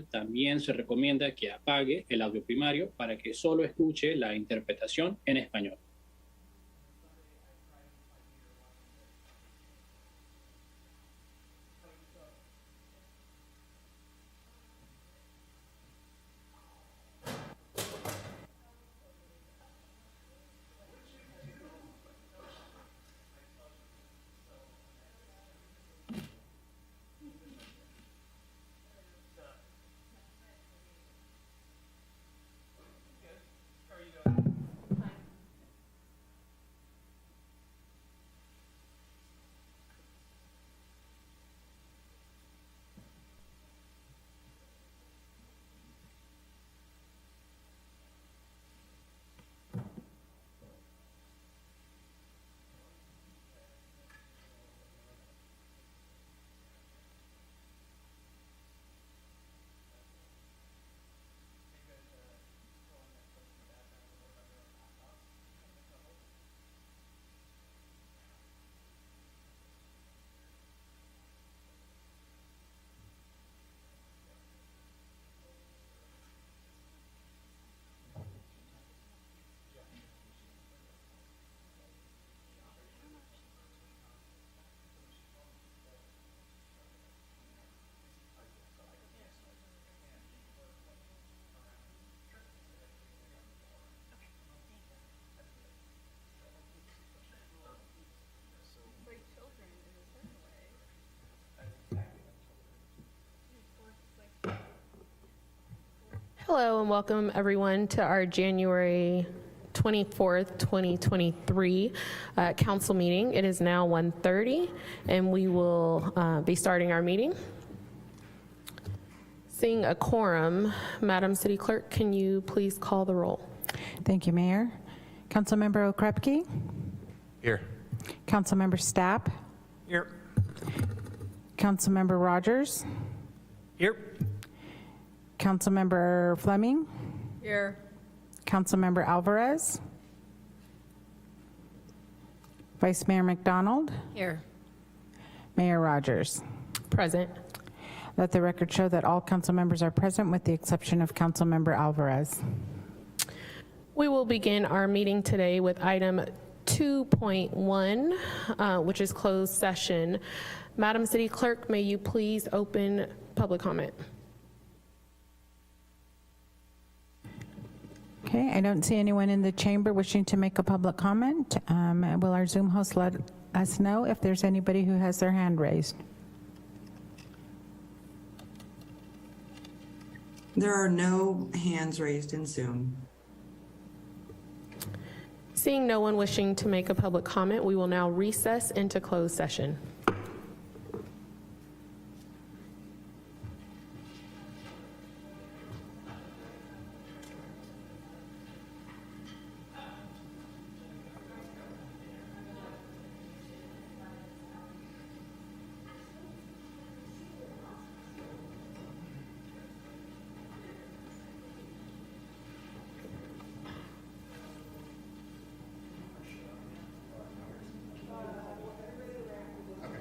también se recomienda que apague el audio primario para que solo escuche la interpretación en español. Hello and welcome everyone to our January 24th, 2023 council meeting. It is now 1:30 and we will be starting our meeting. Seeing a quorum, Madam City Clerk, can you please call the roll? Thank you, Mayor. Councilmember Okrepke? Here. Councilmember Stapp? Here. Councilmember Rogers? Here. Councilmember Fleming? Here. Councilmember Alvarez? Vice Mayor McDonald? Here. Mayor Rogers? Present. Let the record show that all council members are present with the exception of Councilmember Alvarez. We will begin our meeting today with item 2.1, which is closed session. Madam City Clerk, may you please open public comment? Okay, I don't see anyone in the chamber wishing to make a public comment. Will our Zoom host let us know if there's anybody who has their hand raised? There are no hands raised in Zoom. Seeing no one wishing to make a public comment, we will now recess into closed session. Okay.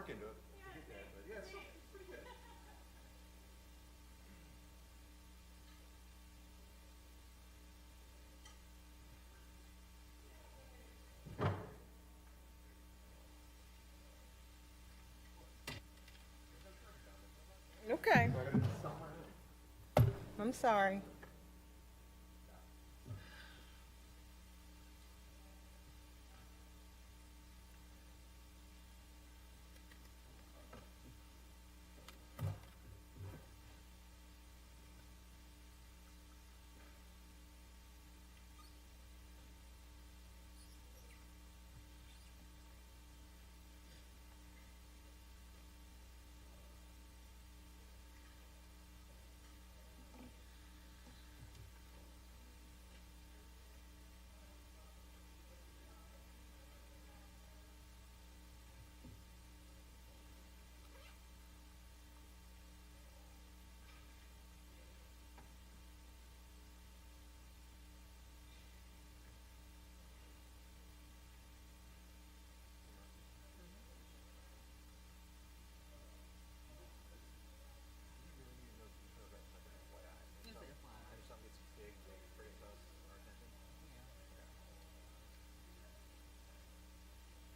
can do it. Yes, pretty good. Okay. I'm sorry.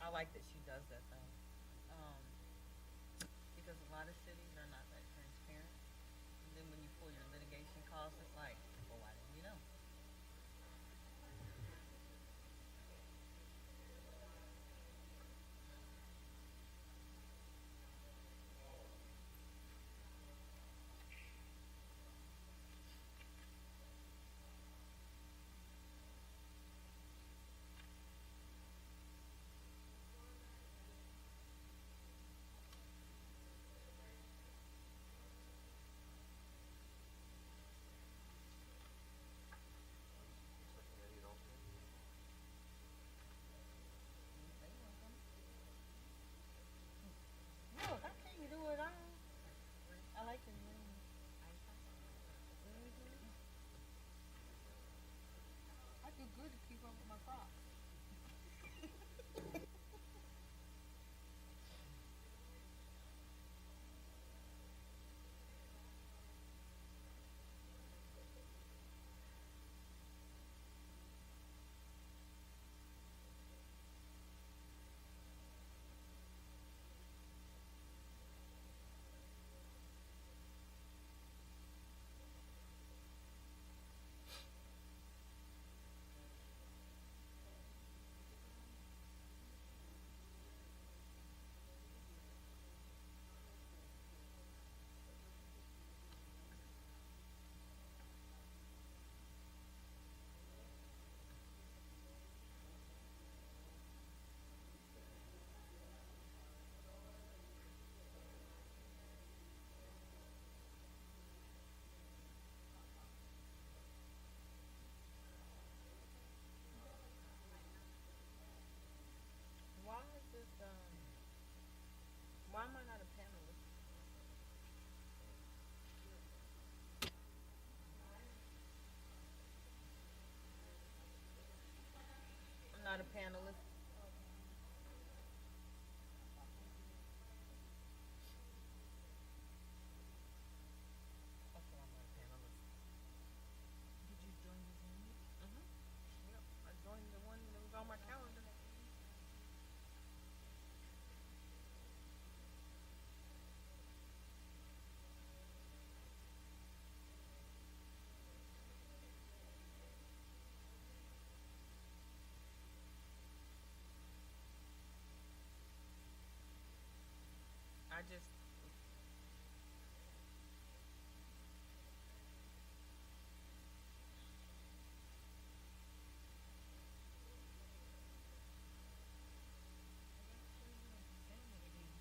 I like that she does that though. Because a lot of cities are not that transparent. And then when you pull your litigation costs, it's like, well, why didn't you know? Look, I can't do it all. I like your name. I do good to keep up with my crops. Why is this, why am I not a panelist? I'm not a panelist. That's why I'm not a panelist. Did you join the Zoom meeting? Mm-hmm. Yep, I joined the one that was on my calendar. I just,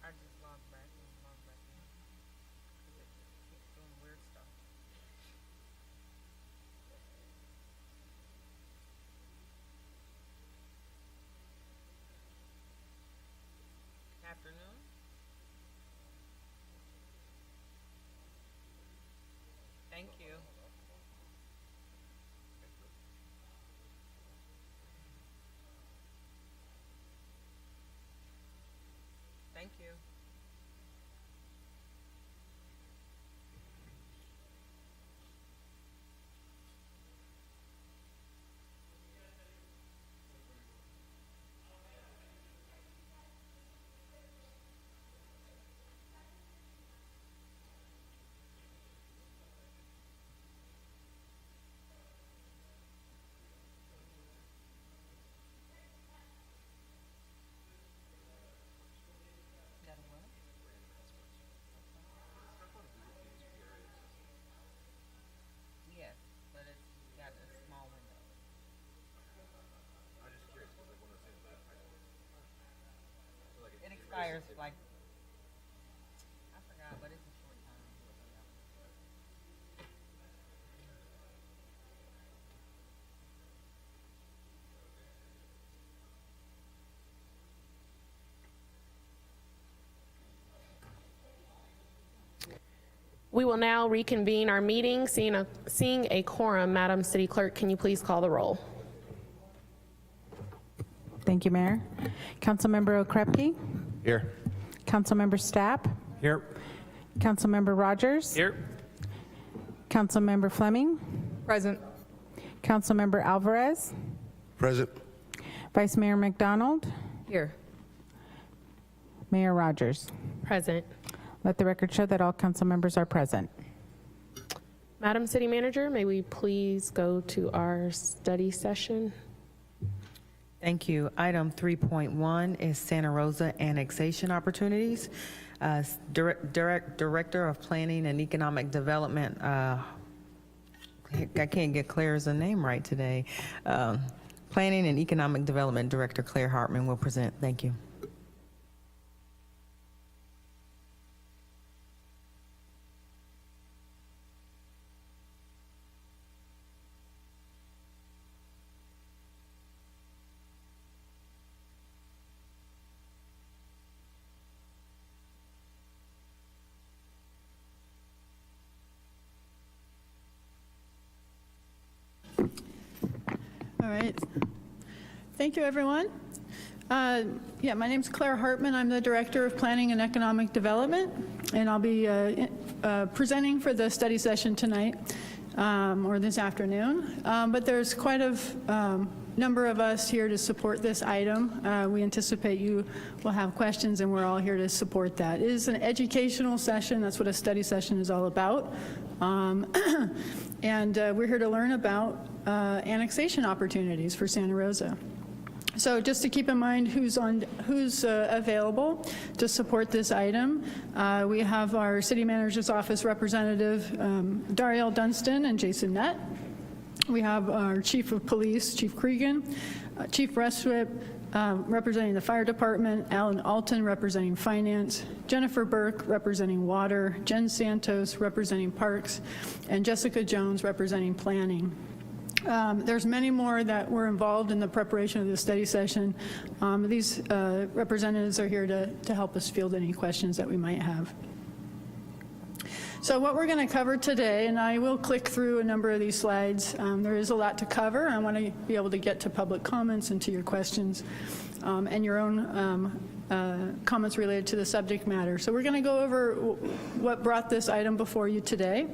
I just logged back and logged back in. 'Cause it keeps doing weird stuff. Afternoon? Thank you. Thank you. We will now reconvene our meeting. Seeing a quorum, Madam City Clerk, can you please call the roll? Thank you, Mayor. Councilmember Okrepke. Here. Councilmember Stapp. Here. Councilmember Rogers. Here. Councilmember Fleming. Present. Councilmember Alvarez. Present. Vice Mayor McDonald. Here. Mayor Rogers. Present. Let the record show that all council members are present. Madam City Manager, may we please go to our study session? Thank you. Item 3.1 is Santa Rosa annexation opportunities. Director of Planning and Economic Development, I can't get Claire's name right today. Planning and Economic Development Director Claire Hartman will present. Thank you. All right. Thank you, everyone. Yeah, my name's Claire Hartman. I'm the Director of Planning and Economic Development, and I'll be presenting for the study session tonight, or this afternoon. But there's quite a number of us here to support this item. We anticipate you will have questions, and we're all here to support that. It is an educational session. That's what a study session is all about. And we're here to learn about annexation opportunities for Santa Rosa. So just to keep in mind who's available to support this item, we have our City Manager's Office representative, Darielle Dunstan and Jason Nett. We have our Chief of Police, Chief Cregan, Chief Restwip, representing the Fire Department, Alan Alton representing Finance, Jennifer Burke representing Water, Jen Santos representing Parks, and Jessica Jones representing Planning. There's many more that were involved in the preparation of the study session. These representatives are here to help us field any questions that we might have. So what we're going to cover today, and I will click through a number of these slides. There is a lot to cover. I want to be able to get to public comments and to your questions and your own comments related to the subject matter. So we're going to go over what brought this item before you today.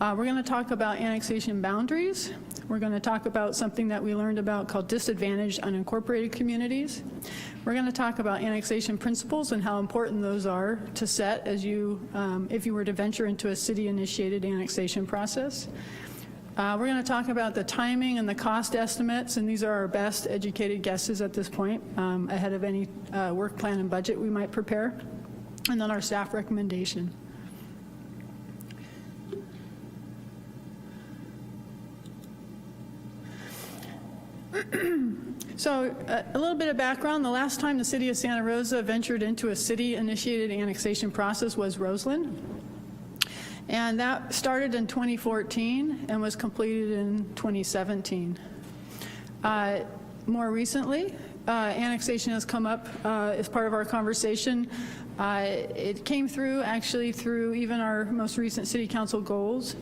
We're going to talk about annexation boundaries. We're going to talk about something that we learned about called disadvantaged unincorporated communities. We're going to talk about annexation principles and how important those are to set as you, if you were to venture into a city-initiated annexation process. We're going to talk about the timing and the cost estimates, and these are our best educated guesses at this point, ahead of any work plan and budget we might prepare, and then our staff recommendation. So a little bit of background. The last time the city of Santa Rosa ventured into a city-initiated annexation process was Roseland. And that started in 2014 and was completed in 2017. More recently, annexation has come up as part of our conversation. It came through actually through even our most recent city council goals,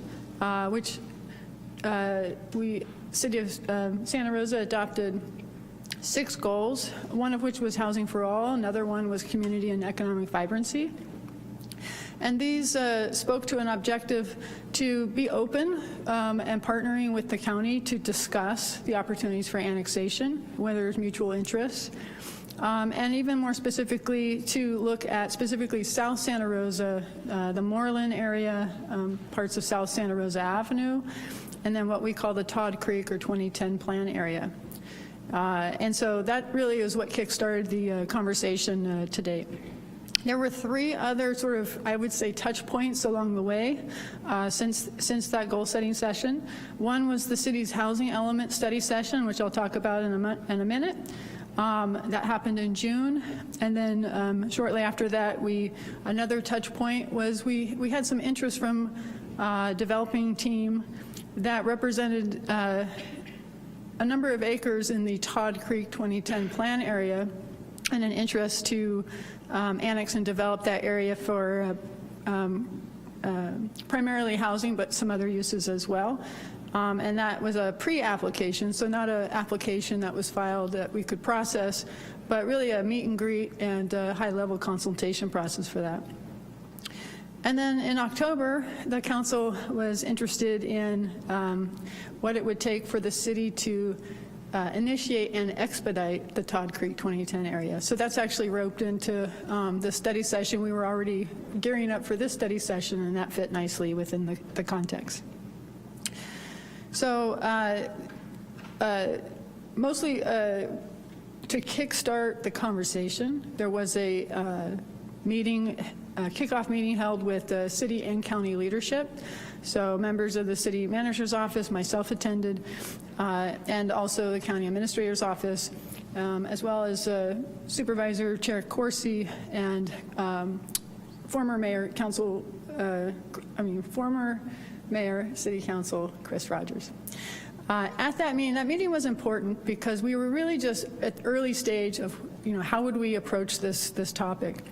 which City of Santa Rosa adopted 6 goals, one of which was housing for all, another one was community and economic vibrancy. And these spoke to an objective to be open and partnering with the county to discuss the opportunities for annexation, whether there's mutual interests, and even more specifically to look at specifically South Santa Rosa, the Moreland area, parts of South Santa Rosa Avenue, and then what we call the Todd Creek or 2010 plan area. And so that really is what kickstarted the conversation to date. There were 3 other sort of, I would say, touch points along the way since that goal setting session. One was the city's housing element study session, which I'll talk about in a minute. That happened in June. And then shortly after that, another touch point was we had some interest from developing team that represented a number of acres in the Todd Creek 2010 plan area and an interest to annex and develop that area for primarily housing, but some other uses as well. And that was a pre-application, so not an application that was filed that we could process, but really a meet and greet and a high-level consultation process for that. And then in October, the council was interested in what it would take for the city to initiate and expedite the Todd Creek 2010 area. So that's actually roped into the study session. We were already gearing up for this study session, and that fit nicely within the context. So mostly to kickstart the conversation, there was a kickoff meeting held with the city and county leadership. So members of the city manager's office, myself attended, and also the county administrator's office, as well as Supervisor Chair Corsi and former Mayor, City Council Chris Rogers. At that meeting was important because we were really just at the early stage of, how would we approach this topic.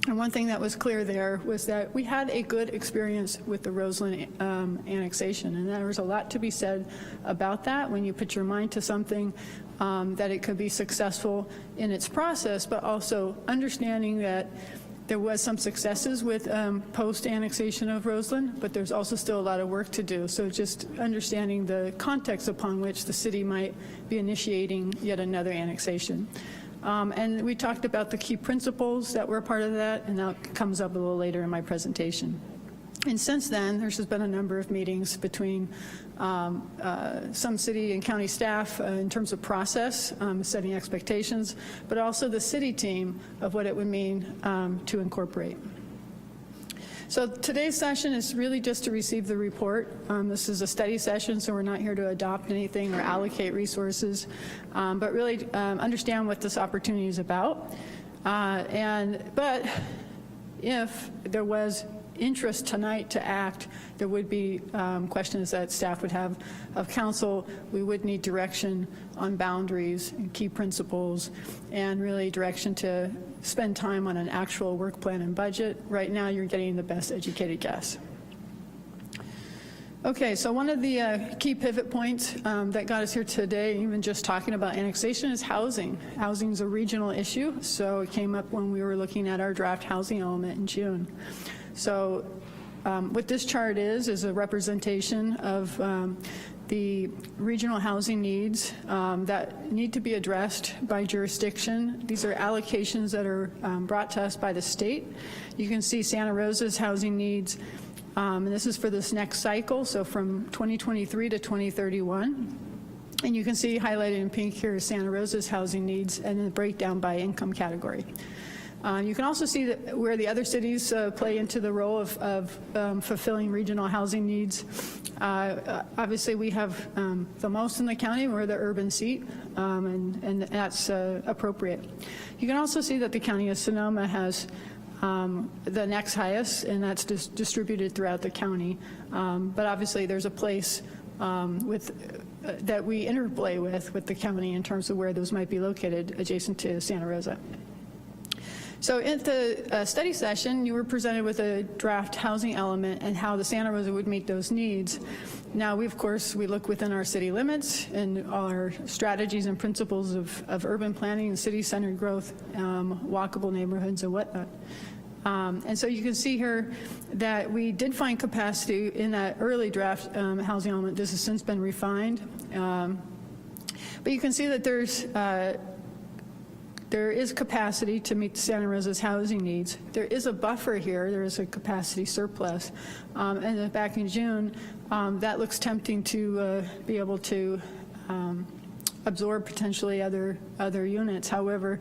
And one thing that was clear there was that we had a good experience with the Roseland annexation, and there was a lot to be said about that when you put your mind to something, that it could be successful in its process, but also understanding that there was some successes with post-annexation of Roseland, but there's also still a lot of work to do. So just understanding the context upon which the city might be initiating yet another annexation. And we talked about the key principles that were a part of that, and that comes up a little later in my presentation. And since then, there's just been a number of meetings between some city and county staff in terms of process, setting expectations, but also the city team of what it would mean to incorporate. So today's session is really just to receive the report. This is a study session, so we're not here to adopt anything or allocate resources, but really understand what this opportunity is about. But if there was interest tonight to act, there would be questions that staff would have of council. We would need direction on boundaries and key principles, and really direction to spend time on an actual work plan and budget. Right now, you're getting the best educated guess. Okay, so one of the key pivot points that got us here today, even just talking about annexation, is housing. Housing is a regional issue, so it came up when we were looking at our draft housing element in June. So what this chart is a representation of the regional housing needs that need to be addressed by jurisdiction. These are allocations that are brought to us by the state. You can see Santa Rosa's housing needs, and this is for this next cycle, so from 2023 to 2031. And you can see highlighted in pink here is Santa Rosa's housing needs, and then the breakdown by income category. You can also see that where the other cities play into the role of fulfilling regional housing needs. Obviously, we have the most in the county. We're the urban seat, and that's appropriate. You can also see that the county of Sonoma has the next highest, and that's distributed throughout the county. But obviously, there's a place that we interplay with the county in terms of where those might be located adjacent to Santa Rosa. So at the study session, you were presented with a draft housing element and how the Santa Rosa would meet those needs. Now, we look within our city limits and our strategies and principles of urban planning and city-centered growth, walkable neighborhoods and whatnot. And so you can see here that we did find capacity in that early draft housing element. This has since been refined. But you can see that there is capacity to meet Santa Rosa's housing needs. There is a buffer here. There is a capacity surplus. And then back in June, that looks tempting to be able to absorb potentially other units. However,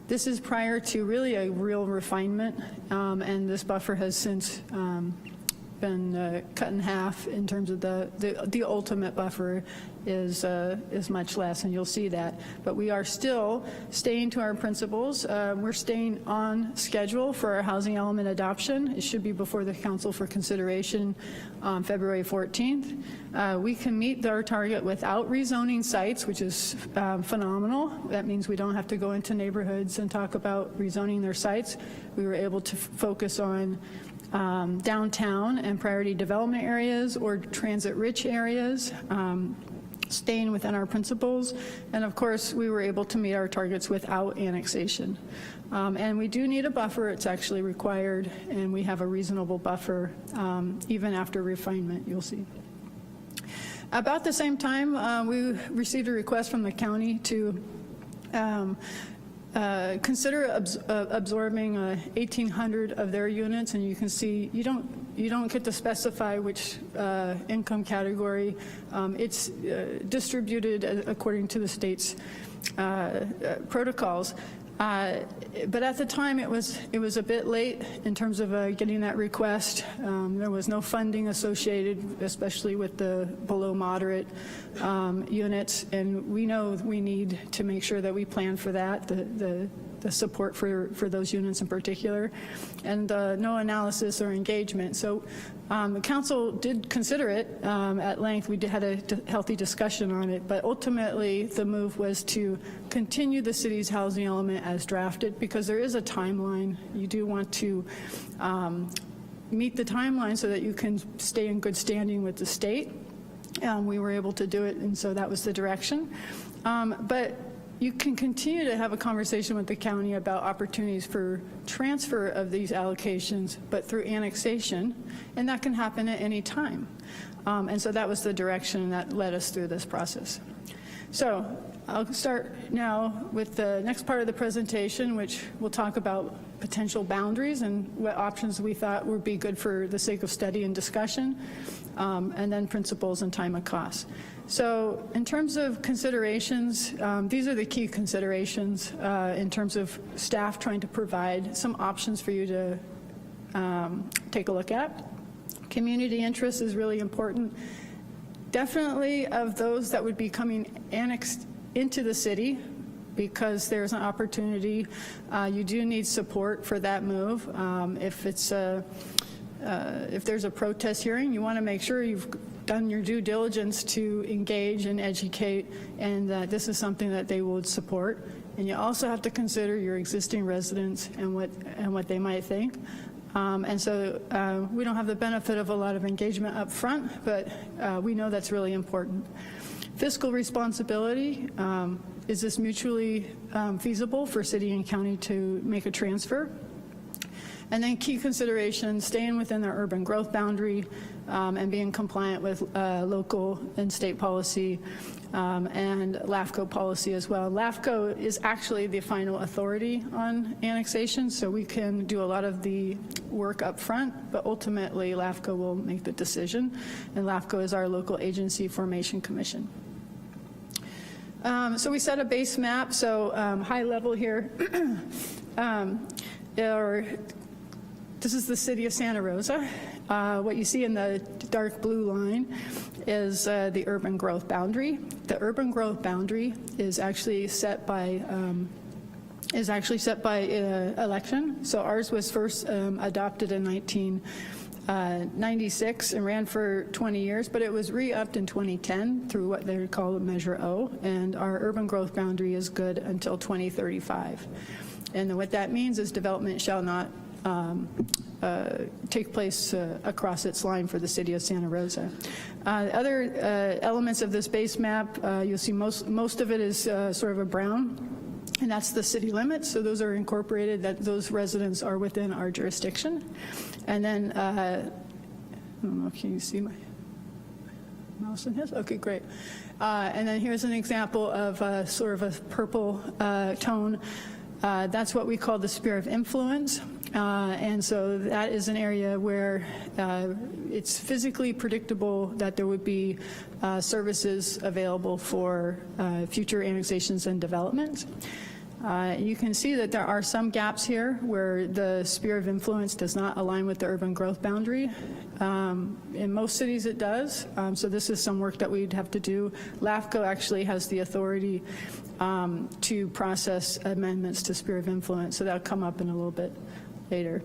this is prior to really a real refinement, and this buffer has since been cut in half in terms of the ultimate buffer is much less, and you'll see that. But we are still staying to our principles. We're staying on schedule for our housing element adoption. It should be before the council for consideration on February 14th. We can meet our target without rezoning sites, which is phenomenal. That means we don't have to go into neighborhoods and talk about rezoning their sites. We were able to focus on downtown and priority development areas or transit-rich areas, staying within our principles. And of course, we were able to meet our targets without annexation. And we do need a buffer. It's actually required, and we have a reasonable buffer even after refinement, you'll see. About the same time, we received a request from the county to consider absorbing 1,800 of their units, and you can see you don't get to specify which income category. It's distributed according to the state's protocols. But at the time, it was a bit late in terms of getting that request. There was no funding associated, especially with the below moderate units, and we know we need to make sure that we plan for that, the support for those units in particular, and no analysis or engagement. So the council did consider it at length. We had a healthy discussion on it, but ultimately the move was to continue the city's housing element as drafted, because there is a timeline. You do want to meet the timeline so that you can stay in good standing with the state. We were able to do it, and so that was the direction. But you can continue to have a conversation with the county about opportunities for transfer of these allocations, but through annexation, and that can happen at any time. And so that was the direction that led us through this process. So I'll start now with the next part of the presentation, which will talk about potential boundaries and what options we thought would be good for the sake of study and discussion, and then principles and time and cost. So in terms of considerations, these are the key considerations in terms of staff trying to provide some options for you to take a look at. Community interest is really important. Definitely of those that would be coming annexed into the city, because there's an opportunity. You do need support for that move. If there's a protest hearing, you want to make sure you've done your due diligence to engage and educate, and that this is something that they would support. And you also have to consider your existing residents and what they might think. And so we don't have the benefit of a lot of engagement up front, but we know that's really important. Fiscal responsibility, is this mutually feasible for city and county to make a transfer? And then key considerations, staying within the urban growth boundary and being compliant with local and state policy and LAFCO policy as well. LAFCO is actually the final authority on annexation, so we can do a lot of the work up front, but ultimately LAFCO will make the decision, and LAFCO is our local agency formation commission. So we set a base map, so high level here. This is the city of Santa Rosa. What you see in the dark blue line is the urban growth boundary. The urban growth boundary is actually set by election. So ours was first adopted in 1996 and ran for 20 years, but it was re-upped in 2010 through what they call Measure O, and our urban growth boundary is good until 2035. And what that means is development shall not take place across its line for the city of Santa Rosa. Other elements of this base map, you'll see most of it is sort of a brown, and that's the city limits. So those are incorporated, that those residents are within our jurisdiction. And then, I don't know, can you see my mouse in his? Okay, great. And then here's an example of sort of a purple tone. That's what we call the sphere of influence. And so that is an area where it's physically predictable that there would be services available for future annexations and developments. You can see that there are some gaps here where the sphere of influence does not align with the urban growth boundary. In most cities it does, so this is some work that we'd have to do. LAFCO actually has the authority to process amendments to sphere of influence, so that'll come up in a little bit later.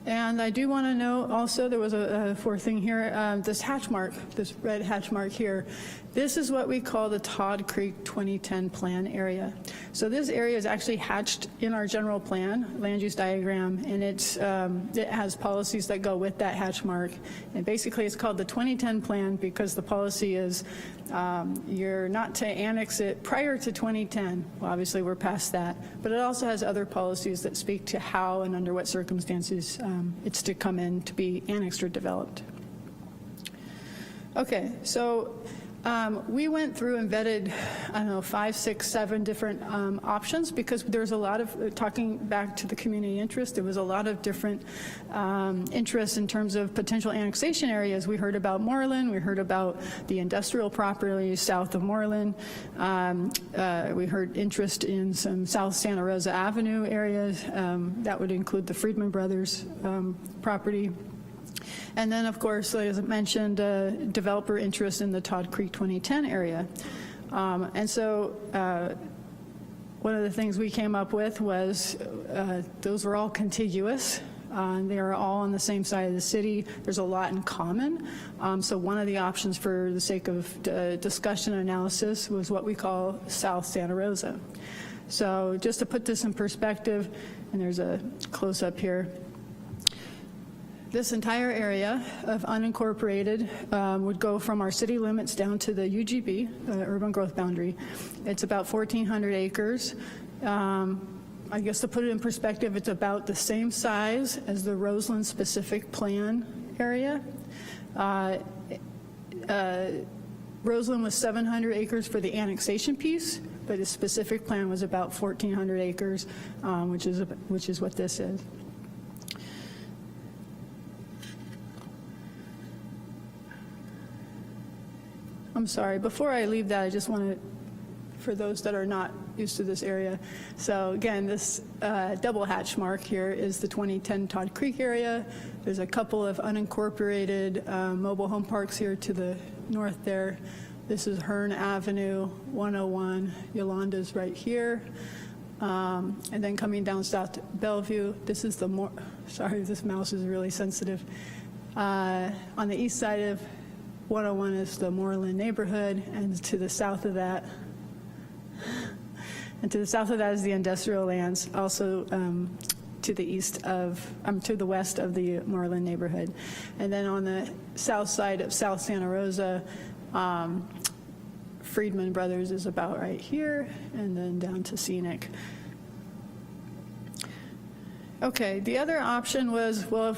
And I do want to note also, there was a fourth thing here, this hatch mark, this red hatch mark here. This is what we call the Todd Creek 2010 plan area. So this area is actually hatched in our general plan, land use diagram, and it has policies that go with that hatch mark. And basically it's called the 2010 plan because the policy is you're not to annex it prior to 2010. Well, obviously we're past that, but it also has other policies that speak to how and under what circumstances it's to come in to be annexed or developed. Okay, so we went through and vetted, I don't know, 5, 6, 7 different options because there's a lot of, talking back to the community interest, there was a lot of different interests in terms of potential annexation areas. We heard about Moreland, we heard about the industrial properties south of Moreland, we heard interest in some South Santa Rosa Avenue areas, that would include the Friedman Brothers property. And then, of course, as I mentioned, developer interest in the Todd Creek 2010 area. And so one of the things we came up with was those were all contiguous. They are all on the same side of the city. There's a lot in common. So one of the options for the sake of discussion and analysis was what we call South Santa Rosa. So just to put this in perspective, and there's a close-up here, this entire area of unincorporated would go from our city limits down to the UGB, urban growth boundary. It's about 1,400 acres. I guess to put it in perspective, it's about the same size as the Roseland specific plan area. Roseland was 700 acres for the annexation piece, but the specific plan was about 1,400 acres, which is what this is. I'm sorry, before I leave that, I just want to, for those that are not used to this area, so again, this double hatch mark here is the 2010 Todd Creek area. There's a couple of unincorporated mobile home parks here to the north there. This is Hearn Avenue, 101, Yolanda's right here. And then coming down south to Bellevue, this is the sorry, this mouse is really sensitive. On the east side of 101 is the Moreland neighborhood, and to the south of that, is the industrial lands, also to the east of, to the west of the Moreland neighborhood. And then on the south side of South Santa Rosa, Friedman Brothers is about right here, and then down to Scenic. Okay, the other option was, well,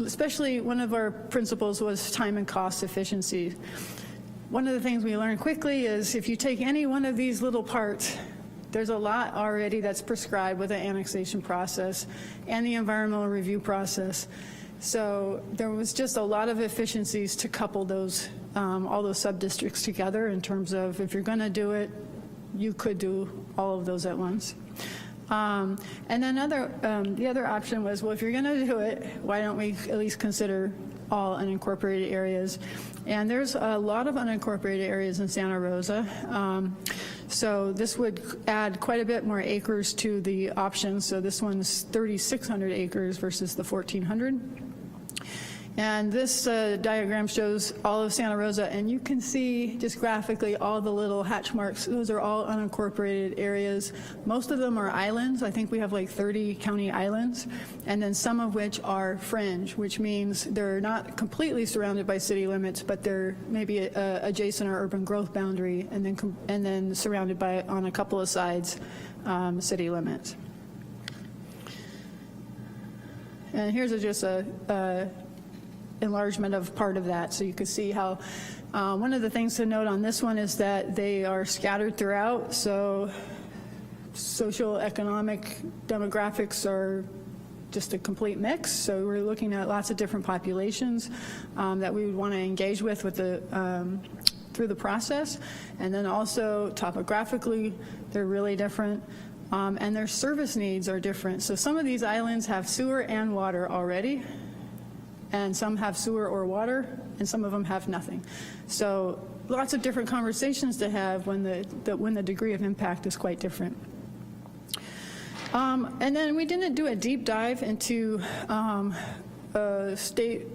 especially one of our principles was time and cost efficiency. One of the things we learned quickly is if you take any one of these little parts, there's a lot already that's prescribed with the annexation process and the environmental review process. So there was just a lot of efficiencies to couple those, all those sub-districts together in terms of if you're going to do it, you could do all of those at once. And then the other option was, well, if you're going to do it, why don't we at least consider all unincorporated areas? And there's a lot of unincorporated areas in Santa Rosa. So this would add quite a bit more acres to the options. So this one's 3,600 acres versus the 1,400. And this diagram shows all of Santa Rosa, and you can see just graphically all the little hatch marks. Those are all unincorporated areas. Most of them are islands. I think we have like 30 county islands, and then some of which are fringe, which means they're not completely surrounded by city limits, but they're maybe adjacent our urban growth boundary, and then surrounded by, on a couple of sides, city limits. And here's just a enlargement of part of that, so you can see how one of the things to note on this one is that they are scattered throughout, so social, economic, demographics are just a complete mix. So we're looking at lots of different populations that we would want to engage with the through the process, and then also topographically they're really different. And their service needs are different. So some of these islands have sewer and water already, and some have sewer or water, and some of them have nothing. So lots of different conversations to have when the degree of impact is quite different. And then we didn't do a deep dive into state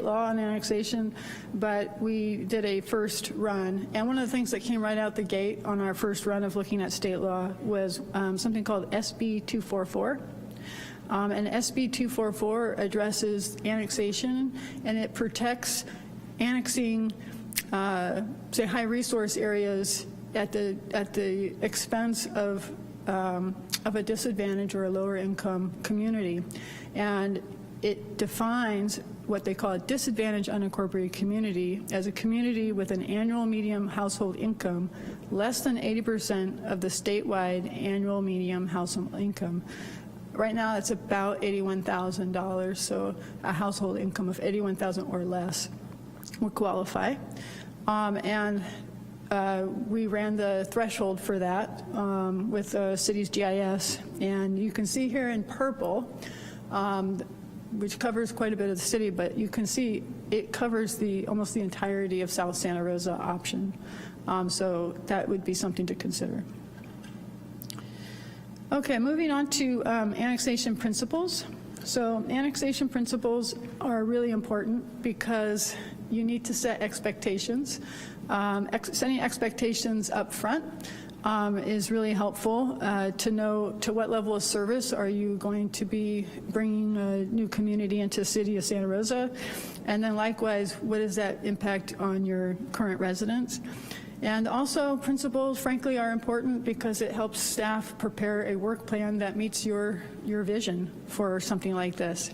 law on annexation, but we did a first run. And one of the things that came right out the gate on our first run of looking at state law was something called SB 244. And SB 244 addresses annexation, and it protects annexing, say, high resource areas at the expense of a disadvantaged or a lower income community. And it defines what they call a disadvantaged unincorporated community as a community with an annual median household income less than 80% of the statewide annual median household income. Right now, it's about $81,000, so a household income of $81,000 or less would qualify. We ran the threshold for that with the city's GIS, and you can see here in purple, which covers quite a bit of the city, but you can see it covers almost the entirety of South Santa Rosa option. So that would be something to consider. Okay, moving on to annexation principles. So annexation principles are really important because you need to set expectations. Setting expectations up front is really helpful to know to what level of service are you going to be bringing a new community into the city of Santa Rosa, and then likewise, what does that impact on your current residents? And also, principles, frankly, are important because it helps staff prepare a work plan that meets your vision for something like this.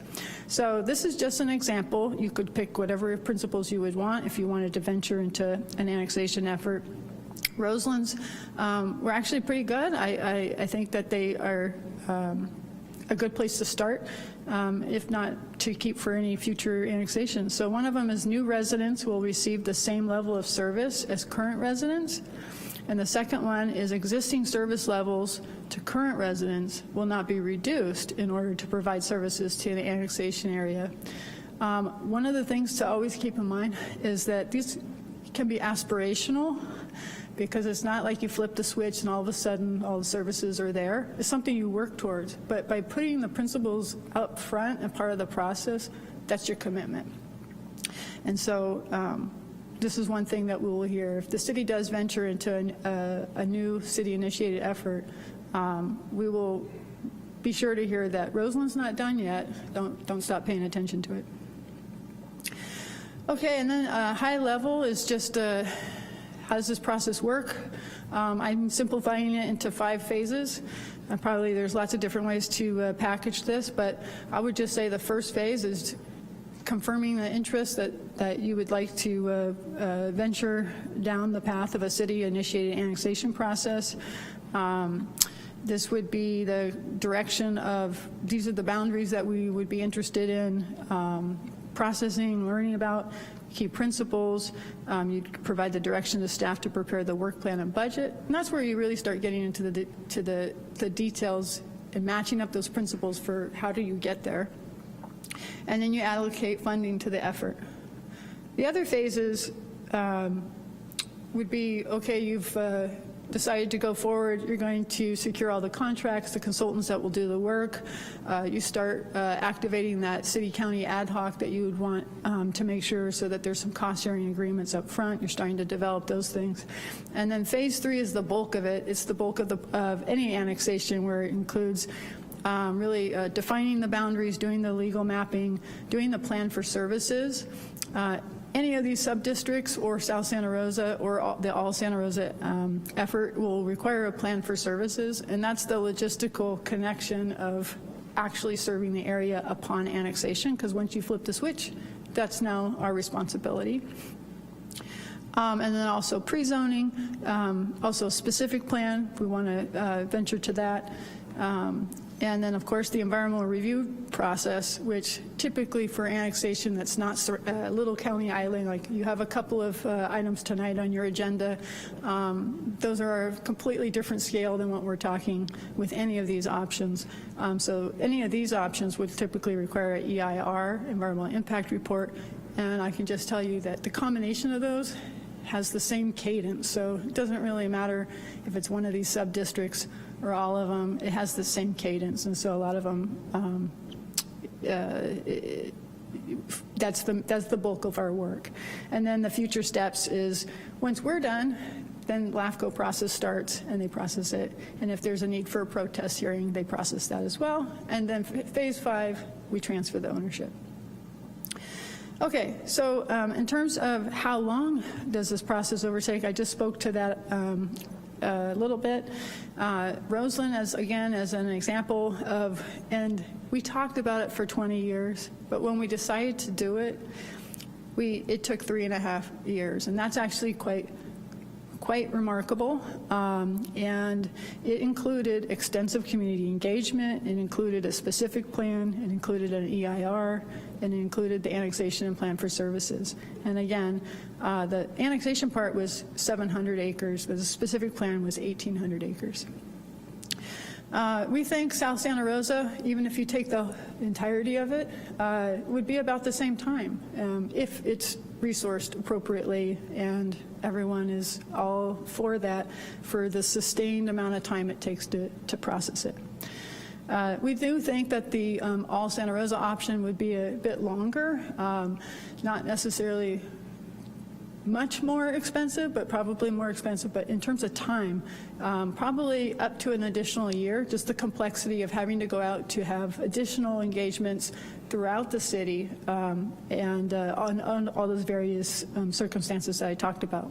So this is just an example. You could pick whatever principles you would want if you wanted to venture into an annexation effort. Roseland's were actually pretty good. I think that they are a good place to start, if not to keep for any future annexation. So one of them is new residents will receive the same level of service as current residents. And the second one is existing service levels to current residents will not be reduced in order to provide services to the annexation area. One of the things to always keep in mind is that these can be aspirational, because it's not like you flip the switch and all of a sudden all the services are there. It's something you work towards. But by putting the principles up front and part of the process, that's your commitment. And so this is one thing that we will hear. If the city does venture into a new city-initiated effort, we will be sure to hear that Roseland's not done yet. Don't stop paying attention to it. Okay, and then high level is just how does this process work? I'm simplifying it into 5 phases. Probably there's lots of different ways to package this, but I would just say the first phase is confirming the interest that you would like to venture down the path of a city-initiated annexation process. This would be the direction of, these are the boundaries that we would be interested in processing, learning about, key principles. You provide the direction to staff to prepare the work plan and budget. And that's where you really start getting into the details and matching up those principles for how do you get there. And then you allocate funding to the effort. The other phases would be, okay, you've decided to go forward, you're going to secure all the contracts, the consultants that will do the work. You start activating that city-county ad hoc that you would want to make sure so that there's some cost-sharing agreements up front. You're starting to develop those things. And then phase 3 is the bulk of it. It's the bulk of any annexation, where it includes really defining the boundaries, doing the legal mapping, doing the plan for services. Any of these sub-districts or South Santa Rosa or the All Santa Rosa effort will require a plan for services, and that's the logistical connection of actually serving the area upon annexation, because once you flip the switch, that's now our responsibility. And then also pre-zoning, also a specific plan, if we want to venture to that. And then, of course, the environmental review process, which typically for annexation that's not Little County Island, like you have a couple of items tonight on your agenda. Those are a completely different scale than what we're talking with any of these options. So any of these options would typically require an EIR, Environmental Impact Report, and I can just tell you that the combination of those has the same cadence, so it doesn't really matter if it's one of these sub-districts or all of them, it has the same cadence, and so a lot of them, that's the bulk of our work. And then the future steps is, once we're done, then LAFCO process starts, and they process it. And if there's a need for a protest hearing, they process that as well. And then phase 5, we transfer the ownership. Okay, so in terms of how long does this process overtake, I just spoke to that a little bit. Roseland, as an example of, and we talked about it for 20 years, but when we decided to do it, it took 3.5 years, and that's actually quite remarkable, and it included extensive community engagement, it included a specific plan, it included an EIR, and it included the annexation and plan for services. And again, the annexation part was 700 acres, but the specific plan was 1,800 acres. We think South Santa Rosa, even if you take the entirety of it, would be about the same time if it's resourced appropriately and everyone is all for that, for the sustained amount of time it takes to process it. We do think that the all Santa Rosa option would be a bit longer, not necessarily much more expensive, but probably more expensive. But in terms of time, probably up to an additional year, just the complexity of having to go out to have additional engagements throughout the city and on all those various circumstances that I talked about.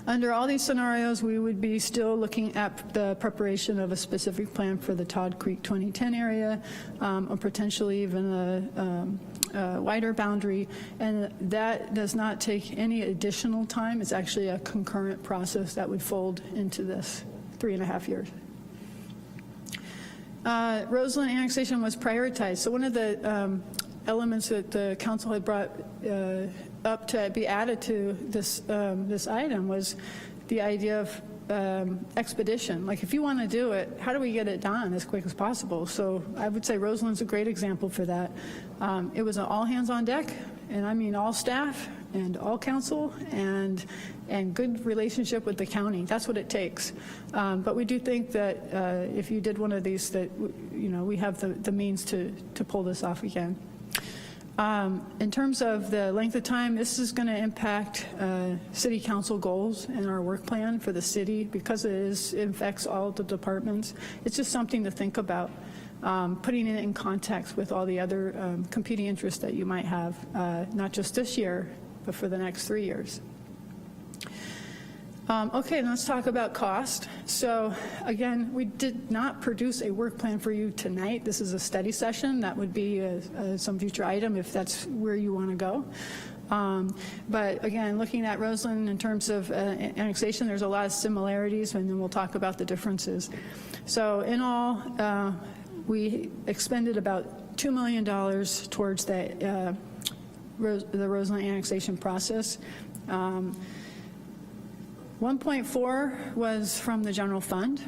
Under all these scenarios, we would be still looking at the preparation of a specific plan for the Todd Creek 2010 area, or potentially even a wider boundary, and that does not take any additional time. It's actually a concurrent process that would fold into this 3.5 years. Roseland annexation was prioritized. So one of the elements that the council had brought up to be added to this this item was the idea of expedition. Like, if you want to do it, how do we get it done as quick as possible? So I would say Roseland's a great example for that. It was an all hands on deck, and I mean all staff and all council and good relationship with the county. That's what it takes. But we do think that if you did one of these, that we have the means to pull this off again. In terms of the length of time, this is going to impact city council goals and our work plan for the city because it affects all the departments. It's just something to think about, putting it in context with all the other competing interests that you might have, not just this year, but for the next 3 years. Okay, let's talk about cost. So again, we did not produce a work plan for you tonight. This is a study session. That would be some future item if that's where you want to go. But again, looking at Roseland in terms of annexation, there's a lot of similarities, and then we'll talk about the differences. So in all, we expended about $2 million towards the Roseland annexation process. 1.4 was from the general fund,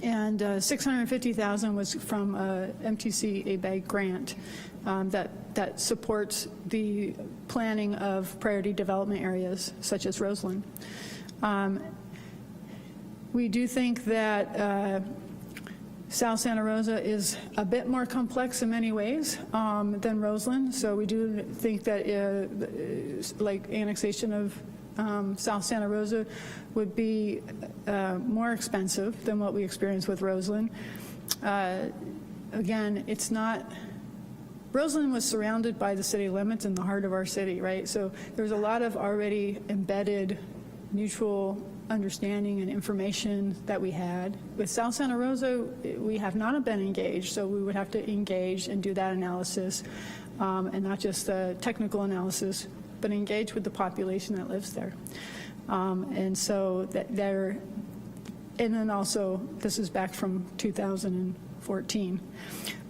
and 650,000 was from MTC ABAG grant that supports the planning of priority development areas such as Roseland. We do think that South Santa Rosa is a bit more complex in many ways than Roseland, so we do think that like annexation of South Santa Rosa would be more expensive than what we experienced with Roseland. Again, it's not, Roseland was surrounded by the city limits in the heart of our city, right? So there's a lot of already embedded mutual understanding and information that we had. With South Santa Rosa, we have not been engaged, so we would have to engage and do that analysis, and not just the technical analysis, but engage with the population that lives there. And so and then also, this is back from 2014.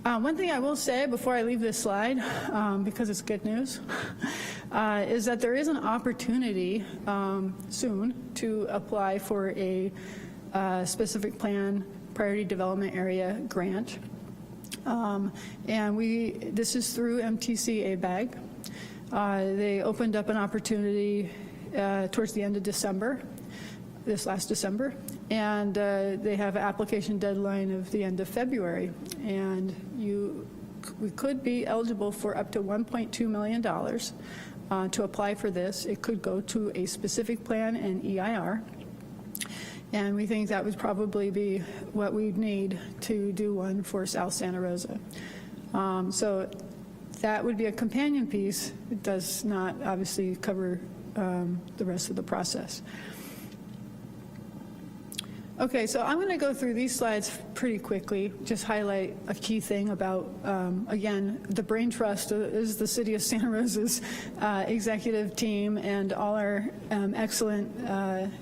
One thing I will say before I leave this slide, because it's good news, is that there is an opportunity soon to apply for a specific plan priority development area grant. And this is through MTC ABAG. They opened up an opportunity towards the end of December, this last December, And they have an application deadline of the end of February. And we could be eligible for up to $1.2 million to apply for this. It could go to a specific plan and EIR. And we think that would probably be what we'd need to do one for South Santa Rosa. So that would be a companion piece. It does not obviously cover the rest of the process. Okay, so I'm going to go through these slides pretty quickly, just highlight a key thing about, again, the brain trust is the City of Santa Rosa's executive team and all our excellent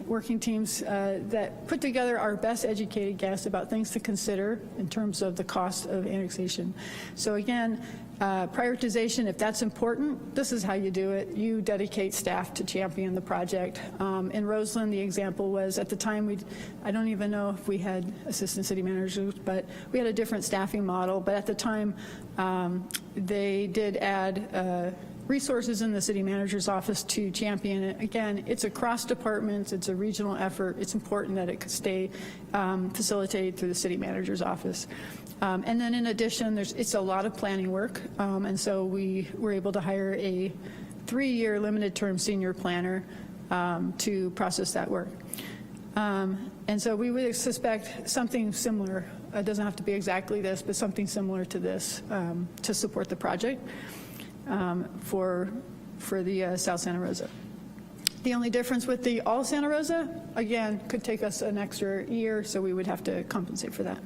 working teams that put together our best educated guess about things to consider in terms of the cost of annexation. So again, prioritization, if that's important, this is how you do it. You dedicate staff to champion the project. In Roseland, the example was at the time, I don't even know if we had assistant city managers, but we had a different staffing model. But at the time, they did add resources in the city manager's office to champion it. Again, it's across departments, it's a regional effort. It's important that it could stay facilitated through the city manager's office. And then in addition, it's a lot of planning work, and so we were able to hire a 3-year limited term senior planner to process that work. And so we would suspect something similar. It doesn't have to be exactly this, but something similar to this to support the project for the South Santa Rosa. The only difference with the all Santa Rosa, again, could take us an extra year, so we would have to compensate for that.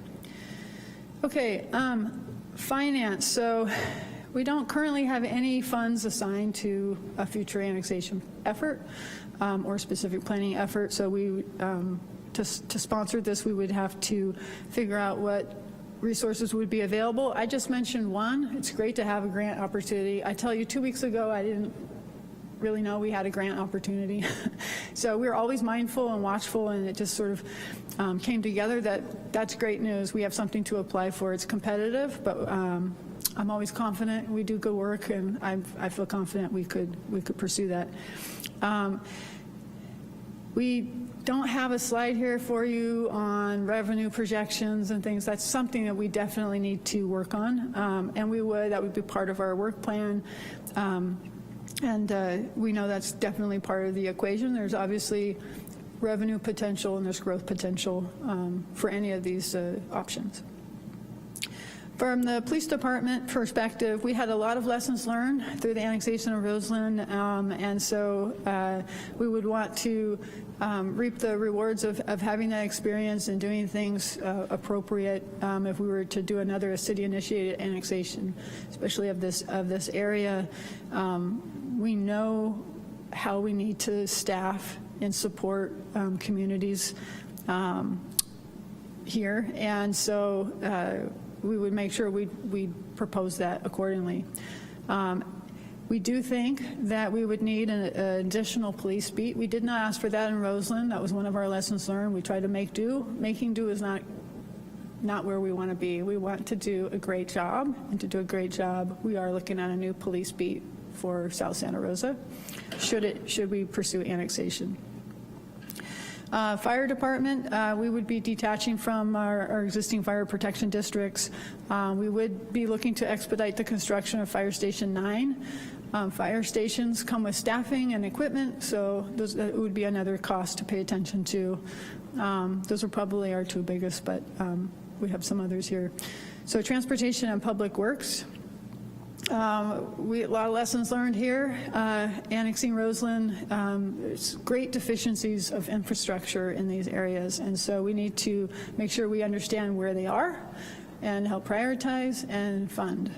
Okay, finance. So we don't currently have any funds assigned to a future annexation effort or specific planning effort. So we, to sponsor this, we would have to figure out what resources would be available. I just mentioned one. It's great to have a grant opportunity. I tell you, 2 weeks ago, I didn't really know we had a grant opportunity. So we're always mindful and watchful, and it just sort of came together that's great news. We have something to apply for. It's competitive, but I'm always confident we do good work, and I feel confident we could pursue that. We don't have a slide here for you on revenue projections and things. That's something that we definitely need to work on, and that would be part of our work plan. And we know that's definitely part of the equation. There's obviously revenue potential and there's growth potential for any of these options. From the police department perspective, we had a lot of lessons learned through the annexation of Roseland, and so we would want to reap the rewards of having that experience and doing things appropriate if we were to do another city-initiated annexation, especially of this area. We know how we need to staff and support communities here, and so we would make sure we propose that accordingly. We do think that we would need an additional police beat. We did not ask for that in Roseland. That was one of our lessons learned. We tried to make do. Making do is not where we want to be. We want to do a great job, and to do a great job, we are looking at a new police beat for South Santa Rosa, should we pursue annexation. Fire department, we would be detaching from our existing fire protection districts. We would be looking to expedite the construction of Fire Station 9. Fire stations come with staffing and equipment, so that would be another cost to pay attention to. Those are probably our two biggest, but we have some others here. So transportation and public works. A lot of lessons learned here. Annexing Roseland, there's great deficiencies of infrastructure in these areas, and so we need to make sure we understand where they are and help prioritize and fund.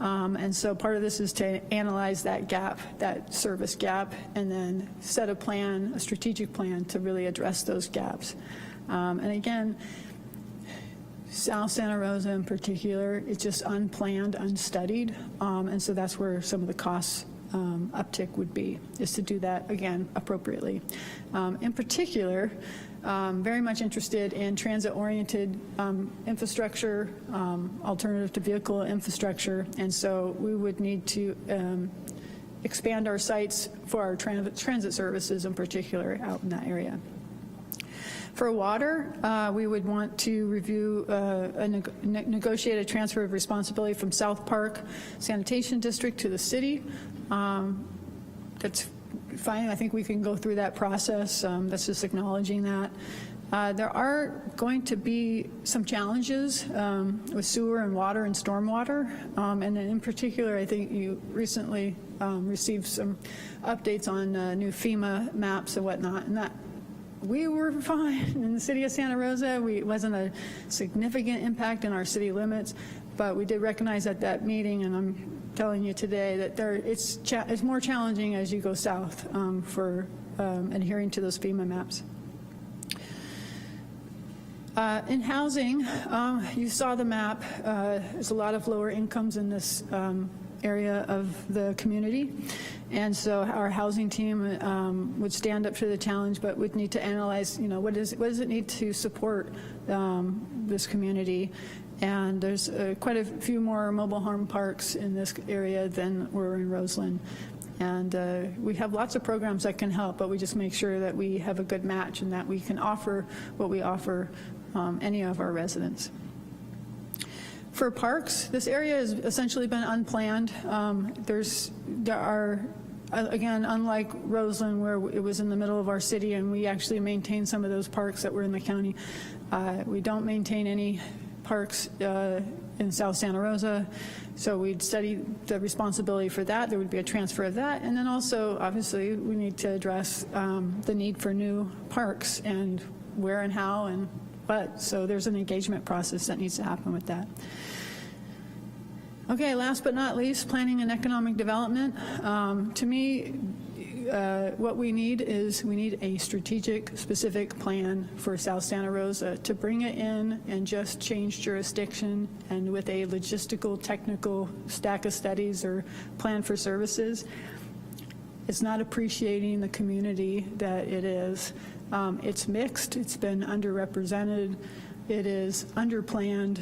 And so part of this is to analyze that gap, that service gap, and then set a plan, a strategic plan to really address those gaps. And again, South Santa Rosa in particular, it's just unplanned, unstudied, and so that's where some of the costs uptick would be, is to do that, again, appropriately. In particular, very much interested in transit-oriented infrastructure, alternative to vehicle infrastructure, and so we would need to expand our sites for our transit services in particular out in that area. For water, we would want to review, negotiate a transfer of responsibility from South Park Sanitation District to the city. That's fine. I think we can go through that process. That's just acknowledging that. There are going to be some challenges with sewer and water and stormwater. And then in particular, I think you recently received some updates on new FEMA maps and whatnot. And that we were fine in the city of Santa Rosa. It wasn't a significant impact in our city limits, but we did recognize at that meeting, and I'm telling you today that it's more challenging as you go south for adhering to those FEMA maps. In housing, you saw the map. There's a lot of lower incomes in this area of the community. And so our housing team would stand up to the challenge, but would need to analyze, what does it need to support this community? And there's quite a few more mobile home parks in this area than were in Roseland. And we have lots of programs that can help, but we just make sure that we have a good match and that we can offer what we offer any of our residents. For parks, this area has essentially been unplanned. There are, again, unlike Roseland, where it was in the middle of our city and we actually maintain some of those parks that were in the county. We don't maintain any parks in South Santa Rosa, so we'd study the responsibility for that. There would be a transfer of that, and then also, obviously, we need to address the need for new parks and where and how and what. So there's an engagement process that needs to happen with that. Okay, last but not least, planning and economic development. To me, what we need is a strategic, specific plan for South Santa Rosa to bring it in and just change jurisdiction, and with a logistical, technical stack of studies or plan for services. It's not appreciating the community that it is. It's mixed, it's been underrepresented, it is underplanned,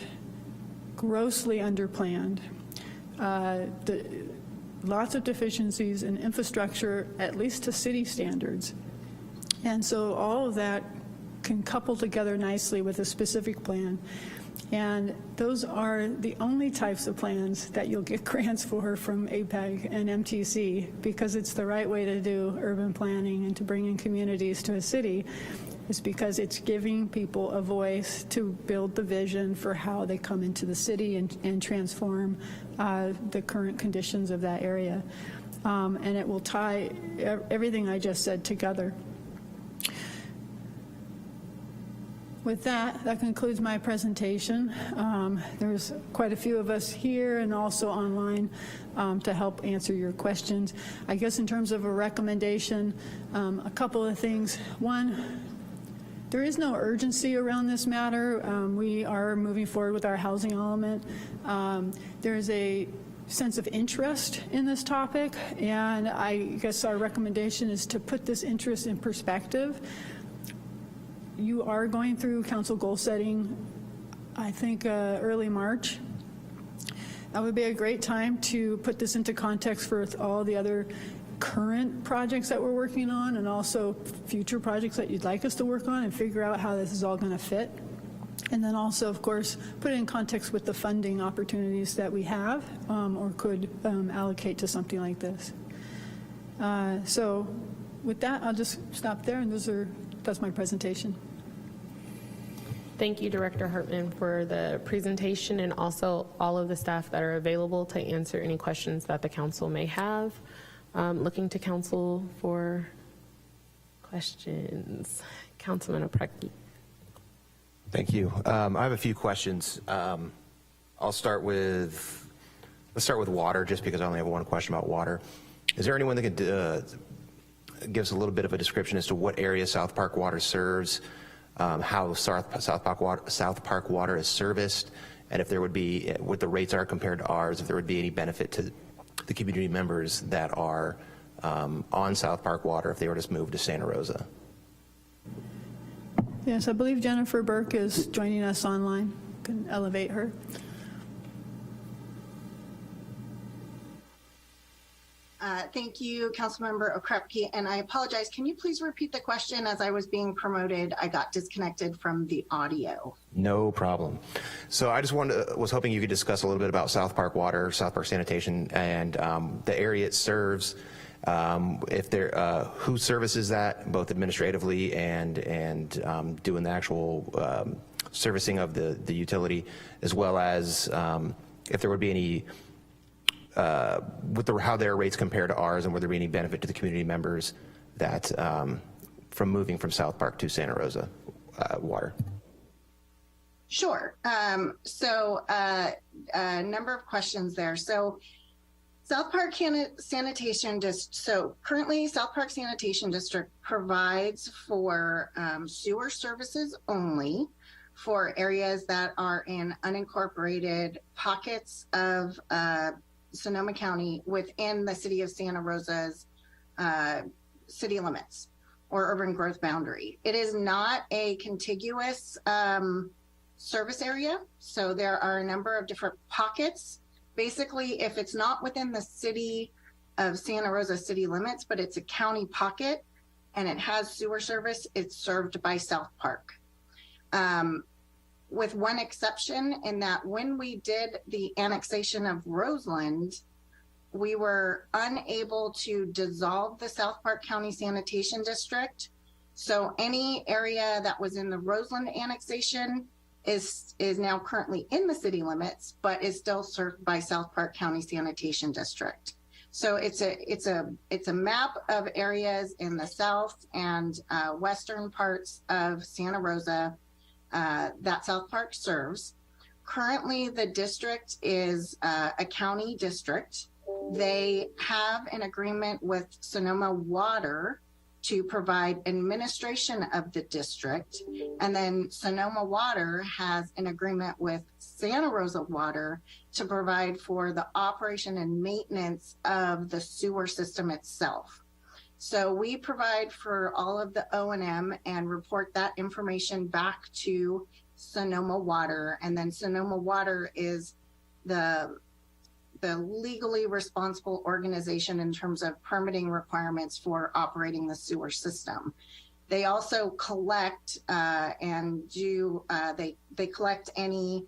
grossly underplanned. Lots of deficiencies in infrastructure, at least to city standards. And so all of that can couple together nicely with a specific plan. And those are the only types of plans that you'll get grants for from APEG and MTC, because it's the right way to do urban planning and to bring in communities to a city, is because it's giving people a voice to build the vision for how they come into the city and transform the current conditions of that area. And it will tie everything I just said together. With that concludes my presentation. There's quite a few of us here and also online to help answer your questions. I guess in terms of a recommendation, a couple of things. One, there is no urgency around this matter. We are moving forward with our housing element. There is a sense of interest in this topic, and I guess our recommendation is to put this interest in perspective. You are going through council goal setting, I think, early March. That would be a great time to put this into context for all the other current projects that we're working on, and also future projects that you'd like us to work on, and figure out how this is all going to fit. And then also, of course, put it in context with the funding opportunities that we have or could allocate to something like this. So with that, I'll just stop there, and that's my presentation. Thank you, Director Hartman, for the presentation, and also all of the staff that are available to answer any questions that the council may have. Looking to council for questions. Councilman Opreki. Thank you. I have a few questions. Let's start with water, just because I only have one question about water. Is there anyone that could give us a little bit of a description as to what area South Park Water serves, how South Park Water is serviced, and if there would be, what the rates are compared to ours, if there would be any benefit to the community members that are on South Park Water if they were to move to Santa Rosa? Yes, I believe Jennifer Burke is joining us online. Can elevate her. Thank you, Councilmember Okrepke, and I apologize. Can you please repeat the question? As I was being promoted, I got disconnected from the audio. No problem. So I just was hoping you could discuss a little bit about South Park Water, South Park Sanitation, and the area it serves. If there, who services that, both administratively and doing the actual servicing of the utility, as well as if there would be any how their rates compare to ours, and would there be any benefit to the community members that from moving from South Park to Santa Rosa water? Sure. So a number of questions there. So South Park Sanitation so currently South Park Sanitation District provides for sewer services only for areas that are in unincorporated pockets of Sonoma County within the city of Santa Rosa's city limits or urban growth boundary. It is not a contiguous service area, so there are a number of different pockets. Basically, if it's not within the city of Santa Rosa city limits, but it's a county pocket and it has sewer service, it's served by South Park. With one exception, in that when we did the annexation of Roseland, we were unable to dissolve the South Park County Sanitation District. So any area that was in the Roseland annexation is now currently in the city limits, but is still served by South Park County Sanitation District. So it's a map of areas in the south and western parts of Santa Rosa that South Park serves. Currently, the district is a county district. They have an agreement with Sonoma Water to provide administration of the district. And then Sonoma Water has an agreement with Santa Rosa Water to provide for the operation and maintenance of the sewer system itself. So we provide for all of the O&M and report that information back to Sonoma Water. And then Sonoma Water is the legally responsible organization in terms of permitting requirements for operating the sewer system. They also collect and do, they collect any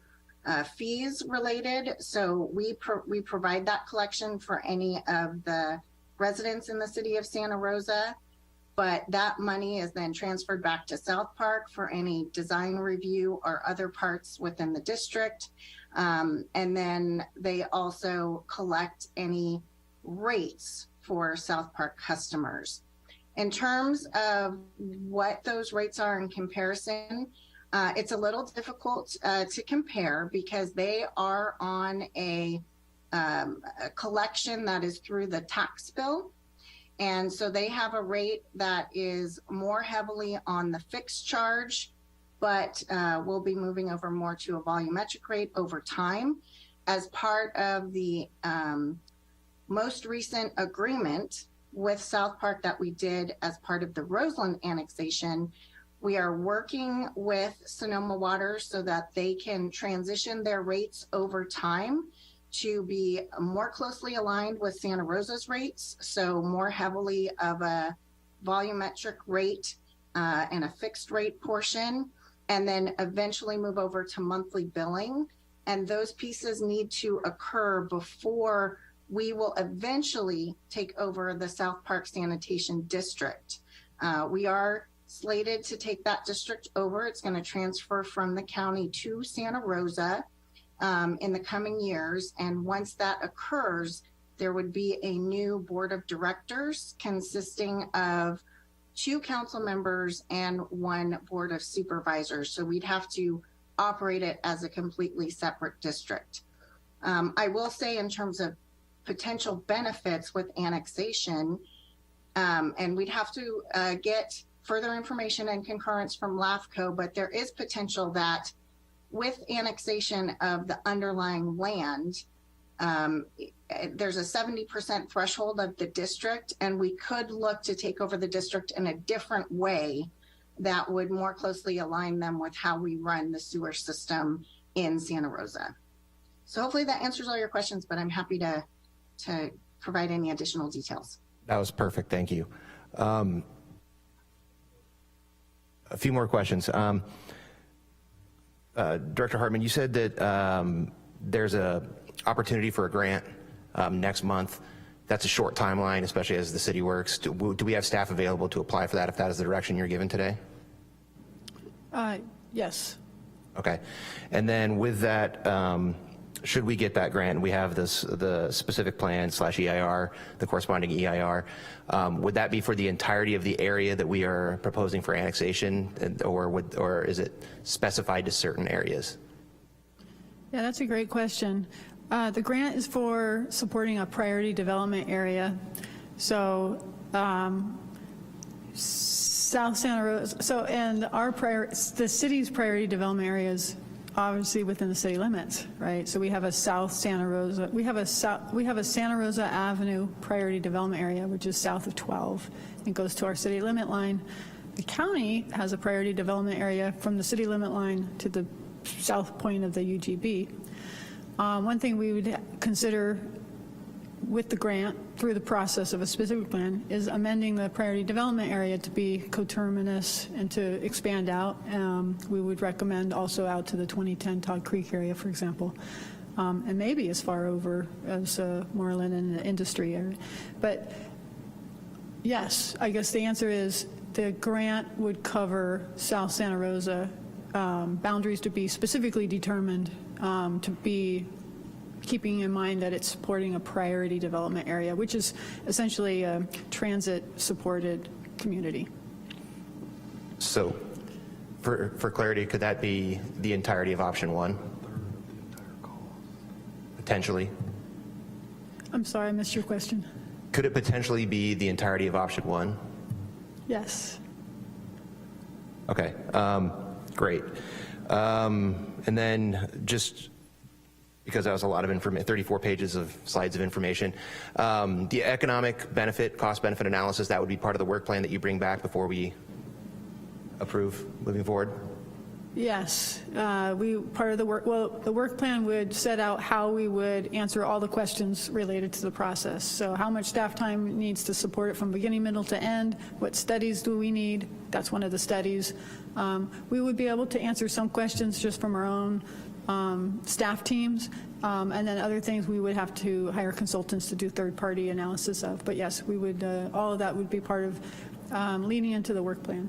fees related. So we provide that collection for any of the residents in the city of Santa Rosa, but that money is then transferred back to South Park for any design review or other parts within the district. And then they also collect any rates for South Park customers. In terms of what those rates are in comparison, it's a little difficult to compare because they are on a collection that is through the tax bill. And so they have a rate that is more heavily on the fixed charge, but we'll be moving over more to a volumetric rate over time. As part of the most recent agreement with South Park that we did as part of the Roseland annexation, we are working with Sonoma Water so that they can transition their rates over time to be more closely aligned with Santa Rosa's rates, so more heavily of a volumetric rate and a fixed rate portion, and then eventually move over to monthly billing. And those pieces need to occur before we will eventually take over the South Park Sanitation District. We are slated to take that district over. It's going to transfer from the county to Santa Rosa in the coming years. And once that occurs, there would be a new board of directors consisting of 2 council members and 1 board of supervisors. So we'd have to operate it as a completely separate district. I will say in terms of potential benefits with annexation, and we'd have to get further information and concurrence from LAFCO, but there is potential that with annexation of the underlying land, there's a 70% threshold of the district, and we could look to take over the district in a different way that would more closely align them with how we run the sewer system in Santa Rosa. So hopefully that answers all your questions, but I'm happy to provide any additional details. That was perfect, thank you. A few more questions. Director Hartman, you said that there's a opportunity for a grant next month. That's a short timeline, especially as the city works. Do we have staff available to apply for that if that is the direction you're given today? Yes. Okay. And then with that, should we get that grant, we have the specific plan / EIR, the corresponding EIR, would that be for the entirety of the area that we are proposing for annexation, or is it specified to certain areas? Yeah, that's a great question. The grant is for supporting a priority development area. So South Santa Rosa, and the city's priority development area is obviously within the city limits, right? So we have a South Santa Rosa, we have a Santa Rosa Avenue priority development area, which is south of 12 and goes to our city limit line. The county has a priority development area from the city limit line to the south point of the UGB. One thing we would consider with the grant through the process of a specific plan is amending the priority development area to be coterminous and to expand out. We would recommend also out to the 2010 Todd Creek area, for example, and maybe as far over as Moreland and the industry area. But yes, I guess the answer is the grant would cover South Santa Rosa, boundaries to be specifically determined, to be keeping in mind that it's supporting a priority development area, which is essentially a transit-supported community. So, for clarity, could that be the entirety of option 1? Potentially? I'm sorry, I missed your question. Could it potentially be the entirety of option 1? Yes. Okay, great. And then just because that was a lot of information, 34 pages of slides of information. The economic benefit, cost benefit analysis, that would be part of the work plan that you bring back before we approve moving forward? Yes, part of the work, well, the work plan would set out how we would answer all the questions related to the process. So how much staff time needs to support it from beginning, middle to end? What studies do we need? That's one of the studies. We would be able to answer some questions just from our own staff teams, and then other things we would have to hire consultants to do third-party analysis of. But yes, we would, all of that would be part of leading into the work plan.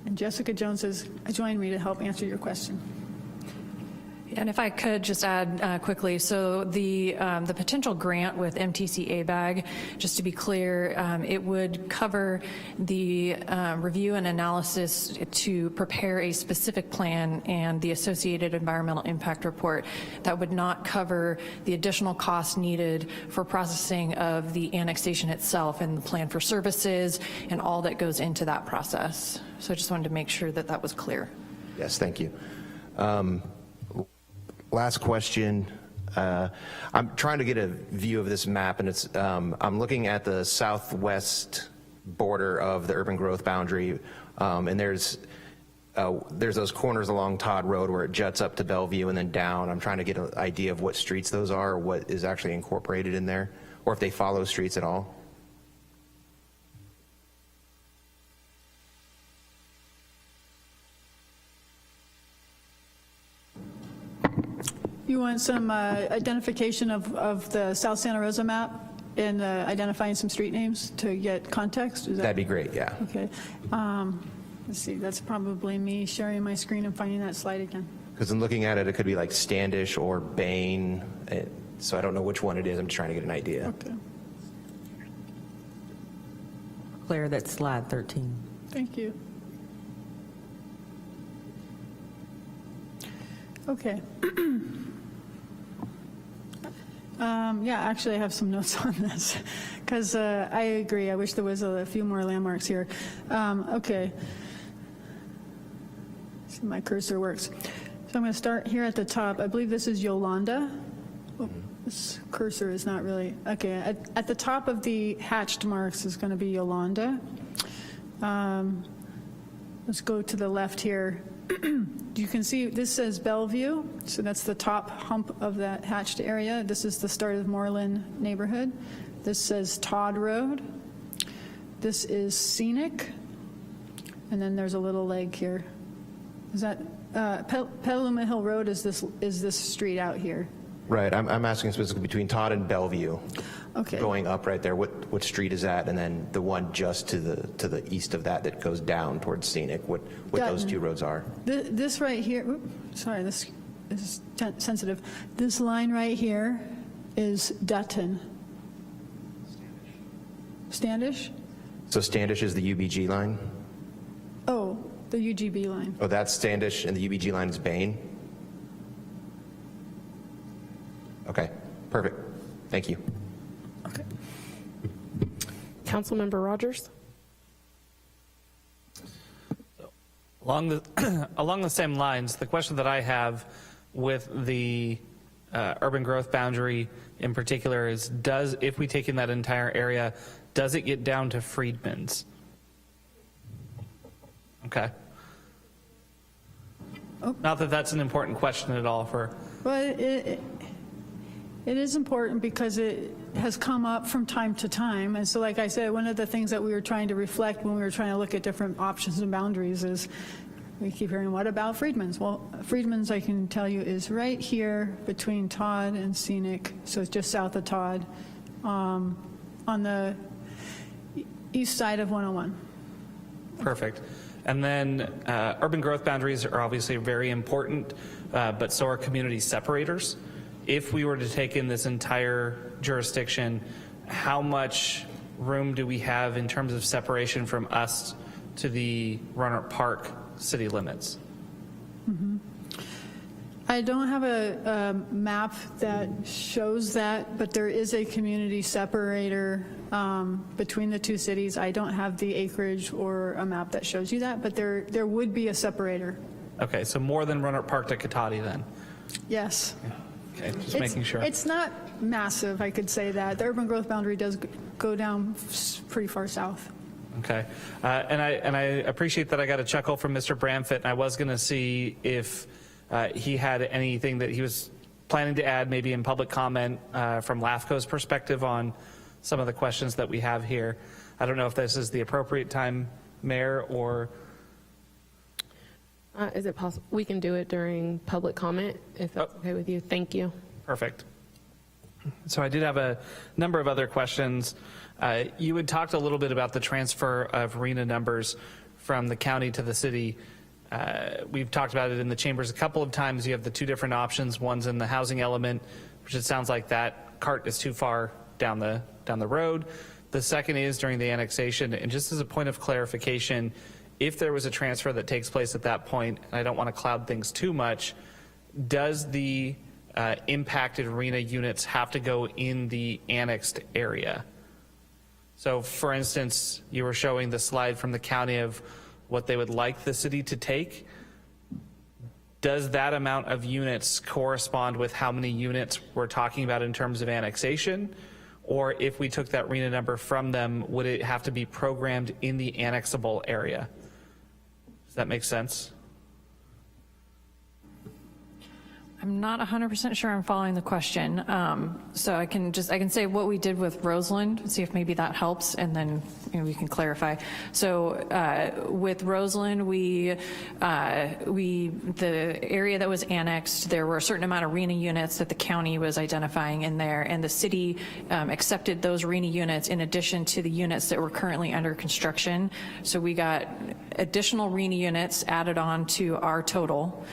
And Jessica Jones has joined me to help answer your question. And if I could just add quickly, so the potential grant with MTC ABAG, just to be clear, it would cover the review and analysis to prepare a specific plan and the associated environmental impact report. That would not cover the additional costs needed for processing of the annexation itself and the plan for services and all that goes into that process. So I just wanted to make sure that that was clear. Yes, thank you. Last question. I'm trying to get a view of this map, and it's I'm looking at the southwest border of the urban growth boundary, and there's those corners along Todd Road where it juts up to Bellevue and then down. I'm trying to get an idea of what streets those are, or what is actually incorporated in there, or if they follow streets at all. You want some identification of the South Santa Rosa map and identifying some street names to get context? Is that, That'd be great, yeah. Okay. Let's see, that's probably me sharing my screen and finding that slide again. Because in looking at it, it could be like Standish or Bain, so I don't know which one it is. I'm just trying to get an idea. Okay. Claire, that's slide 13. Thank you. Okay. Yeah, actually I have some notes on this because I agree. I wish there was a few more landmarks here. Okay. Let's see if my cursor works. So I'm going to start here at the top. I believe this is Yolanda. Oh, this cursor is not really, okay. At the top of the hatched marks is going to be Yolanda. Let's go to the left here. You can see this says Bellevue, so that's the top hump of that hatched area. This is the start of Moreland neighborhood. This says Todd Road. This is Scenic, and then there's a little leg here. Is that Petaluma Hill Road? Is this street out here? Right, I'm asking specifically between Todd and Bellevue. Okay. Going up right there, what street is that? And then the one just to the east of that goes down towards Scenic, what those two roads are? This right here, sorry, this is sensitive. This line right here is Dutton. Standish? So Standish is the UBG line? Oh, the UGB line. Oh, that's Standish, and the UBG line is Bain? Okay, perfect. Thank you. Okay. Councilmember Rogers? Along the same lines, the question that I have with the urban growth boundary in particular is, if we take in that entire area, does it get down to Freedman's? Okay. Oh. Not that that's an important question at all for. Well, it is important because it has come up from time to time. And so, like I said, one of the things that we were trying to reflect when we were trying to look at different options and boundaries is we keep hearing, what about Freedman's? Well, Freedman's, I can tell you, is right here between Todd and Scenic, so it's just south of Todd, on the east side of 101. Perfect. And then urban growth boundaries are obviously very important, but so are community separators. If we were to take in this entire jurisdiction, how much room do we have in terms of separation from us to the Roanoke Park city limits? Mm-hmm. I don't have a map that shows that, but there is a community separator between the two cities. I don't have the acreage or a map that shows you that, but there would be a separator. Okay, so more than Roanoke Park to Cotati then? Yes. Yeah. Okay, just making sure. It's not massive, I could say that. The urban growth boundary does go down pretty far south. Okay, and I appreciate that I got a chuckle from Mr. Bramfett, and I was going to see if he had anything that he was planning to add, maybe in public comment from LAFCO's perspective on some of the questions that we have here. I don't know if this is the appropriate time, Mayor, or... Is it possible we can do it during public comment, if that's okay with you? Thank you. Perfect. So I did have a number of other questions. You had talked a little bit about the transfer of RENA numbers from the county to the city. We've talked about it in the chambers a couple of times. You have the two different options. One's in the housing element, which it sounds like that cart is too far down the road. The second is during the annexation. And just as a point of clarification, if there was a transfer that takes place at that point, and I don't want to cloud things too much, does the impacted RENA units have to go in the annexed area? So for instance, you were showing the slide from the county of what they would like the city to take. Does that amount of units correspond with how many units we're talking about in terms of annexation? Or if we took that RENA number from them, would it have to be programmed in the annexable area? Does that make sense? I'm not 100% sure I'm following the question. So I can say what we did with Roseland, see if maybe that helps, and then we can clarify. So with Roseland, the area that was annexed, there were a certain amount of RENA units that the county was identifying in there, and the city accepted those RENA units in addition to the units that were currently under construction. So we got additional RENA units added on to our total.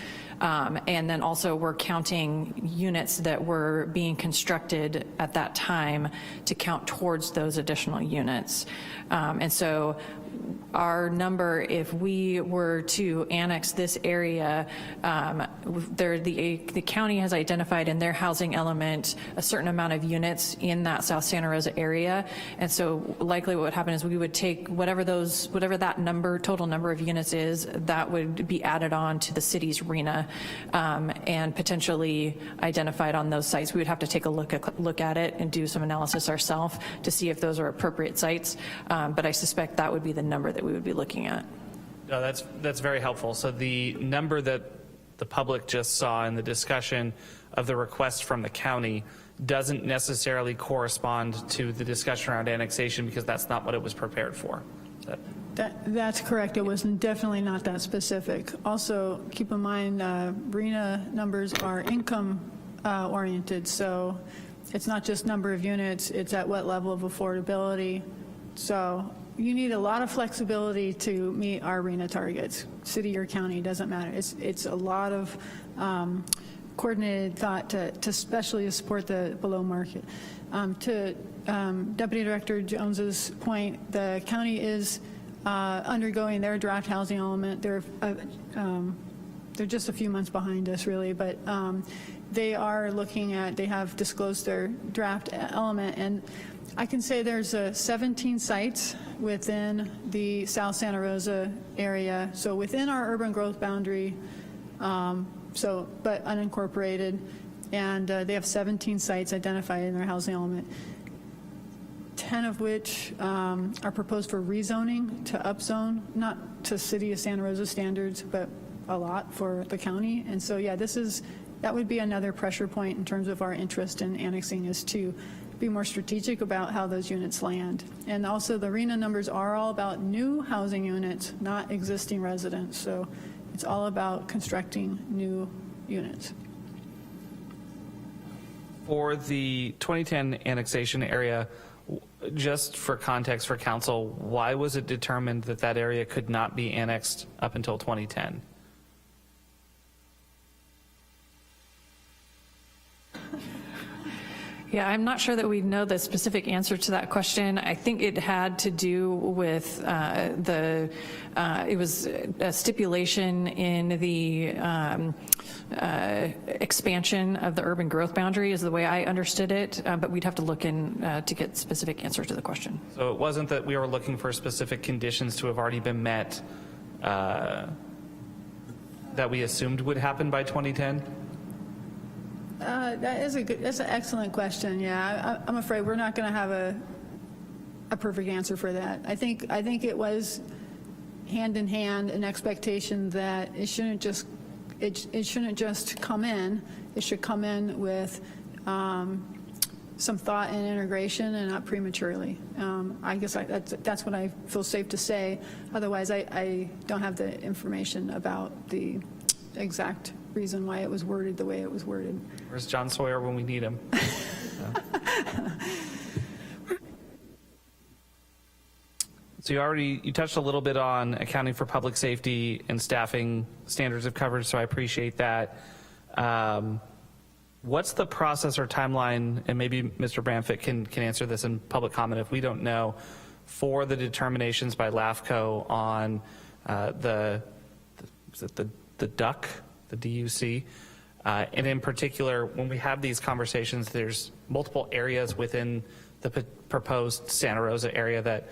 And then also we're counting units that were being constructed at that time to count towards those additional units. And so our number, if we were to annex this area, the county has identified in their housing element a certain amount of units in that South Santa Rosa area. And so likely what would happen is we would take whatever that total number of units is, that would be added on to the city's RENA and potentially identified on those sites. We would have to take a look at it and do some analysis ourselves to see if those are appropriate sites. But I suspect that would be the number that we would be looking at. No, that's very helpful. So the number that the public just saw in the discussion of the request from the county doesn't necessarily correspond to the discussion around annexation because that's not what it was prepared for. That's correct. It was definitely not that specific. Also, keep in mind, RENA numbers are income oriented, so it's not just number of units, it's at what level of affordability. So you need a lot of flexibility to meet our RENA targets. City or county, doesn't matter. It's a lot of coordinated thought to especially support the below market. To Deputy Director Jones's point, the county is undergoing their draft housing element. They're just a few months behind us, really, but they are looking at, they have disclosed their draft element, and I can say there's 17 sites within the South Santa Rosa area, so within our urban growth boundary, but unincorporated, and they have 17 sites identified in their housing element, 10 of which are proposed for rezoning to upzone, not to City of Santa Rosa standards, but a lot for the county. And so, yeah, that would be another pressure point in terms of our interest in annexing, is to be more strategic about how those units land. And also the RENA numbers are all about new housing units, not existing residents. So it's all about constructing new units. For the 2010 annexation area, just for context for council, why was it determined that that area could not be annexed up until 2010? Yeah, I'm not sure that we know the specific answer to that question. I think it had to do with it was a stipulation in the expansion of the urban growth boundary is the way I understood it, but we'd have to look in to get specific answers to the question. So it wasn't that we were looking for specific conditions to have already been met that we assumed would happen by 2010? That's an excellent question. Yeah, I'm afraid we're not going to have a perfect answer for that. I think it was hand in hand an expectation that it shouldn't just come in. It should come in with some thought and integration, and not prematurely. I guess that's what I feel safe to say. Otherwise, I don't have the information about the exact reason why it was worded the way it was worded. Where's John Sawyer when we need him? So you touched a little bit on accounting for public safety and staffing standards of coverage, so I appreciate that. What's the process or timeline, and maybe Mr. Bramfett can answer this in public comment if we don't know, for the determinations by LAFCO on the DUC, the DUC, and in particular, when we have these conversations, there's multiple areas within the proposed Santa Rosa area that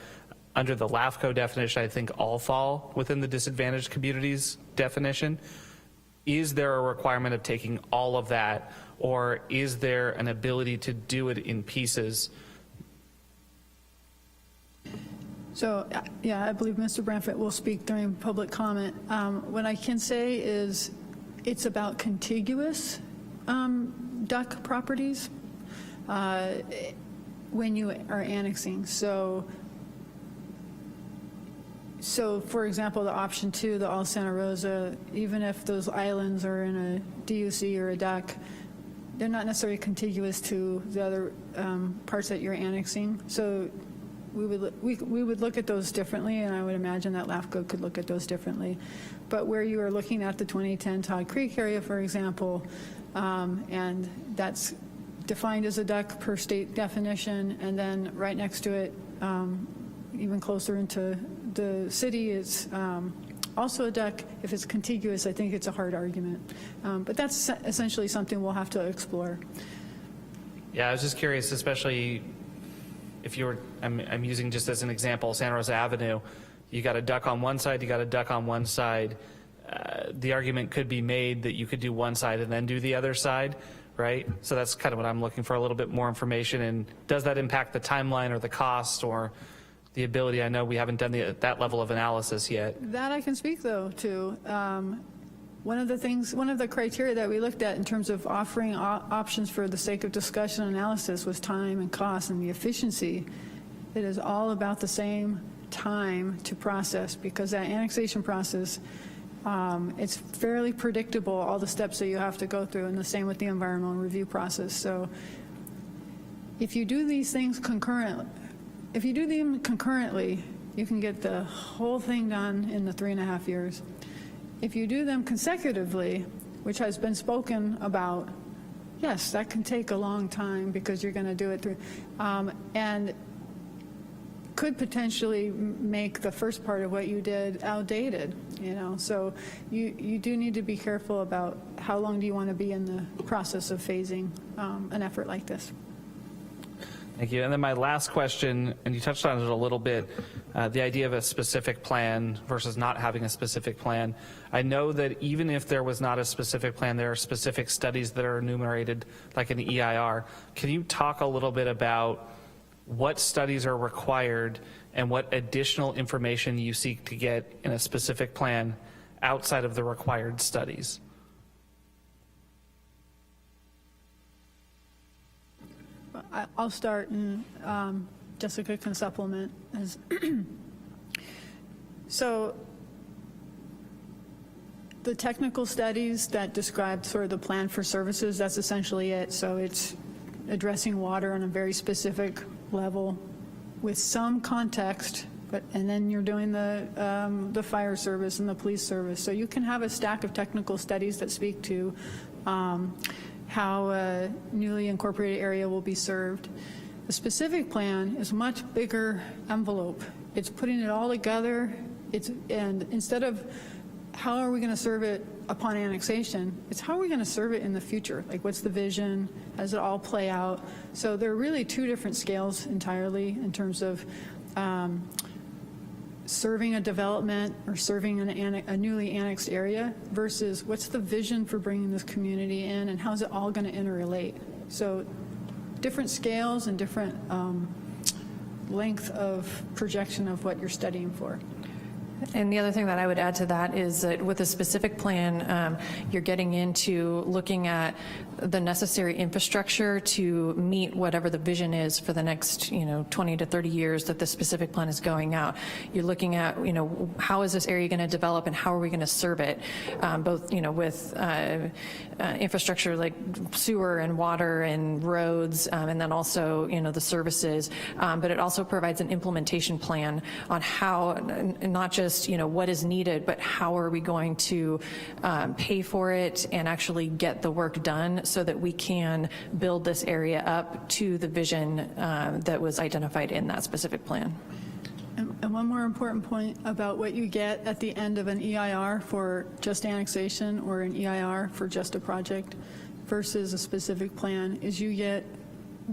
under the LAFCO definition, I think all fall within the disadvantaged communities definition. Is there a requirement of taking all of that, or is there an ability to do it in pieces? So, yeah, I believe Mr. Bramfett will speak during public comment. What I can say is it's about contiguous DUC properties when you are annexing. So, for example, the option 2, the all Santa Rosa, even if those islands are in a DUC or a DUC, they're not necessarily contiguous to the other parts that you're annexing. So we would look at those differently, and I would imagine that LAFCO could look at those differently. But where you are looking at the 2010 Todd Creek area, for example, and that's defined as a DUC per state definition, and then right next to it, even closer into the city, is also a DUC. If it's contiguous, I think it's a hard argument. But that's essentially something we'll have to explore. Yeah, I was just curious, especially if you're, I'm using just as an example, Santa Rosa Avenue, you got a DUC on one side, you got a DUC on one side. The argument could be made that you could do one side and then do the other side, right? So that's kind of what I'm looking for, a little bit more information. And does that impact the timeline or the cost or the ability? I know we haven't done that level of analysis yet. That I can speak, though, to. One of the criteria that we looked at in terms of offering options for the sake of discussion and analysis was time and cost and the efficiency. It is all about the same time to process, because that annexation process, it's fairly predictable, all the steps that you have to go through, and the same with the environmental review process. So if you do these things concurrently, you can get the whole thing done in the 3.5 years. If you do them consecutively, which has been spoken about, yes, that can take a long time because you're going to do it through, and could potentially make the first part of what you did outdated, you know. So you do need to be careful about how long do you want to be in the process of phasing an effort like this. Thank you. And then my last question, and you touched on it a little bit, the idea of a specific plan versus not having a specific plan. I know that even if there was not a specific plan, there are specific studies that are enumerated, like an EIR. Can you talk a little bit about what studies are required and what additional information you seek to get in a specific plan outside of the required studies? I'll start, and Jessica can supplement. So the technical studies that describe sort of the plan for services, that's essentially it. So it's addressing water on a very specific level with some context, and then you're doing the fire service and the police service. So you can have a stack of technical studies that speak to how a newly incorporated area will be served. The specific plan is a much bigger envelope. It's putting it all together. And instead of how are we going to serve it upon annexation, it's how are we going to serve it in the future? Like, what's the vision? How does it all play out? So there are really two different scales entirely in terms of serving a development or serving a newly annexed area versus what's the vision for bringing this community in, and how's it all going to interrelate? So different scales and different length of projection of what you're studying for. And the other thing that I would add to that is that with a specific plan, you're getting into looking at the necessary infrastructure to meet whatever the vision is for the next, 20 to 30 years that the specific plan is going out. You're looking at, how is this area going to develop and how are we going to serve it, both, with infrastructure like sewer and water and roads, and then also, the services. But it also provides an implementation plan on how, not just what is needed, but how are we going to pay for it and actually get the work done so that we can build this area up to the vision that was identified in that specific plan. And one more important point about what you get at the end of an EIR for just annexation or an EIR for just a project versus a specific plan is you get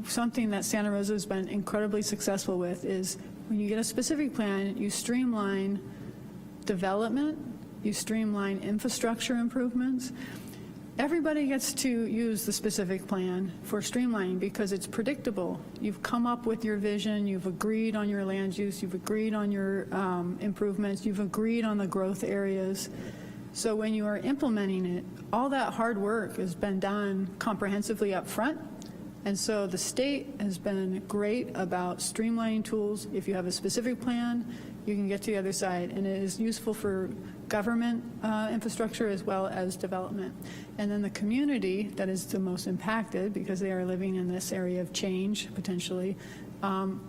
something that Santa Rosa has been incredibly successful with is when you get a specific plan, you streamline development, you streamline infrastructure improvements. Everybody gets to use the specific plan for streamlining because it's predictable. You've come up with your vision, you've agreed on your land use, you've agreed on your improvements, you've agreed on the growth areas. So when you are implementing it, all that hard work has been done comprehensively up front. And so the state has been great about streamlining tools. If you have a specific plan, you can get to the other side, and it is useful for government infrastructure as well as development. And then the community that is the most impacted, because they are living in this area of change potentially,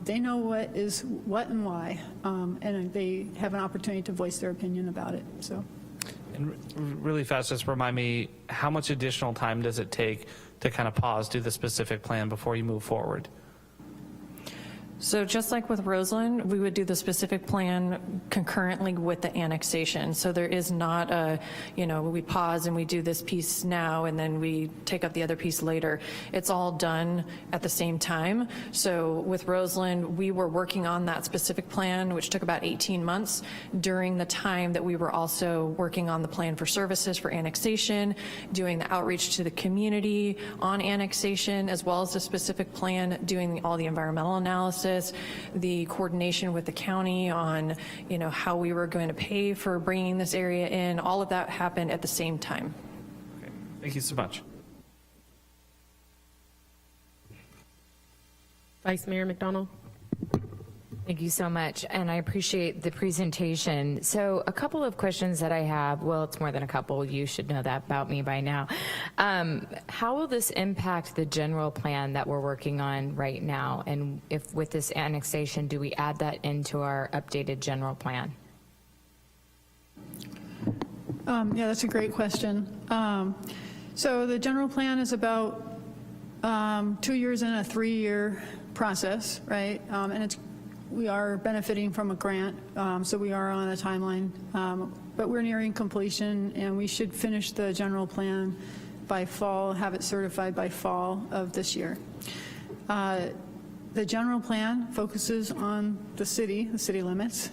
they know what is what and why, and they have an opportunity to voice their opinion about it. So. And really fast, just remind me, how much additional time does it take to kind of pause, do the specific plan before you move forward? So just like with Roseland, we would do the specific plan concurrently with the annexation. So there is not a, we pause and we do this piece now and then we take up the other piece later. It's all done at the same time. So with Roseland, we were working on that specific plan, which took about 18 months during the time that we were also working on the plan for services for annexation, doing the outreach to the community on annexation, as well as the specific plan, doing all the environmental analysis, process, the coordination with the county on, how we were going to pay for bringing this area in, all of that happened at the same time. Okay. Thank you so much. Vice Mayor McDonald. Thank you so much, and I appreciate the presentation. So a couple of questions that I have, well, it's more than a couple, you should know that about me by now. How will this impact the general plan that we're working on right now? And if with this annexation, do we add that into our updated general plan? Yeah, that's a great question. So the general plan is about 2 years in a 3-year process, right? And we are benefiting from a grant, so we are on a timeline, but we're nearing completion, and we should finish the general plan by fall, have it certified by fall of this year. The general plan focuses on the city limits.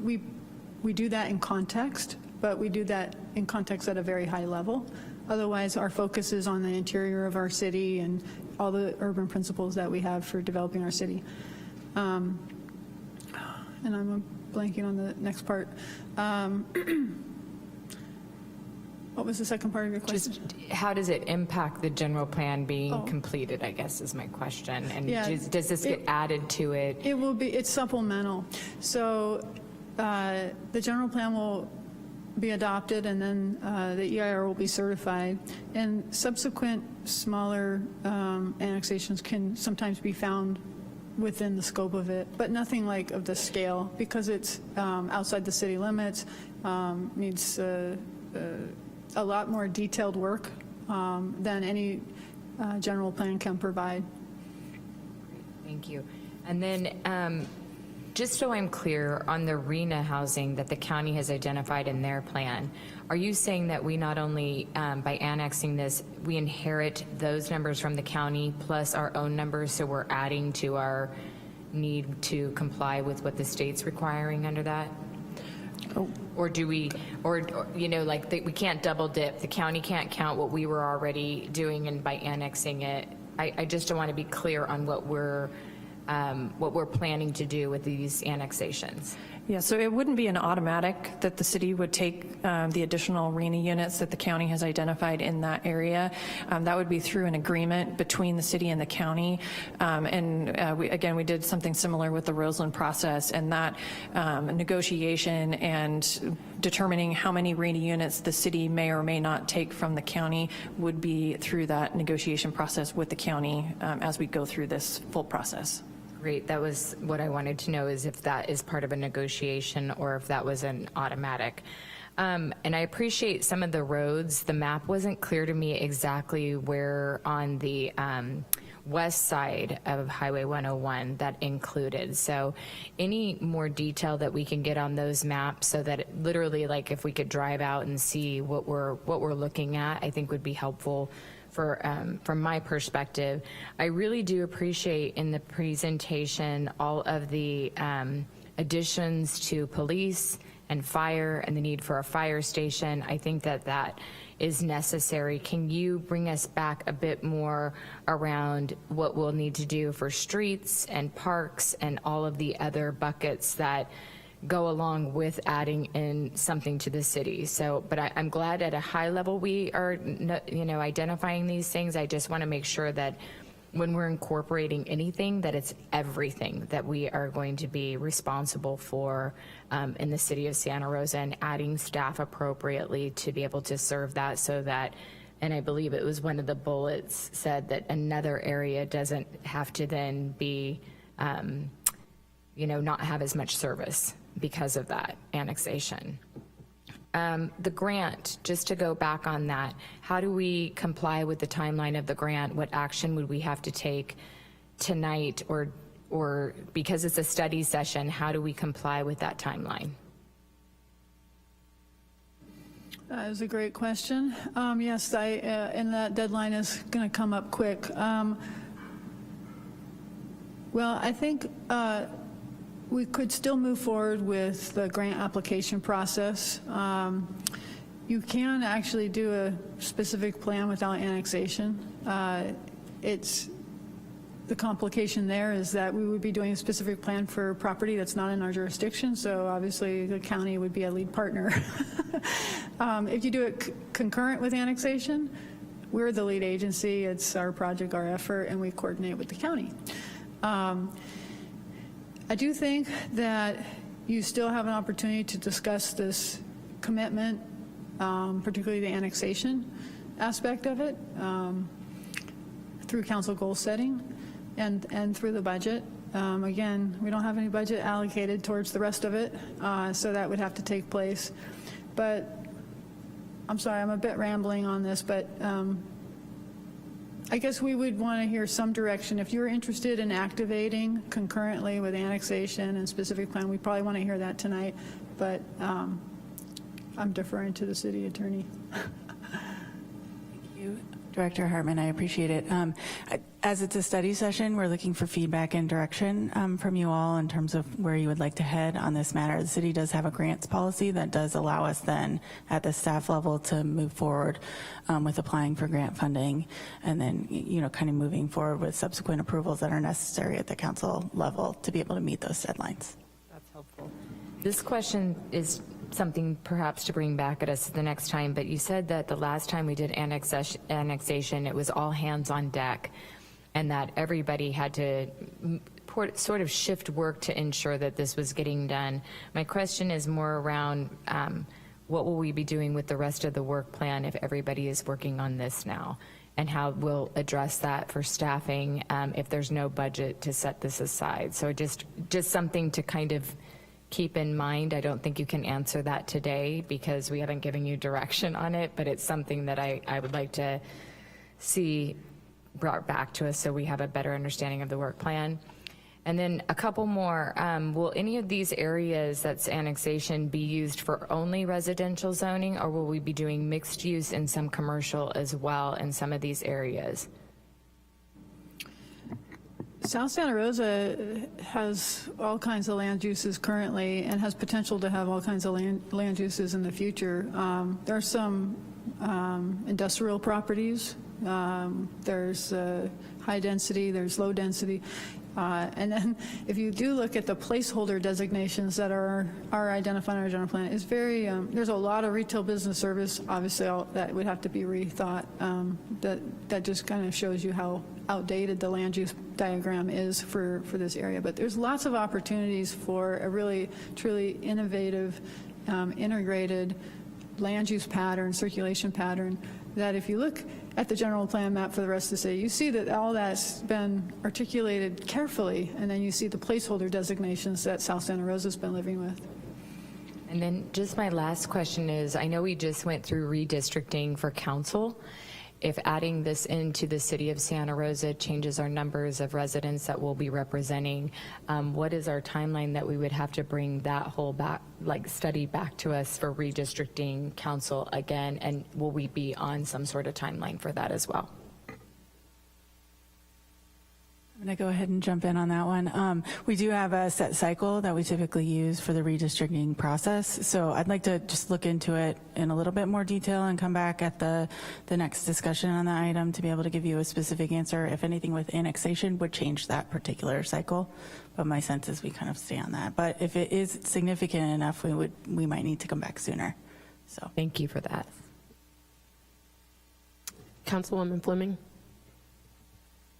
We do that in context, but we do that in context at a very high level. Otherwise, our focus is on the interior of our city and all the urban principles that we have for developing our city. And I'm blanking on the next part. What was the second part of your question? Just how does it impact the general plan being completed, I guess is my question. And Yeah, does this get added to it? It will be, it's supplemental. So the general plan will be adopted, and then the EIR will be certified, and subsequent smaller annexations can sometimes be found within the scope of it, but nothing like of the scale, because it's outside the city limits, needs a lot more detailed work than any general plan can provide. Thank you. And then just so I'm clear on the RENA housing that the county has identified in their plan, are you saying that we not only, by annexing this, we inherit those numbers from the county plus our own numbers, so we're adding to our need to comply with what the state's requiring under that? Or do we, or we can't double dip. The county can't count what we were already doing, and by annexing it, I just don't want to be clear on what we're planning to do with these annexations. Yeah, so it wouldn't be an automatic that the city would take the additional RENA units that the county has identified in that area. That would be through an agreement between the city and the county. We did something similar with the Roseland process, and that negotiation and determining how many RENA units the city may or may not take from the county would be through that negotiation process with the county as we go through this full process. Great, that was what I wanted to know, is if that is part of a negotiation or if that was an automatic. And I appreciate some of the roads. The map wasn't clear to me exactly where on the west side of Highway 101 that included. So any more detail that we can get on those maps, so that it literally, like, if we could drive out and see what we're looking at, I think would be helpful. From my perspective, I really do appreciate in the presentation all of the additions to police and fire and the need for a fire station. I think that is necessary. Can you bring us back a bit more around what we'll need to do for streets and parks and all of the other buckets that go along with adding in something to the city? So, but I'm glad at a high level we are, identifying these things. I just want to make sure that when we're incorporating anything, that it's everything that we are going to be responsible for in the city of Santa Rosa, and adding staff appropriately to be able to serve that, so that, and I believe it was one of the bullets said that another area doesn't have to then be, not have as much service because of that annexation. The grant, just to go back on that, how do we comply with the timeline of the grant? What action would we have to take tonight, or because it's a study session, how do we comply with that timeline? That is a great question. Yes, and that deadline is going to come up quick. Well, I think we could still move forward with the grant application process. You can actually do a specific plan without annexation. the complication there is that we would be doing a specific plan for property that's not in our jurisdiction, so obviously the county would be a lead partner. If you do it concurrent with annexation, we're the lead agency, it's our project, our effort, and we coordinate with the county. I do think that you still have an opportunity to discuss this commitment, particularly the annexation aspect of it, through council goal setting and through the budget. Again, we don't have any budget allocated towards the rest of it, so that would have to take place. But I'm sorry, I'm a bit rambling on this, but I guess we would want to hear some direction. If you're interested in activating concurrently with annexation and specific plan, we probably want to hear that tonight, but I'm deferring to the city attorney. Thank you, Director Hartman, I appreciate it. As it's a study session, we're looking for feedback and direction from you all in terms of where you would like to head on this matter. The city does have a grants policy that does allow us then at the staff level to move forward with applying for grant funding and then, you know, kind of moving forward with subsequent approvals that are necessary at the council level to be able to meet those deadlines. That's helpful. This question is something perhaps to bring back at us the next time, but you said that the last time we did annexation, it was all hands on deck, and that everybody had to sort of shift work to ensure that this was getting done. My question is more around what will we be doing with the rest of the work plan if everybody is working on this now, and how we'll address that for staffing if there's no budget to set this aside. So just something to kind of keep in mind. I don't think you can answer that today because we haven't given you direction on it, but it's something that I would like to see brought back to us so we have a better understanding of the work plan. And then a couple more. Will any of these areas that's annexation be used for only residential zoning, or will we be doing mixed use and some commercial as well in some of these areas? South Santa Rosa has all kinds of land uses currently and has potential to have all kinds of land uses in the future. There are some industrial properties. There's high density, there's low density. And then if you do look at the placeholder designations that are identified in our general plan, it's very, there's a lot of retail business service, obviously that would have to be rethought. That just kind of shows you how outdated the land use diagram is for this area. But there's lots of opportunities for a really, truly innovative, integrated land use pattern, circulation pattern, that if you look at the general plan map for the rest of the city, you see that all that's been articulated carefully, and then you see the placeholder designations that South Santa Rosa's been living with. And then just my last question is, I know we just went through redistricting for council. If adding this into the city of Santa Rosa changes our numbers of residents that we'll be representing, what is our timeline that we would have to bring that whole study back to us for redistricting council again, and will we be on some sort of timeline for that as well? I'm going to go ahead and jump in on that one. We do have a set cycle that we typically use for the redistricting process. So I'd like to just look into it in a little bit more detail and come back at the next discussion on the item to be able to give you a specific answer. If anything with annexation would change that particular cycle, but my sense is we kind of stay on that. But if it is significant enough, we might need to come back sooner. So thank you for that. Councilwoman Fleming.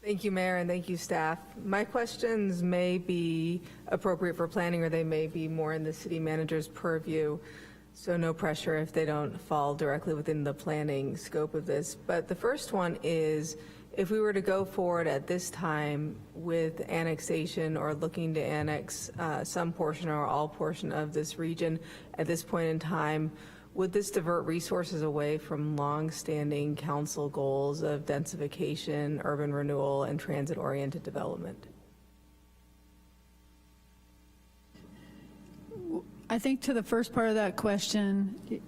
Thank you, Mayor, and thank you, staff. My questions may be appropriate for planning, or they may be more in the city manager's purview, so no pressure if they don't fall directly within the planning scope of this. But the first one is, if we were to go forward at this time with annexation or looking to annex some portion or all portion of this region at this point in time, would this divert resources away from long-standing council goals of densification, urban renewal, and transit-oriented development? I think to the first part of that question,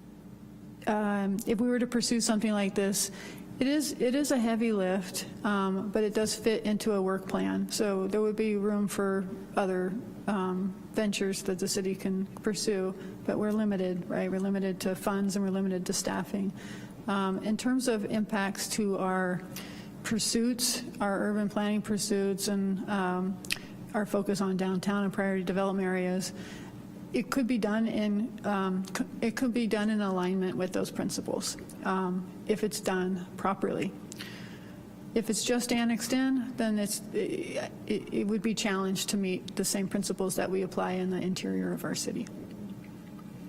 if we were to pursue something like this, it is a heavy lift, but it does fit into a work plan. So there would be room for other ventures that the city can pursue, but we're limited, right? We're limited to funds and we're limited to staffing. In terms of impacts to our pursuits, our urban planning pursuits, and our focus on downtown and priority development areas, it could be done in alignment with those principles if it's done properly. If it's just annexed in, then it would be challenged to meet the same principles that we apply in the interior of our city.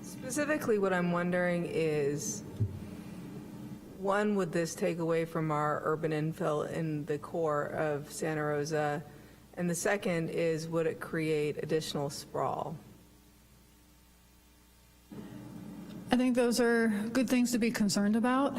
Specifically, what I'm wondering is, one, would this take away from our urban infill in the core of Santa Rosa? And the second is, would it create additional sprawl? I think those are good things to be concerned about.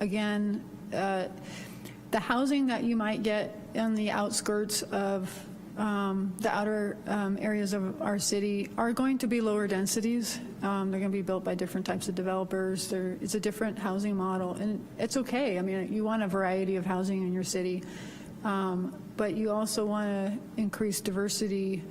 Again, the housing that you might get in the outskirts of the outer areas of our city are going to be lower densities. They're going to be built by different types of developers. It's a different housing model, and it's okay. I mean, you want a variety of housing in your city, but you also want to increase diversity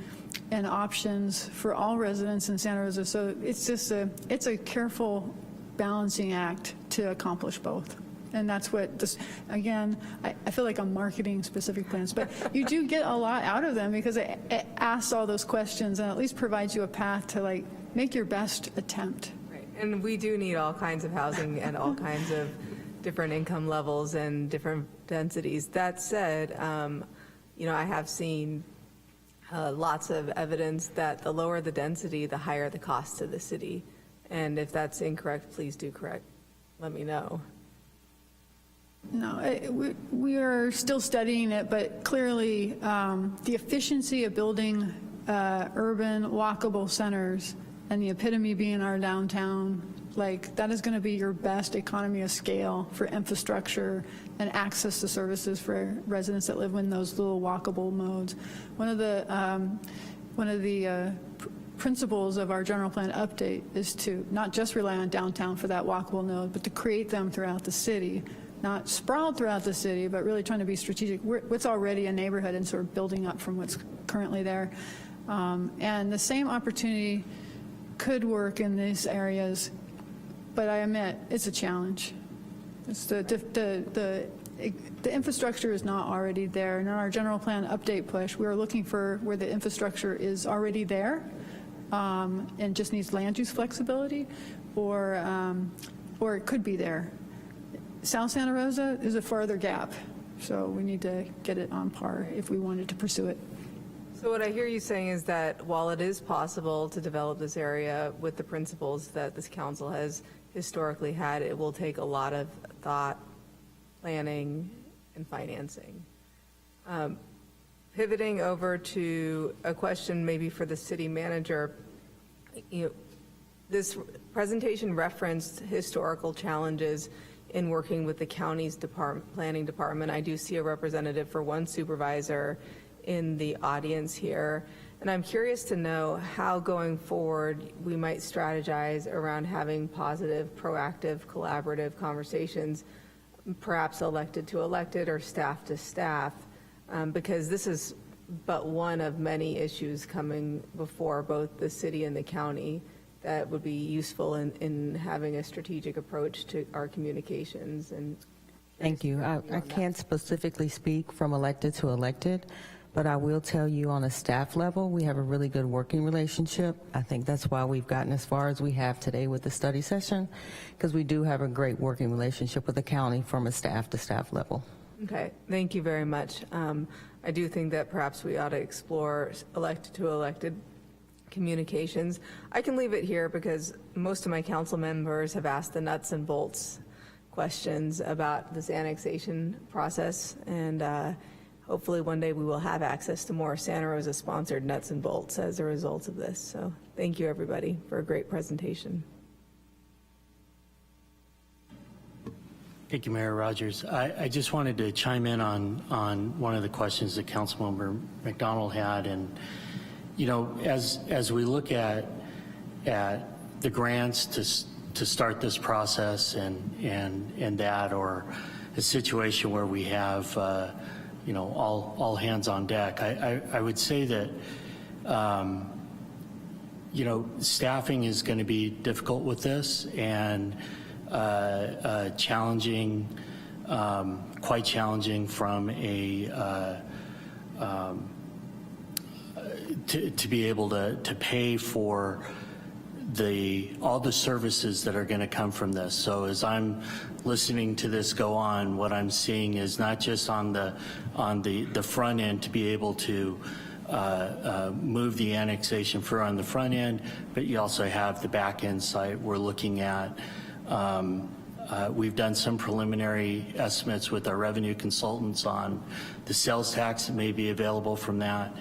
and options for all residents in Santa Rosa. So it's just it's a careful balancing act to accomplish both. And that's what this, again, I feel like I'm marketing specific plans, but you do get a lot out of them because it asks all those questions and at least provides you a path to like make your best attempt. Right. And we do need all kinds of housing and all kinds of different income levels and different densities. That said, I have seen lots of evidence that the lower the density, the higher the cost to the city. And if that's incorrect, please do let me know. No, we are still studying it, but clearly the efficiency of building urban walkable centers and the epitome being our downtown, like that is going to be your best economy of scale for infrastructure and access to services for residents that live in those little walkable modes. One of the principles of our general plan update is to not just rely on downtown for that walkable node, but to create them throughout the city. Not sprawled throughout the city, but really trying to be strategic. What's already a neighborhood and sort of building up from what's currently there. And the same opportunity could work in these areas, but I admit it's a challenge. It's the infrastructure is not already there. And in our general plan update push, we are looking for where the infrastructure is already there and just needs land use flexibility, or it could be there. South Santa Rosa is a farther gap, so we need to get it on par if we wanted to pursue it. So what I hear you saying is that while it is possible to develop this area with the principles that this council has historically had, it will take a lot of thought, planning, and financing. Pivoting over to a question maybe for the city manager, this presentation referenced historical challenges in working with the county's planning department. I do see a representative for one supervisor in the audience here. And I'm curious to know how going forward we might strategize around having positive, proactive, collaborative conversations, perhaps elected to elected or staff to staff, because this is but one of many issues coming before both the city and the county that would be useful in having a strategic approach to our communications. And thank you. I can't specifically speak from elected to elected, but I will tell you on a staff level, we have a really good working relationship. I think that's why we've gotten as far as we have today with the study session, because we do have a great working relationship with the county from a staff to staff level. Okay, thank you very much. I do think that perhaps we ought to explore elected to elected communications. I can leave it here because most of my council members have asked the nuts and bolts questions about this annexation process, and hopefully one day we will have access to more Santa Rosa sponsored nuts and bolts as a result of this. So thank you everybody for a great presentation. Thank you, Mayor Rogers. I just wanted to chime in on one of the questions that Councilmember McDonald had, and as we look at the grants to start this process and that, or a situation where we have all hands on deck, I would say that staffing is going to be difficult with this, and challenging quite challenging from to be able to pay for all the services that are going to come from this. So as I'm listening to this go on, what I'm seeing is not just on the front end to be able to move the annexation further on the front end, but you also have the back end site. We're looking at, we've done some preliminary estimates with our revenue consultants on the sales tax that may be available from that.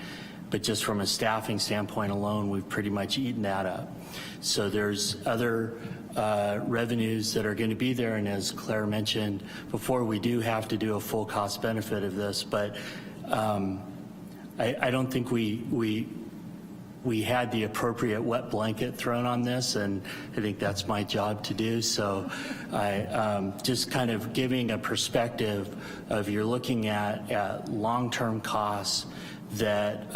But just from a staffing standpoint alone, we've pretty much eaten that up. So there's other revenues that are going to be there, and as Claire mentioned before, we do have to do a full cost benefit of this, but I don't think we had the appropriate wet blanket thrown on this, and I think that's my job to do. So I just kind of giving a perspective of you're looking at long-term costs that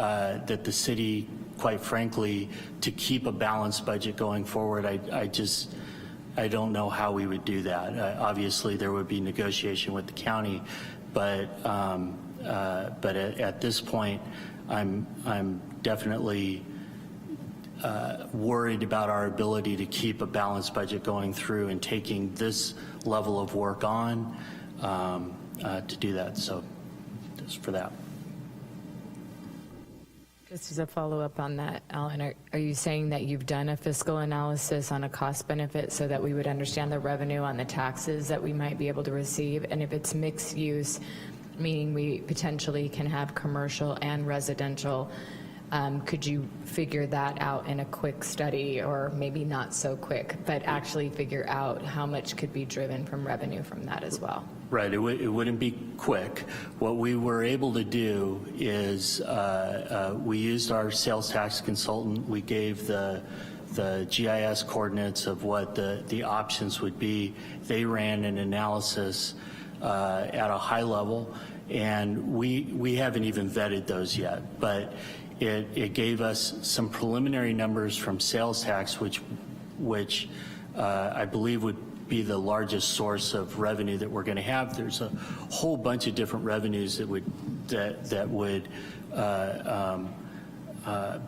the city, quite frankly, to keep a balanced budget going forward, I don't know how we would do that. Obviously, there would be negotiation with the county, but at this point, I'm definitely worried about our ability to keep a balanced budget going through and taking this level of work on to do that. So just for that. Just as a follow-up on that, Alan, are you saying that you've done a fiscal analysis on a cost benefit so that we would understand the revenue on the taxes that we might be able to receive? And if it's mixed use, meaning we potentially can have commercial and residential, could you figure that out in a quick study, or maybe not so quick, but actually figure out how much could be driven from revenue from that as well? Right, it wouldn't be quick. What we were able to do is we used our sales tax consultant. We gave the GIS coordinates of what the options would be. They ran an analysis at a high level, and we haven't even vetted those yet, but it gave us some preliminary numbers from sales tax, which I believe would be the largest source of revenue that we're going to have. There's a whole bunch of different revenues that would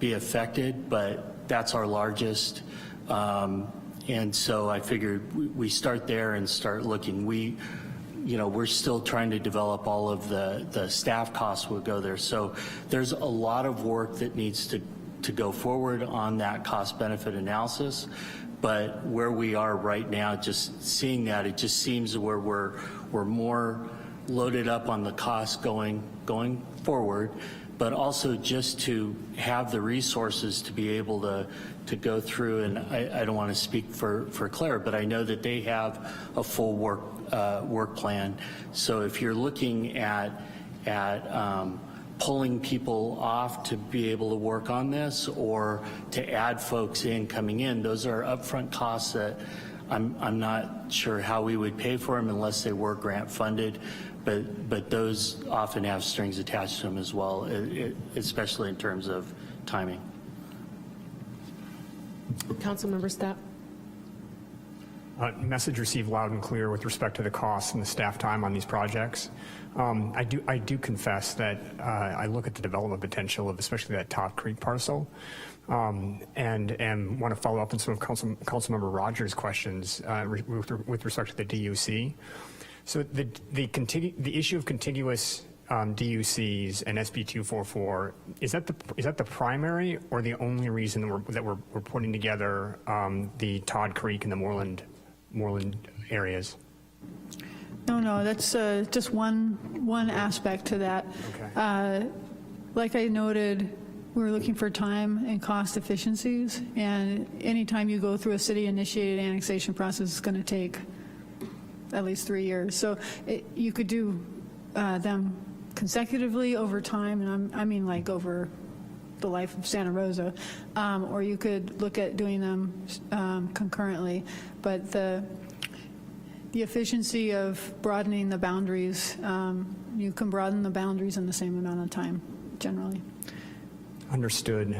be affected, but that's our largest. And so I figured we start there and start looking. We're still trying to develop all of the staff costs will go there. So there's a lot of work that needs to go forward on that cost benefit analysis. But where we are right now, just seeing that, it just seems where we're more loaded up on the cost going forward, but also just to have the resources to be able to go through. And I don't want to speak for Claire, but I know that they have a full work plan. So if you're looking at pulling people off to be able to work on this, or to add folks coming in, those are upfront costs that I'm not sure how we would pay for them unless they were grant funded, but those often have strings attached to them as well, especially in terms of timing. Councilmember Stapp. Message received loud and clear with respect to the costs and the staff time on these projects. I do confess that I look at the development potential of especially that Todd Creek parcel, and want to follow up on some of Councilmember Rogers' questions with respect to the DUC. So the issue of contiguous DUCs and SB 244, is that the primary or the only reason that we're putting together the Todd Creek and the Moreland areas? No, that's just one aspect to that. Okay. Like I noted, we're looking for time and cost efficiencies, and anytime you go through a city-initiated annexation process, it's going to take at least 3 years. So you could do them consecutively over time, and I mean like over the life of Santa Rosa, or you could look at doing them concurrently. But the efficiency of broadening the boundaries, you can broaden the boundaries in the same amount of time, generally. Understood.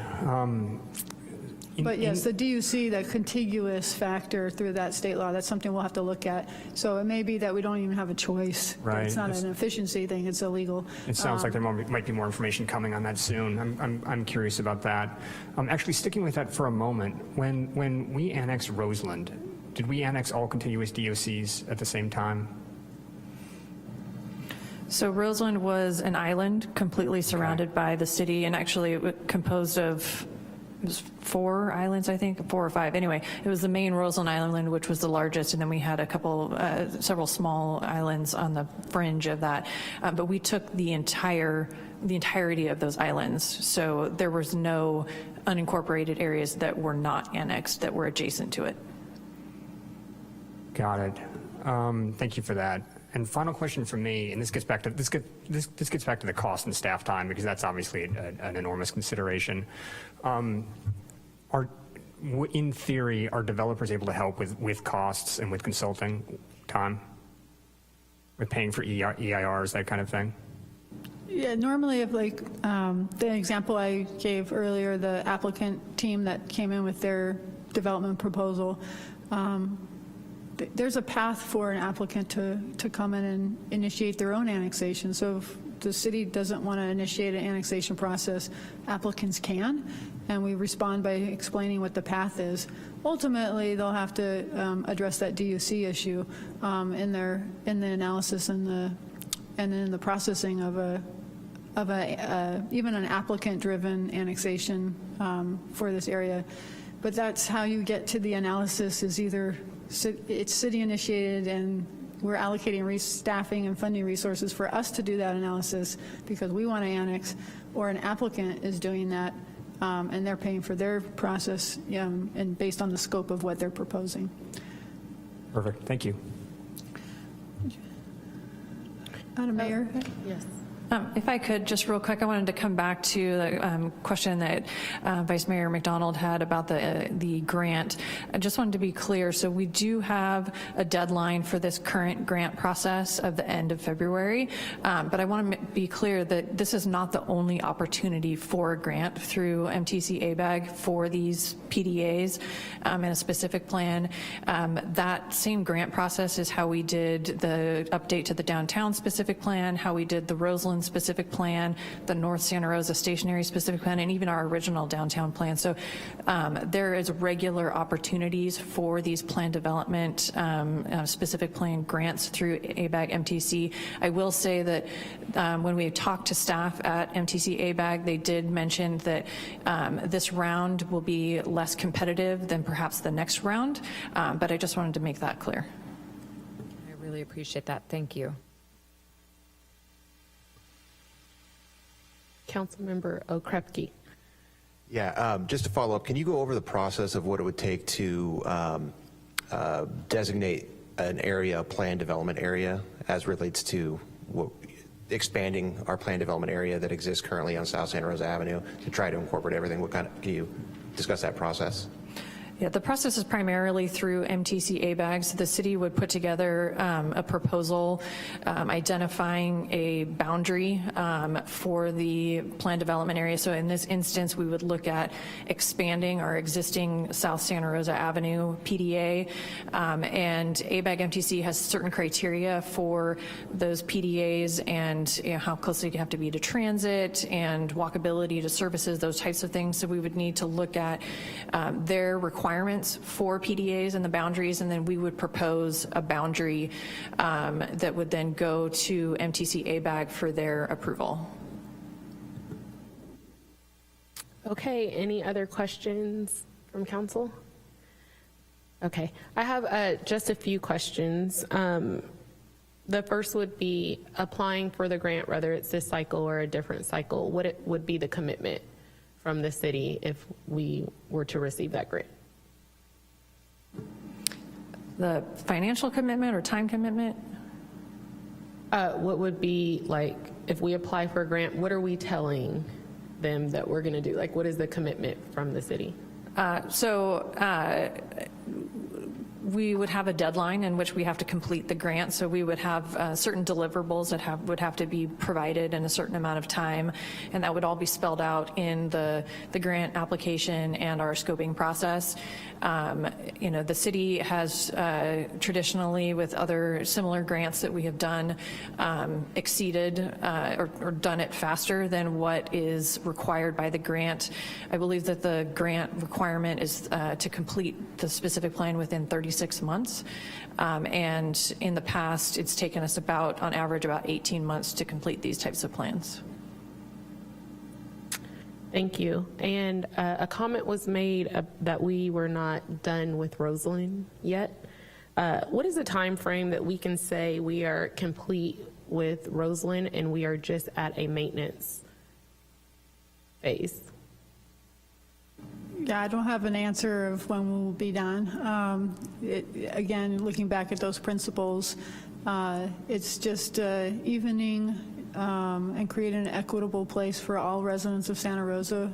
But yes, the DUC, that contiguous factor through that state law, that's something we'll have to look at. So it may be that we don't even have a choice. Right. It's not an efficiency thing, it's illegal. It sounds like there might be more information coming on that soon. I'm curious about that. Actually, sticking with that for a moment, when we annexed Roseland, did we annex all contiguous DOCs at the same time? So Roseland was an island completely surrounded by the city, and actually composed of, it was 4 islands, I think, 4 or 5. Anyway, it was the main Roseland Island, which was the largest, and then we had a couple, several small islands on the fringe of that. But we took the entirety of those islands. So there was no unincorporated areas that were not annexed, that were adjacent to it. Got it. Thank you for that. And final question from me, and this gets back to this gets back to the cost and staff time, because that's obviously an enormous consideration. In theory, are developers able to help with costs and with consulting time, with paying for EIRs, that kind of thing? Yeah, normally if the example I gave earlier, the applicant team that came in with their development proposal, there's a path for an applicant to come in and initiate their own annexation. So if the city doesn't want to initiate an annexation process, applicants can, and we respond by explaining what the path is. Ultimately, they'll have to address that DUC issue in the analysis and in the processing of even an applicant-driven annexation for this area. But that's how you get to the analysis, is either it's city initiated and we're allocating staffing and funding resources for us to do that analysis because we want to annex, or an applicant is doing that and they're paying for their process and based on the scope of what they're proposing. Perfect. Thank you. Madam Mayor? Yes. If I could, just real quick, I wanted to come back to the question that Vice Mayor McDonald had about the grant. I just wanted to be clear. So we do have a deadline for this current grant process of the end of February, but I want to be clear that this is not the only opportunity for a grant through MTC ABAG for these PDAs and a specific plan. That same grant process is how we did the update to the downtown specific plan, how we did the Roseland specific plan, the North Santa Rosa stationary specific plan, and even our original downtown plan. So there is regular opportunities for these plan development specific plan grants through ABAG MTC. I will say that when we talked to staff at MTC ABAG, they did mention that this round will be less competitive than perhaps the next round, but I just wanted to make that clear. I really appreciate that. Thank you. Councilmember Okrepke. Yeah, just to follow up, can you go over the process of what it would take to designate an area, a planned development area, as relates to expanding our planned development area that exists currently on South Santa Rosa Avenue to try to incorporate everything? Can you discuss that process? Yeah, the process is primarily through MTC ABAG. So the city would put together a proposal identifying a boundary for the planned development area. So in this instance, we would look at expanding our existing South Santa Rosa Avenue PDA, and ABAG MTC has certain criteria for those PDAs and how closely you have to be to transit and walkability to services, those types of things. So we would need to look at their requirements for PDAs and the boundaries, and then we would propose a boundary that would then go to MTC ABAG for their approval. Okay, any other questions from council? Okay, I have just a few questions. The first would be applying for the grant, whether it's this cycle or a different cycle, what would be the commitment from the city if we were to receive that grant? The financial commitment or time commitment? What would be, like, if we apply for a grant, what are we telling them that we're going to do? Like, what is the commitment from the city? we would have a deadline in which we have to complete the grant. So we would have certain deliverables that would have to be provided in a certain amount of time, and that would all be spelled out in the grant application and our scoping process. You know, the city has traditionally, with other similar grants that we have done, exceeded or done it faster than what is required by the grant. I believe that the grant requirement is to complete the specific plan within 36 months. And in the past, it's taken us on average, about 18 months to complete these types of plans. Thank you. And a comment was made that we were not done with Roseland yet. What is the time frame that we can say we are complete with Roseland and we are just at a maintenance phase? Yeah, I don't have an answer of when we will be done. Again, looking back at those principles, it's just evening and creating an equitable place for all residents of Santa Rosa,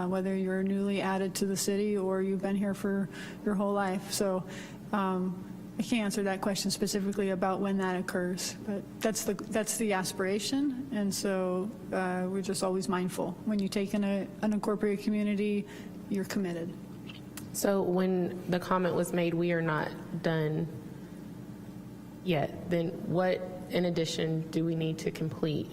whether you're newly added to the city or you've been here for your whole life. So I can't answer that question specifically about when that occurs, but that's the aspiration, and so we're just always mindful. When you take in an unincorporated community, you're committed. So when the comment was made, we are not done yet, then what in addition do we need to complete?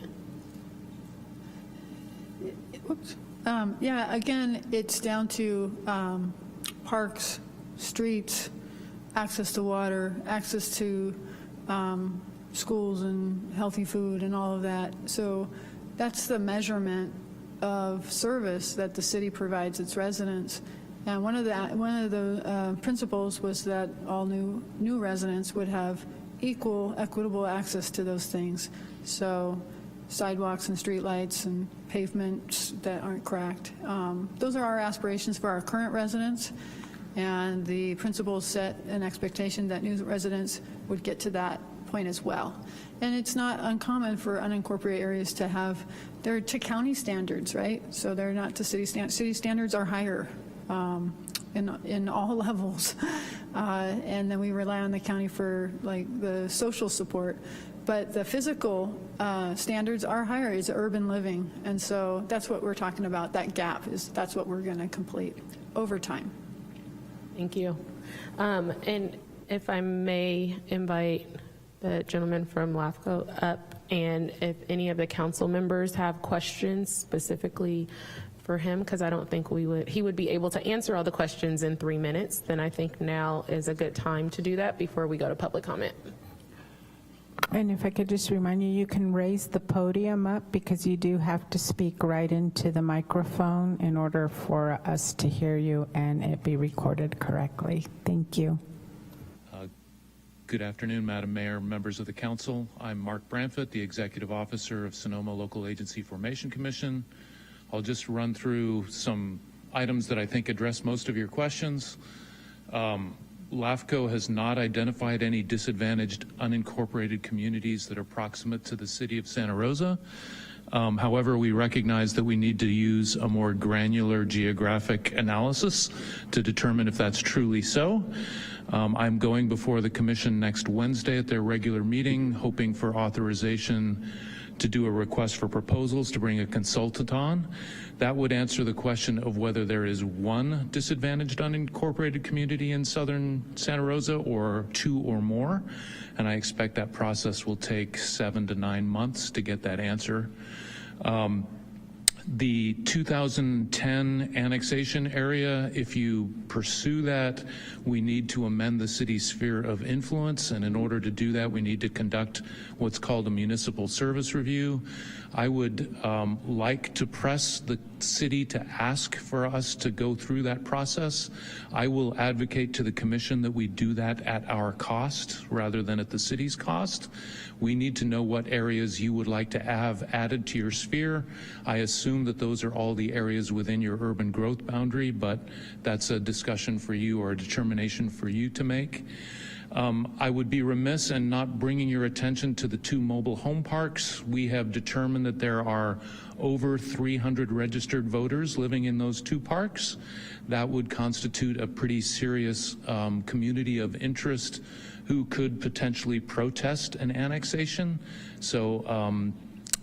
Yeah, again, it's down to parks, streets, access to water, access to schools and healthy food and all of that. So that's the measurement of service that the city provides its residents. And one of the principles was that all new residents would have equitable access to those things. So sidewalks and streetlights and pavements that aren't cracked. Those are our aspirations for our current residents, and the principles set an expectation that new residents would get to that point as well. And it's not uncommon for unincorporated areas to have, they're to county standards, right? So they're not to city standards. City standards are higher in all levels. And then we rely on the county for like the social support. But the physical standards are higher. It's urban living. And so that's what we're talking about. That gap that's what we're going to complete over time. Thank you. And if I may invite the gentleman from LAFCO up, and if any of the council members have questions specifically for him, because I don't think he would be able to answer all the questions in 3 minutes, then I think now is a good time to do that before we go to public comment. And if I could just remind you, you can raise the podium up because you do have to speak right into the microphone in order for us to hear you and it be recorded correctly. Thank you. Good afternoon, Madam Mayor, members of the council. I'm Mark Branfett, the Executive Officer of Sonoma Local Agency Formation Commission. I'll just run through some items that I think address most of your questions. LAFCO has not identified any disadvantaged unincorporated communities that are proximate to the city of Santa Rosa. However, we recognize that we need to use a more granular geographic analysis to determine if that's truly so. I'm going before the commission next Wednesday at their regular meeting, hoping for authorization to do a request for proposals to bring a consultant on. That would answer the question of whether there is one disadvantaged unincorporated community in southern Santa Rosa or two or more. And I expect that process will take 7 to 9 months to get that answer. The 2010 annexation area, if you pursue that, we need to amend the city's sphere of influence, and in order to do that, we need to conduct what's called a municipal service review. I would like to press the city to ask for us to go through that process. I will advocate to the commission that we do that at our cost rather than at the city's cost. We need to know what areas you would like to have added to your sphere. I assume that those are all the areas within your urban growth boundary, but that's a discussion for you or a determination for you to make. I would be remiss in not bringing your attention to the 2 mobile home parks. We have determined that there are over 300 registered voters living in those 2 parks. That would constitute a pretty serious community of interest who could potentially protest an annexation. So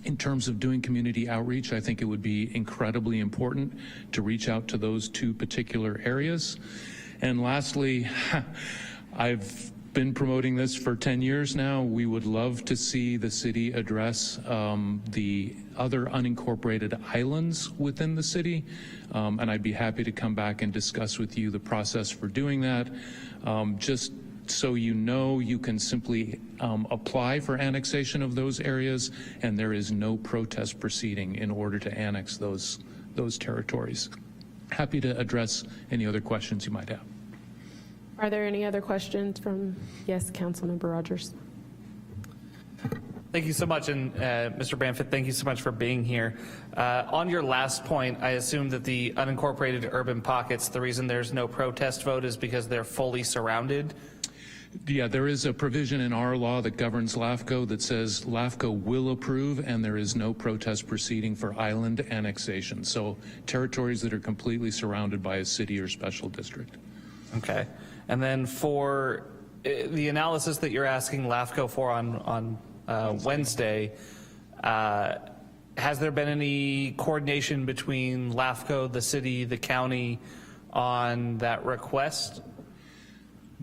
in terms of doing community outreach, I think it would be incredibly important to reach out to those 2 particular areas. And lastly, I've been promoting this for 10 years now. We would love to see the city address the other unincorporated islands within the city, and I'd be happy to come back and discuss with you the process for doing that. Just so you know, you can simply apply for annexation of those areas, and there is no protest proceeding in order to annex those territories. Happy to address any other questions you might have. Are there any other questions from, yes, Councilmember Rogers? Thank you so much, and Mr. Banfitt, thank you so much for being here. On your last point, I assume that the unincorporated urban pockets, the reason there's no protest vote is because they're fully surrounded? Yeah, there is a provision in our law that governs LAFCO that says LAFCO will approve, and there is no protest proceeding for island annexation. So territories that are completely surrounded by a city or special district. Okay. And then for the analysis that you're asking LAFCO for on Wednesday, has there been any coordination between LAFCO, the city, the county on that request?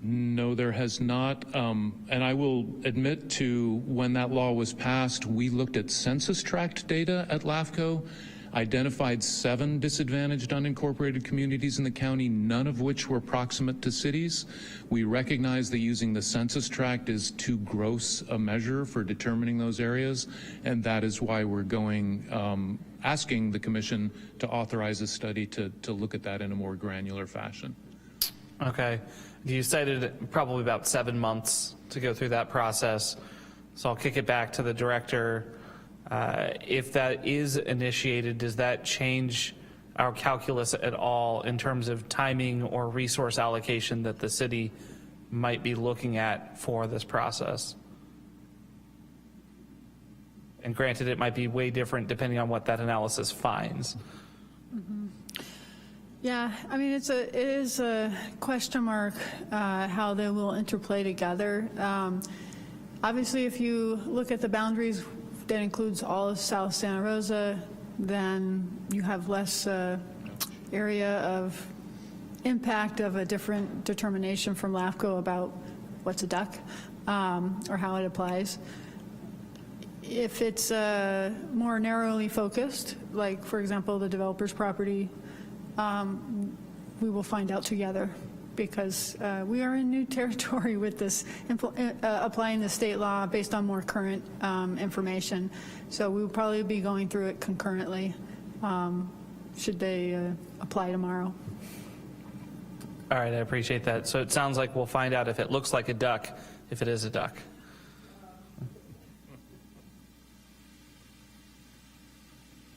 No, there has not. And I will admit to when that law was passed, we looked at census tract data at LAFCO, identified 7 disadvantaged unincorporated communities in the county, none of which were proximate to cities. We recognize that using the census tract is too gross a measure for determining those areas, and that is why we're going, asking the commission to authorize a study to look at that in a more granular fashion. Okay. You cited probably about 7 months to go through that process, so I'll kick it back to the director. If that is initiated, does that change our calculus at all in terms of timing or resource allocation that the city might be looking at for this process? And granted, it might be way different depending on what that analysis finds. Mm-hmm. Yeah, I mean, it is a question mark how they will interplay together. Obviously, if you look at the boundaries, that includes all of South Santa Rosa, then you have less area of impact of a different determination from LAFCO about what's a duck or how it applies. If it's more narrowly focused, like, for example, the developer's property, we will find out together, because we are in new territory with this, applying the state law based on more current information. So we will probably be going through it concurrently should they apply tomorrow. All right, I appreciate that. So it sounds like we'll find out if it looks like a duck, if it is a duck.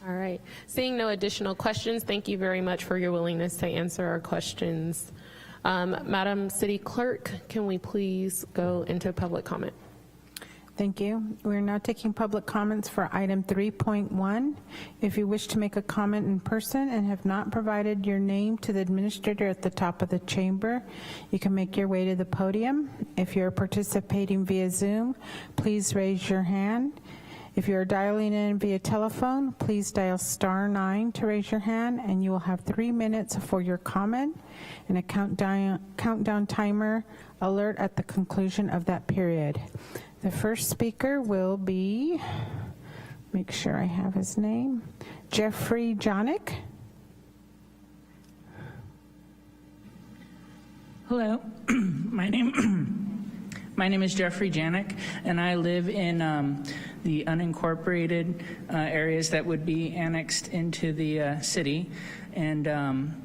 All right. Seeing no additional questions, thank you very much for your willingness to answer our questions. Madam City Clerk, can we please go into public comment? Thank you. We're now taking public comments for item 3.1. If you wish to make a comment in person and have not provided your name to the administrator at the top of the chamber, you can make your way to the podium. If you're participating via Zoom, please raise your hand. If you're dialing in via telephone, please dial *9 to raise your hand, and you will have 3 minutes for your comment and a countdown timer alert at the conclusion of that period. The first speaker will be, make sure I have his name, Jeffrey Jonick. Hello, my name is Jeffrey Janik, and I live in the unincorporated areas that would be annexed into the city, and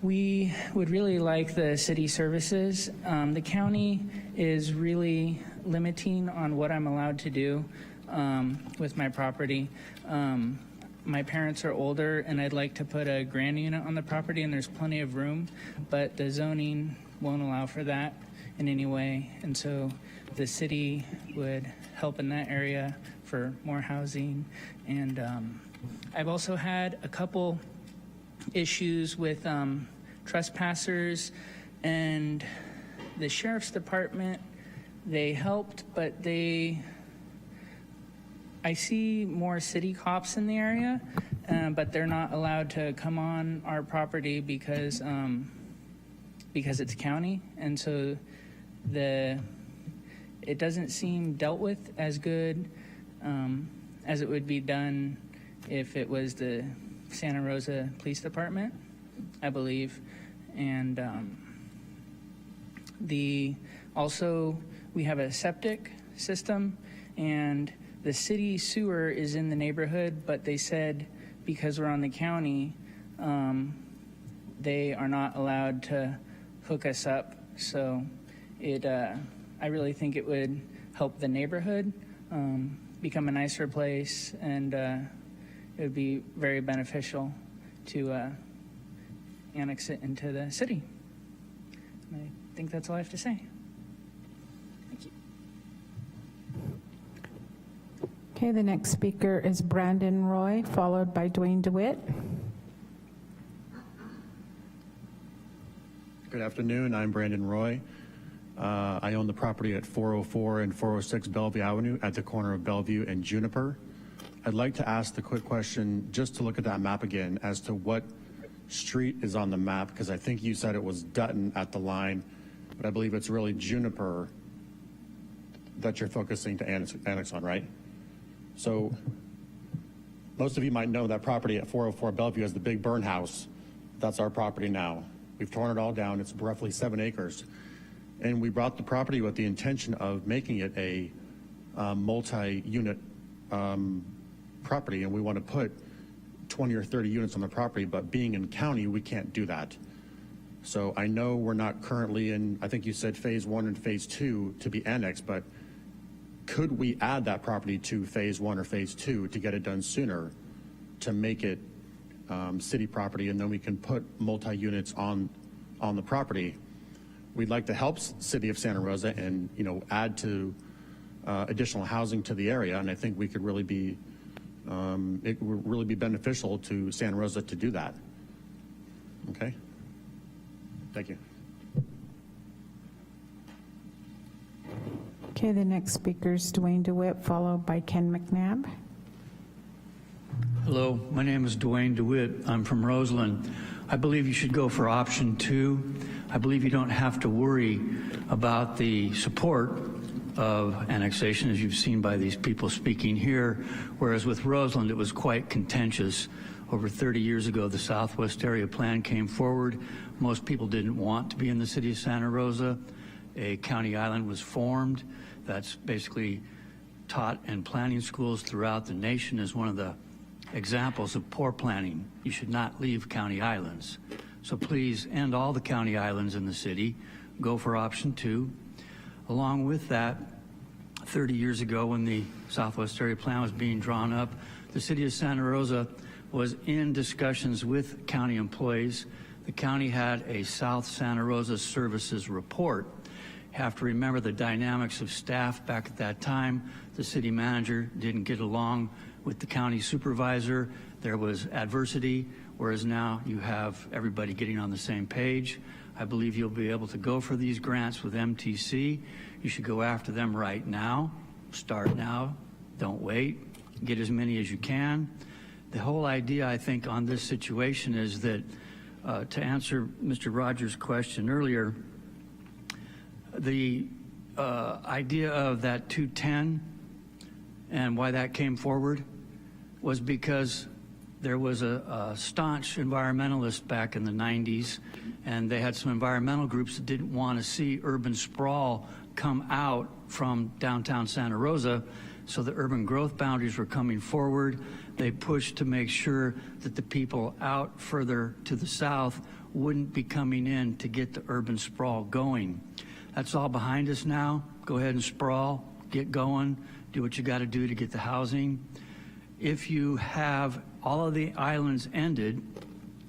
we would really like the city services. The county is really limiting on what I'm allowed to do with my property. My parents are older, and I'd like to put a grand unit on the property, and there's plenty of room, but the zoning won't allow for that. in any way. And so the city would help in that area for more housing. And I've also had a couple issues with trespassers, and the sheriff's department, they helped, but I see more city cops in the area, but they're not allowed to come on our property because it's county, and so it doesn't seem dealt with as good as it would be done if it was the Santa Rosa Police Department, I believe. And also we have a septic system, and the city sewer is in the neighborhood, but they said because we're on the county, they are not allowed to hook us up. So I really think it would help the neighborhood become a nicer place, and it would be very beneficial to annex it into the city. And I think that's all I have to say. Thank you. Okay, the next speaker is Brandon Roy, followed by Dwayne DeWitt. Good afternoon, I'm Brandon Roy. I own the property at 404 and 406 Bellevue Avenue at the corner of Bellevue and Juniper. I'd like to ask the quick question, just to look at that map again, as to what street is on the map, because I think you said it was Dutton at the line, but I believe it's really Juniper that you're focusing to annex on, right? So most of you might know that property at 404 Bellevue as the big burn house. That's our property now. We've torn it all down. It's roughly 7 acres. And we bought the property with the intention of making it a multi-unit property, and we want to put 20 or 30 units on the property, but being in county, we can't do that. So I know we're not currently in, I think you said phase 1 and phase 2 to be annexed, but could we add that property to phase 1 or phase 2 to get it done sooner, to make it city property, and then we can put multi-units on the property? We'd like to help City of Santa Rosa and, add to additional housing to the area, and I think we could really be, it would really be beneficial to Santa Rosa to do that. Okay? Thank you. Okay, the next speaker is Dwayne DeWitt, followed by Ken McNabb. Hello, my name is Dwayne DeWitt. I'm from Roseland. I believe you should go for option 2. I believe you don't have to worry about the support of annexation, as you've seen by these people speaking here, whereas with Roseland it was quite contentious. Over 30 years ago, the Southwest Area Plan came forward. Most people didn't want to be in the city of Santa Rosa. A county island was formed that's basically taught in planning schools throughout the nation as one of the examples of poor planning. You should not leave county islands. So please end all the county islands in the city. Go for option 2. Along with that, 30 years ago when the Southwest Area Plan was being drawn up, the city of Santa Rosa was in discussions with county employees. The county had a South Santa Rosa Services report. You have to remember the dynamics of staff back at that time. The city manager didn't get along with the county supervisor. There was adversity, whereas now you have everybody getting on the same page. I believe you'll be able to go for these grants with MTC. You should go after them right now. Start now. Don't wait. Get as many as you can. The whole idea, I think, on this situation is that, to answer Mr. Rogers' question earlier, the idea of that 210 and why that came forward was because there was a staunch environmentalist back in the 90s, and they had some environmental groups that didn't want to see urban sprawl come out from downtown Santa Rosa, so the urban growth boundaries were coming forward. They pushed to make sure that the people out further to the south wouldn't be coming in to get the urban sprawl going. That's all behind us now. Go ahead and sprawl, get going, do what you got to do to get the housing. If you have all of the islands ended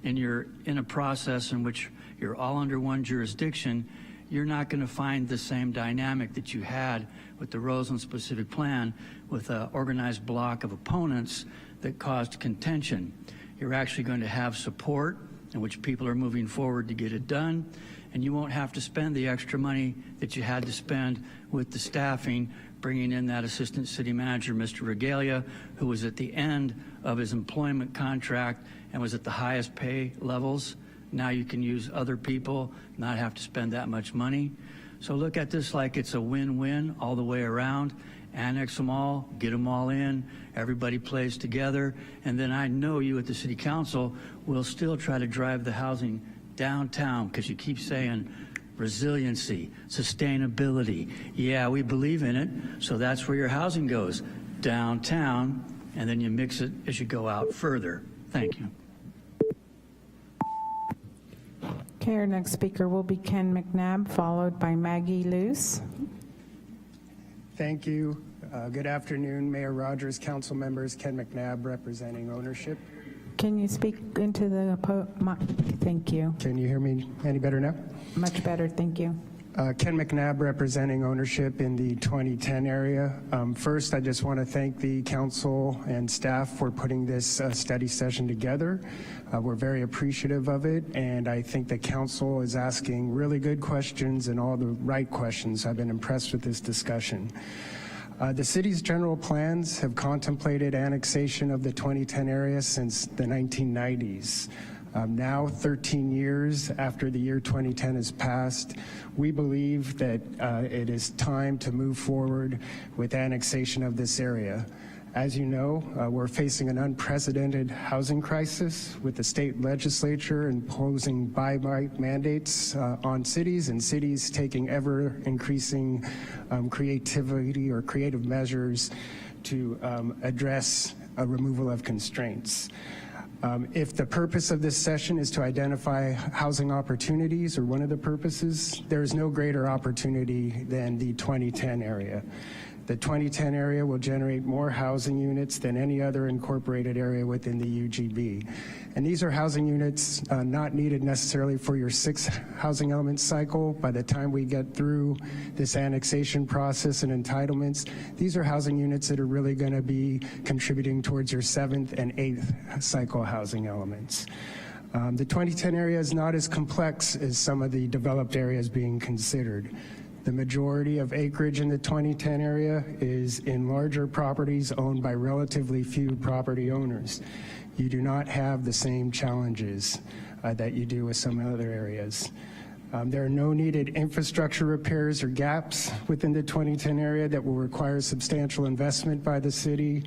and you're in a process in which you're all under one jurisdiction, you're not going to find the same dynamic that you had with the Roseland specific plan with an organized block of opponents that caused contention. You're actually going to have support in which people are moving forward to get it done, and you won't have to spend the extra money that you had to spend with the staffing, bringing in that assistant city manager, Mr. Regalia, who was at the end of his employment contract and was at the highest pay levels. Now you can use other people, not have to spend that much money. So look at this like it's a win-win all the way around. Annex them all, get them all in, everybody plays together, and then I know you at the City Council will still try to drive the housing downtown, because you keep saying resiliency, sustainability. Yeah, we believe in it, so that's where your housing goes, downtown, and then you mix it as you go out further. Thank you. Okay, our next speaker will be Ken McNabb, followed by Maggie Luce. Thank you. Good afternoon, Mayor Rogers, council members. Ken McNabb representing ownership. Can you speak into the thank you. Can you hear me any better now? Much better, thank you. Ken McNabb representing ownership in the 2010 area. First, I just want to thank the council and staff for putting this study session together. We're very appreciative of it, and I think the council is asking really good questions and all the right questions. I've been impressed with this discussion. The city's general plans have contemplated annexation of the 2010 area since the 1990s. Now, 13 years after the year 2010 has passed, we believe that it is time to move forward with annexation of this area. As you know, we're facing an unprecedented housing crisis with the state legislature imposing buy-right mandates on cities, and cities taking ever-increasing creativity or creative measures to address a removal of constraints. If the purpose of this session is to identify housing opportunities, or one of the purposes, there is no greater opportunity than the 2010 area. The 2010 area will generate more housing units than any other incorporated area within the UGB. And these are housing units not needed necessarily for your 6 housing element cycle. By the time we get through this annexation process and entitlements, these are housing units that are really going to be contributing towards your 7th and 8th cycle housing elements. The 2010 area is not as complex as some of the developed areas being considered. The majority of acreage in the 2010 area is in larger properties owned by relatively few property owners. You do not have the same challenges that you do with some other areas. There are no needed infrastructure repairs or gaps within the 2010 area that will require substantial investment by the city.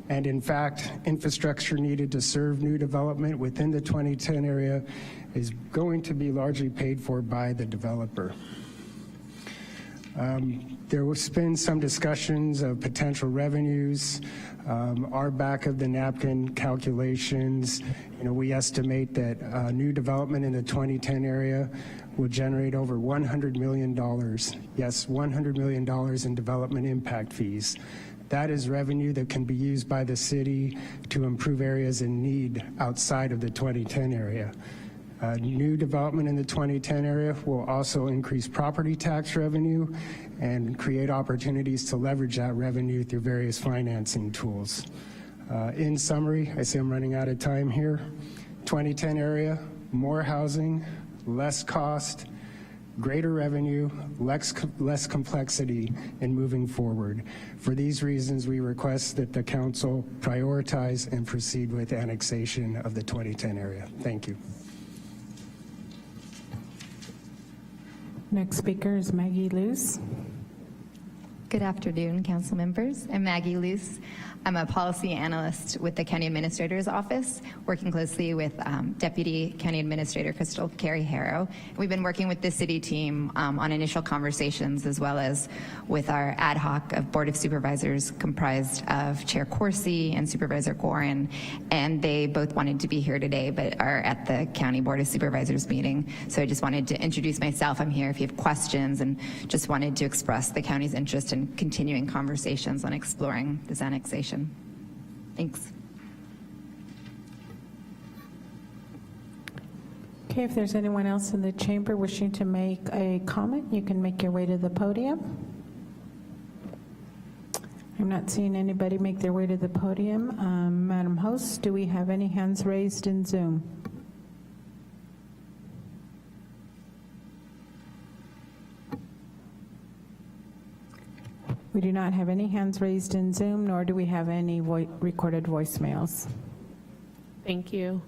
And in fact, infrastructure needed to serve new development within the 2010 area is going to be largely paid for by the developer. There was been some discussions of potential revenues. Our back of the napkin calculations, we estimate that new development in the 2010 area will generate over $100 million. Yes, $100 million in development impact fees. That is revenue that can be used by the city to improve areas in need outside of the 2010 area. New development in the 2010 area will also increase property tax revenue and create opportunities to leverage that revenue through various financing tools. In summary, I see I'm running out of time here. 2010 area, more housing, less cost, greater revenue, less complexity in moving forward. For these reasons, we request that the council prioritize and proceed with annexation of the 2010 area. Thank you. Next speaker is Maggie Luce. Good afternoon, council members. I'm Maggie Luce. I'm a policy analyst with the County Administrator's Office, working closely with Deputy County Administrator Crystal Carey Harrow. We've been working with the city team on initial conversations, as well as with our ad hoc of Board of Supervisors comprised of Chair Corsi and Supervisor Gorin, and they both wanted to be here today but are at the County Board of Supervisors meeting. So I just wanted to introduce myself. I'm here if you have questions, and just wanted to express the county's interest in continuing conversations on exploring this annexation. Thanks. Okay, if there's anyone else in the chamber wishing to make a comment, you can make your way to the podium. I'm not seeing anybody make their way to the podium. Madam Host, do we have any hands raised in Zoom? We do not have any hands raised in Zoom, nor do we have any recorded voicemails. Thank you.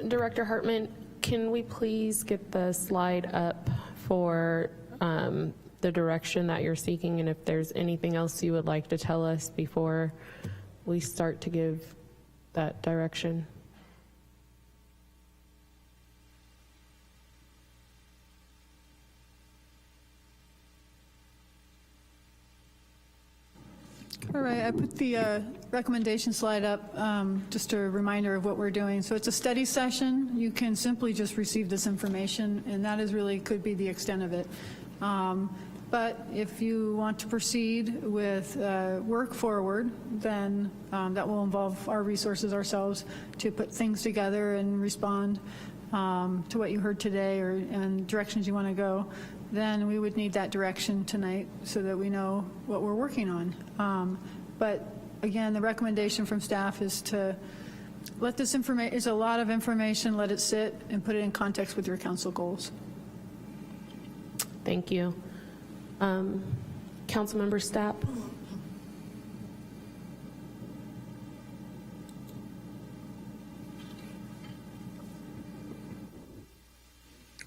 Director Hartman, can we please get the slide up for the direction that you're seeking, and if there's anything else you would like to tell us before we start to give that direction? All right, I put the recommendation slide up, just a reminder of what we're doing. So it's a study session. You can simply just receive this information, and that is really could be the extent of it. But if you want to proceed with work forward, then that will involve our resources ourselves to put things together and respond to what you heard today and directions you want to go. Then we would need that direction tonight so that we know what we're working on. But again, the recommendation from staff is to let this information, it's a lot of information, let it sit and put it in context with your council goals. Thank you. Councilmember Stapp.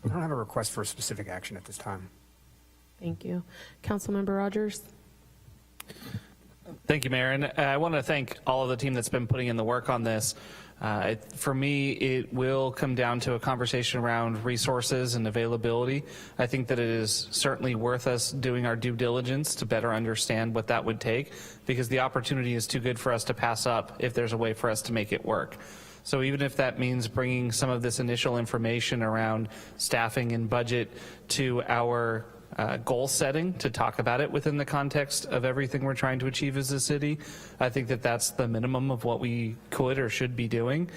I don't have a request for a specific action at this time. Thank you. Councilmember Rogers. Thank you, Mayor. And I want to thank all of the team that's been putting in the work on this. For me, it will come down to a conversation around resources and availability. I think that it is certainly worth us doing our due diligence to better understand what that would take, because the opportunity is too good for us to pass up if there's a way for us to make it work. So even if that means bringing some of this initial information around staffing and budget to our goal setting to talk about it within the context of everything we're trying to achieve as a city, I think that that's the minimum of what we could or should be doing.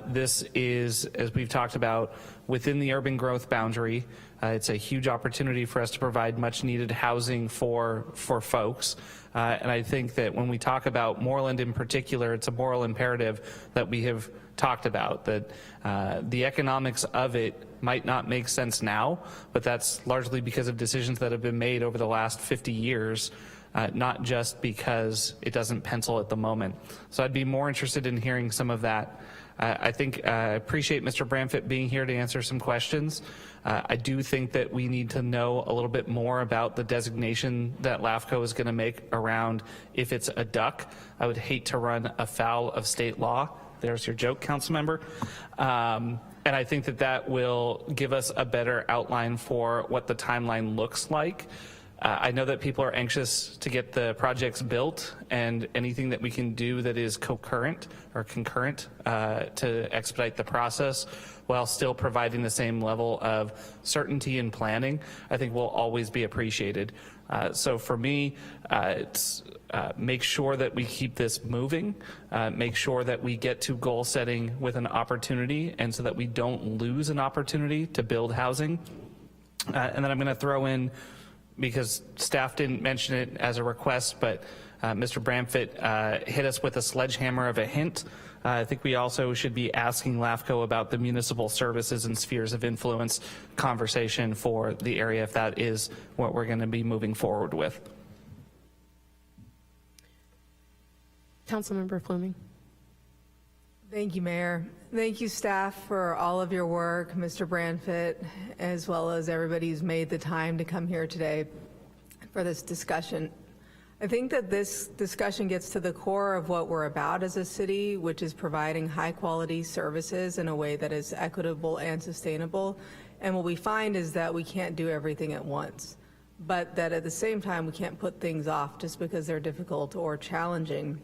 This is, as we've talked about, within the urban growth boundary. It's a huge opportunity for us to provide much needed housing for folks. And I think that when we talk about Moreland in particular, it's a moral imperative that we have talked about, that the economics of it might not make sense now, but that's largely because of decisions that have been made over the last 50 years, not just because it doesn't pencil at the moment. So I'd be more interested in hearing some of that. I think I appreciate Mr. Bramfett being here to answer some questions. I do think that we need to know a little bit more about the designation that LAFCO is going to make around if it's a duck. I would hate to run afoul of state law. There's your joke, council member. And I think that that will give us a better outline for what the timeline looks like. I know that people are anxious to get the projects built, and anything that we can do that is concurrent to expedite the process while still providing the same level of certainty and planning, I think will always be appreciated. So for me, it's make sure that we keep this moving, make sure that we get to goal setting with an opportunity, and so that we don't lose an opportunity to build housing. And then I'm going to throw in, because staff didn't mention it as a request, but Mr. Bramfett hit us with a sledgehammer of a hint. I think we also should be asking LAFCO about the municipal services and spheres of influence conversation for the area, if that is what we're going to be moving forward with. Councilmember Fleming. Thank you, Mayor. Thank you, staff, for all of your work, Mr. Bramfett, as well as everybody who's made the time to come here today for this discussion. I think that this discussion gets to the core of what we're about as a city, which is providing high-quality services in a way that is equitable and sustainable. And what we find is that we can't do everything at once, but that at the same time, we can't put things off just because they're difficult or challenging.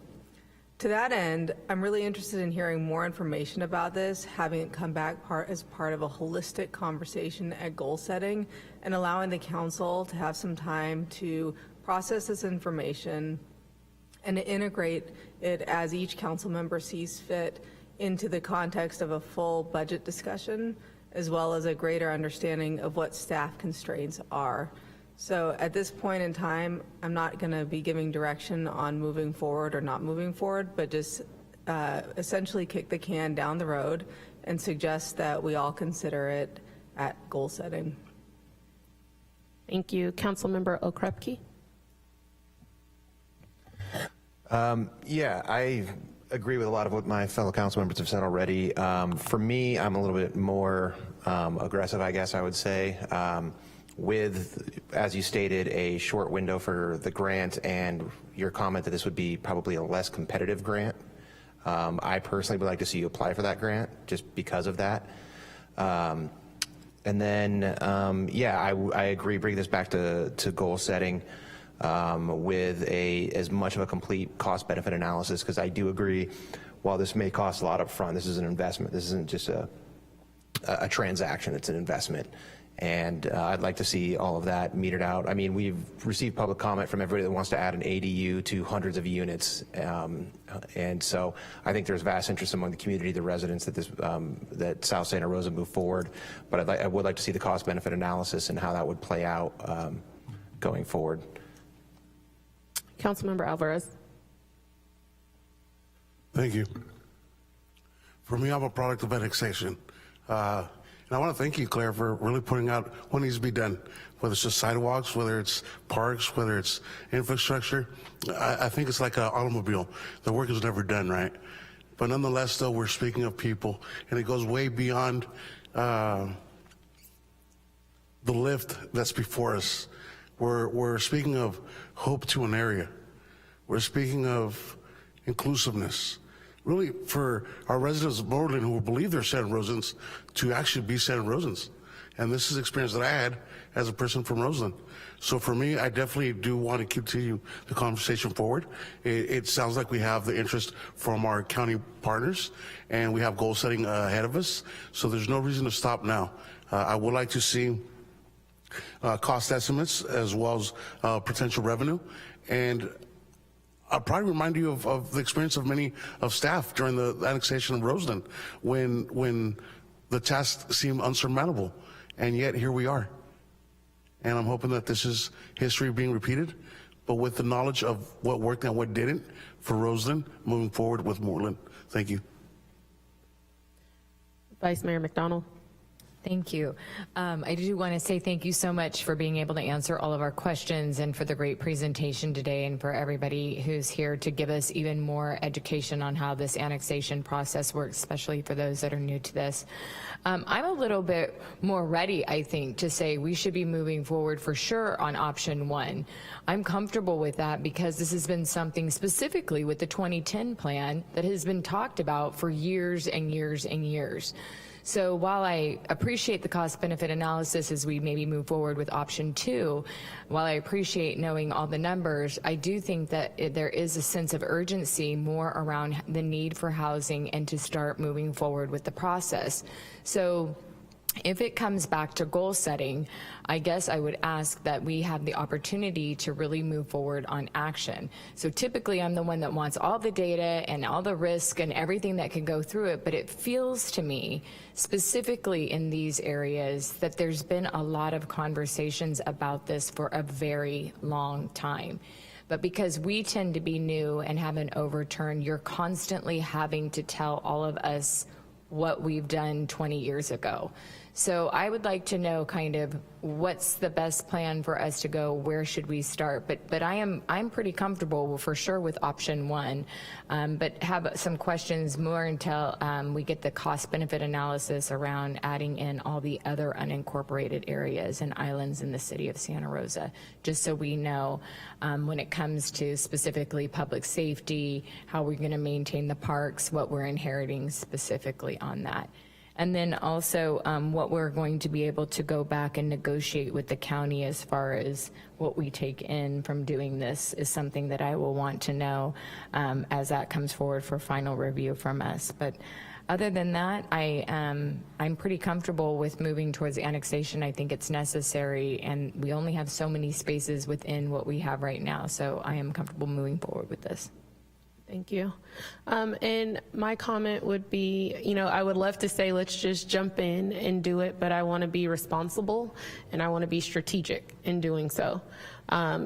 To that end, I'm really interested in hearing more information about this, having it come back as part of a holistic conversation at goal setting, and allowing the council to have some time to process this information and to integrate it as each council member sees fit into the context of a full budget discussion, as well as a greater understanding of what staff constraints are. So at this point in time, I'm not going to be giving direction on moving forward or not moving forward, but just essentially kick the can down the road and suggest that we all consider it at goal setting. Thank you. Councilmember Okrepke. Yeah, I agree with a lot of what my fellow council members have said already. For me, I'm a little bit more aggressive, I guess I would say, with, as you stated, a short window for the grant and your comment that this would be probably a less competitive grant. I personally would like to see you apply for that grant just because of that. And then, yeah, I agree, bring this back to goal setting with as much of a complete cost benefit analysis, because I do agree, while this may cost a lot up front, this is an investment. This isn't just a transaction, it's an investment. And I'd like to see all of that metered out. I mean, we've received public comment from everybody that wants to add an ADU to hundreds of units. And so I think there's vast interest among the community, the residents, that that South Santa Rosa move forward. But I would like to see the cost benefit analysis and how that would play out going forward. Councilmember Alvarez. Thank you. For me, I'm a product of annexation. And I want to thank you, Claire, for really putting out what needs to be done, whether it's just sidewalks, whether it's parks, whether it's infrastructure. I think it's like an automobile. The work is never done, right? But nonetheless, though, we're speaking of people, and it goes way beyond the lift that's before us. We're speaking of hope to an area. We're speaking of inclusiveness. Really, for our residents of Moreland who believe they're Santa Rosans to actually be Santa Rosans. And this is experience that I had as a person from Roseland. So for me, I definitely do want to continue the conversation forward. It sounds like we have the interest from our county partners, and we have goal setting ahead of us. So there's no reason to stop now. I would like to see cost estimates as well as potential revenue. And I'll probably remind you of the experience of many of staff during the annexation of Roseland when the tasks seemed unsurmountable, and yet here we are. And I'm hoping that this is history being repeated, but with the knowledge of what worked and what didn't for Roseland moving forward with Moreland. Thank you. Vice Mayor McDonald. Thank you. I do want to say thank you so much for being able to answer all of our questions and for the great presentation today, and for everybody who's here to give us even more education on how this annexation process works, especially for those that are new to this. I'm a little bit more ready, I think, to say we should be moving forward for sure on option one. I'm comfortable with that because this has been something specifically with the 2010 plan that has been talked about for years and years and years. So while I appreciate the cost benefit analysis as we maybe move forward with option two, while I appreciate knowing all the numbers, I do think that there is a sense of urgency more around the need for housing and to start moving forward with the process. So if it comes back to goal setting, I guess I would ask that we have the opportunity to really move forward on action. So typically I'm the one that wants all the data and all the risk and everything that can go through it, but it feels to me, specifically in these areas, that there's been a lot of conversations about this for a very long time. But because we tend to be new and haven't overturned, you're constantly having to tell all of us what we've done 20 years ago. So I would like to know kind of what's the best plan for us to go, where should we start? But I'm pretty comfortable for sure with option one, but have some questions more until we get the cost benefit analysis around adding in all the other unincorporated areas and islands in the city of Santa Rosa, just so we know when it comes to specifically public safety, how we're going to maintain the parks, what we're inheriting specifically on that. And then also what we're going to be able to go back and negotiate with the county as far as what we take in from doing this is something that I will want to know as that comes forward for final review from us. But other than that, I'm pretty comfortable with moving towards annexation. I think it's necessary, and we only have so many spaces within what we have right now, so I am comfortable moving forward with this. Thank you. And my comment would be, I would love to say, let's just jump in and do it, but I want to be responsible and I want to be strategic in doing so.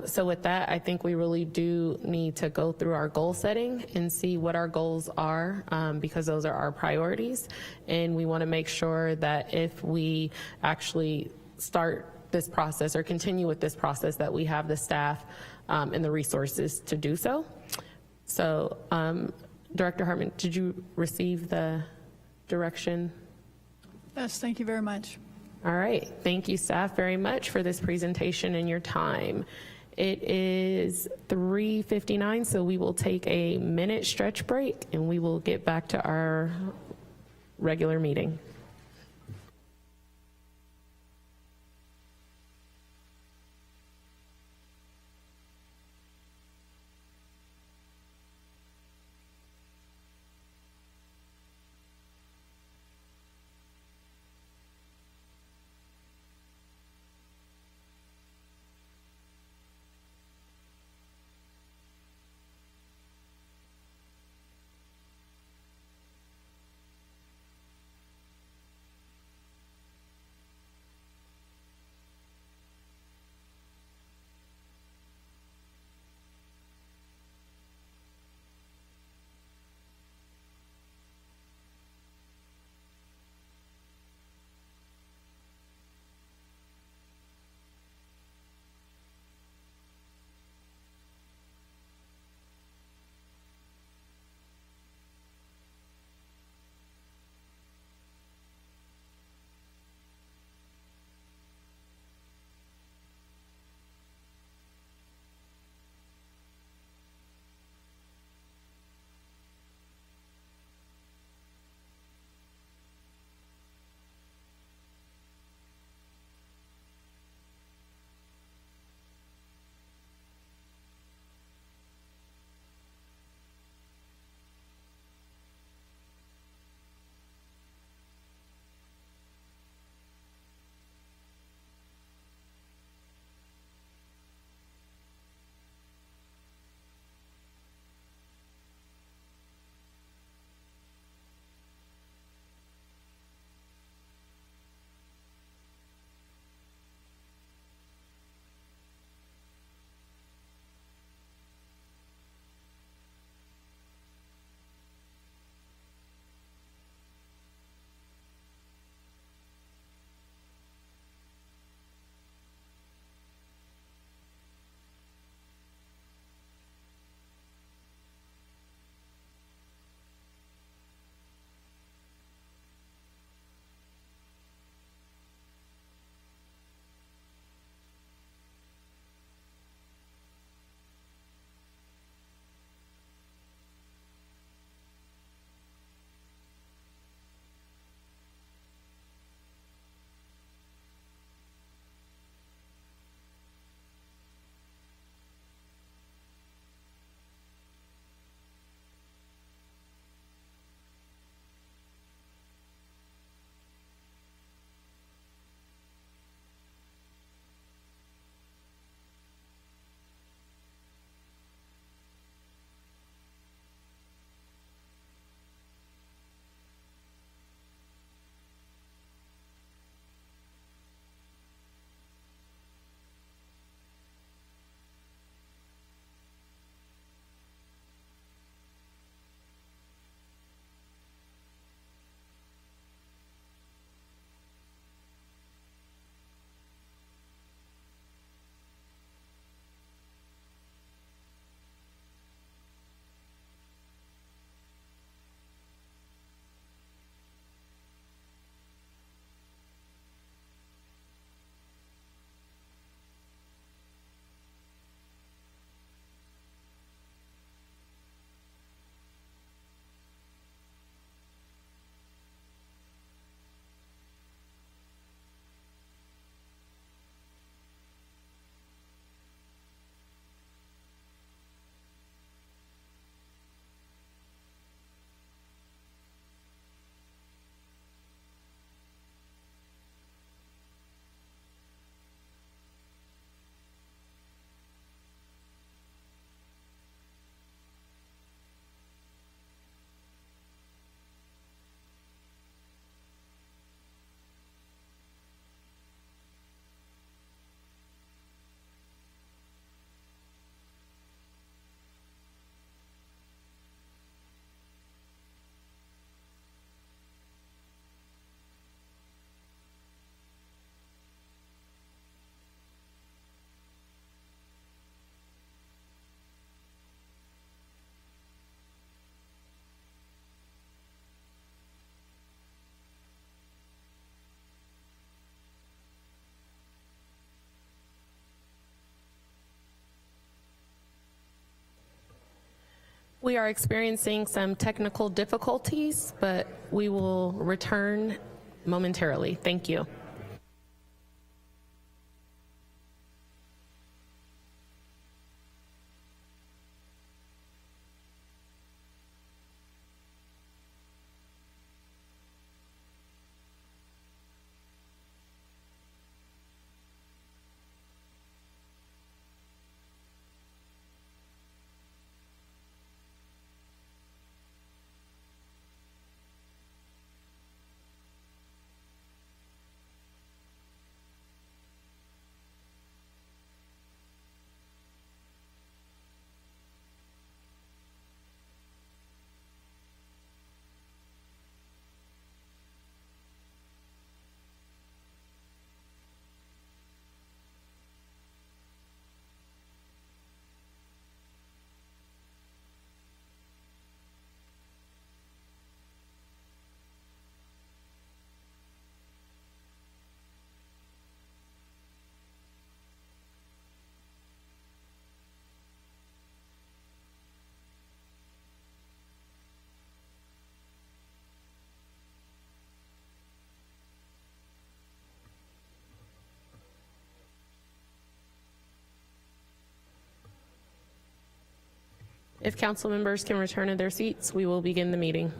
So with that, I think we really do need to go through our goal setting and see what our goals are, because those are our priorities. And we want to make sure that if we actually start this process or continue with this process, that we have the staff and the resources to do so. So, Director Hartman, did you receive the direction? Yes, thank you very much. All right. Thank you, staff, very much for this presentation and your time. It is 3:59, so we will take a minute stretch break and we will get back to our regular meeting. We are experiencing some technical difficulties, but we will return momentarily. Thank you. If council members can return to their seats, we will begin the meeting.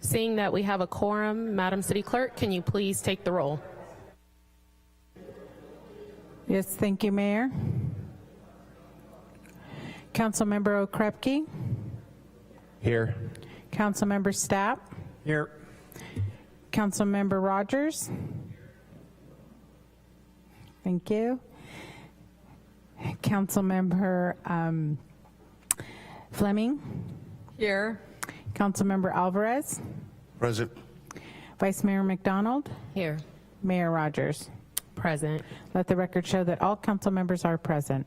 Seeing that we have a quorum, Madam City Clerk, can you please take the roll? Yes, thank you, Mayor. Councilmember Okrepke. Here. Councilmember Stapp. Here. Councilmember Rogers. Thank you. Councilmember Fleming. Here. Councilmember Alvarez. Present. Vice Mayor McDonald. Here. Mayor Rogers. Present. Let the record show that all council members are present.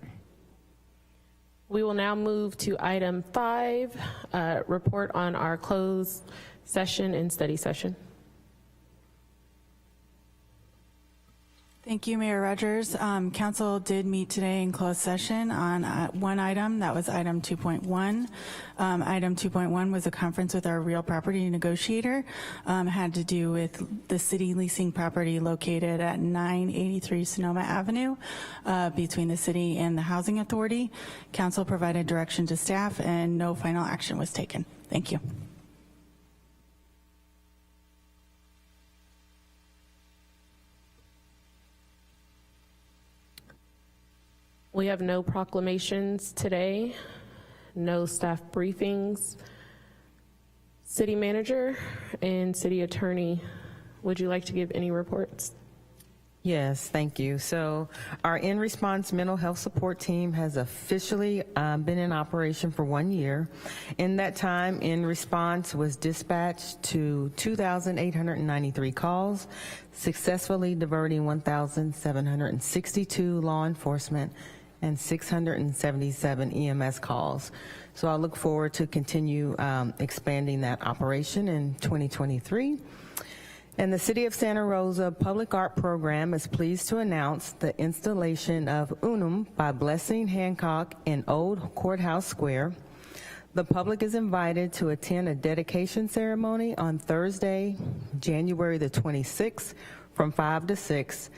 We will now move to item 5, report on our closed session and study session. Thank you, Mayor Rogers. Council did meet today in closed session on one item. That was item 2.1. Item 2.1 was a conference with our real property negotiator. Had to do with the city leasing property located at 983 Sonoma Avenue between the city and the Housing Authority. Council provided direction to staff and no final action was taken. Thank you. We have no proclamations today, no staff briefings. City Manager and City Attorney, would you like to give any reports? Yes, thank you. So our in-response mental health support team has officially been in operation for 1 year. In that time, in-response was dispatched to 2,893 calls, successfully diverting 1,762 law enforcement and 677 EMS calls. So I look forward to continue expanding that operation in 2023. And the City of Santa Rosa Public Art Program is pleased to announce the installation of Unum by Blessing Hancock in Old Courthouse Square. The public is invited to attend a dedication ceremony on Thursday, January the 26th from 5 to 6.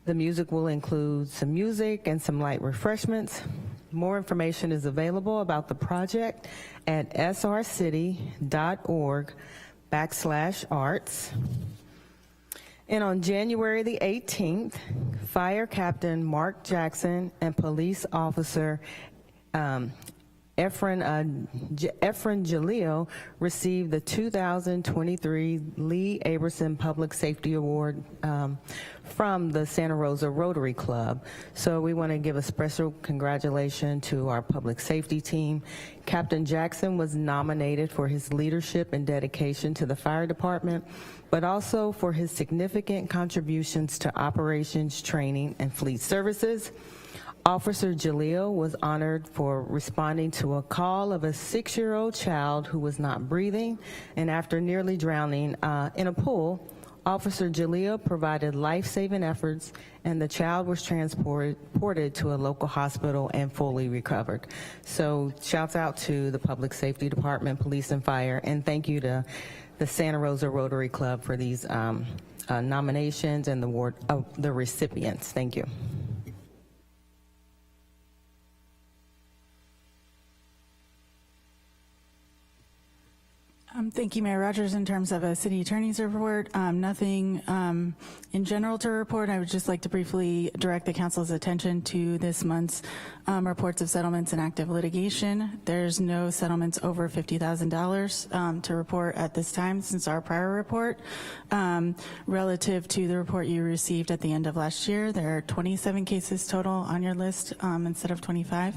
The music will include some music and some light refreshments. More information is available about the project at srcity.org/arts. And on January the 18th, Fire Captain Mark Jackson and Police Officer Efren Jalil received the 2023 Lee Aberson Public Safety Award from the Santa Rosa Rotary Club. So we want to give a special congratulations to our public safety team. Captain Jackson was nominated for his leadership and dedication to the fire department, but also for his significant contributions to operations, training, and fleet services. Officer Jalil was honored for responding to a call of a 6-year-old child who was not breathing, and after nearly drowning in a pool, Officer Jalil provided life-saving efforts, and the child was transported to a local hospital and fully recovered. So shouts out to the Public Safety Department, Police and Fire, and thank you to the Santa Rosa Rotary Club for these nominations and the recipients. Thank you. Thank you, Mayor Rogers. In terms of a city attorney's report, nothing in general to report. I would just like to briefly direct the council's attention to this month's reports of settlements and active litigation. There's no settlements over $50,000 to report at this time since our prior report. Relative to the report you received at the end of last year, there are 27 cases total on your list instead of 25.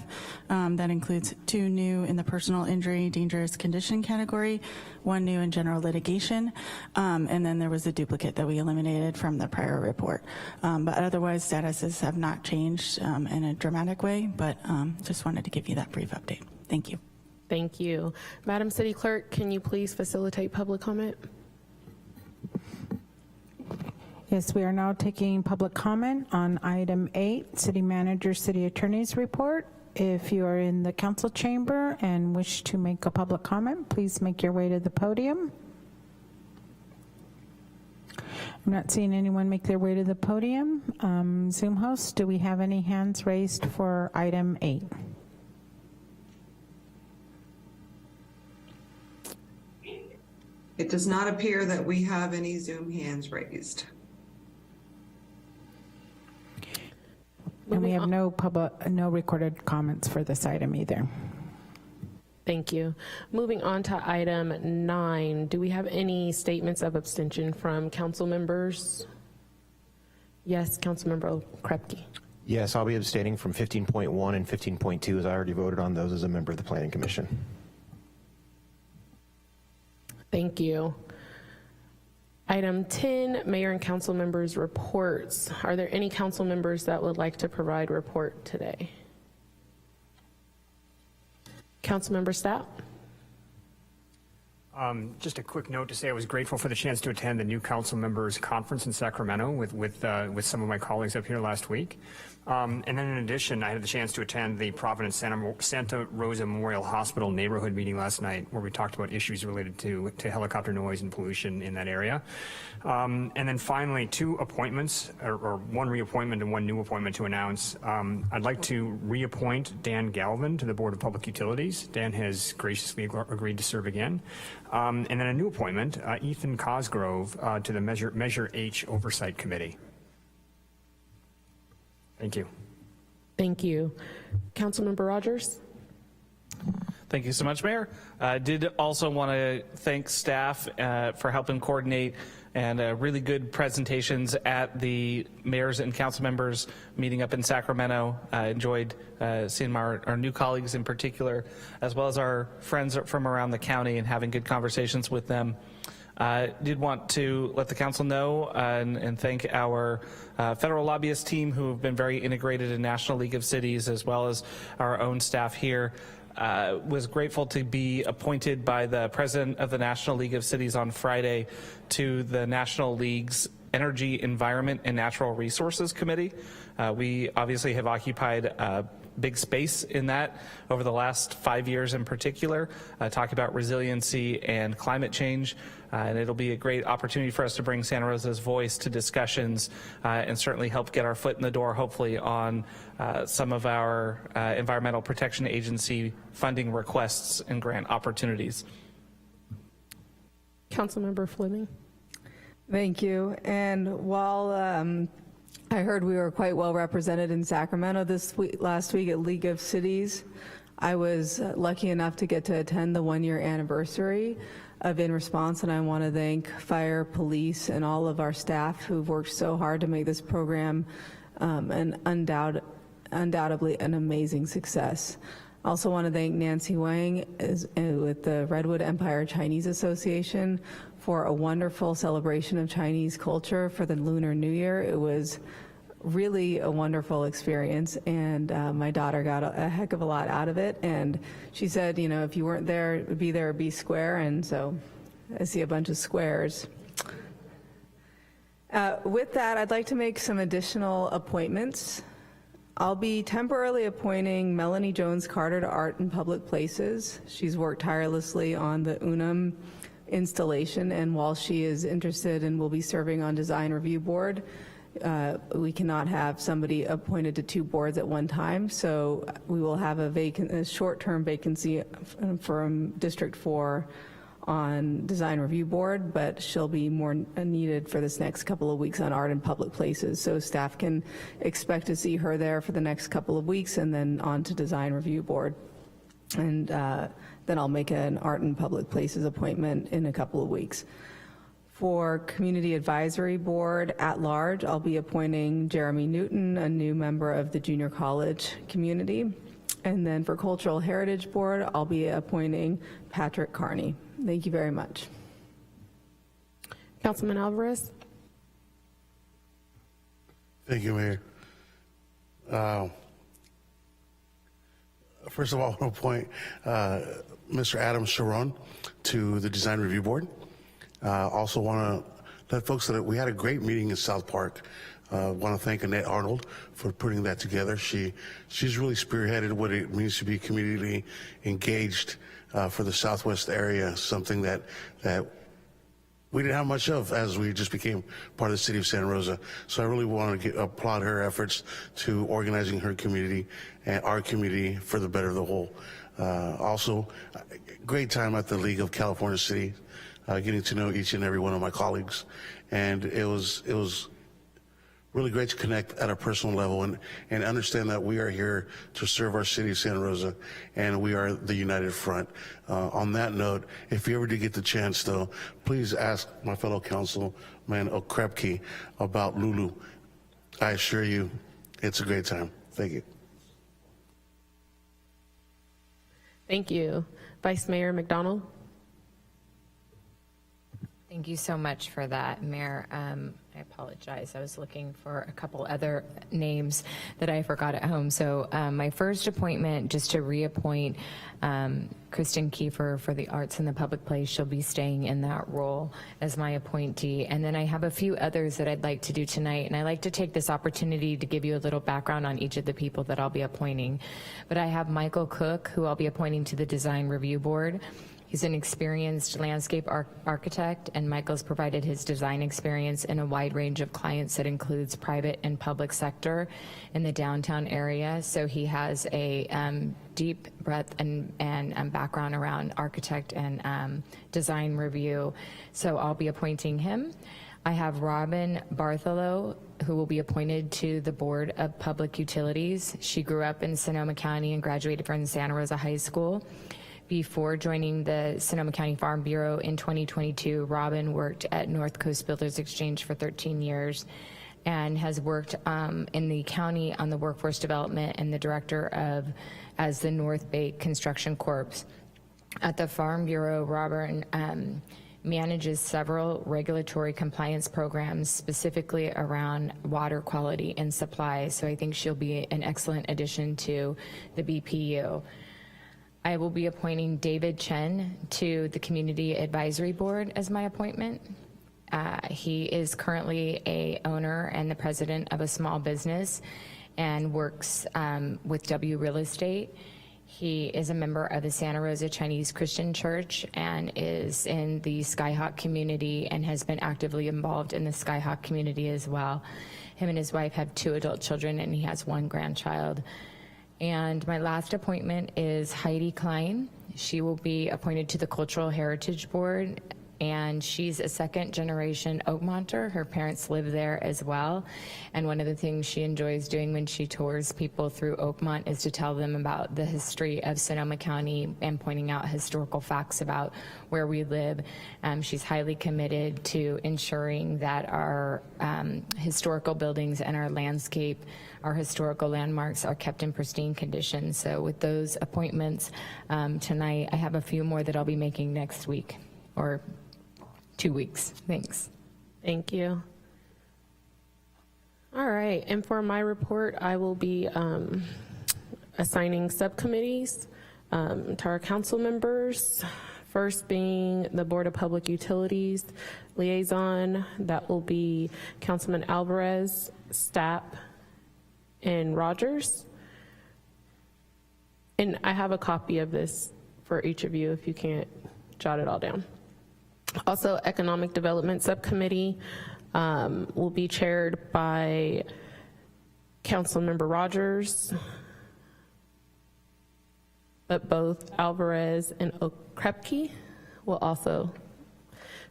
That includes 2 new in the personal injury dangerous condition category, 1 new in general litigation, and then there was a duplicate that we eliminated from the prior report. But otherwise, statuses have not changed in a dramatic way, but just wanted to give you that brief update. Thank you. Thank you. Madam City Clerk, can you please facilitate public comment? Yes, we are now taking public comment on item 8, City Manager, City Attorney's Report. If you are in the council chamber and wish to make a public comment, please make your way to the podium. I'm not seeing anyone make their way to the podium. Zoom host, do we have any hands raised for item 8? It does not appear that we have any Zoom hands raised. And we have no recorded comments for this item either. Thank you. Moving on to item 9, do we have any statements of abstention from council members? Yes, Councilmember Krepke. Yes, I'll be abstaining from 15.1 and 15.2 as I already voted on those as a member of the Planning Commission. Thank you. Item 10, Mayor and council members' reports. Are there any council members that would like to provide report today? Councilmember Stout. Just a quick note to say I was grateful for the chance to attend the new council members conference in Sacramento with some of my colleagues up here last week. And then in addition, I had the chance to attend the Providence Santa Rosa Memorial Hospital neighborhood meeting last night, where we talked about issues related to helicopter noise and pollution in that area. And then finally, 2 appointments, or 1 reappointment and 1 new appointment to announce. I'd like to reappoint Dan Galvin to the Board of Public Utilities. Dan has graciously agreed to serve again. And then a new appointment, Ethan Cosgrove, to the Measure H Oversight Committee. Thank you. Thank you. Councilmember Rogers. Thank you so much, Mayor. I did also want to thank staff for helping coordinate and really good presentations at the mayors and council members meeting up in Sacramento. I enjoyed seeing our new colleagues in particular, as well as our friends from around the county, and having good conversations with them. I did want to let the council know and thank our federal lobbyist team, who have been very integrated in National League of Cities, as well as our own staff here. Was grateful to be appointed by the president of the National League of Cities on Friday to the National League's Energy, Environment, and Natural Resources Committee. We obviously have occupied a big space in that over the last 5 years in particular, talking about resiliency and climate change. And it'll be a great opportunity for us to bring Santa Rosa's voice to discussions and certainly help get our foot in the door, hopefully, on some of our Environmental Protection Agency funding requests and grant opportunities. Councilmember Fleming. Thank you. And while I heard we were quite well represented in Sacramento last week at League of Cities, I was lucky enough to get to attend the one-year anniversary of In Response, and I want to thank fire, police, and all of our staff who've worked so hard to make this program an undoubtedly an amazing success. I also want to thank Nancy Wang with the Redwood Empire Chinese Association for a wonderful celebration of Chinese culture for the Lunar New Year. It was really a wonderful experience, and my daughter got a heck of a lot out of it. And she said, you know, if you weren't there, be there, be square. And so I see a bunch of squares. With that, I'd like to make some additional appointments. I'll be temporarily appointing Melanie Jones-Carter to Art in Public Places. She's worked tirelessly on the Unum installation, and while she is interested and will be serving on Design Review Board, we cannot have somebody appointed to 2 boards at one time, so we will have a short-term vacancy from District 4 on Design Review Board, but she'll be more needed for this next couple of weeks on Art in Public Places. So staff can expect to see her there for the next couple of weeks and then on to Design Review Board. And then I'll make an Art in Public Places appointment in a couple of weeks. For Community Advisory Board at large, I'll be appointing Jeremy Newton, a new member of the junior college community. And then for Cultural Heritage Board, I'll be appointing Patrick Carney. Thank you very much. Councilman Alvarez. Thank you, Mayor. First of all, I want to appoint Mr. Adam Sharon to the Design Review Board. Also want to let folks know that we had a great meeting in South Park. Want to thank Annette Arnold for putting that together. She's really spearheaded what it means to be community engaged for the Southwest area, something that we didn't have much of as we just became part of the city of Santa Rosa. So I really want to applaud her efforts to organizing her community and our community for the better of the whole. Also, great time at the League of California Cities, getting to know each and every one of my colleagues, and it was really great to connect at a personal level and understand that we are here to serve our city of Santa Rosa, and we are the united front. On that note, if you ever do get the chance, though, please ask my fellow councilman Okrepke about Lulu. I assure you, it's a great time. Thank you. Thank you. Vice Mayor McDonald. Thank you so much for that, Mayor. I apologize. I was looking for a couple other names that I forgot at home. So my first appointment, just to reappoint Kristen Kiefer for the Arts in the Public Place. She'll be staying in that role as my appointee. And then I have a few others that I'd like to do tonight. And I'd like to take this opportunity to give you a little background on each of the people that I'll be appointing. But I have Michael Cook, who I'll be appointing to the Design Review Board. He's an experienced landscape architect, and Michael's provided his design experience in a wide range of clients that includes private and public sector in the downtown area. So he has a deep breadth and background around architect and design review. So I'll be appointing him. I have Robin Bartholow, who will be appointed to the Board of Public Utilities. She grew up in Sonoma County and graduated from Santa Rosa High School. Before joining the Sonoma County Farm Bureau in 2022, Robin worked at North Coast Builders Exchange for 13 years and has worked in the county on the workforce development and the director as the North Bay Construction Corps. At the Farm Bureau, Robin manages several regulatory compliance programs, specifically around water quality and supply. So I think she'll be an excellent addition to the BPU. I will be appointing David Chen to the Community Advisory Board as my appointment. He is currently a owner and the president of a small business and works with W Real Estate. He is a member of the Santa Rosa Chinese Christian Church and is in the Skyhawk community and has been actively involved in the Skyhawk community as well. Him and his wife have 2 adult children, and he has 1 grandchild. And my last appointment is Heidi Klein. She will be appointed to the Cultural Heritage Board. and she's a second-generation Oakmonter. Her parents live there as well, and one of the things she enjoys doing when she tours people through Oakmont is to tell them about the history of Sonoma County and pointing out historical facts about where we live. She's highly committed to ensuring that our historical buildings and our landscape, our historical landmarks are kept in pristine condition. So with those appointments tonight, I have a few more that I'll be making next week or 2 weeks. Thanks. Thank you. All right, and for my report, I will be assigning subcommittees to our council members. First being the Board of Public Utilities liaison, that will be Councilman Alvarez, Stapp, and Rogers. And I have a copy of this for each of you if you can't jot it all down. Also, Economic Development Subcommittee will be chaired by Councilmember Rogers, but both Alvarez and Okrepke will also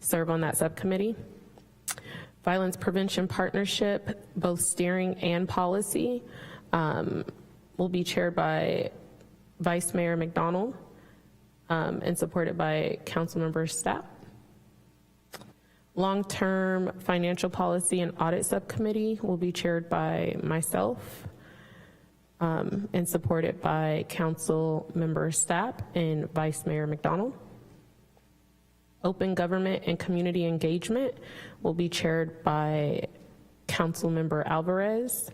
serve on that subcommittee. Violence Prevention Partnership, both steering and policy, will be chaired by Vice Mayor McDonald and supported by Councilmember Stapp. Long-Term Financial Policy and Audit Subcommittee will be chaired by myself and supported by Councilmember Stapp and Vice Mayor McDonald. Open Government and Community Engagement will be chaired by Councilmember Alvarez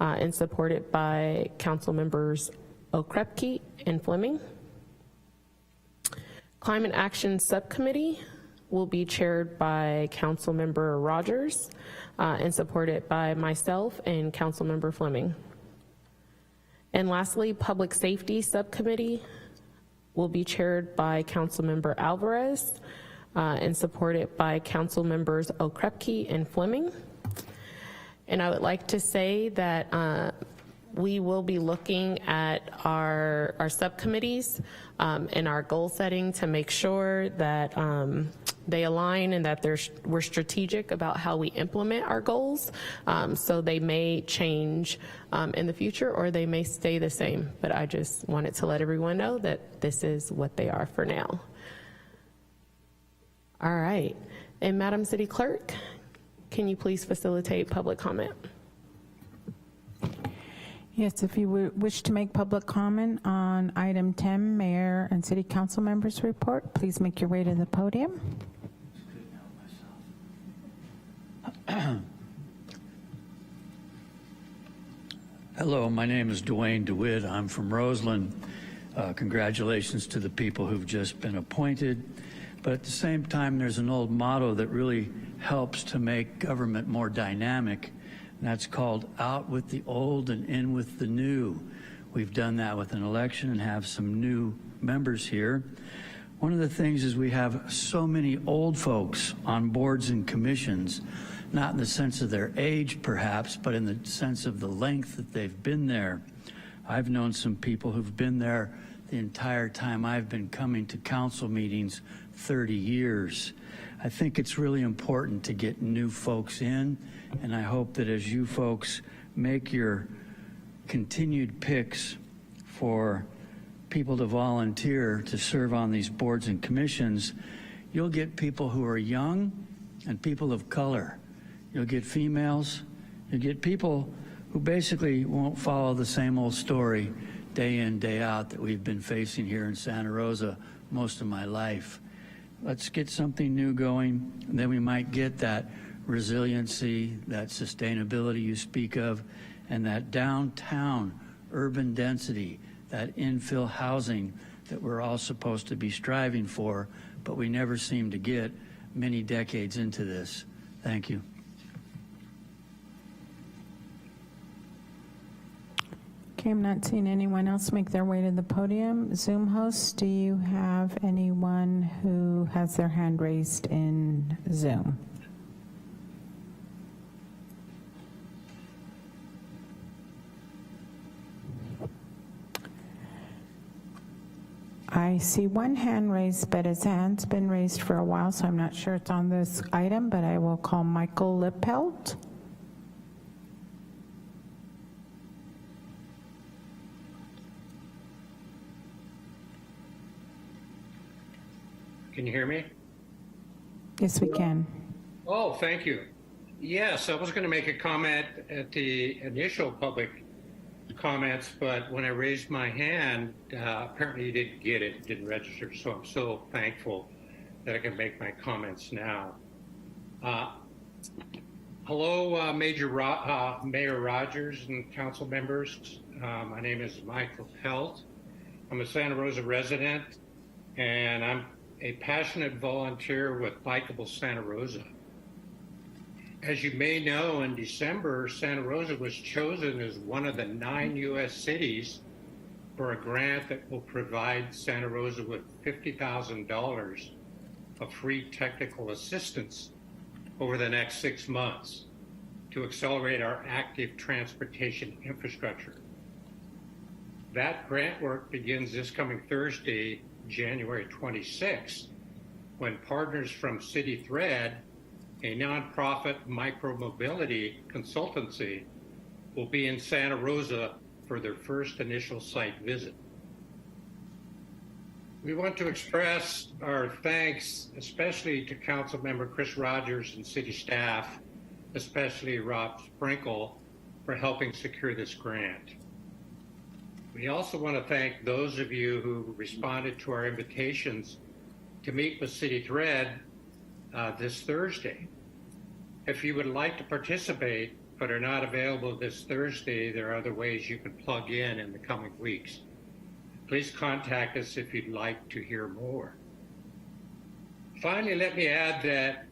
and supported by Councilmembers Okrepke and Fleming. Climate Action Subcommittee will be chaired by Councilmember Rogers and supported by myself and Councilmember Fleming. And lastly, Public Safety Subcommittee will be chaired by Councilmember Alvarez and supported by Councilmembers Okrepke and Fleming. And I would like to say that we will be looking at our subcommittees and our goal setting to make sure that they align and that we're strategic about how we implement our goals. So they may change in the future or they may stay the same, but I just wanted to let everyone know that this is what they are for now. All right, and Madam City Clerk, can you please facilitate public comment? Yes, if you wish to make public comment on item 10, Mayor and City Council members report, please make your way to the podium. Hello, my name is Dwayne DeWitt. I'm from Roseland. Congratulations to the people who've just been appointed. But at the same time, there's an old motto that really helps to make government more dynamic, and that's called out with the old and in with the new. We've done that with an election and have some new members here. One of the things is we have so many old folks on boards and commissions, not in the sense of their age perhaps, but in the sense of the length that they've been there. I've known some people who've been there the entire time I've been coming to council meetings, 30 years. I think it's really important to get new folks in, and I hope that as you folks make your continued picks for people to volunteer to serve on these boards and commissions, you'll get people who are young and people of color. You'll get females, you'll get people who basically won't follow the same old story day in, day out that we've been facing here in Santa Rosa most of my life. Let's get something new going, and then we might get that resiliency, that sustainability you speak of, and that downtown urban density, that infill housing that we're all supposed to be striving for, but we never seem to get many decades into this. Thank you. Okay, I'm not seeing anyone else make their way to the podium. Zoom hosts, do you have anyone who has their hand raised in Zoom? I I see one hand raised, but his hand's been raised for a while, so I'm not sure it's on this item, but I will call Michael Lippelt. Can you hear me? Yes, we can. Oh, thank you. Yes, I was going to make a comment at the initial public comments, but when I raised my hand, apparently you didn't get it, it didn't register, so I'm so thankful that I can make my comments now. Hello, Mayor Rogers and council members. My name is Michael Pelt. I'm a Santa Rosa resident, and I'm a passionate volunteer with Bikeable Santa Rosa. As you may know, in December, Santa Rosa was chosen as one of the 9 U.S. cities for a grant that will provide Santa Rosa with $50,000 of free technical assistance over the next 6 months to accelerate our active transportation infrastructure. That grant work begins this coming Thursday, January 26th, when partners from City Thread, a nonprofit micromobility consultancy, will be in Santa Rosa for their first initial site visit. We want to express our thanks, especially to Councilmember Chris Rogers and city staff, especially Rob Sprinkle, for helping secure this grant. We also want to thank those of you who responded to our invitations to meet with City Thread this Thursday. If you would like to participate but are not available this Thursday, there are other ways you can plug in the coming weeks. Please contact us if you'd like to hear more. Finally, let me add that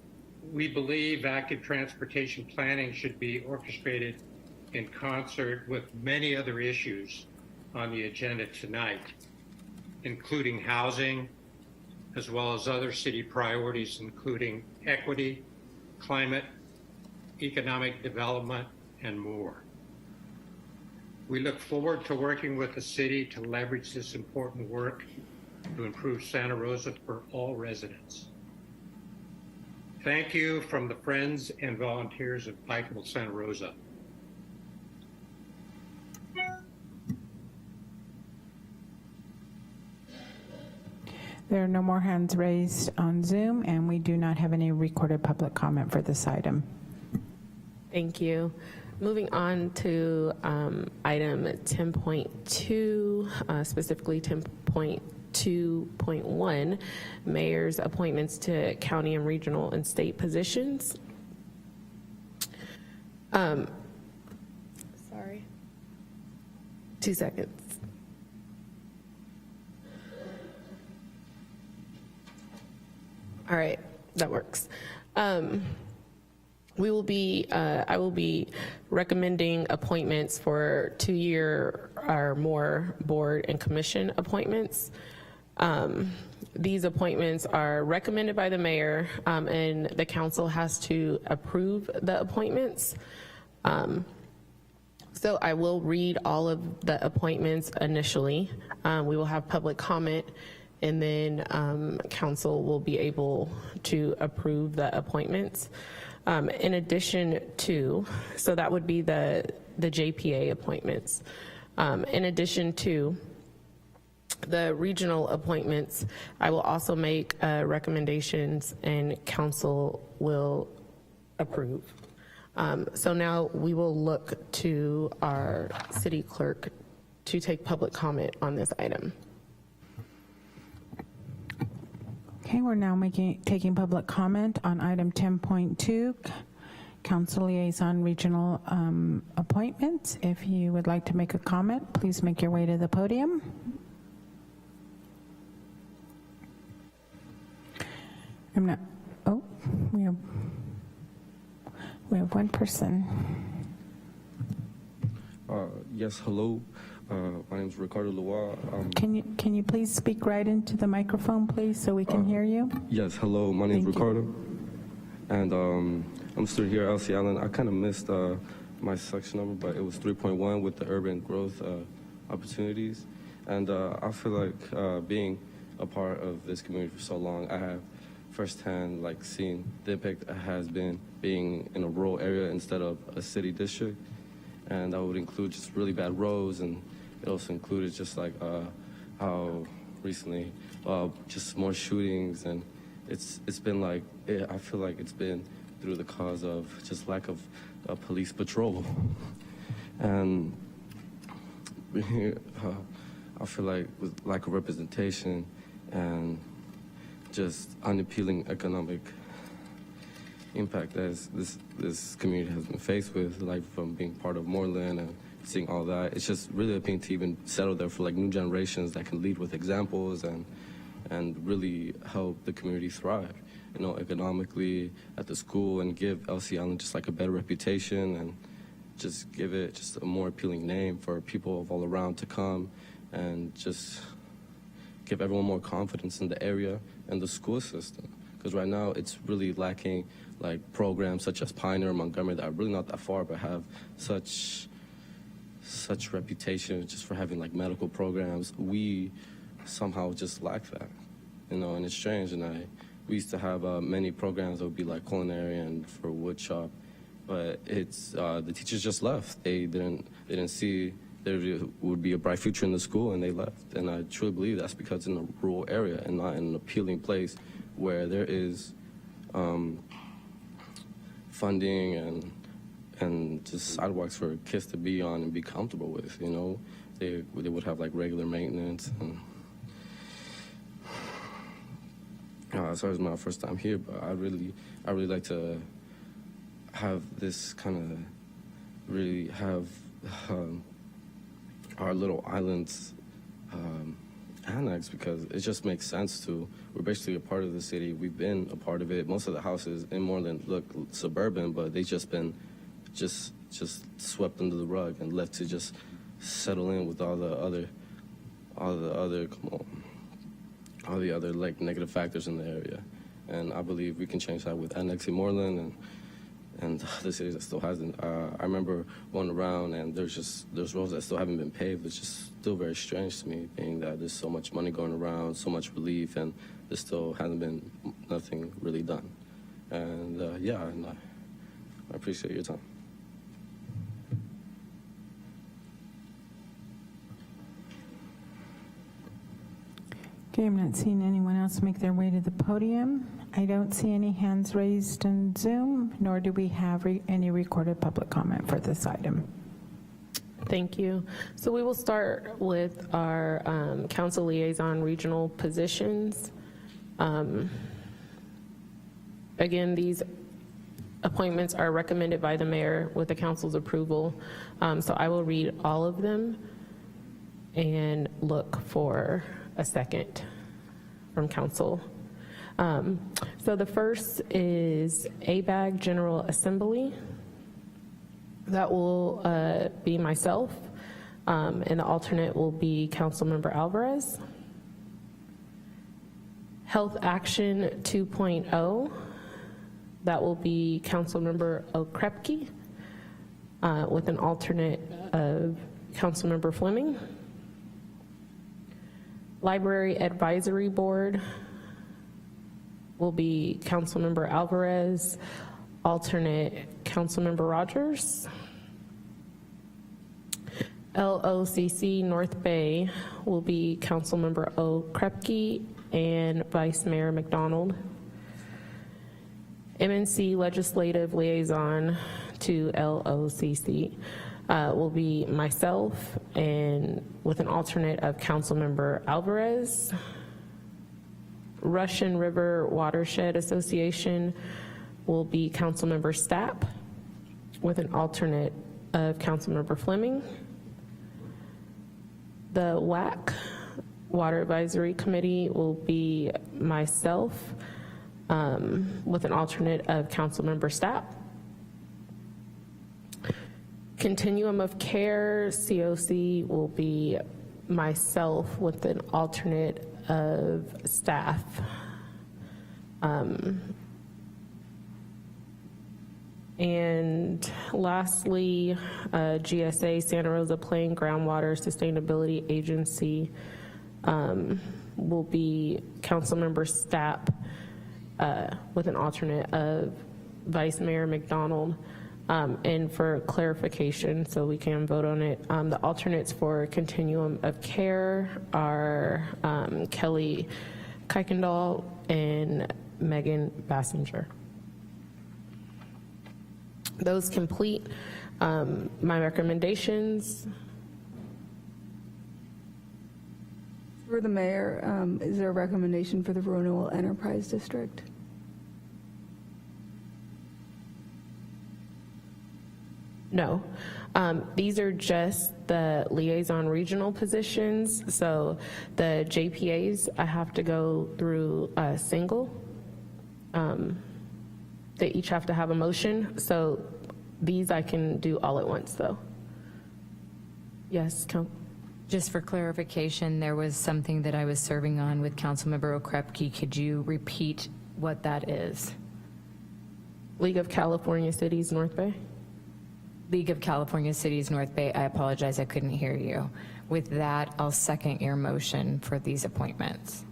we believe active transportation planning should be orchestrated in concert with many other issues on the agenda tonight, including housing, as well as other city priorities, including equity, climate, economic development, and more. We look forward to working with the city to leverage this important work to improve Santa Rosa for all residents. Thank you from the friends and volunteers of Bikeable Santa Rosa. There are no more hands raised on Zoom, and we do not have any recorded public comment for this item. Thank you. Moving on to item 10.2, specifically 10.2.1, mayor's appointments to county and regional and state positions. Sorry. 2 seconds. All right, that works. I will be recommending appointments for 2-year or more board and commission appointments. These appointments are recommended by the mayor, and the council has to approve the appointments. So I will read all of the appointments initially. We will have public comment, and then council will be able to approve the appointments. In addition to, so that would be the JPA appointments. In addition to the regional appointments, I will also make recommendations and council will approve. So now we will look to our city clerk to take public comment on this item. Okay, we're now taking public comment on item 10.2, council liaison regional appointments. If you would like to make a comment, please make your way to the podium. We have one person. Yes, hello. My name is Ricardo Loa. Can you please speak right into the microphone, please, so we can hear you? Yes, hello. My name is Ricardo, and I'm still here, Elsie Allen. I kind of missed my section number, but it was 3.1 with the urban growth opportunities, and I feel like being a part of this community for so long, I have firsthand like seen the impact it has been being in a rural area instead of a city district. And that would include just really bad roads, and it also included just like how recently just more shootings, and it's been like I feel like it's been through the cause of just lack of police patrol, and I feel like with lack of representation and just unappealing economic impact that this community has been faced with, like from being part of Moreland and seeing all that, it's just really appealing to even settle there for like new generations that can lead with examples and really help the community thrive, you know, economically at the school, and give LC Allen just like a better reputation, and just give it just a more appealing name for people of all around to come, and just give everyone more confidence in the area and the school system. Because right now it's really lacking like programs such as Pioneer and Montgomery that are really not that far but have such reputation just for having like medical programs. We somehow just lack that, you know, and it's strange. And we used to have many programs that would be like culinary and for wood shop, but it's the teachers just left. They didn't see there would be a bright future in the school, and they left. And I truly believe that's because it's in a rural area and not in an appealing place where there is funding and just sidewalks for kids to be on and be comfortable with, you know. They would have like regular maintenance. And sorry, it's my first time here, but I really like to have this kind of really have our little islands annexed, because it just makes sense to. We're basically a part of the city. We've been a part of it. Most of the houses in Moreland look suburban, but they've just been just swept under the rug and left to just settle in with all the other like negative factors in the area. And I believe we can change that with annexing Moreland and the cities that still hasn't. I remember going around, and there's roads that still haven't been paved, which is still very strange to me, being that there's so much money going around, so much relief, and there still hasn't been nothing really done. And and I appreciate your time. Okay, I'm not seeing anyone else make their way to the podium. I don't see any hands raised on Zoom, nor do we have any recorded public comment for this item. Thank you. So we will start with our council liaison regional positions. Again, these appointments are recommended by the mayor with the council's approval. So I will read all of them and look for a second from council. So the first is ABAG General Assembly. That will be myself, and the alternate will be Councilmember Alvarez. Health Action 2.0, that will be Councilmember Okrepke, with an alternate of Councilmember Fleming. Library Advisory Board will be Councilmember Alvarez, alternate Councilmember Rogers. LOCC North Bay will be Councilmember Okrepke and Vice Mayor McDonald. MNC Legislative Liaison to LOCC will be myself, and with an alternate of Councilmember Alvarez. Russian River Watershed Association will be Councilmember Stapp, with an alternate of Councilmember Fleming. The WAC, Water Advisory Committee, will be myself, with an alternate of Councilmember Stapp. Continuum of Care, COC, will be myself with an alternate of staff. And lastly, GSA, Santa Rosa Plain Groundwater Sustainability Agency, will be Councilmember Stapp with an alternate of Vice Mayor McDonald. And for clarification, so we can vote on it, the alternates for Continuum of Care are Kelly Kuykendall and Megan Bassinger. Those complete my recommendations. For the mayor, is there a recommendation for the Renewal Enterprise District? No. These are just the liaison regional positions. So the JPAs, I have to go through a single. They each have to have a motion. So these I can do all at once, though. Yes, Just for clarification, there was something that I was serving on with Councilmember Okrepke. Could you repeat what that is? League of California Cities, North Bay. League of California Cities, North Bay. I apologize, I couldn't hear you. With that, I'll second your motion for these appointments.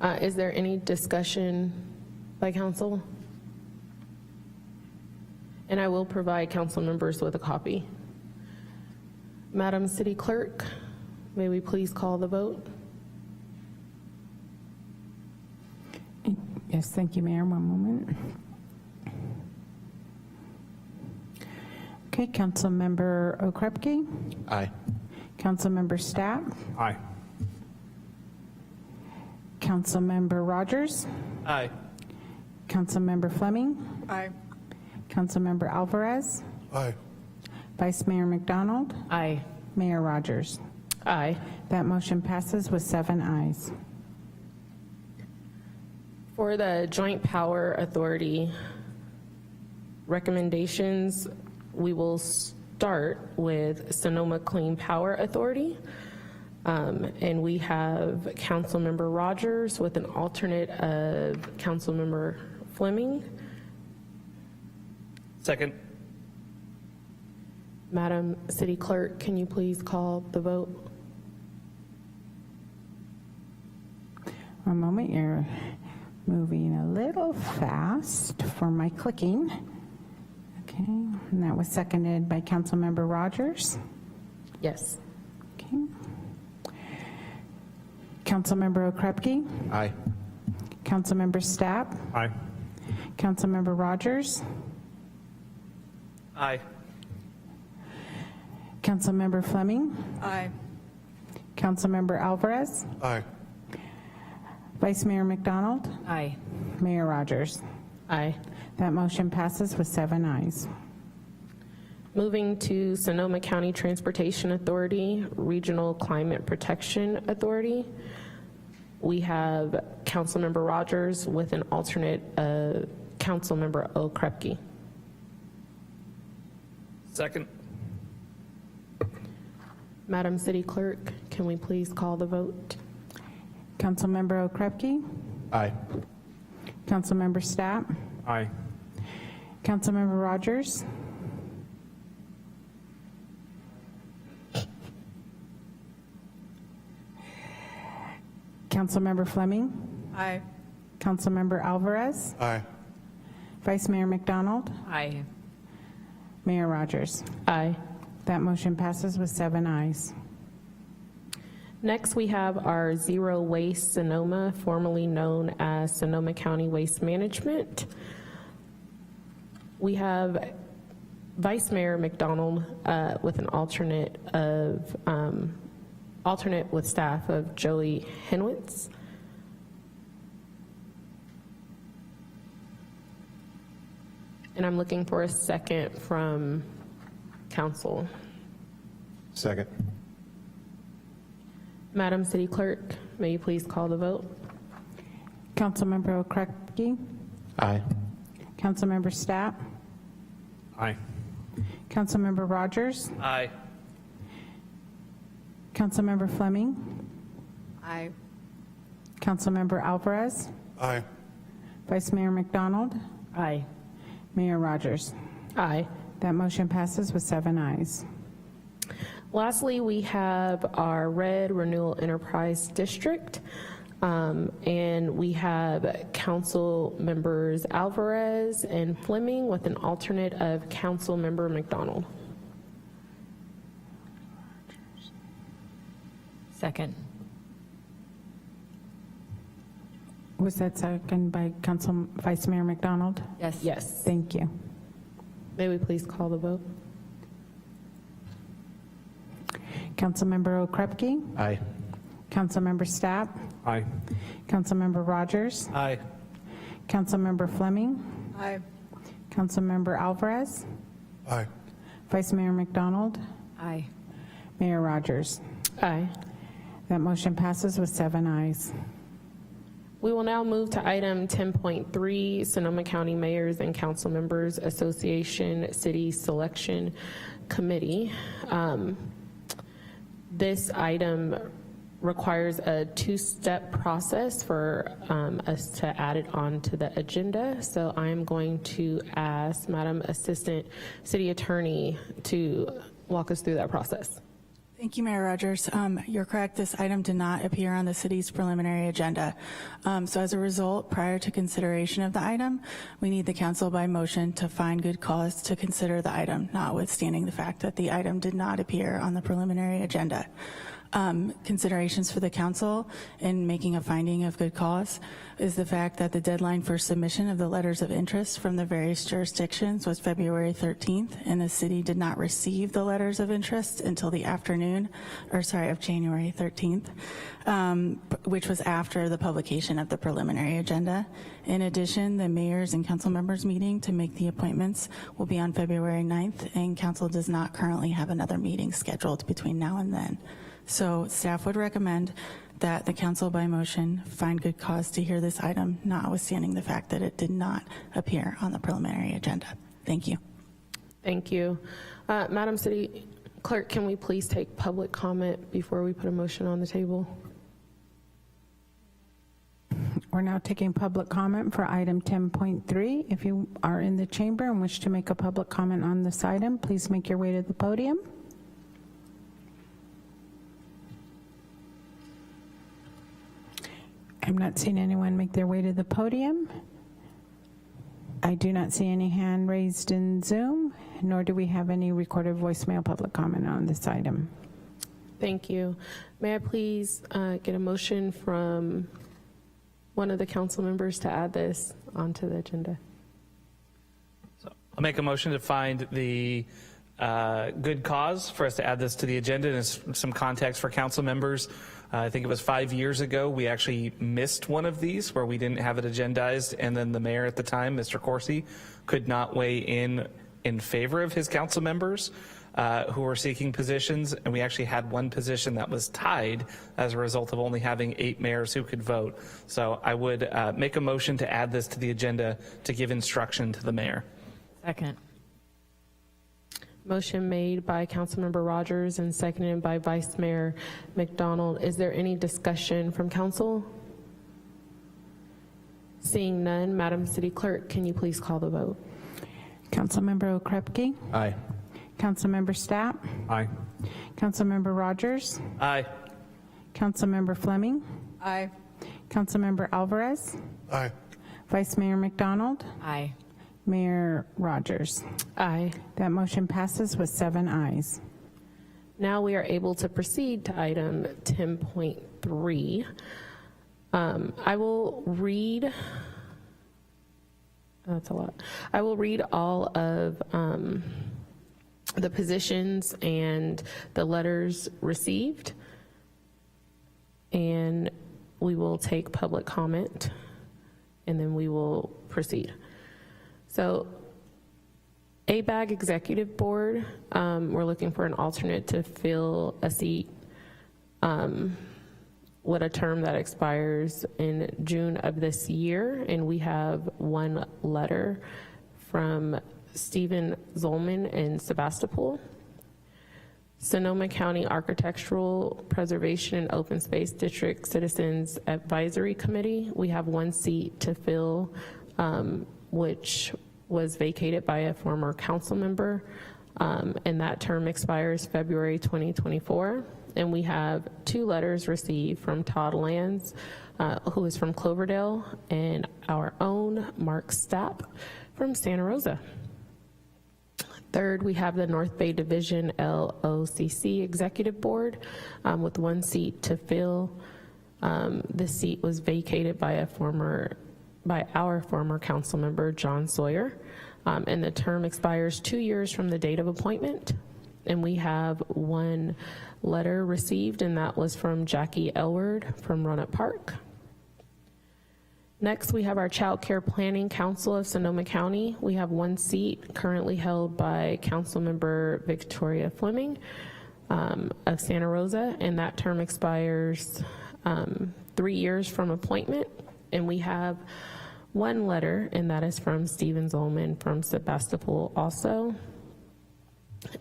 Is there any discussion by council? And I will provide council members with a copy. Madam City Clerk, may we please call the vote? Yes, thank you, Mayor. One moment. Okay, Councilmember Okrepke. Aye. Councilmember Stapp. Aye. Councilmember Rogers. Aye. Councilmember Fleming. Aye. Councilmember Alvarez. Aye. Vice Mayor McDonald. Aye. Mayor Rogers. Aye. That motion passes with 7 ayes. For the Joint Power Authority recommendations, we will start with Sonoma Clean Power Authority. And we have Councilmember Rogers with an alternate of Councilmember Fleming. Second. Madam City Clerk, can you please call the vote? One moment, you're moving a little fast for my clicking. Okay, and that was seconded by Councilmember Rogers. Yes. Okay. Councilmember Okrepke. Aye. Councilmember Stapp. Aye. Councilmember Rogers. Aye. Councilmember Fleming. Aye. Councilmember Alvarez. Aye. Vice Mayor McDonald. Aye. Mayor Rogers. Aye. That motion passes with 7 ayes. Moving to Sonoma County Transportation Authority, Regional Climate Protection Authority. We have Councilmember Rogers with an alternate Councilmember Okrepke. Second. Madam City Clerk, can we please call the vote? Councilmember Okrepke. Aye. Councilmember Stapp. Aye. Councilmember Rogers. Councilmember Fleming. Aye. Councilmember Alvarez. Aye. Vice Mayor McDonald. Aye. Mayor Rogers. Aye. That motion passes with 7 ayes. Next, we have our Zero Waste Sonoma, formerly known as Sonoma County Waste Management. We have Vice Mayor McDonald with an alternate with staff of Joey Henwitz. And I'm looking for a second from council. Second. Madam City Clerk, may you please call the vote? Councilmember Okrepke. Aye. Councilmember Stapp. Aye. Councilmember Rogers. Aye. Councilmember Fleming. Aye. Councilmember Alvarez. Aye. Vice Mayor McDonald. Aye. Mayor Rogers. Aye. That motion passes with 7 ayes. Lastly, we have our Red Renewal Enterprise District, and we have Council members Alvarez and Fleming with an alternate of Council member McDonald. Second. Was that second by Council Vice Mayor McDonald? Yes. Yes. Thank you. May we please call the vote? Councilmember Okrepke, Aye. Councilmember Stapp, Aye. Councilmember Rogers, Aye. Councilmember Fleming, Aye. Councilmember Alvarez, Aye. Vice Mayor McDonald, Aye. Mayor Rogers. Aye. That motion passes with 7 ayes. We will now move to item 10.3, Sonoma County Mayors and Council Members Association City Selection Committee. This item requires a two-step process for us to add it onto the agenda. So I am going to ask Madam Assistant City Attorney to walk us through that process. Thank you, Mayor Rogers. You're correct. This item did not appear on the city's preliminary agenda. So as a result, prior to consideration of the item, we need the council by motion to find good cause to consider the item, notwithstanding the fact that the item did not appear on the preliminary agenda. Considerations for the council in making a finding of good cause is the fact that the deadline for submission of the letters of interest from the various jurisdictions was February 13th, and the city did not receive the letters of interest until the afternoon, of January 13th, which was after the publication of the preliminary agenda. In addition, the mayors and council members meeting to make the appointments will be on February 9th, and council does not currently have another meeting scheduled between now and then. So staff would recommend that the council by motion find good cause to hear this item, notwithstanding the fact that it did not appear on the preliminary agenda. Thank you. Thank you. Madam City Clerk, can we please take public comment before we put a motion on the table? We're now taking public comment for item 10.3. If you are in the chamber and wish to make a public comment on this item, please make your way to the podium. I'm not seeing anyone make their way to the podium. I do not see any hand raised in Zoom, nor do we have any recorded voicemail public comment on this item. Thank you. May I please get a motion from one of the council members to add this onto the agenda? So I'll make a motion to find the good cause for us to add this to the agenda, and some context for council members. I think it was 5 years ago, we actually missed one of these where we didn't have it agendized, and then the mayor at the time, Mr. Corsi, could not weigh in favor of his council members who were seeking positions, and we actually had one position that was tied as a result of only having 8 mayors who could vote. So I would make a motion to add this to the agenda to give instruction to the mayor. Second. Motion made by Councilmember Rogers and seconded by Vice Mayor McDonald. Is there any discussion from council? Seeing none, Madam City Clerk, can you please call the vote? Councilmember Okrepke. Aye. Councilmember Stapp. Aye. Councilmember Rogers. Aye. Councilmember Fleming. Aye. Councilmember Alvarez. Aye. Vice Mayor McDonald. Aye. Mayor Rogers. Aye. That motion passes with 7 ayes. Now we are able to proceed to item 10.3. I will read, that's a lot. I will read all of the positions and the letters received, and we will take public comment, and then we will proceed. So, ABAG Executive Board, we're looking for an alternate to fill a seat with a term that expires in June of this year, and we have one letter from Stephen Zolman in Sebastopol. Sonoma County Architectural Preservation and Open Space District Citizens Advisory Committee, we have one seat to fill, which was vacated by a former council member. and that term expires February 2024. And we have 2 letters received from Todd Lands, who is from Cloverdale, and our own Mark Stapp from Santa Rosa. Third, we have the North Bay Division LOCC Executive Board with 1 seat to fill. This seat was vacated by our former council member, John Sawyer, and the term expires 2 years from the date of appointment. And we have 1 letter received, and that was from Jackie Elward from Roanoke Park. Next, we have our Child Care Planning Council of Sonoma County. We have 1 seat currently held by Councilmember Victoria Fleming of Santa Rosa, and that term expires 3 years from appointment. And we have 1 letter, and that is from Stephen Zolman from Sebastopol also.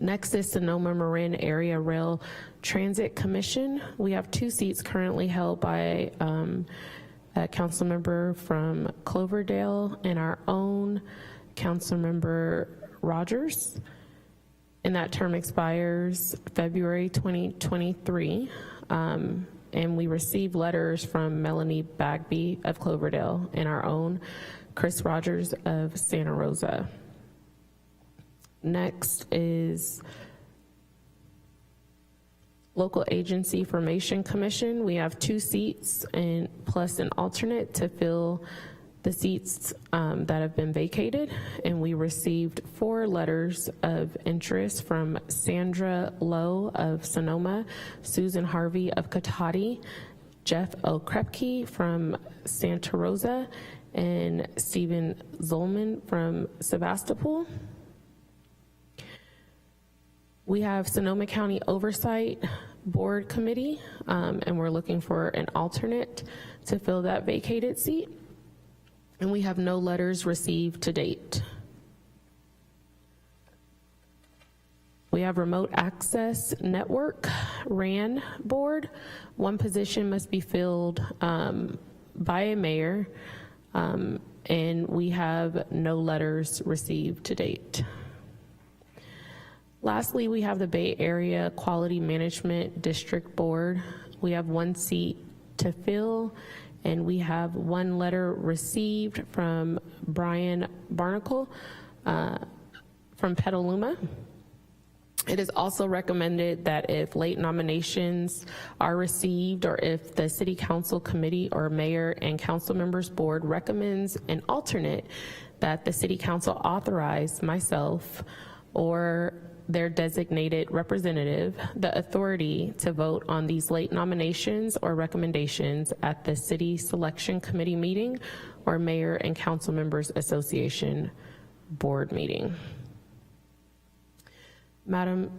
Next is Sonoma Marin Area Rail Transit Commission. We have 2 seats currently held by a council member from Cloverdale and our own council member Rogers, and that term expires February 2023. And we received letters from Melanie Bagby of Cloverdale and our own Chris Rogers of Santa Rosa. Next is Local Agency Formation Commission. We have 2 seats and plus an alternate to fill the seats that have been vacated. And we received 4 letters of interest from Sandra Lowe of Sonoma, Susan Harvey of Cotati, Jeff O'Krepke from Santa Rosa, and Stephen Zolman from Sebastopol. We have Sonoma County Oversight Board Committee, and we're looking for an alternate to fill that vacated seat. And we have no letters received to date. We have Remote Access Network, RAN Board. 1 position must be filled by a mayor, and we have no letters received to date. Lastly, we have the Bay Area Quality Management District Board. We have 1 seat to fill, and we have 1 letter received from Brian Barnacle from Petaluma. It is also recommended that if late nominations are received, or if the City Council Committee or Mayor and Council Members Board recommends an alternate, that the City Council authorize myself or their designated representative the authority to vote on these late nominations or recommendations at the City Selection Committee meeting or Mayor and Council Members Association Board meeting. Madam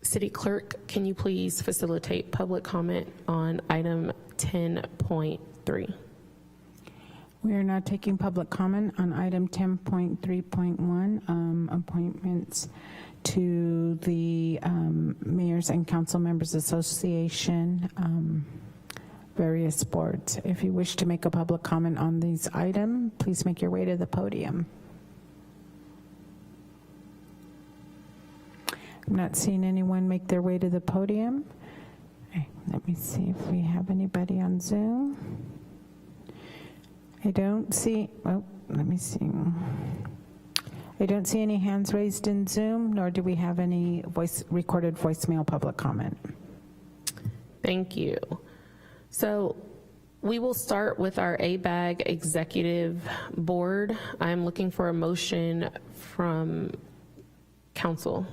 City Clerk, can you please facilitate public comment on item 10.3? We are now taking public comment on item 10.3.1, appointments to the Mayors and Council Members Association, various boards. If you wish to make a public comment on these items, please make your way to the podium. I'm not seeing anyone make their way to the podium. Okay, let me see if we have anybody on Zoom. I don't see, oh, let me see. I don't see any hands raised in Zoom, nor do we have any recorded voicemail public comment. Thank you. So we will start with our ABAG Executive Board. I'm looking for a motion from council.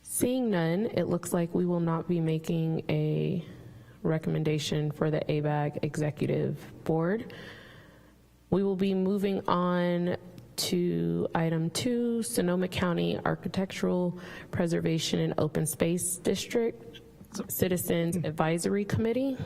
Seeing none, it looks like we will not be making a recommendation for the ABAG Executive Board. We will be moving on to item 2, Sonoma County Architectural Preservation and Open Space District Citizens Advisory Committee.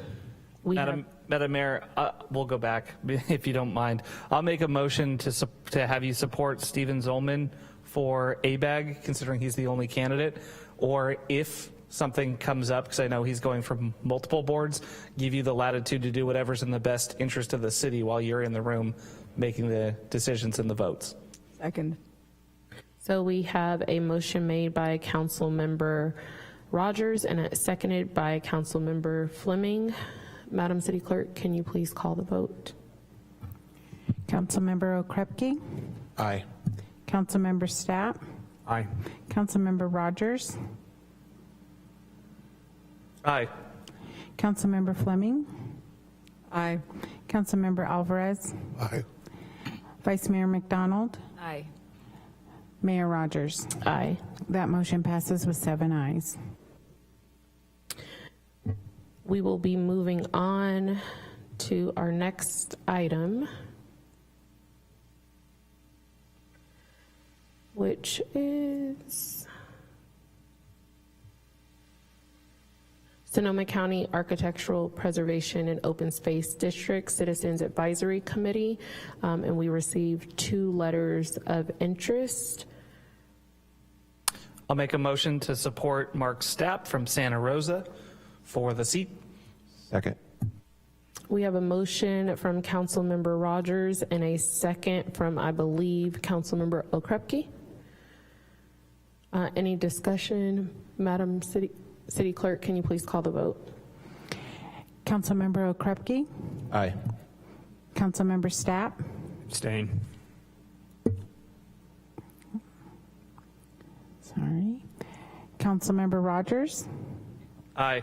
Madam Mayor, we'll go back if you don't mind. I'll make a motion to have you support Stephen Zolman for ABAG, considering he's the only candidate, or if something comes up, because I know he's going from multiple boards, give you the latitude to do whatever's in the best interest of the city while you're in the room making the decisions and the votes. Second. So we have a motion made by Council Member Rogers and a seconded by Council Member Fleming. Madam City Clerk, can you please call the vote? Councilmember Okrepke. Aye. Councilmember Stapp. Aye. Councilmember Rogers. Aye. Councilmember Fleming. Aye. Councilmember Alvarez. Aye. Vice Mayor McDonald. Aye. Mayor Rogers. Aye. That motion passes with 7 ayes. We will be moving on to our next item, which is Sonoma County Architectural Preservation and Open Space District Citizens Advisory Committee, and we received 2 letters of interest. I'll make a motion to support Mark Stapp from Santa Rosa for the seat. Second. We have a motion from Councilmember Rogers and a second from, I believe, Councilmember Okrepke. Any discussion? Madam City Clerk, can you please call the vote? Councilmember Okrepke. Aye. Councilmember Stapp. Abstain. Sorry. Councilmember Rogers. Aye.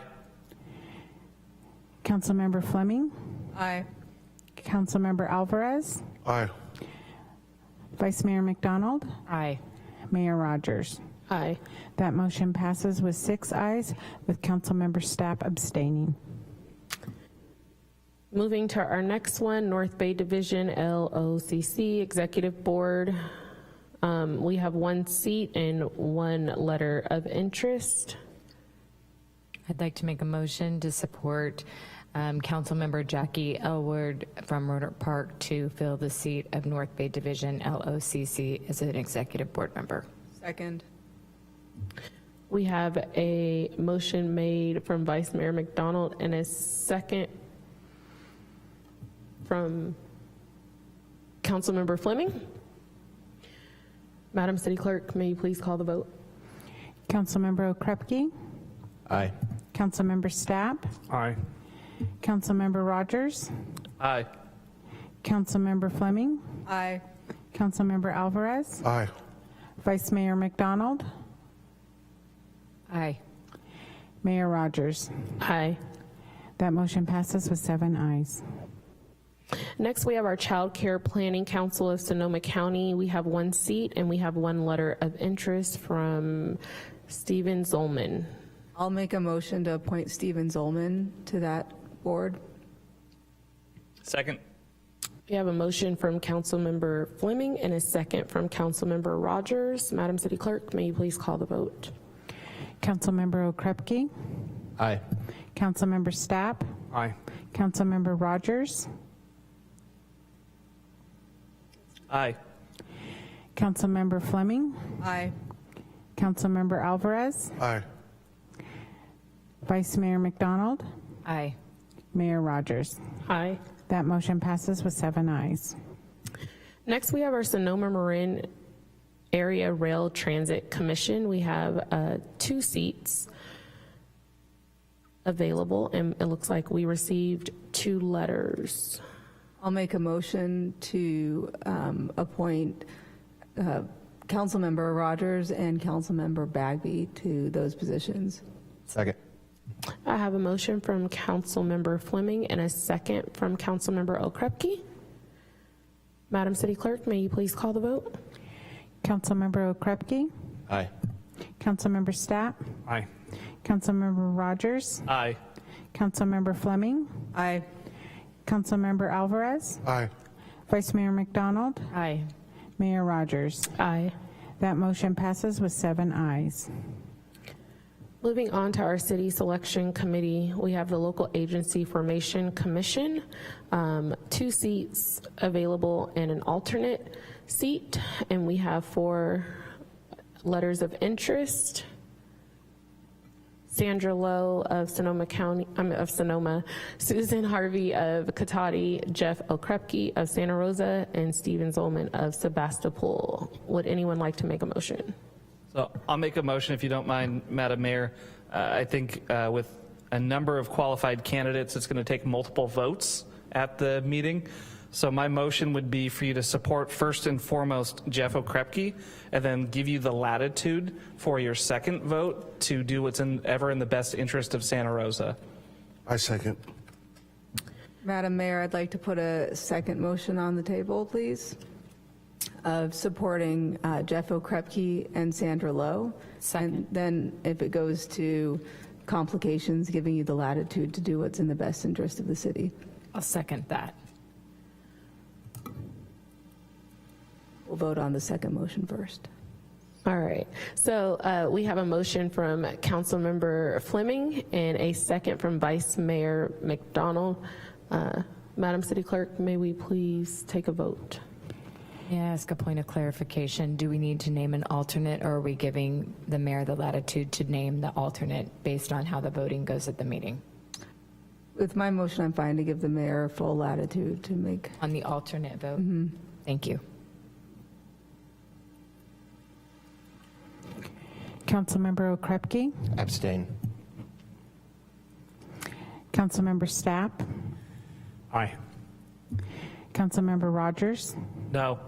Councilmember Fleming. Aye. Councilmember Alvarez. Aye. Vice Mayor McDonald. Aye. Mayor Rogers. Aye. That motion passes with 6 ayes, with Councilmember Stapp abstaining. Moving to our next one, North Bay Division LOCC Executive Board. We have 1 seat and 1 letter of interest. I'd like to make a motion to support Councilmember Jackie Elwood from Rohnert Park to fill the seat of North Bay Division LOCC as an executive board member. Second. We have a motion made from Vice Mayor McDonald and a second from Councilmember Fleming. Madam City Clerk, may you please call the vote? Councilmember Okrepke. Aye. Councilmember Stapp. Aye. Councilmember Rogers. Aye. Councilmember Fleming. Aye. Councilmember Alvarez. Aye. Vice Mayor McDonald. Aye. Mayor Rogers. Aye. That motion passes with 7 ayes. Next, we have our Child Care Planning Council of Sonoma County. We have 1 seat and we have 1 letter of interest from Steven Zolman. I'll make a motion to appoint Steven Zolman to that board. Second. We have a motion from Councilmember Fleming and a second from Councilmember Rogers. Madam City Clerk, may you please call the vote? Councilmember Okrepke. Aye. Councilmember Stapp. Aye. Councilmember Rogers. Aye. Councilmember Fleming. Aye. Councilmember Alvarez. Aye. Vice Mayor McDonald. Aye. Mayor Rogers. Aye. That motion passes with 7 ayes. Next, we have our Sonoma Marin Area Rail Transit Commission. We have 2 seats available, and it looks like we received 2 letters. I'll make a motion to appoint Councilmember Rogers and Councilmember Bagby to those positions. Second. I have a motion from Councilmember Fleming and a second from Councilmember Okrepke. Madam City Clerk, may you please call the vote? Councilmember Okrepke. Aye. Councilmember Stapp. Aye. Councilmember Rogers. Aye. Councilmember Fleming. Aye. Councilmember Alvarez. Aye. Vice Mayor McDonald. Aye. Mayor Rogers. Aye. That motion passes with 7 ayes. Moving on to our City Selection Committee, we have the Local Agency Formation Commission, 2 seats available and an alternate seat, and we have 4 letters of interest. Sandra Lowe of Sonoma County, of Sonoma, Susan Harvey of Cotati, Jeff Okrepke of Santa Rosa, and Stephen Zolman of Sebastopol. Would anyone like to make a motion? So I'll make a motion if you don't mind, Madam Mayor. I think with a number of qualified candidates, it's going to take multiple votes at the meeting. So my motion would be for you to support first and foremost Jeff Okrepke, and then give you the latitude for your second vote to do what's ever in the best interest of Santa Rosa. I second. Madam Mayor, I'd like to put a second motion on the table, please, of supporting Jeff Okrepke and Sandra Lowe. And then if it goes to complications, giving you the latitude to do what's in the best interest of the city. I'll second that. We'll vote on the second motion first. All right, so we have a motion from Councilmember Fleming and a second from Vice Mayor McDonald. Madam City Clerk, may we please take a vote? May I ask a point of clarification? Do we need to name an alternate, or are we giving the mayor the latitude to name the alternate based on how the voting goes at the meeting? With my motion, I'm fine to give the mayor full latitude to make. On the alternate vote? Thank you. Councilmember Okrepke, Abstain. Councilmember Stapp, Aye. Councilmember Rogers, No.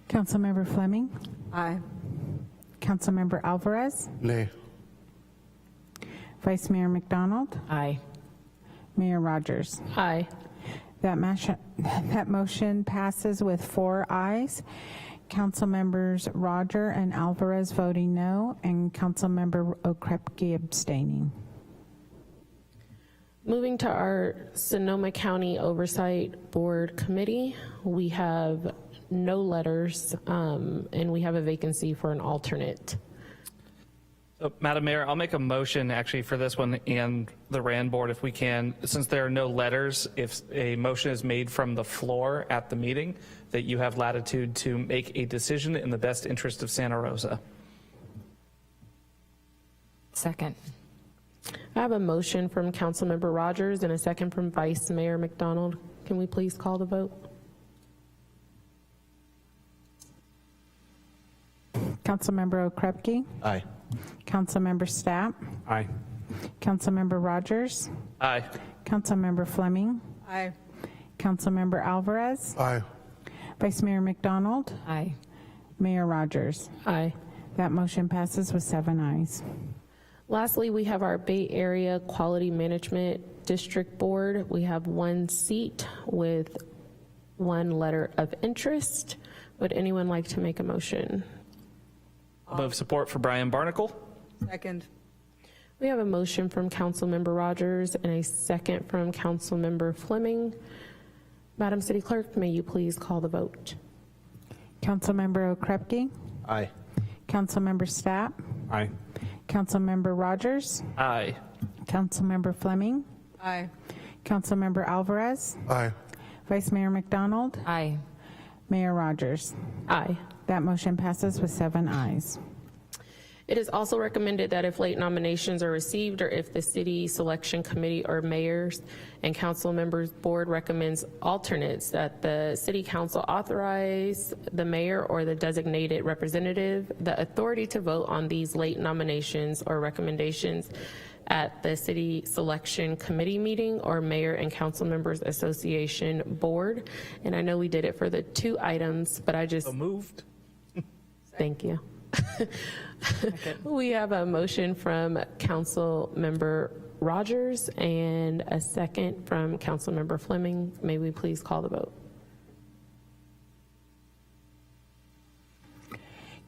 Councilmember Fleming, Aye. Councilmember Alvarez, Nay. Vice Mayor McDonald, Aye. Mayor Rogers. Aye. That motion passes with 4 ayes. Council members Roger and Alvarez voting no, and Councilmember Okrepke abstaining. Moving to our Sonoma County Oversight Board Committee, we have no letters, and we have a vacancy for an alternate. So, Madam Mayor, I'll make a motion actually for this one and the RAND board if we can. Since there are no letters, if a motion is made from the floor at the meeting, that you have latitude to make a decision in the best interest of Santa Rosa. Second. I have a motion from Councilmember Rogers and a second from Vice Mayor McDonald. Can we please call the vote? Councilmember Okrepke, Aye. Councilmember Stapp, Aye. Councilmember Rogers, Aye. Councilmember Fleming, Aye. Councilmember Alvarez, Aye. Vice Mayor McDonald, Aye. Mayor Rogers. Aye. That motion passes with 7 ayes. Lastly, we have our Bay Area Quality Management District Board. We have 1 seat with 1 letter of interest. Would anyone like to make a motion? I'll move support for Brian Barnacle. Second. We have a motion from Councilmember Rogers and a second from Councilmember Fleming. Madam City Clerk, may you please call the vote? Councilmember Okrepke, Aye. Councilmember Stapp, Aye. Councilmember Rogers, Aye. Councilmember Fleming, Aye. Councilmember Alvarez, Aye. Vice Mayor McDonald, Aye. Mayor Rogers. Aye. That motion passes with 7 ayes. It is also recommended that if late nominations are received or if the city selection committee or mayors and council members board recommends alternates, that the city council authorize the mayor or the designated representative the authority to vote on these late nominations or recommendations at the city selection committee meeting or mayor and council members association board. And I know we did it for the 2 items, but I just So moved. thank you. We have a motion from Council Member Rogers and a second from Council Member Fleming. May we please call the vote?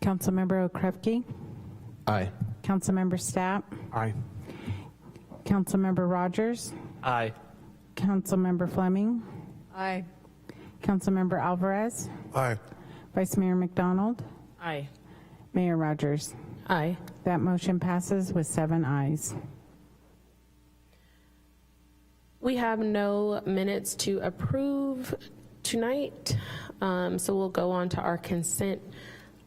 Councilmember Okrepke, Aye. Councilmember Stapp, Aye. Councilmember Rogers, Aye. Councilmember Fleming, Aye. Councilmember Alvarez, Aye. Vice Mayor McDonald, Aye. Mayor Rogers. Aye. That motion passes with 7 ayes. We have no minutes to approve tonight, so we'll go on to our consent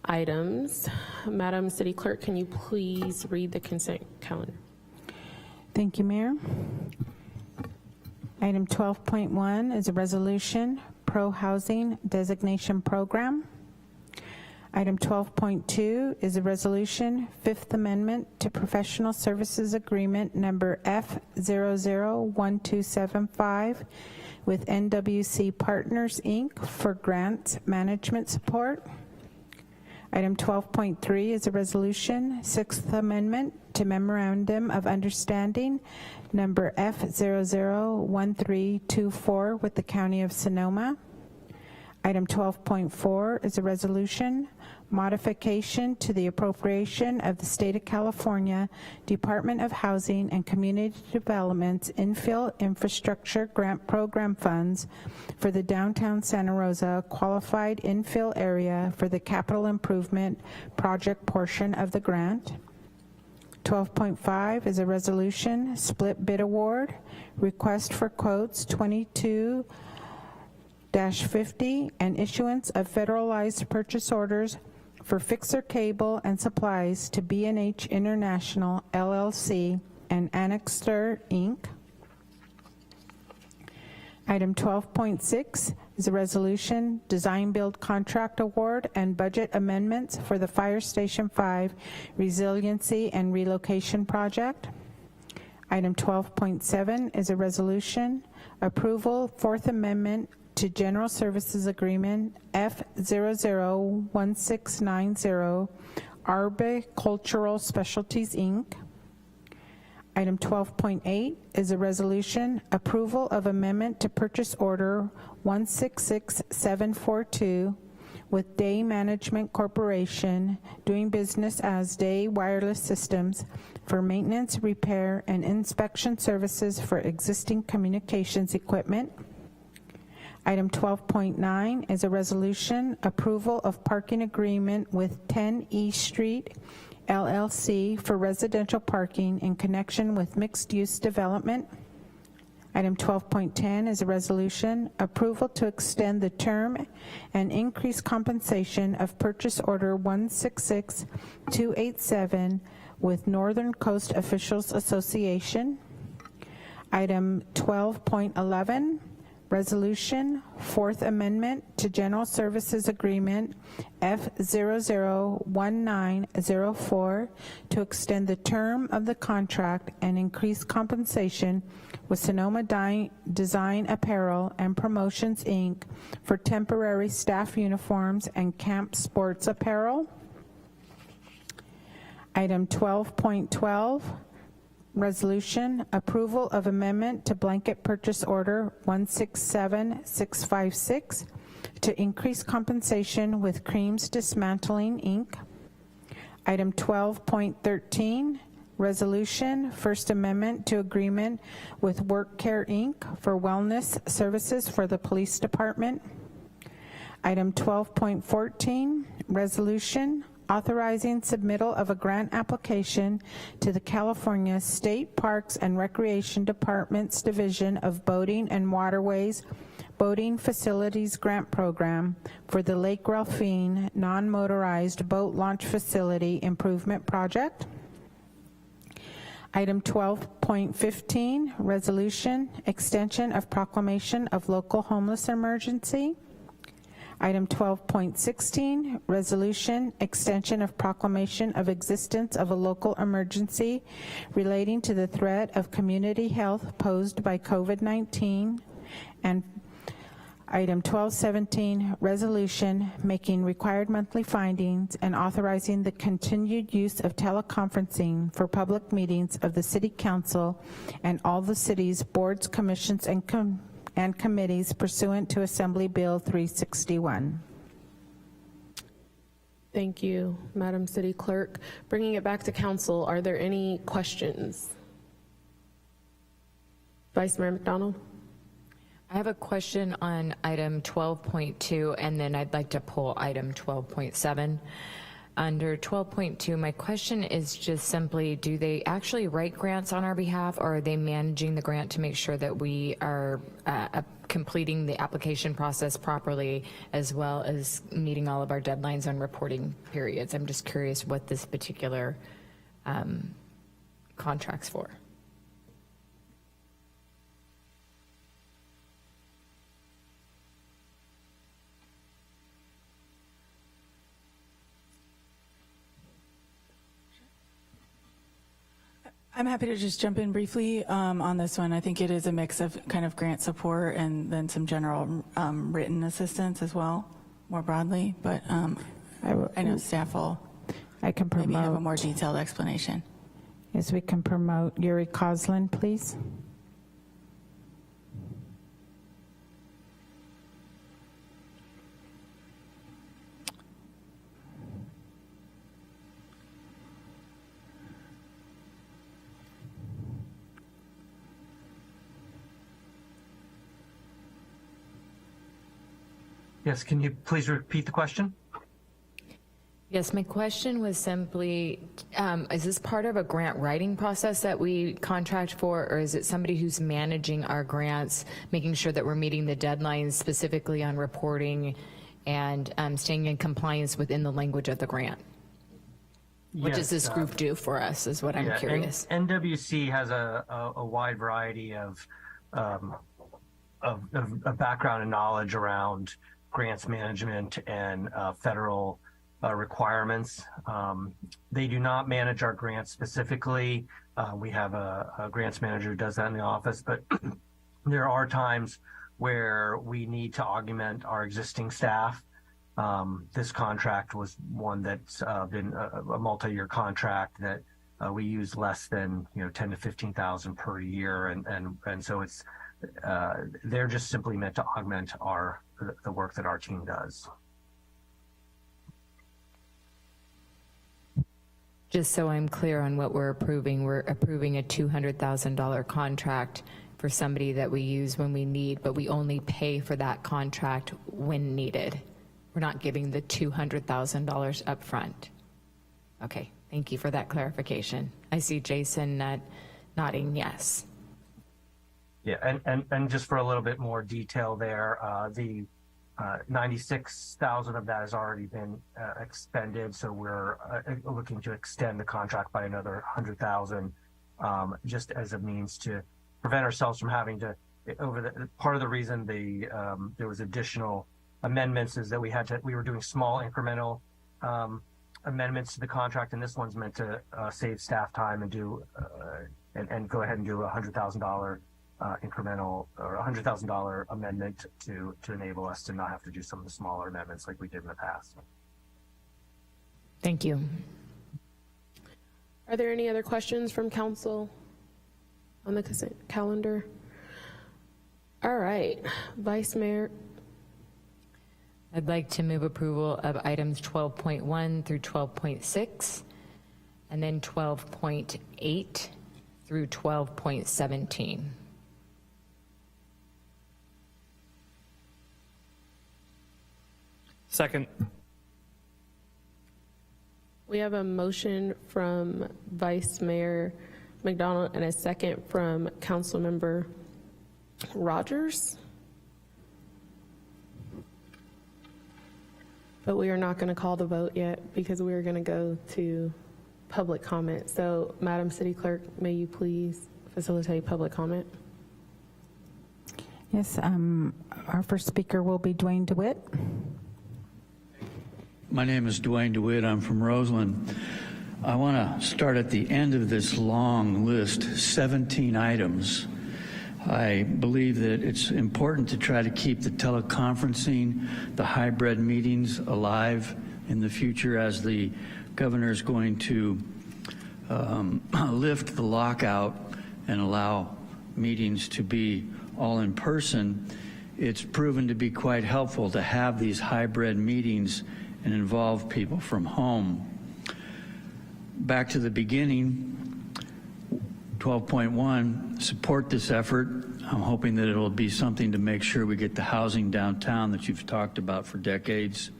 items. Madam City Clerk, can you please read the consent calendar? Thank you, Mayor. Item 12.1 is a resolution, pro-housing designation program. Item 12.2 is a resolution, Fifth Amendment to Professional Services Agreement number F001275 with NWC Partners, Inc. for grant management support. Item 12.3 is a resolution, Sixth Amendment to Memorandum of Understanding number F001324 with the County of Sonoma. Item 12.4 is a resolution, modification to the appropriation of the State of California Department of Housing and Community Development's Infill Infrastructure Grant Program funds for the downtown Santa Rosa qualified infill area for the capital improvement project portion of the grant. 12.5 is a resolution, split bid award, request for quotes 22-50 and issuance of federalized purchase orders for fixer cable and supplies to B&H International, LLC, and Annexter, Inc. Item 12.6 is a resolution, design build contract award and budget amendments for the Fire Station 5 Resiliency and Relocation Project. Item 12.7 is a resolution, approval, Fourth Amendment to General Services Agreement F001690, Arboricultural Specialties, Inc. Item 12.8 is a resolution, approval of amendment to purchase order 166742 with Day Management Corporation, doing business as Day Wireless Systems, for maintenance, repair, and inspection services for existing communications equipment. Item 12.9 is a resolution, approval of parking agreement with 10 East Street, LLC for residential parking in connection with mixed-use development. Item 12.10 is a resolution, approval to extend the term and increase compensation of purchase order 166287 with Northern Coast Officials Association. Item 12.11, resolution, Fourth Amendment to General Services Agreement F001904 to extend the term of the contract and increase compensation with Sonoma Design Apparel and Promotions, Inc. for temporary staff uniforms and camp sports apparel. Item 12.12, resolution, approval of amendment to blanket purchase order 167656 to increase compensation with Creams Dismantling, Inc. Item 12.13, resolution, First Amendment to agreement with Work Care, Inc. for wellness services for the police department. Item 12.14, resolution, authorizing submittal of a grant application to the California State Parks and Recreation Department's Division of Boating and Waterways Boating Facilities Grant Program for the Lake Ralphine Non-Motorized Boat Launch Facility Improvement Project. Item 12.15, resolution, extension of proclamation of local homeless emergency. Item 12.16, resolution, extension of proclamation of existence of a local emergency relating to the threat of community health posed by COVID-19. And item 12.17, resolution, making required monthly findings and authorizing the continued use of teleconferencing for public meetings of the City Council and all the city's boards, commissions, and committees pursuant to Assembly Bill 361. Thank you, Madam City Clerk. Bringing it back to council, are there any questions? Vice Mayor McDonald? I have a question on item 12.2, and then I'd like to pull item 12.7. Under 12.2, my question is just simply, do they actually write grants on our behalf, or are they managing the grant to make sure that we are completing the application process properly, as well as meeting all of our deadlines on reporting periods. I'm just curious what this particular contract's for. I'm happy to just jump in briefly on this one. I think it is a mix of kind of grant support and then some general written assistance as well, more broadly. But I know staff will maybe have a more detailed explanation. Yes, we can promote Yuri Coslin, please. Yes, can you please repeat the question? Yes, my question was simply, is this part of a grant writing process that we contract for, or is it somebody who's managing our grants, making sure that we're meeting the deadlines specifically on reporting and staying in compliance within the language of the grant? What does this group do for us is what I'm curious. NWC has a wide variety of background and knowledge around grants management and federal requirements. They do not manage our grants specifically. We have a grants manager who does that in the office, but there are times where we need to augment our existing staff. This contract was one that's been a multi-year contract that we use less than 10 to 15,000 per year, and so it's they're just simply meant to augment the work that our team does. Just so I'm clear on what we're approving a $200,000 contract for somebody that we use when we need, but we only pay for that contract when needed. We're not giving the $200,000 up front. Okay, thank you for that clarification. I see Jason nodding yes. Yeah, and just for a little bit more detail there, the 96,000 of that has already been expended, so we're looking to extend the contract by another 100,000, just as a means to prevent ourselves from having to. Part of the reason there was additional amendments is that we were doing small incremental amendments to the contract, and this one's meant to save staff time and do and go ahead and do $100,000 incremental or $100,000 amendment to enable us to not have to do some of the smaller amendments like we did in the past. Thank you. Are there any other questions from council on the consent calendar? All right, Vice Mayor. I'd like to move approval of items 12.1 through 12.6, and then 12.8 through 12.17. Second. We have a motion from Vice Mayor McDonald and a second from Councilmember Rogers. But we are not going to call the vote yet because we are going to go to public comment. So, Madam City Clerk, may you please facilitate public comment? Yes, our first speaker will be Dwayne DeWitt. My name is Dwayne DeWitt. I'm from Roseland. I want to start at the end of this long list, 17 items. I believe that it's important to try to keep the teleconferencing, the hybrid meetings alive in the future as the governor is going to lift the lockout and allow meetings to be all in person. It's proven to be quite helpful to have these hybrid meetings and involve people from home. Back to the beginning, 12.1, support this effort. I'm hoping that it'll be something to make sure we get the housing downtown that you've talked about for decades.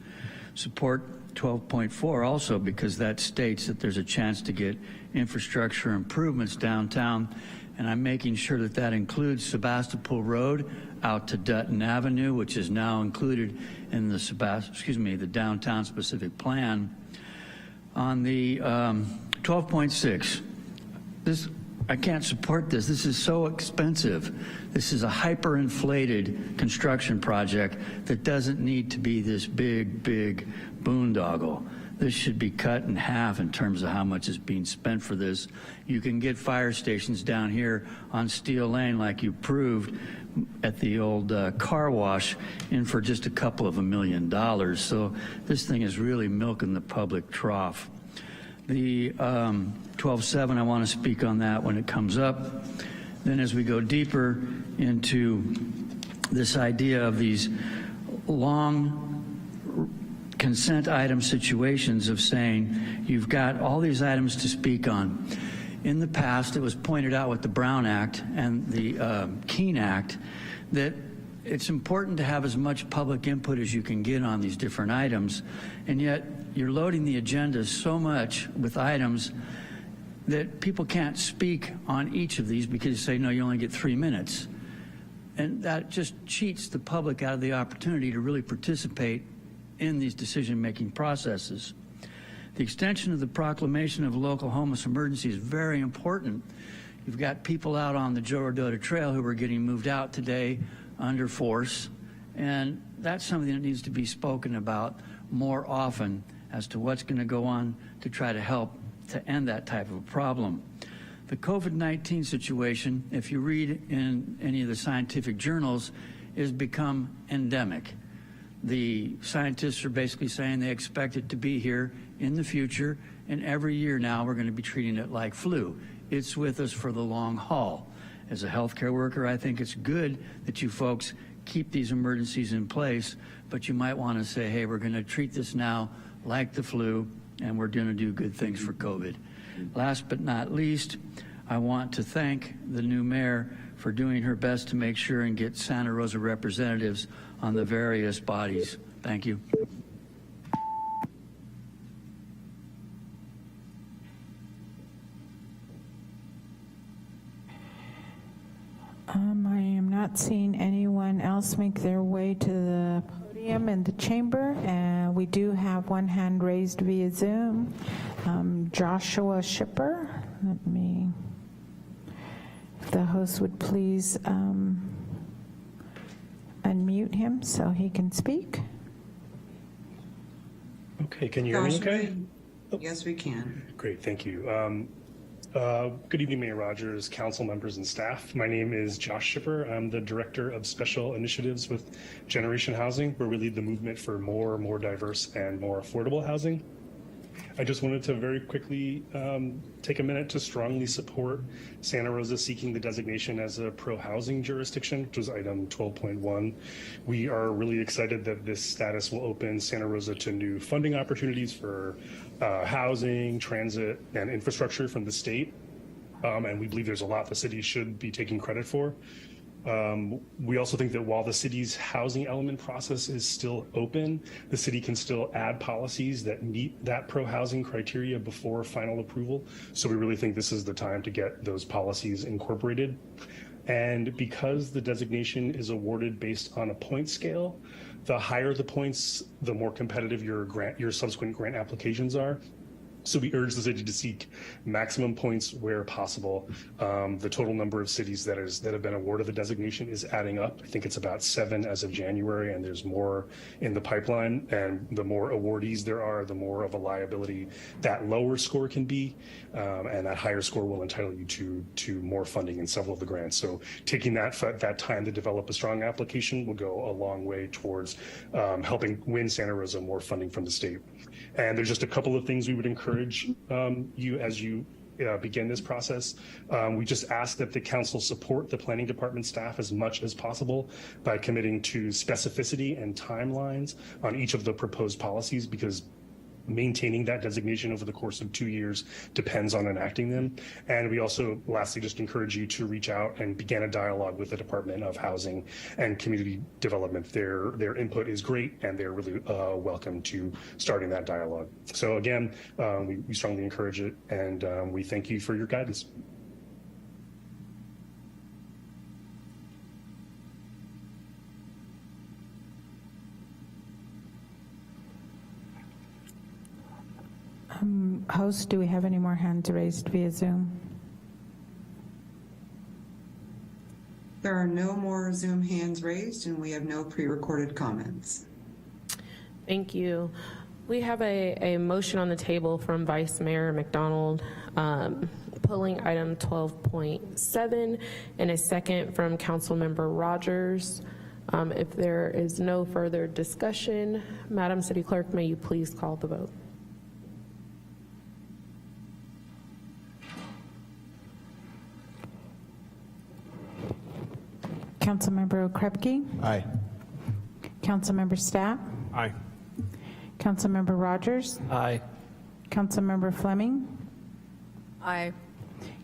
Support 12.4 also, because that states that there's a chance to get infrastructure improvements downtown, and I'm making sure that that includes Sebastopol Road out to Dutton Avenue, which is now included in the the downtown specific plan. On the 12.6, this, I can't support this. This is so expensive. This is a hyperinflated construction project that doesn't need to be this big boondoggle. This should be cut in half in terms of how much is being spent for this. You can get fire stations down here on Steel Lane like you proved at the old car wash in for just a couple of $1 million. So this thing is really milking the public trough. The 12.7, I want to speak on that when it comes up. Then as we go deeper into this idea of these long consent item situations of saying you've got all these items to speak on. In the past, it was pointed out with the Brown Act and the Keene Act that it's important to have as much public input as you can get on these different items, and yet you're loading the agenda so much with items that people can't speak on each of these because you say, no, you only get 3 minutes. And that just cheats the public out of the opportunity to really participate in these decision-making processes. The extension of the proclamation of local homeless emergency is very important. You've got people out on the Joe Rodota Trail who are getting moved out today under force, and that's something that needs to be spoken about more often as to what's going to go on to try to help to end that type of a problem. The COVID-19 situation, if you read in any of the scientific journals, has become endemic. The scientists are basically saying they expect it to be here in the future, and every year now we're going to be treating it like flu. It's with us for the long haul. As a healthcare worker, I think it's good that you folks keep these emergencies in place, but you might want to say, hey, we're going to treat this now like the flu, and we're going to do good things for COVID. Last but not least, I want to thank the new mayor for doing her best to make sure and get Santa Rosa representatives on the various bodies. Thank you. I am not seeing anyone else make their way to the podium in the chamber. We do have one hand raised via Zoom. Joshua Shipper. Let me, if the host would please unmute him so he can speak. Okay, can you hear me okay? Yes, we can. Great, thank you. Good evening, Mayor Rogers, council members, and staff. My name is Josh Shipper. I'm the Director of Special Initiatives with Generation Housing, where we lead the movement for more diverse and more affordable housing. I just wanted to very quickly take a minute to strongly support Santa Rosa seeking the designation as a pro-housing jurisdiction, which was item 12.1. We are really excited that this status will open Santa Rosa to new funding opportunities for housing, transit, and infrastructure from the state. And we believe there's a lot the city should be taking credit for. We also think that while the city's housing element process is still open, the city can still add policies that meet that pro-housing criteria before final approval. So we really think this is the time to get those policies incorporated. And because the designation is awarded based on a point scale, the higher the points, the more competitive your subsequent grant applications are. So we urge the city to seek maximum points where possible. The total number of cities that have been awarded the designation is adding up. I think it's about 7 as of January, and there's more in the pipeline. And the more awardees there are, the more of a liability that lower score can be, and that higher score will entitle you to more funding in several of the grants. So taking that time to develop a strong application will go a long way towards helping win Santa Rosa more funding from the state. And there's just a couple of things we would encourage you as you begin this process. We just ask that the council support the planning department staff as much as possible by committing to specificity and timelines on each of the proposed policies, because maintaining that designation over the course of 2 years depends on enacting them. And we also, lastly, just encourage you to reach out and begin a dialogue with the Department of Housing and Community Development. Their input is great, and they're really welcome to starting that dialogue. So again, we strongly encourage it, and we thank you for your guidance. Host, do we have any more hands raised via Zoom? There are no more Zoom hands raised, and we have no pre-recorded comments. Thank you. We have a motion on the table from Vice Mayor McDonald pulling item 12.7 and a second from Councilmember Rogers. If there is no further discussion, Madam City Clerk, may you please call the vote? Councilmember Okrepke? Aye. Councilmember Stapp? Aye. Councilmember Rogers? Aye. Councilmember Fleming? Aye.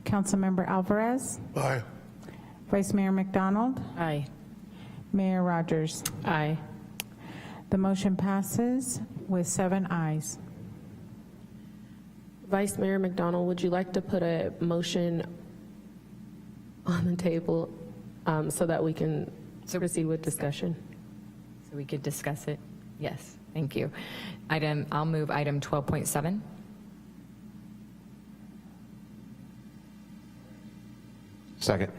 Councilmember Alvarez? Aye. Vice Mayor McDonald? Aye. Mayor Rogers? Aye. The motion passes with 7 ayes. Vice Mayor McDonald, would you like to put a motion on the table so that we can proceed with discussion? So we could discuss it? Yes, thank you. I'll move item 12.7. Second.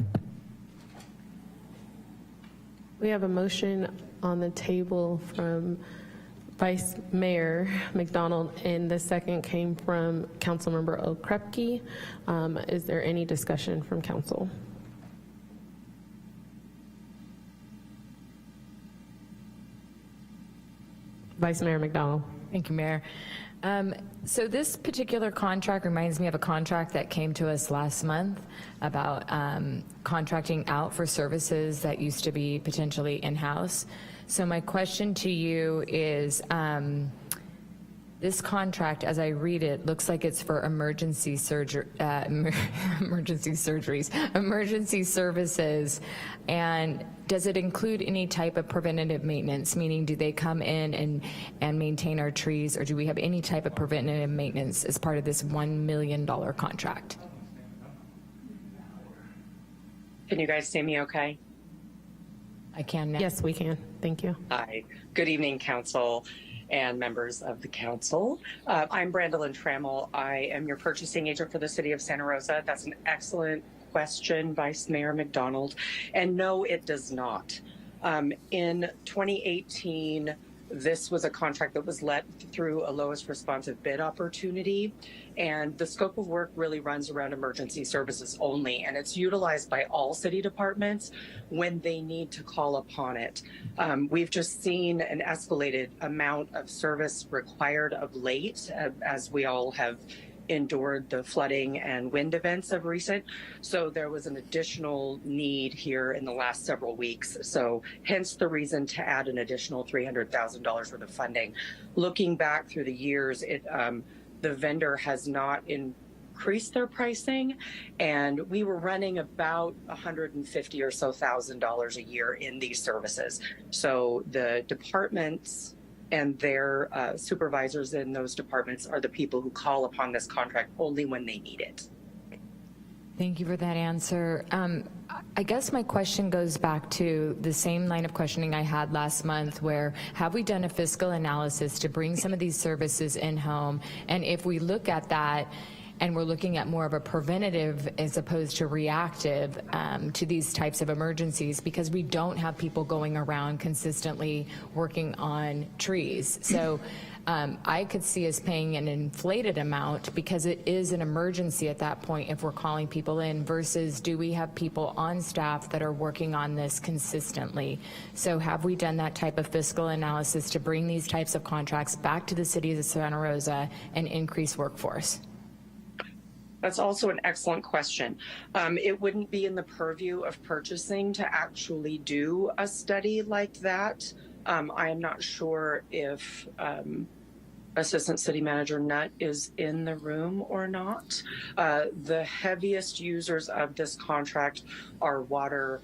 We have a motion on the table from Vice Mayor McDonald, and the second came from Councilmember Okrepke. Is there any discussion from council? Vice Mayor McDonald. Thank you, Mayor. So this particular contract reminds me of a contract that came to us last month about contracting out for services that used to be potentially in-house. So my question to you is, this contract, as I read it, looks like it's for emergency surgeries, emergency services. And does it include any type of preventative maintenance? Meaning, do they come in and maintain our trees, or do we have any type of preventative maintenance as part of this $1 million contract? Can you guys see me okay? I can now. Yes, we can. Thank you. Hi. Good evening, council and members of the council. I'm Brandolyn Trammell. I am your purchasing agent for the city of Santa Rosa. That's an excellent question, Vice Mayor McDonald. And no, it does not. In 2018, this was a contract that was let through a lowest responsive bid opportunity. And the scope of work really runs around emergency services only. And it's utilized by all city departments when they need to call upon it. We've just seen an escalated amount of service required of late, as we all have endured the flooding and wind events of recent. So there was an additional need here in the last several weeks. So hence the reason to add an additional $300,000 worth of funding. Looking back through the years, the vendor has not increased their pricing, and we were running about $150,000 or so a year in these services. So the departments and their supervisors in those departments are the people who call upon this contract only when they need it. Thank you for that answer. I guess my question goes back to the same line of questioning I had last month, where have we done a fiscal analysis to bring some of these services in-home? And if we look at that, and we're looking at more of a preventative as opposed to reactive to these types of emergencies, because we don't have people going around consistently working on trees. So I could see us paying an inflated amount because it is an emergency at that point if we're calling people in, versus do we have people on staff that are working on this consistently? So have we done that type of fiscal analysis to bring these types of contracts back to the city of Santa Rosa and increase workforce? That's also an excellent question. It wouldn't be in the purview of purchasing to actually do a study like that. I am not sure if Assistant City Manager Nutt is in the room or not. The heaviest users of this contract are water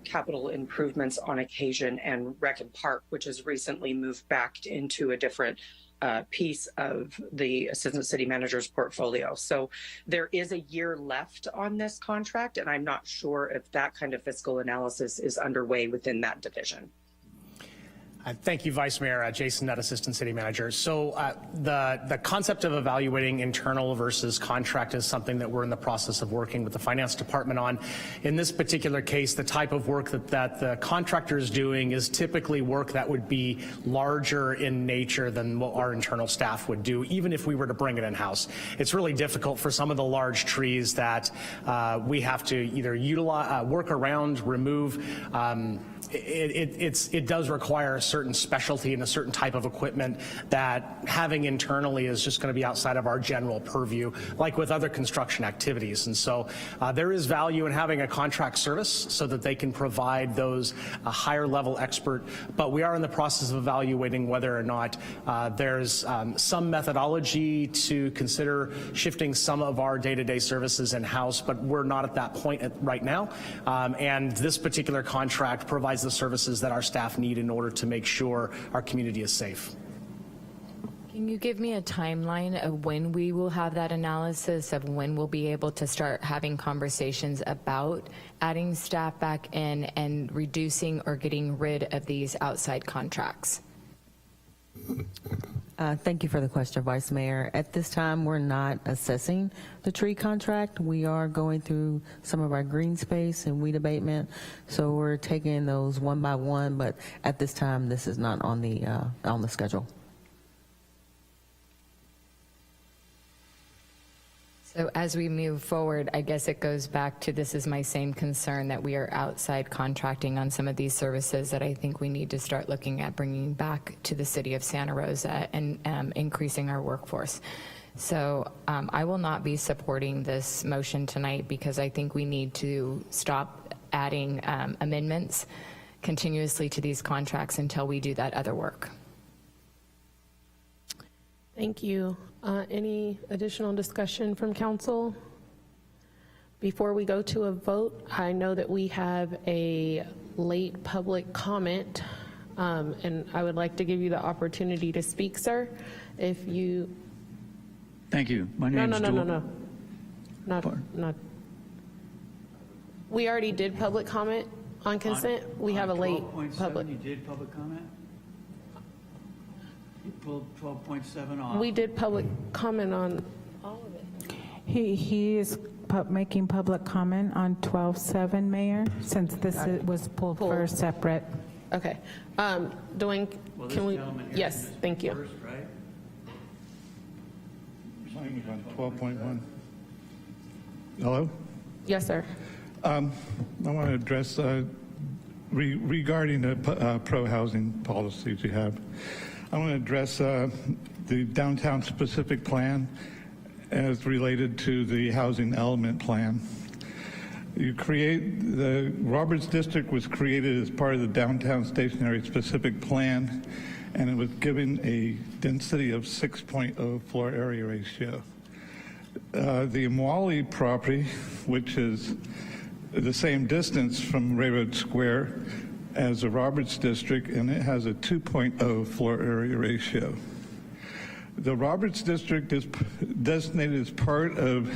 capital improvements on occasion and Rec and Park, which has recently moved back into a different piece of the Assistant City Manager's portfolio. So there is a year left on this contract, and I'm not sure if that kind of fiscal analysis is underway within that division. Thank you, Vice Mayor. Jason Nutt, Assistant City Manager. So the concept of evaluating internal versus contract is something that we're in the process of working with the Finance Department on. In this particular case, the type of work that the contractor is doing is typically work that would be larger in nature than what our internal staff would do, even if we were to bring it in-house. It's really difficult for some of the large trees that we have to either utilize, work around, remove. It does require a certain specialty and a certain type of equipment that having internally is just going to be outside of our general purview, like with other construction activities. And so there is value in having a contract service so that they can provide those higher level expert, but we are in the process of evaluating whether or not there's some methodology to consider shifting some of our day-to-day services in-house, but we're not at that point right now. And this particular contract provides the services that our staff need in order to make sure our community is safe. Can you give me a timeline of when we will have that analysis, of when we'll be able to start having conversations about adding staff back in and reducing or getting rid of these outside contracts? Thank you for the question, Vice Mayor. At this time, we're not assessing the tree contract. We are going through some of our green space and weed abatement, so we're taking those one by one, but at this time, this is not on the schedule. So as we move forward, I guess it goes back to, this is my same concern, that we are outside contracting on some of these services that I think we need to start looking at bringing back to the city of Santa Rosa and increasing our workforce. So I will not be supporting this motion tonight because I think we need to stop adding amendments continuously to these contracts until we do that other work. Thank you. Any additional discussion from council? Before we go to a vote, I know that we have a late public comment, and I would like to give you the opportunity to speak, sir. If you... Thank you. My name is No. Not. We already did public comment on consent. We have a late public. You did public comment? You pulled 12.7 off. We did public comment on all of it. He is making public comment on 12.7, Mayor, since this was pulled for a separate. Okay. Dwayne, Well, can we? gentleman here Yes, is thank you. first, right? Mine was on 12.1. Hello? Yes, sir. I want to address regarding the pro-housing policies you have. I want to address the downtown specific plan as related to the housing element plan. The Roberts District was created as part of the downtown stationary specific plan, and it was given a density of 6.0 floor area ratio. The Imwali property, which is the same distance from Railroad Square as the Roberts District, and it has a 2.0 floor area ratio. The Roberts District is designated as part of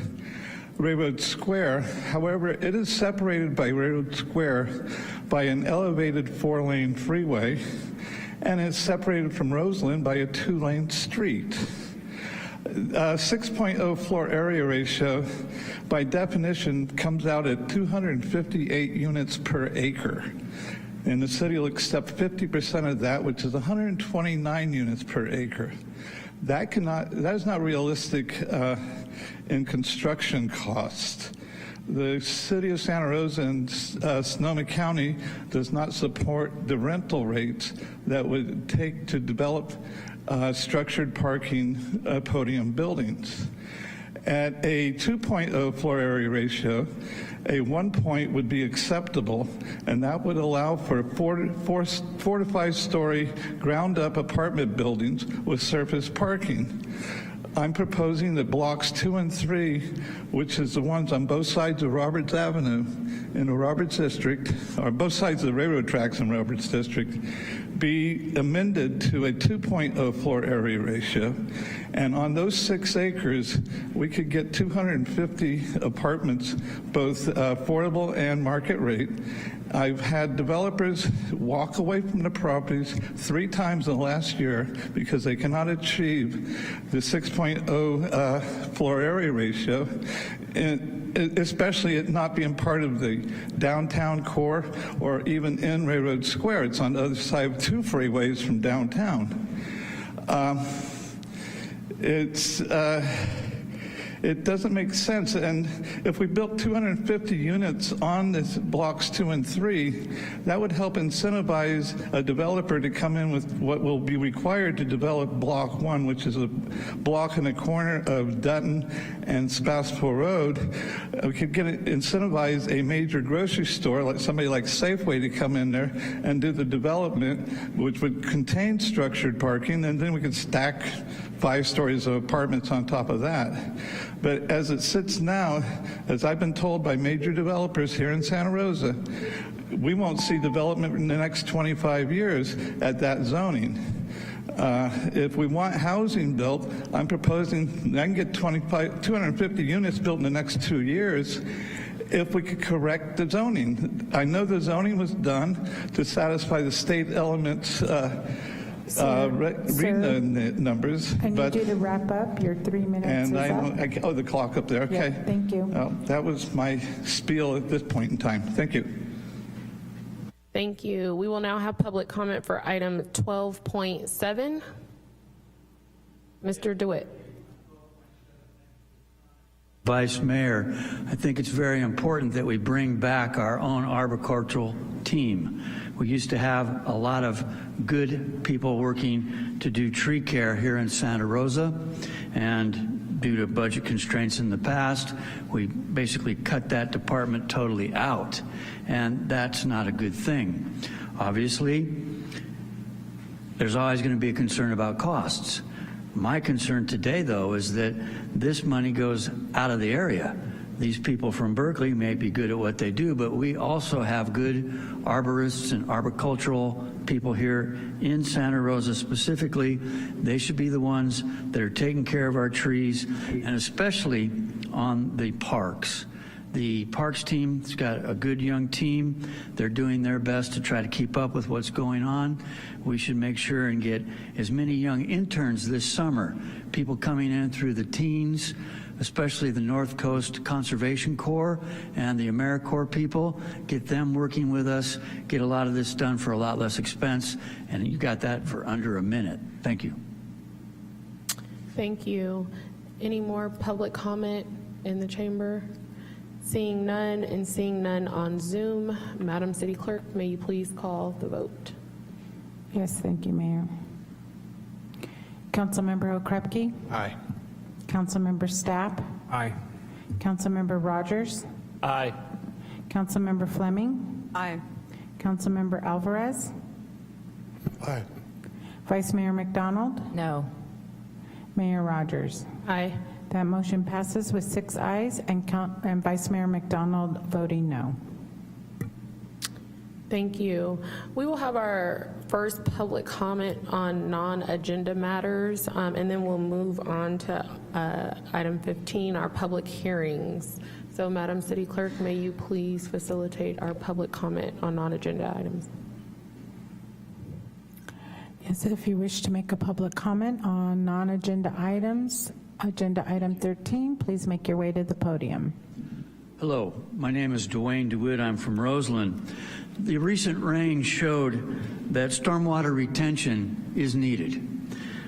Railroad Square. However, it is separated by Railroad Square by an elevated 4-lane freeway, and it's separated from Roseland by a 2-lane street. 6.0 floor area ratio, by definition, comes out at 258 units per acre. And the city will accept 50% of that, which is 129 units per acre. That is not realistic in construction cost. The city of Santa Rosa and Sonoma County does not support the rental rates that would take to develop structured parking podium buildings. At a 2.0 floor area ratio, a 1 point would be acceptable, and that would allow for 4 to 5 story ground up apartment buildings with surface parking. I'm proposing that blocks 2 and 3, which is the ones on both sides of Roberts Avenue in the Roberts District, or both sides of the railroad tracks in Roberts District, be amended to a 2.0 floor area ratio. And on those 6 acres, we could get 250 apartments, both affordable and market rate. I've had developers walk away from the properties 3 times in the last year because they cannot achieve the 6.0 floor area ratio, and especially it not being part of the downtown core or even in Railroad Square. It's on the other side of 2 freeways from downtown. It doesn't make sense. And if we built 250 units on this blocks 2 and 3, that would help incentivize a developer to come in with what will be required to develop block 1, which is a block in the corner of Dutton and Spassville Road. We could incentivize a major grocery store, like somebody like Safeway, to come in there and do the development, which would contain structured parking, and then we could stack 5 stories of apartments on top of that. But as it sits now, as I've been told by major developers here in Santa Rosa, we won't see development in the next 25 years at that zoning. If we want housing built, I'm proposing I can get 250 units built in the next 2 years if we could correct the zoning. I know the zoning was done to satisfy the state elements read the numbers. I need you to wrap up. Your 3 minutes is up. Oh, the clock up there. Okay. Yeah, thank you. That was my spiel at this point in time. Thank you. Thank you. We will now have public comment for item 12.7. Mr. DeWitt. Vice Mayor, I think it's very important that we bring back our own arboricultural team. We used to have a lot of good people working to do tree care here in Santa Rosa, and due to budget constraints in the past, we basically cut that department totally out, and that's not a good thing. Obviously, there's always going to be a concern about costs. My concern today, though, is that this money goes out of the area. These people from Berkeley may be good at what they do, but we also have good arborists and arboricultural people here in Santa Rosa specifically. They should be the ones that are taking care of our trees, and especially on the parks. The parks team's got a good young team. They're doing their best to try to keep up with what's going on. We should make sure and get as many young interns this summer, people coming in through the teens, especially the North Coast Conservation Corps and the AmeriCorps people, get them working with us, get a lot of this done for a lot less expense, and you got that for under a minute. Thank you. Thank you. Any more public comment in the chamber? Seeing none and seeing none on Zoom, Madam City Clerk, may you please call the vote? Yes, thank you, Mayor. Councilmember Okrepke? Aye. Councilmember Stapp? Aye. Councilmember Rogers? Aye. Councilmember Fleming? Aye. Councilmember Alvarez? Aye. Vice Mayor McDonald? No. Mayor Rogers? Aye. That motion passes with 6 ayes and Vice Mayor McDonald voting no. Thank you. We will have our first public comment on non-agenda matters, and then we'll move on to item 15, our public hearings. So, Madam City Clerk, may you please facilitate our public comment on non-agenda items? Yes, if you wish to make a public comment on non-agenda items, agenda item 13, please make your way to the podium. Hello, my name is Dwayne DeWitt. I'm from Roseland. The recent rain showed that stormwater retention is needed.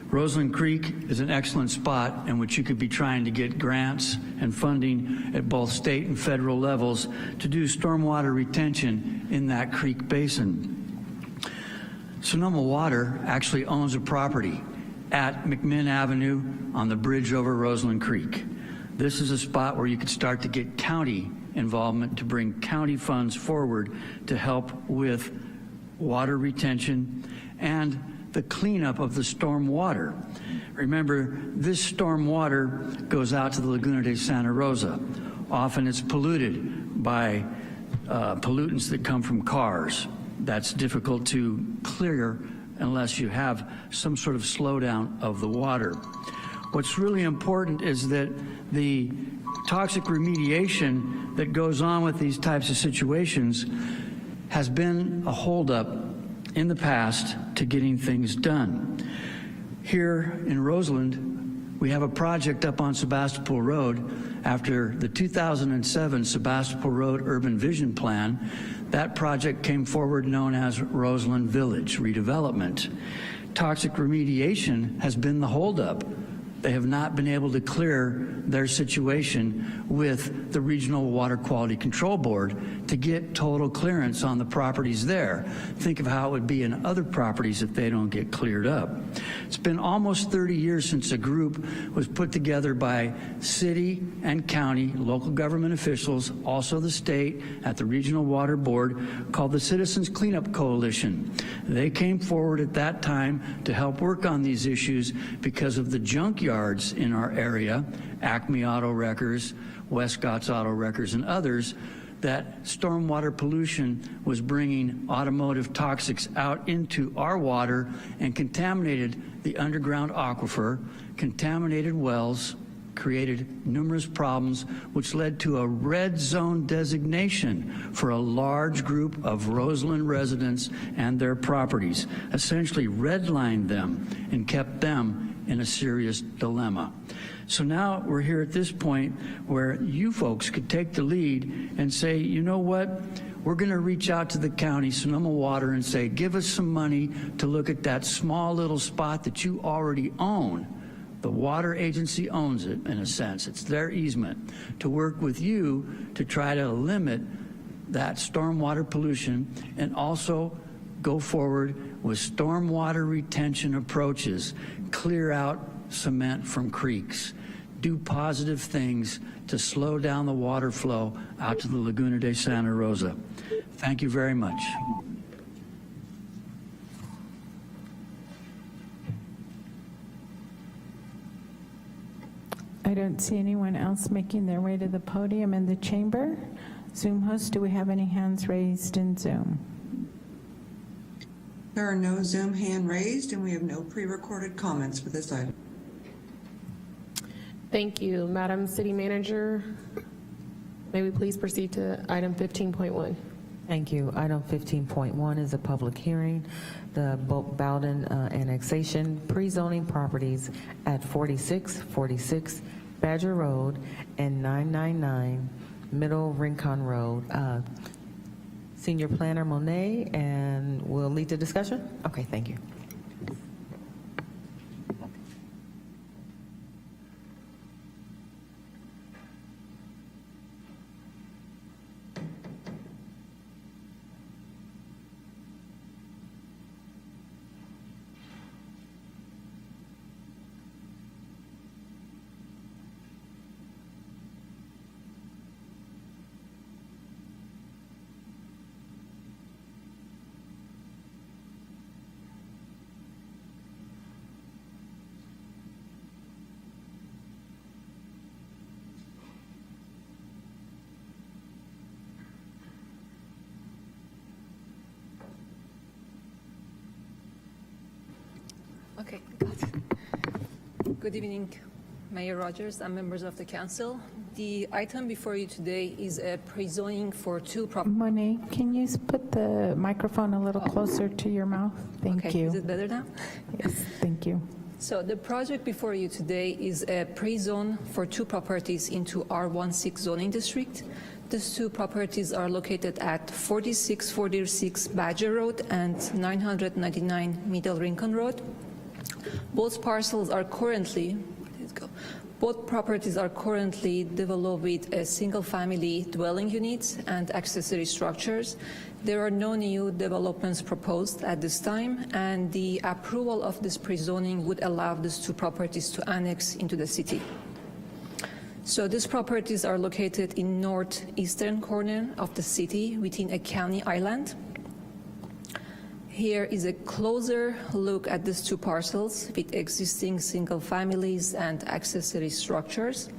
Roseland Creek is an excellent spot in which you could be trying to get grants and funding at both state and federal levels to do stormwater retention in that creek basin. Sonoma Water actually owns a property at McMinn Avenue on the bridge over Roseland Creek. This is a spot where you could start to get county involvement to bring county funds forward to help with water retention and the cleanup of the storm water. Remember, this storm water goes out to the Laguna de Santa Rosa. Often it's polluted by pollutants that come from cars. That's difficult to clear unless you have some sort of slowdown of the water. What's really important is that the toxic remediation that goes on with these types of situations has been a holdup in the past to getting things done. Here in Roseland, we have a project up on Sebastopol Road after the 2007 Sebastopol Road Urban Vision Plan. That project came forward known as Roseland Village Redevelopment. Toxic remediation has been the holdup. They have not been able to clear their situation with the Regional Water Quality Control Board to get total clearance on the properties there. Think of how it would be in other properties if they don't get cleared up. It's been almost 30 years since a group was put together by city and county, local government officials, also the state at the Regional Water Board, called the Citizens Cleanup Coalition. They came forward at that time to help work on these issues because of the junkyards in our area, Acme Auto Wreckers, Westcott's Auto Wreckers, and others, that stormwater pollution was bringing automotive toxics out into our water and contaminated the underground aquifer, contaminated wells, created numerous problems, which led to a red zone designation for a large group of Roseland residents and their properties, essentially redlined them and kept them in a serious dilemma. So now we're here at this point where you folks could take the lead and say, you know what, we're going to reach out to the county, Sonoma Water, and say, give us some money to look at that small little spot that you already own. The water agency owns it, in a sense. It's their easement, to work with you to try to limit that stormwater pollution and also go forward with stormwater retention approaches, clear out cement from creeks, do positive things to slow down the water flow out to the Laguna de Santa Rosa. Thank you very much. I don't see anyone else making their way to the podium in the chamber. Zoom host, do we have any hands raised in Zoom? There are no Zoom hand raised, and we have no pre-recorded comments for this item. Thank you. Madam City Manager, may we please proceed to item 15.1? Thank you. Item 15.1 is a public hearing. The Bowden annexation pre-zoning properties at 4646 Badger Road and 999 Middle Rincon Road. Senior Planner Monet, and will lead to discussion? Okay, thank you. Okay. Good evening, Mayor Rogers and members of the council. The item before you today is a pre-zoning for two properties. Monet, can you put the microphone a little closer to your mouth? Thank Okay, you. is it better now? Yes, thank you. So the project before you today is a pre-zone for two properties into R16 zoning district. These two properties are located at 4646 Badger Road and 999 Middle Rincon Road. Both parcels are currently, both properties are currently developed with a single-family dwelling units and accessory structures. There are no new developments proposed at this time, and the approval of this pre-zoning would allow these two properties to annex into the city. So these properties are located in northeastern corner of the city within a county island. Here is a closer look at these two parcels with existing single families and accessory structures.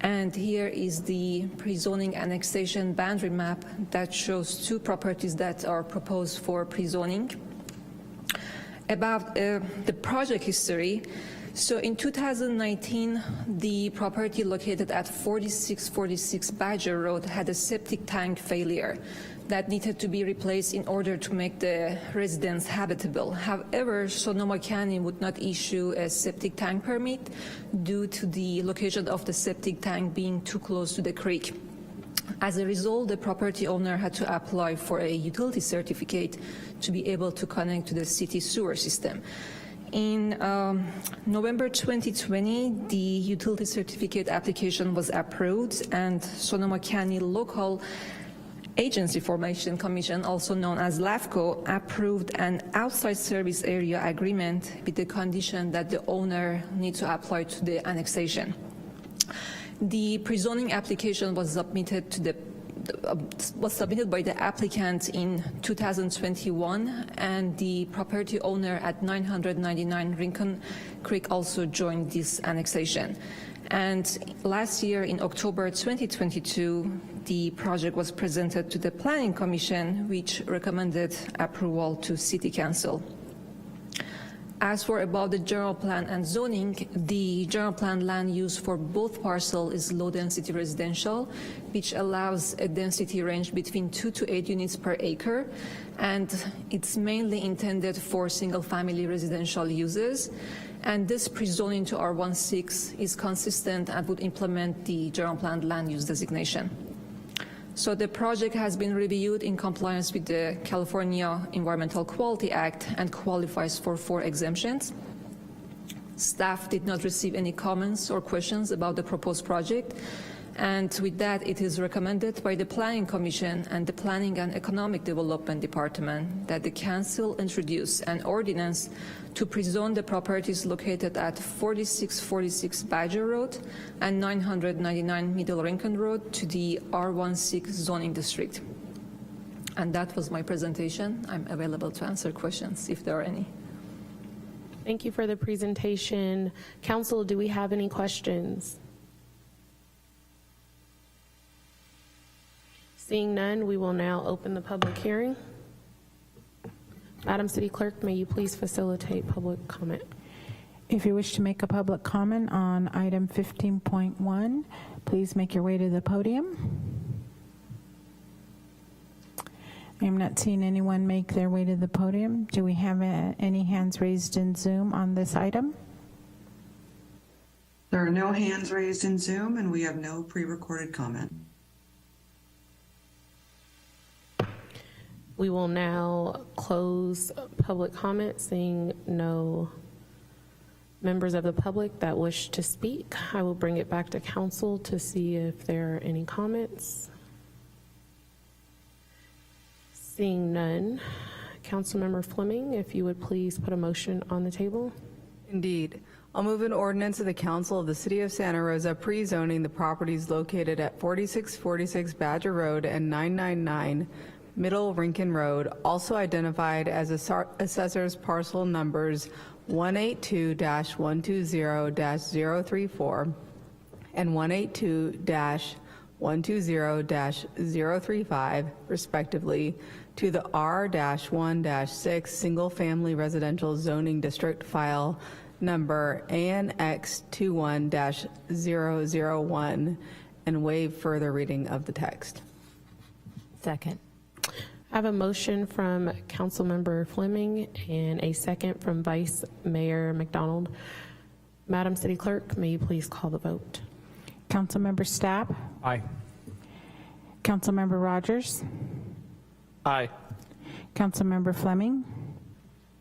And here is the pre-zoning annexation boundary map that shows two properties that are proposed for pre-zoning. About the project history, so in 2019, the property located at 4646 Badger Road had a septic tank failure that needed to be replaced in order to make the residence habitable. However, Sonoma County would not issue a septic tank permit due to the location of the septic tank being too close to the creek. As a result, the property owner had to apply for a utility certificate to be able to connect to the city sewer system. In November 2020, the utility certificate application was approved, and Sonoma County Local Agency Formation Commission, also known as LAFCO, approved an outside service area agreement with the condition that the owner needs to apply to the annexation. The pre-zoning application was submitted by the applicant in 2021, and the property owner at 999 Rincon Creek also joined this annexation. And last year, in October 2022, the project was presented to the Planning Commission, which recommended approval to City Council. As for about the general plan and zoning, the general plan land use for both parcels is low density residential, which allows a density range between 2 to 8 units per acre, and it's mainly intended for single family residential uses. And this pre-zoning to R16 is consistent and would implement the general plan land use designation. So the project has been reviewed in compliance with the California Environmental Quality Act and qualifies for 4 exemptions. Staff did not receive any comments or questions about the proposed project, and with that, it is recommended by the Planning Commission and the Planning and Economic Development Department that the Council introduce an ordinance to pre-zone the properties located at 4646 Badger Road and 999 Middle Rincon Road to the R16 zoning district. And that was my presentation. I'm available to answer questions if there are any. Thank you for the presentation. Council, do we have any questions? Seeing none, we will now open the public hearing. Madam City Clerk, may you please facilitate public comment? If you wish to make a public comment on item 15.1, please make your way to the podium. I'm not seeing anyone make their way to the podium. Do we have any hands raised in Zoom on this item? There are no hands raised in Zoom, and we have no pre-recorded comment. We will now close public comment, seeing no members of the public that wish to speak. I will bring it back to council to see if there are any comments. Seeing none, Councilmember Fleming, if you would please put a motion on the table. Indeed. I'll move an ordinance of the Council of the City of Santa Rosa pre-zoning the properties located at 4646 Badger Road and 999 Middle Rincon Road, also identified as assessor's parcel numbers 182-120-034 and 182-120-035, respectively, to the R-1-6 single-family residential zoning district file number ANX21-001 and waive further reading of the text. Second. I have a motion from Councilmember Fleming and a second from Vice Mayor McDonald. Madam City Clerk, may you please call the vote? Councilmember Stapp? Aye. Councilmember Rogers? Aye. Councilmember Fleming?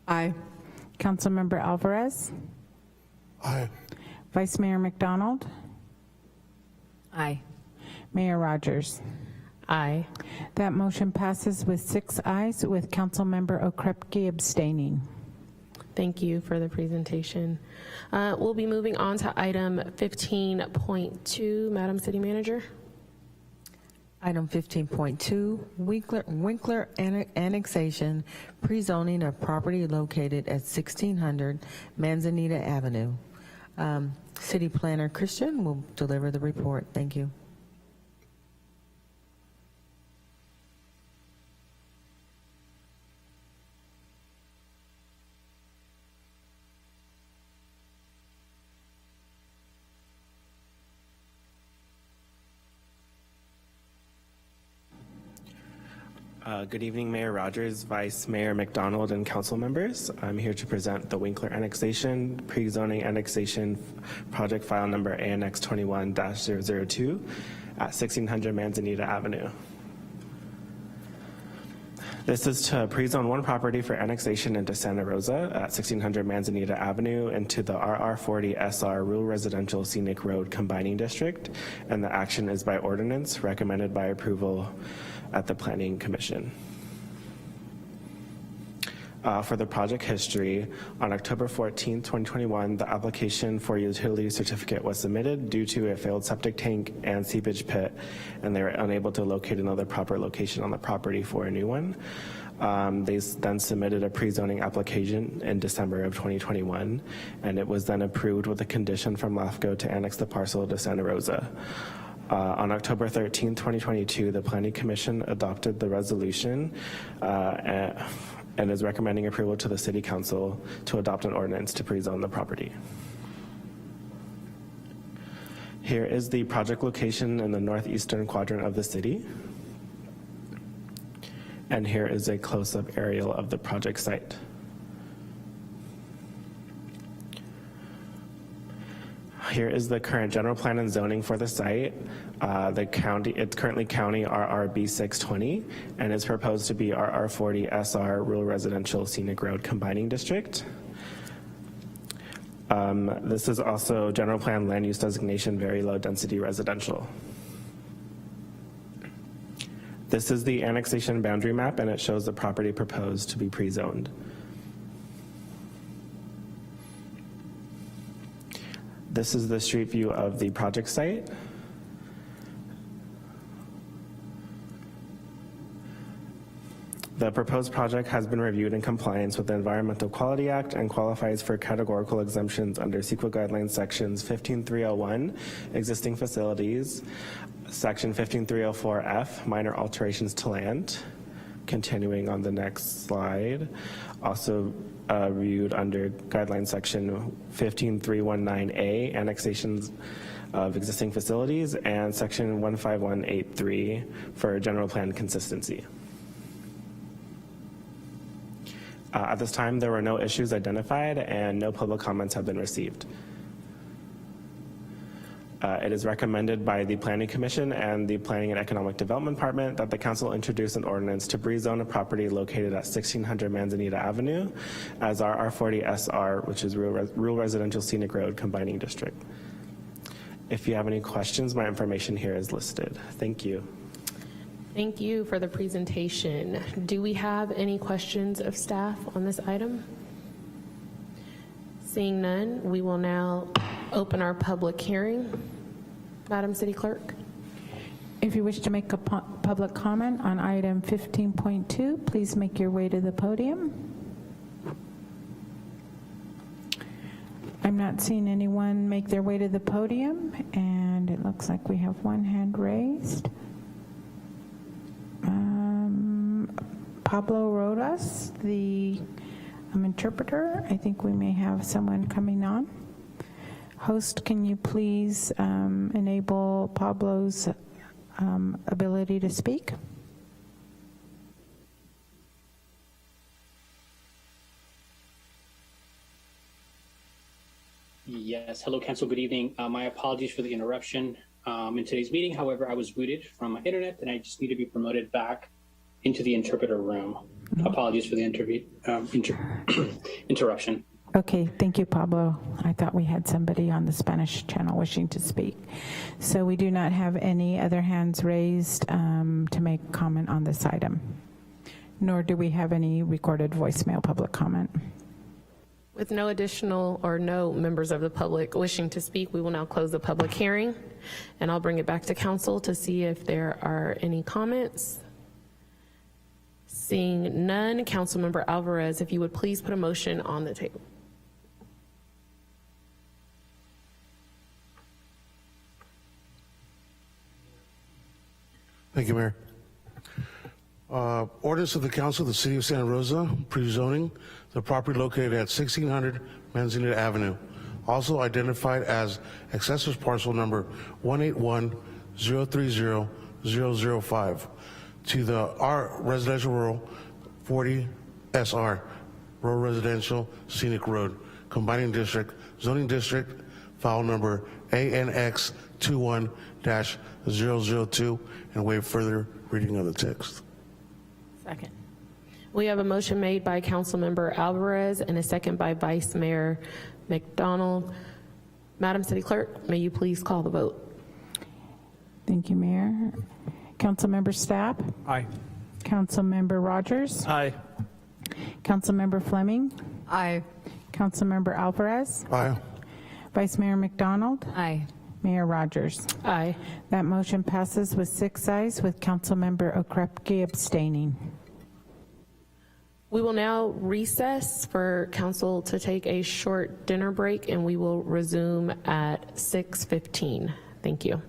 Aye. Councilmember Alvarez? Aye. Vice Mayor McDonald? Aye. Mayor Rogers? Aye. That motion passes with 6 ayes, with Councilmember Okrepke abstaining. Thank you for the presentation. We'll be moving on to item 15.2. Madam City Manager. Item 15.2, Winkler annexation, pre-zoning of property located at 1600 Manzanita Avenue. City Planner Christian will deliver the report. Thank you. Good evening, Mayor Rogers, Vice Mayor McDonald, and council members. I'm here to present the Winkler annexation, pre-zoning annexation project file number ANX 21-002 at 1600 Manzanita Avenue. This is to pre-zone one property for annexation into Santa Rosa at 1600 Manzanita Avenue into the RR40 SR Rural Residential Scenic Road Combining District, and the action is by ordinance recommended by approval at the Planning Commission. For the project history, on October 14, 2021, the application for utility certificate was submitted due to a failed septic tank and seepage pit, and they were unable to locate another proper location on the property for a new one. They then submitted a pre-zoning application in December of 2021, and it was then approved with a condition from LAFCO to annex the parcel to Santa Rosa. On October 13, 2022, the Planning Commission adopted the resolution and is recommending approval to the City Council to adopt an ordinance to pre-zone the property. Here is the project location in the northeastern quadrant of the city. And here is a close-up aerial of the project site. Here is the current general plan and zoning for the site. It's currently county RRB 620 and is proposed to be RR40 SR Rural Residential Scenic Road Combining District. This is also general plan land use designation very low density residential. This is the annexation boundary map, and it shows the property proposed to be pre-zoned. This is the street view of the project site. The proposed project has been reviewed in compliance with the Environmental Quality Act and qualifies for categorical exemptions under CEQA guidelines sections 15301, existing facilities, section 15304F, minor alterations to land. Continuing on the next slide, also reviewed under guideline section 15319A, annexations of existing facilities, and section 15183 for general plan consistency. At this time, there were no issues identified and no public comments have been received. It is recommended by the Planning Commission and the Planning and Economic Development Department that the council introduce an ordinance to pre-zone a property located at 1600 Manzanita Avenue as RR40 SR, which is Rural Residential Scenic Road Combining District. If you have any questions, my information here is listed. Thank you. Thank you for the presentation. Do we have any questions of staff on this item? Seeing none, we will now open our public hearing. Madam City Clerk. If you wish to make a public comment on item 15.2, please make your way to the podium. I'm not seeing anyone make their way to the podium, and it looks like we have one hand raised. Pablo Rodas, the interpreter. I think we may have someone coming on. Host, can you please enable Pablo's ability to speak? Yes, hello Council, good evening. My apologies for the interruption in today's meeting. However, I was booted from my internet and I just need to be promoted back into the interpreter room. Apologies for the interruption. Okay, thank you, Pablo. I thought we had somebody on the Spanish channel wishing to speak. So we do not have any other hands raised to make comment on this item, nor do we have any recorded voicemail public comment. With no additional or no members of the public wishing to speak, we will now close the public hearing, and I'll bring it back to council to see if there are any comments. Seeing none, Councilmember Alvarez, if you would please put a motion on the table. Thank you, Mayor. Ordinance of the Council of the City of Santa Rosa, pre-zoning the property located at 1600 Manzanita Avenue, also identified as accessories parcel number 181-030-005, to the R Residential Rural 40 SR, Rural Residential Scenic Road, Combining District, Zoning District, file number ANX 21-002, and waive further reading of the text. Second. We have a motion made by Councilmember Alvarez and a second by Vice Mayor McDonald. Madam City Clerk, may you please call the vote? Thank you, Mayor. Councilmember Stapp? Aye. Councilmember Rogers? Aye. Councilmember Fleming? Aye. Councilmember Alvarez? Aye. Vice Mayor McDonald? Aye. Mayor Rogers? Aye. That motion passes with 6 ayes, with Councilmember Okrepke abstaining. We will now recess for council to take a short dinner break, and we will resume at 6:15. Thank you.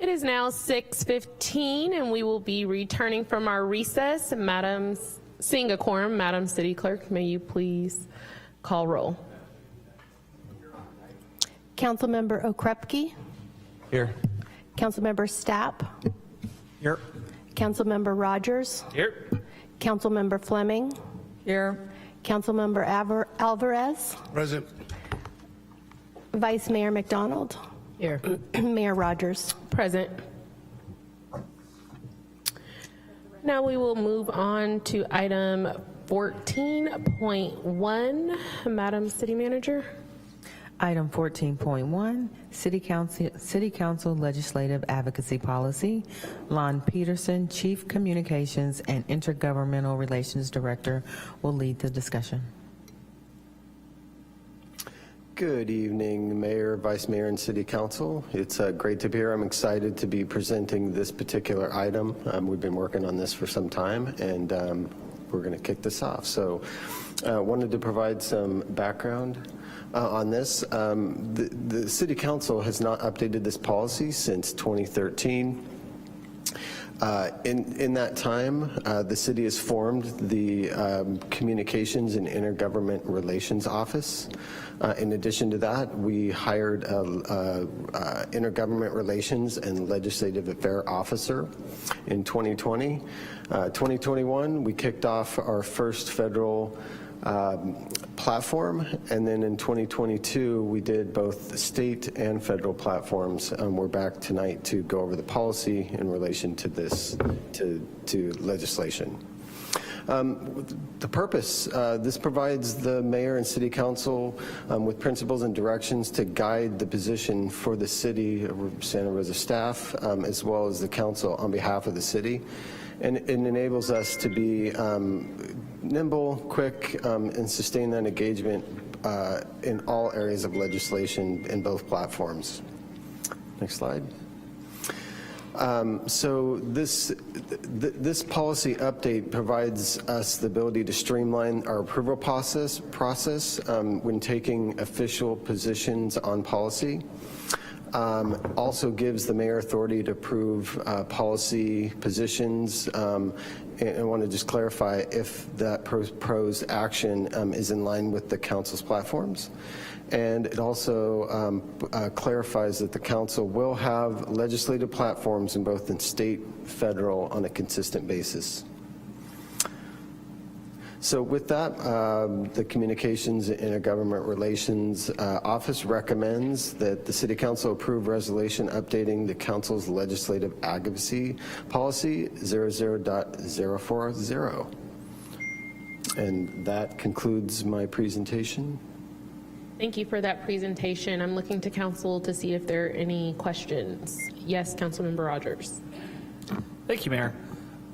It is now 6:15, and we will be returning from our recess. Seeing a quorum, Madam City Clerk, may you please call roll. Councilmember Okrepke. Here. Councilmember Stapp. Here. Councilmember Rogers. Here. Councilmember Fleming. Here. Councilmember Alvarez. Present. Vice Mayor McDonald. Here. Mayor Rogers. Present. Now we will move on to item 14.1. Madam City Manager. Item 14.1, City Council Legislative Advocacy Policy. Lon Peterson, Chief Communications and Intergovernmental Relations Director, will lead the discussion. Good evening, Mayor, Vice Mayor, and City Council. It's great to be here. I'm excited to be presenting this particular item. We've been working on this for some time, and we're going to kick this off. So wanted to provide some background on this. The City Council has not updated this policy since 2013. In that time, the city has formed the Communications and Intergovernment Relations Office. In addition to that, we hired a Intergovernment Relations and Legislative Affair Officer in 2020. 2021, we kicked off our first federal platform, and then in 2022 we did both state and federal platforms. We're back tonight to go over the policy in relation to this to legislation. The purpose, this provides the mayor and city council with principles and directions to guide the position for the city of Santa Rosa staff, as well as the council on behalf of the city. And it enables us to be nimble, quick, and sustain that engagement in all areas of legislation in both platforms. Next slide. So this policy update provides us the ability to streamline our approval process when taking official positions on policy. Also gives the mayor authority to approve policy positions, and I want to just clarify if that proposed action is in line with the council's platforms. And it also clarifies that the council will have legislative platforms in both the state, federal on a consistent basis. So with that, the Communications and Intergovernment Relations Office recommends that the City Council approve resolution updating the Council's Legislative Advocacy Policy 00.040. And that concludes my presentation. Thank you for that presentation. I'm looking to council to see if there are any questions. Yes, Councilmember Rogers. Thank you, Mayor.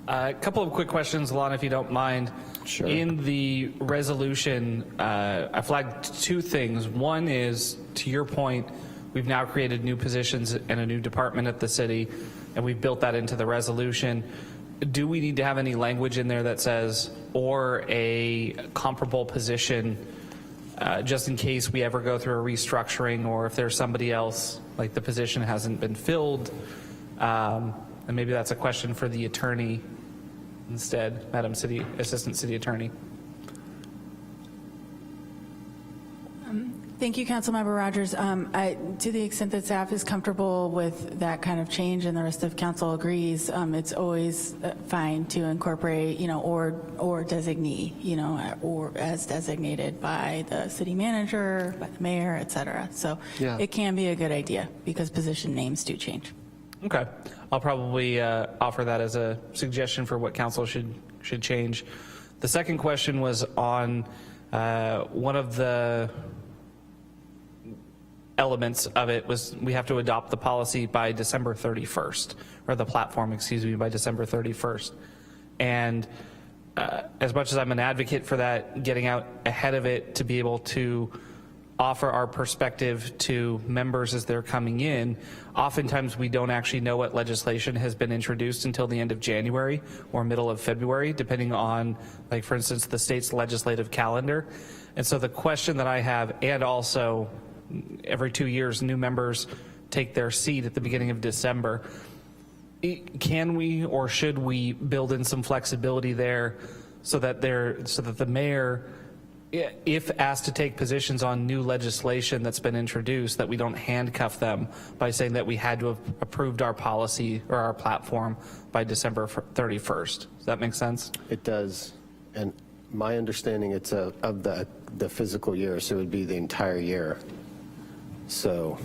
A couple of quick questions, Lon, if you don't mind. Sure. In the resolution, I flagged two things. One is, to your point, we've now created new positions and a new department at the city, and we've built that into the resolution. Do we need to have any language in there that says, or a comparable position, just in case we ever go through a restructuring, or if there's somebody else, like the position hasn't been filled? And maybe that's a question for the attorney instead, Madam Assistant City Attorney. Thank you, Councilmember Rogers. To the extent that staff is comfortable with that kind of change and the rest of council agrees, it's always fine to incorporate, or designee, or as designated by the city manager, by the mayor, et cetera. So yeah. It can be a good idea because position names do change. Okay, I'll probably offer that as a suggestion for what council should change. The second question was on one of the elements of it was we have to adopt the policy by December 31st, or the platform, excuse me, by December 31st. And as much as I'm an advocate for that, getting out ahead of it to be able to offer our perspective to members as they're coming in, oftentimes we don't actually know what legislation has been introduced until the end of January or middle of February, depending on, like, for instance, the state's legislative calendar. And so the question that I have, and also every 2 years, new members take their seat at the beginning of December. Can we or should we build in some flexibility there so that the mayor, if asked to take positions on new legislation that's been introduced, that we don't handcuff them by saying that we had to have approved our policy or our platform by December 31st? Does that make sense? It does. And my understanding, it's of the physical year, so it would be the entire year. So.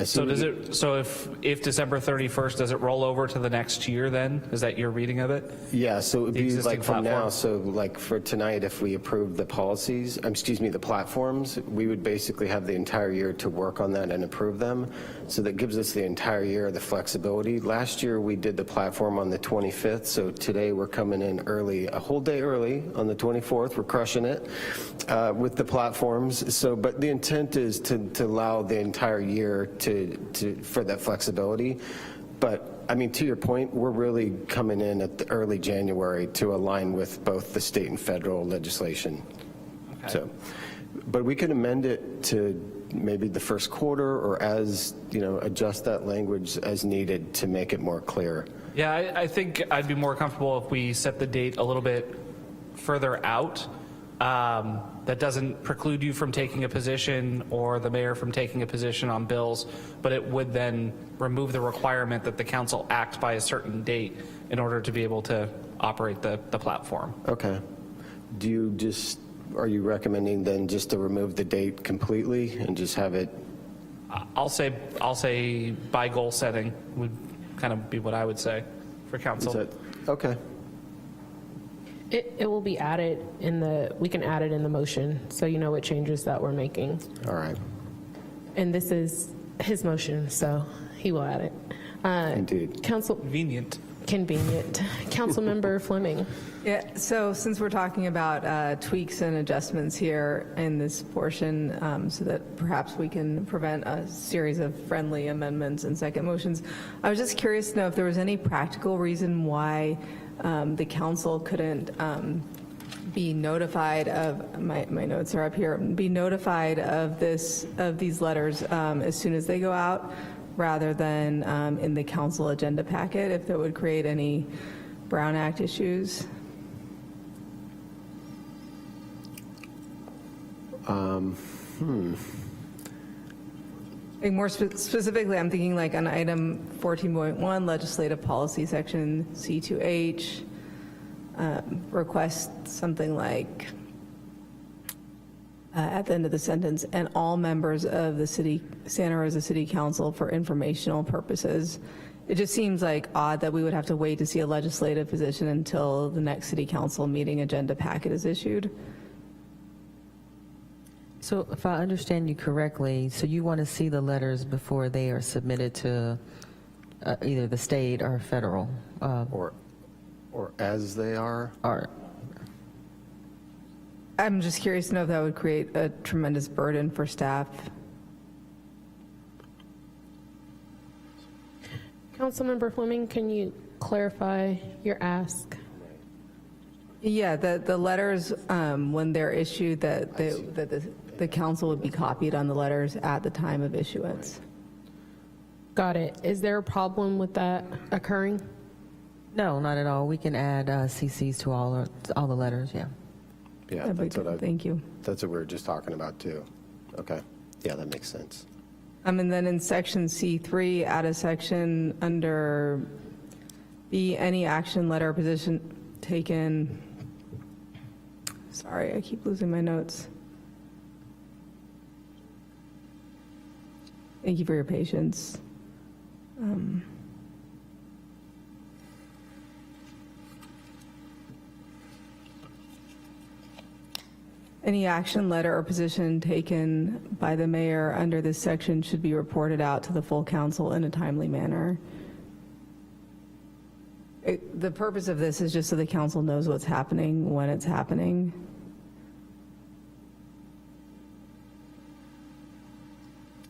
So does it? So if December 31st, does it roll over to the next year? Then is that your reading of it? Yeah. So it would be like from platform? now. So like for tonight, if we approve the policies, the platforms, we would basically have the entire year to work on that and approve them. So that gives us the entire year the flexibility. Last year we did the platform on the 25th. So today we're coming in early, a whole day early on the 24th. We're crushing it with the platforms. So, but the intent is to allow the entire year for that flexibility. But I mean, to your point, we're really coming in at the early January to align with both the state and federal legislation. Okay. So, but we can amend it to maybe the first quarter, or as, adjust that language as needed to make it more clear. Yeah, I think I'd be more comfortable if we set the date a little bit further out. That doesn't preclude you from taking a position or the mayor from taking a position on bills, but it would then remove the requirement that the council act by a certain date in order to be able to operate the platform. Okay. Are you recommending then just to remove the date completely and just have it? I'll say by goal setting would kind of be what I would say for council. Okay. It will be added we can add it in the motion, so you know what changes that we're making. All right. And this is his motion, so he will add it. Indeed. Convenient. Councilmember Fleming. Yeah, so since we're talking about tweaks and adjustments here in this portion, so that perhaps we can prevent a series of friendly amendments and second motions, I was just curious to know if there was any practical reason why the council couldn't be notified of, my notes are up here, be notified of these letters as soon as they go out, rather than in the council agenda packet, if that would create any Brown Act issues? More specifically, I'm thinking like on item 14.1, legislative policy section C2H, request something like at the end of the sentence, and all members of the Santa Rosa City Council for informational purposes. It just seems like odd that we would have to wait to see a legislative position until the next city council meeting agenda packet is issued. So if I understand you correctly, so you want to see the letters before they are submitted to either the state or federal? Or as they are? I'm just curious to know if that would create a tremendous burden for staff. Councilmember Fleming, can you clarify your ask? Yeah, the letters, when they're issued, that the council would be copied on the letters at the time of issuance. Got it. Is there a problem with that occurring? No, not at all. We can add CCs to all the letters, yeah. Yeah, Thank you. That's what we were just talking about too. Okay. Yeah, that makes sense. And then in section C3, add a section under B, any action, letter, or position taken. Sorry, I keep losing my notes. Thank you for your patience. Any action, letter, or position taken by the mayor under this section should be reported out to the full council in a timely manner. The purpose of this is just so the council knows what's happening when it's happening.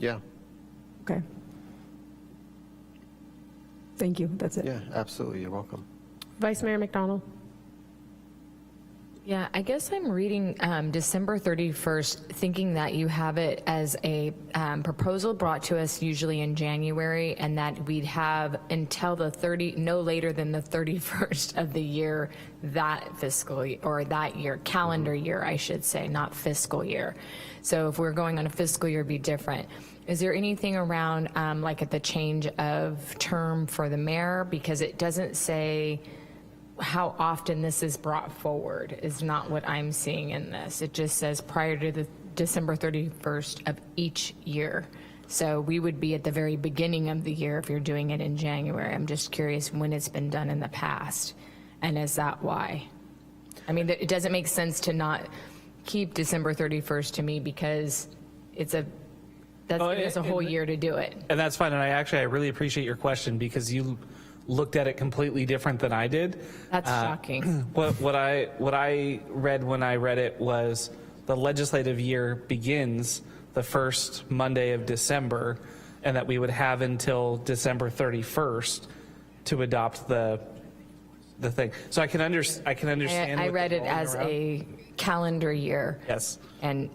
Yeah. Okay. Thank you. That's it. Yeah, absolutely. You're welcome. Vice Mayor McDonald. Yeah, I guess I'm reading December 31st, thinking that you have it as a proposal brought to us usually in January, and that we'd have until no later than the 31st of the year, that fiscal year, or that year, calendar year, I should say, not fiscal year. So if we're going on a fiscal year, it'd be different. Is there anything around like at the change of term for the mayor? Because it doesn't say how often this is brought forward is not what I'm seeing in this. It just says prior to the December 31st of each year. So we would be at the very beginning of the year if you're doing it in January. I'm just curious when it's been done in the past, and is that why? I mean, it doesn't make sense to not keep December 31st to me, because it's a whole year to do it. And that's fine, and I really appreciate your question, because you looked at it completely different than I did. That's shocking. What I read when I read it was the legislative year begins the first Monday of December, and that we would have until December 31st to adopt the thing. So I can understand. I read it as a calendar year. Yes. And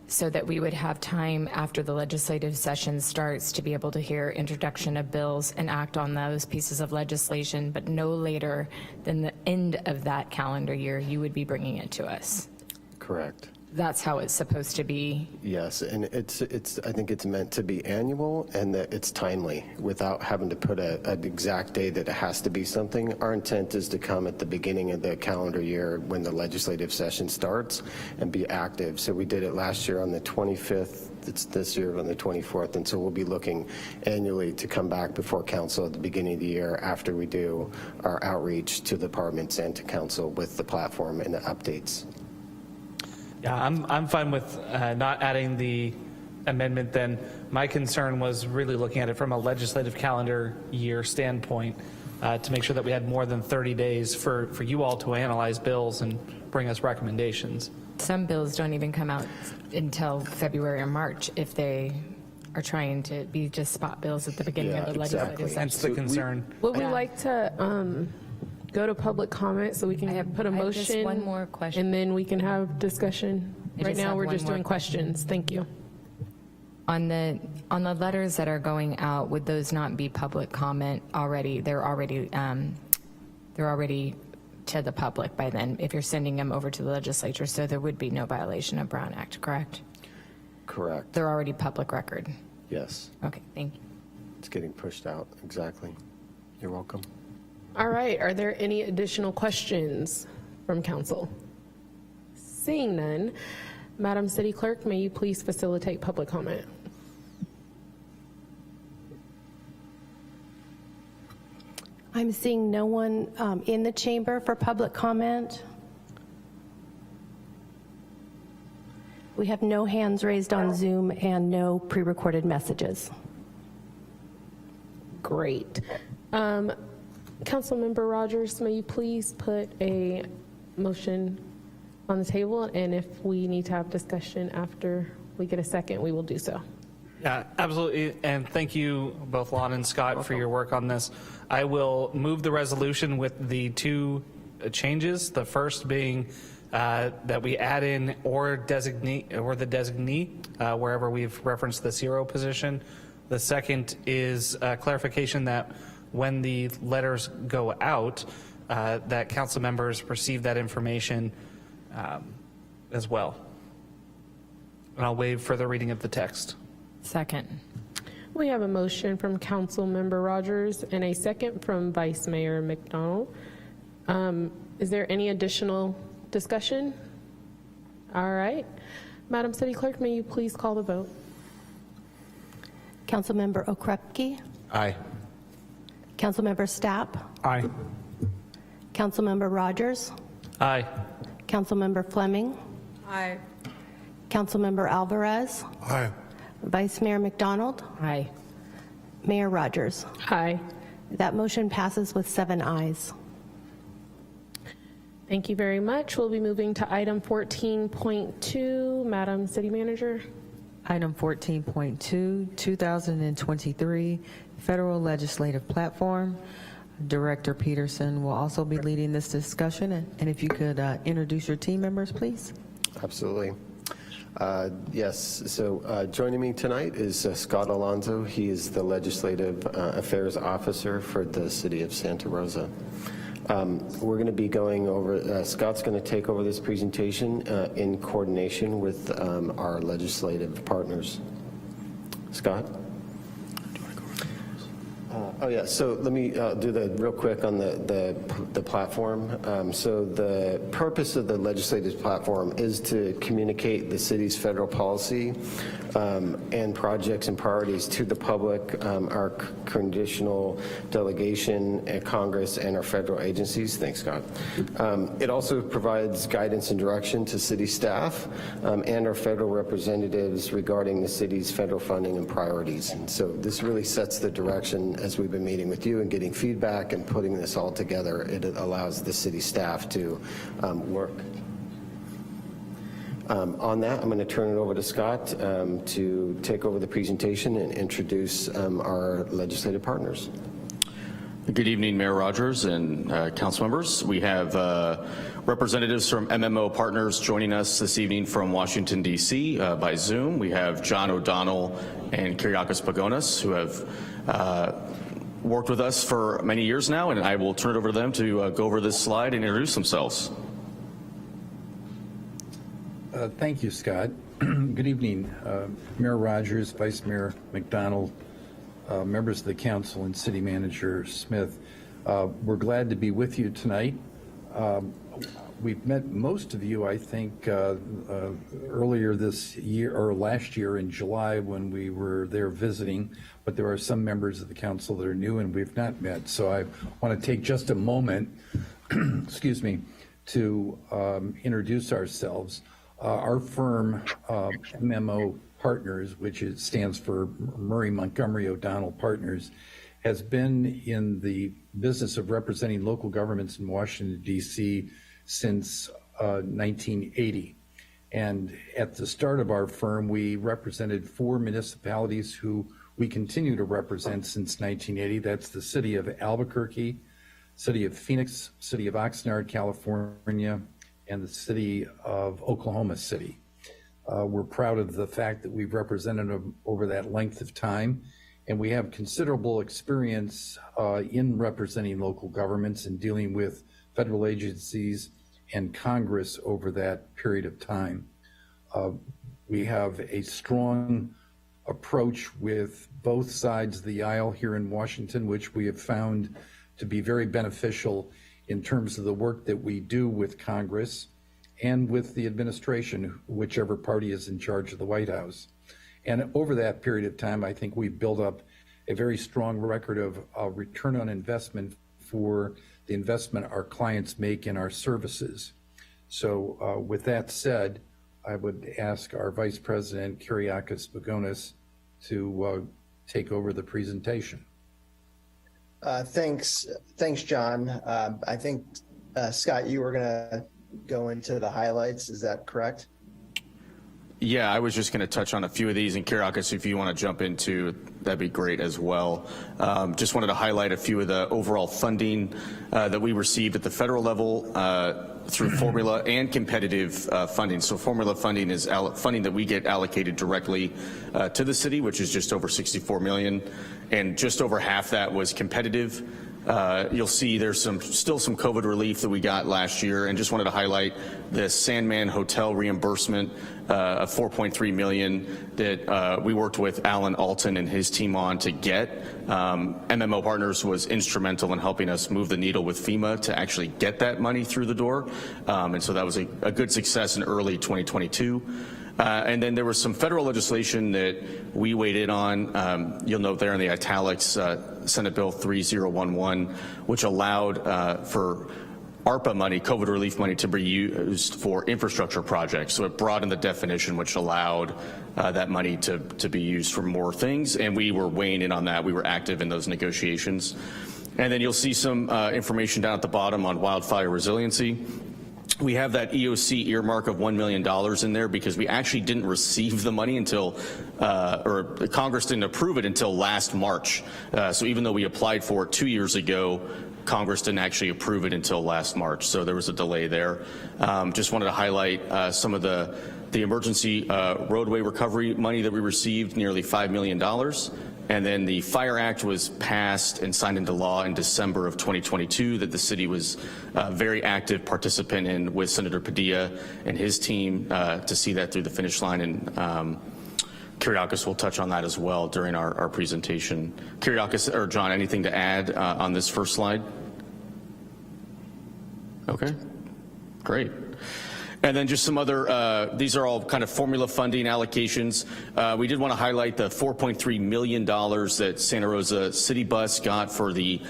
so that we would have time after the legislative session starts to be able to hear introduction of bills and act on those pieces of legislation, but no later than the end of that calendar year, you would be bringing it to us. Correct. That's how it's supposed to be. Yes, and I think it's meant to be annual, and that it's timely without having to put an exact day that it has to be something. Our intent is to come at the beginning of the calendar year when the legislative session starts and be active. So we did it last year on the 25th. It's this year on the 24th, and so we'll be looking annually to come back before council at the beginning of the year after we do our outreach to departments and to council with the platform and the updates. Yeah, I'm fine with not adding the amendment then. My concern was really looking at it from a legislative calendar year standpoint to make sure that we had more than 30 days for you all to analyze bills and bring us recommendations. Some bills don't even come out until February or March if they are trying to be just spot bills at the beginning of the legislative session. That's the concern. Would we like to go to public comment so we can put a motion? I have just one more question. And then we can have discussion. I Right just now, have we're one just more doing questions. Thank you. On the letters that are going out, would those not be public comment already? They're already to the public by then if you're sending them over to the legislature, so there would be no violation of Brown Act, correct? Correct. They're already public record. Yes. Okay, thank you. It's getting pushed out. Exactly. You're welcome. All right, are there any additional questions from council? Seeing none, Madam City Clerk, may you please facilitate public comment? I'm seeing no one in the chamber for public comment. We have no hands raised on Zoom and no pre-recorded messages. Great. Councilmember Rogers, may you please put a motion on the table, and if we need to have discussion after we get a second, we will do so. Yeah, absolutely. And thank you, both Lon and Scott, for your work on this. I will move the resolution with the two changes. The first being that we add in or the designee wherever we've referenced the zero position. The second is clarification that when the letters go out, that council members receive that information as well. And I'll waive further reading of the text. Second. We have a motion from Councilmember Rogers and a second from Vice Mayor McDonald. Is there any additional discussion? All right. Madam City Clerk, may you please call the vote? Councilmember Okrepke. Aye. Councilmember Stapp. Aye. Councilmember Rogers. Aye. Councilmember Fleming. Aye. Councilmember Alvarez. Aye. Vice Mayor McDonald. Aye. Mayor Rogers. Aye. That motion passes with 7 ayes. Thank you very much. We'll be moving to item 14.2. Madam City Manager. Item 14.2, 2023 Federal Legislative Platform. Director Peterson will also be leading this discussion, and if you could introduce your team members, please. Absolutely. Yes, so joining me tonight is Scott Alonso. He is the Legislative Affairs Officer for the City of Santa Rosa. We're going to be going over, Scott's going to take over this presentation in coordination with our legislative partners. Scott? Oh yeah, so let me do the real quick on the platform. So the purpose of the legislative platform is to communicate the city's federal policy and projects and priorities to the public, our conditional delegation at Congress, and our federal agencies. Thanks, Scott. It also provides guidance and direction to city staff and our federal representatives regarding the city's federal funding and priorities. And so this really sets the direction as we've been meeting with you and getting feedback and putting this all together. It allows the city staff to work. On that, I'm going to turn it over to Scott to take over the presentation and introduce our legislative partners. Good evening, Mayor Rogers and council members. We have representatives from MMO Partners joining us this evening from Washington, D.C. By Zoom. We have John O'Donnell and Kyriakos Pagonis, who have worked with us for many years now, and I will turn it over to them to go over this slide and introduce themselves. Thank you, Scott. Good evening, Mayor Rogers, Vice Mayor McDonald, members of the council, and City Manager Smith. We're glad to be with you tonight. We've met most of you, I think, earlier this year or last year in July when we were there visiting, but there are some members of the council that are new and we've not met. So I want to take just a moment, excuse me, to introduce ourselves. Our firm, MMO Partners, which stands for Murray Montgomery O'Donnell Partners, has been in the business of representing local governments in Washington, D.C. since 1980. And at the start of our firm, we represented 4 municipalities who we continue to represent since 1980. That's the city of Albuquerque, city of Phoenix, city of Oxnard, California, and the city of Oklahoma City. We're proud of the fact that we've represented them over that length of time, and we have considerable experience in representing local governments and dealing with federal agencies and Congress over that period of time. We have a strong approach with both sides of the aisle here in Washington, which we have found to be very beneficial in terms of the work that we do with Congress and with the administration, whichever party is in charge of the White House. And over that period of time, I think we've built up a very strong record of return on investment for the investment our clients make in our services. So with that said, I would ask our Vice President, Kyriakos Pagonis, to take over the presentation. Thanks, John. I think, Scott, you were going to go into the highlights. Is that correct? Yeah, I was just going to touch on a few of these, and Kyriakos, if you want to jump into, that'd be great as well. Just wanted to highlight a few of the overall funding that we received at the federal level through formula and competitive funding. So formula funding is funding that we get allocated directly to the city, which is just over $64 million, and just over half that was competitive. You'll see there's still some COVID relief that we got last year, and just wanted to highlight the Sandman Hotel reimbursement of $4.3 million that we worked with Alan Alton and his team on to get. MMO Partners was instrumental in helping us move the needle with FEMA to actually get that money through the door, and so that was a good success in early 2022. And then there was some federal legislation that we weighed in on. You'll note there in the italics, Senate Bill 3011, which allowed for ARPA money, COVID relief money, to be used for infrastructure projects. So it broadened the definition, which allowed that money to be used for more things. And we were weighing in on that. We were active in those negotiations. And then you'll see some information down at the bottom on wildfire resiliency. we have that EOC earmark of $1 million in there because we actually didn't receive the money until, or Congress didn't approve it until last March. So even though we applied for it 2 years ago, Congress didn't actually approve it until last March. So there was a delay there. Just wanted to highlight some of the emergency roadway recovery money that we received, nearly $5 million. And then the Fire Act was passed and signed into law in December of 2022 that the city was a very active participant in with Senator Padilla and his team to see that through the finish line. And Kyriakis will touch on that as well during our presentation. Kyriakis, or John, anything to add on this first slide? Okay, great. And then just some other, these are all kind of formula funding allocations. We did want to highlight the $4.3 million that Santa Rosa City Bus got for the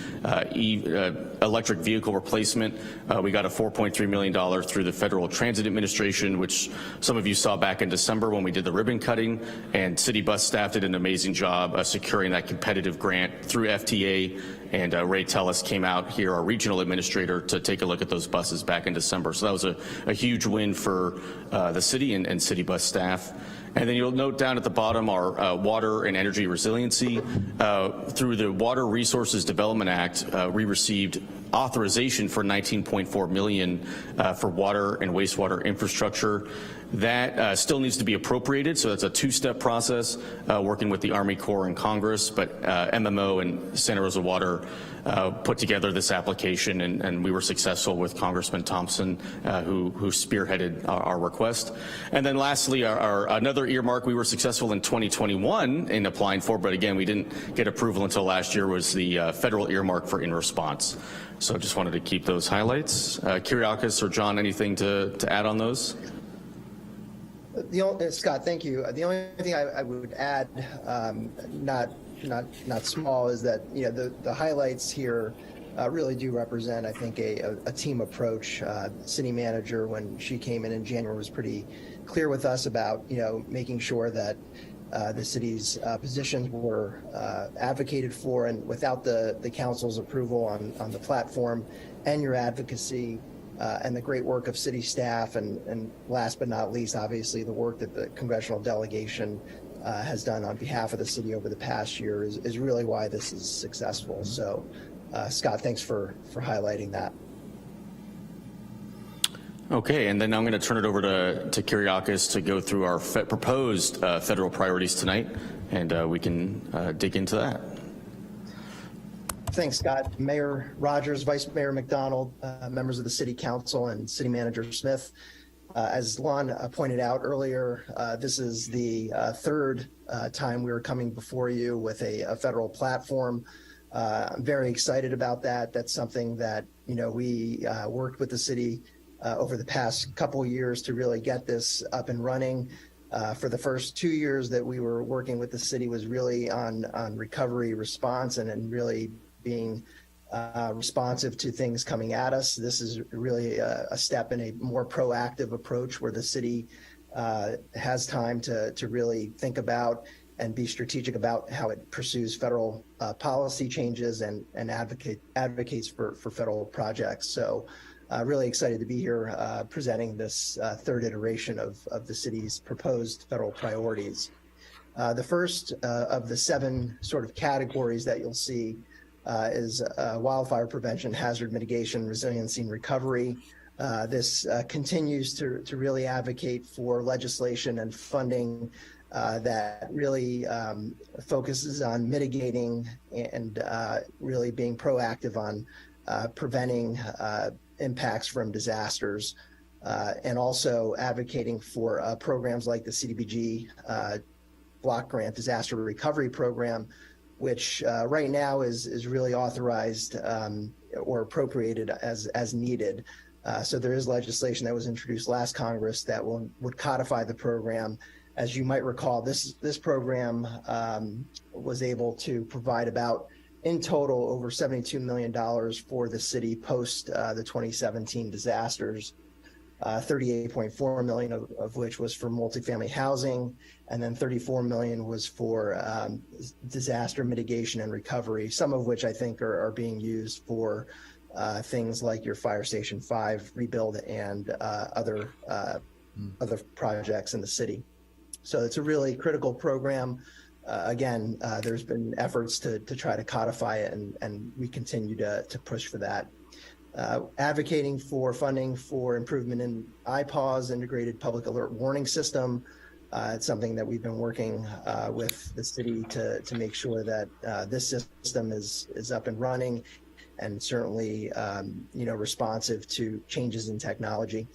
electric vehicle replacement. We got a $4.3 million through the Federal Transit Administration, which some of you saw back in December when we did the ribbon cutting, and City Bus staff did an amazing job securing that competitive grant through FTA. And Ray Tellis came out here, our regional administrator, to take a look at those buses back in December. So that was a huge win for the city and City Bus staff. And then you'll note down at the bottom our water and energy resiliency. Through the Water Resources Development Act, we received authorization for $19.4 million for water and wastewater infrastructure. That still needs to be appropriated, so that's a two-step process, working with the Army Corps and Congress, but MMO and Santa Rosa Water put together this application, and we were successful with Congressman Thompson, who spearheaded our request. And then lastly, our another earmark we were successful in 2021 in applying for, but again, we didn't get approval until last year, was the federal earmark for in response. So just wanted to keep those highlights. Kyriakis or John, anything to add on those? Scott, thank you. The only thing I would add, not small, is that the highlights here really do represent, I think, a team approach. City manager, when she came in January, was pretty clear with us about making sure that the city's positions were advocated for, and without the council's approval on the platform and your advocacy. And the great work of city staff, and last but not least, obviously, the work that the congressional delegation has done on behalf of the city over the past year is really why this is successful. So, Scott, thanks for highlighting that. Okay, and then I'm going to turn it over to Kyriakis to go through our proposed federal priorities tonight, and we can dig into that. Thanks, Scott. Mayor Rogers, Vice Mayor McDonald, members of the City Council, and City Manager Smith. As Lon pointed out earlier, this is the third time we are coming before you with a federal platform. I'm very excited about that. That's something that we worked with the city over the past couple of years to really get this up and running. For the first 2 years that we were working with the city was really on recovery response and really being responsive to things coming at us. This is really a step in a more proactive approach where the city has time to really think about and be strategic about how it pursues federal policy changes and advocates for federal projects. So really excited to be here presenting this third iteration of the city's proposed federal priorities. The first of the 7 sort of categories that you'll see is wildfire prevention, hazard mitigation, resiliency, and recovery. This continues to really advocate for legislation and funding that really focuses on mitigating and really being proactive on preventing impacts from disasters, and also advocating for programs like the CDBG Block Grant Disaster Recovery Program, which right now is really authorized or appropriated as needed. So there is legislation that was introduced last Congress that would codify the program. As you might recall, this program was able to provide about, in total, over $72 million for the city post the 2017 disasters. 38.4 million of which was for multifamily housing, and then 34 million was for disaster mitigation and recovery, some of which I think are being used for things like your Fire Station 5 rebuild and other projects in the city. So it's a really critical program. Again, there's been efforts to try to codify it, and we continue to push for that. Advocating for funding for improvement in IPAWS, Integrated Public Alert Warning System. It's something that we've been working with the city to make sure that this system is up and running, and certainly responsive to changes in technology.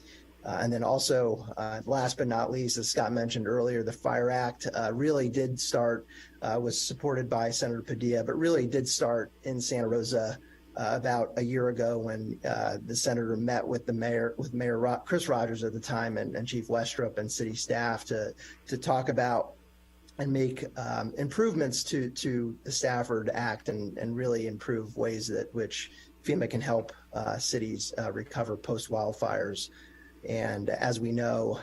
And then also, last but not least, as Scott mentioned earlier, the FIRE Act really did start, was supported by Senator Padilla, but really did start in Santa Rosa about a year ago when the senator met with Mayor Chris Rogers at the time and Chief Westrup and city staff to talk about and make improvements to the Stafford Act and really improve ways that which FEMA can help cities recover post wildfires. And as we know,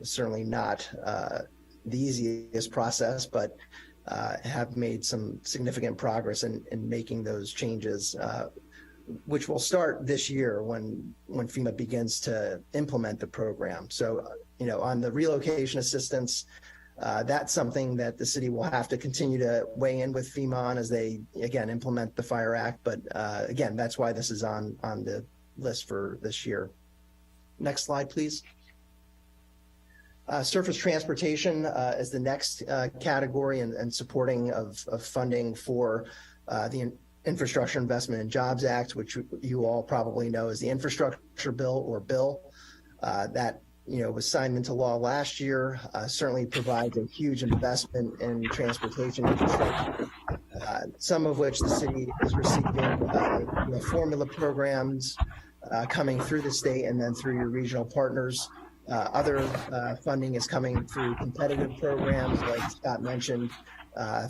certainly not the easiest process, but have made some significant progress in making those changes, which will start this year when FEMA begins to implement the program. So, on the relocation assistance, that's something that the city will have to continue to weigh in with FEMA on as they, again, implement the FIRE Act. But again, that's why this is on the list for this year. Next slide, please. Surface transportation is the next category and supporting of funding for the Infrastructure Investment and Jobs Act, which you all probably know is the infrastructure bill or bill that was signed into law last year. Certainly provides a huge investment in transportation infrastructure, some of which the city is receiving formula programs coming through the state and then through your regional partners. Other funding is coming through competitive programs, like Scott mentioned,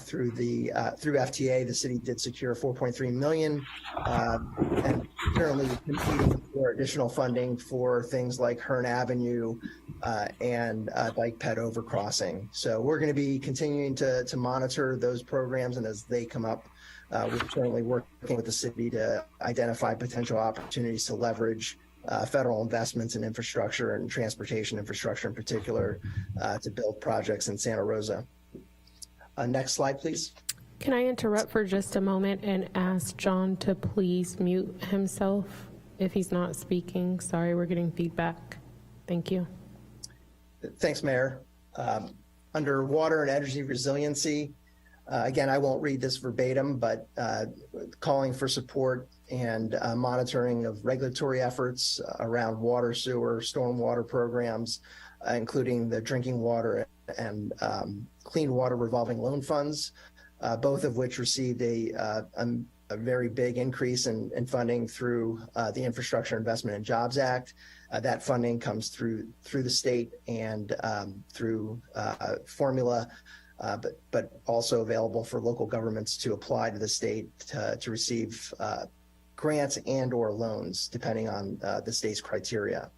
through FTA. The city did secure $4.3 million, and currently competing for additional funding for things like Hearn Avenue and bike ped overcrossing. So we're going to be continuing to monitor those programs, and as they come up, we're currently working with the city to identify potential opportunities to leverage federal investments in infrastructure and transportation infrastructure in particular to build projects in Santa Rosa. Next slide, please. Can I interrupt for just a moment and ask John to please mute himself if he's not speaking? Sorry, we're getting feedback. Thank you. Thanks, Mayor. Under water and energy resiliency, again, I won't read this verbatim, but calling for support and monitoring of regulatory efforts around water, sewer, stormwater programs, including the drinking water and clean water revolving loan funds, both of which received a very big increase in funding through the Infrastructure Investment and Jobs Act. That funding comes through the state and through formula, but also available for local governments to apply to the state to receive grants and or loans, depending on the state's criteria.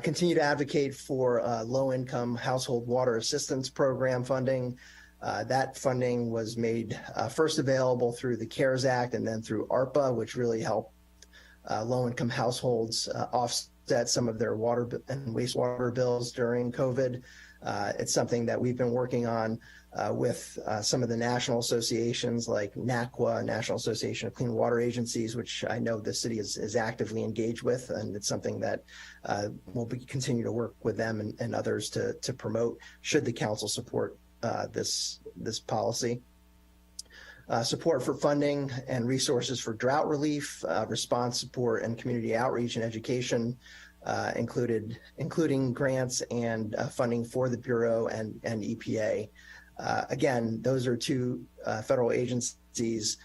Continue to advocate for low-income household water assistance program funding. That funding was made first available through the CARES Act and then through ARPA, which really helped low-income households offset some of their water and wastewater bills during COVID. It's something that we've been working on with some of the national associations like NACWA, National Association of Clean Water Agencies, which I know the city is actively engaged with, and it's something that we'll continue to work with them and others to promote should the council support this policy. Support for funding and resources for drought relief, response support, and community outreach and education, including grants and funding for the Bureau and EPA. Again, those are two federal agencies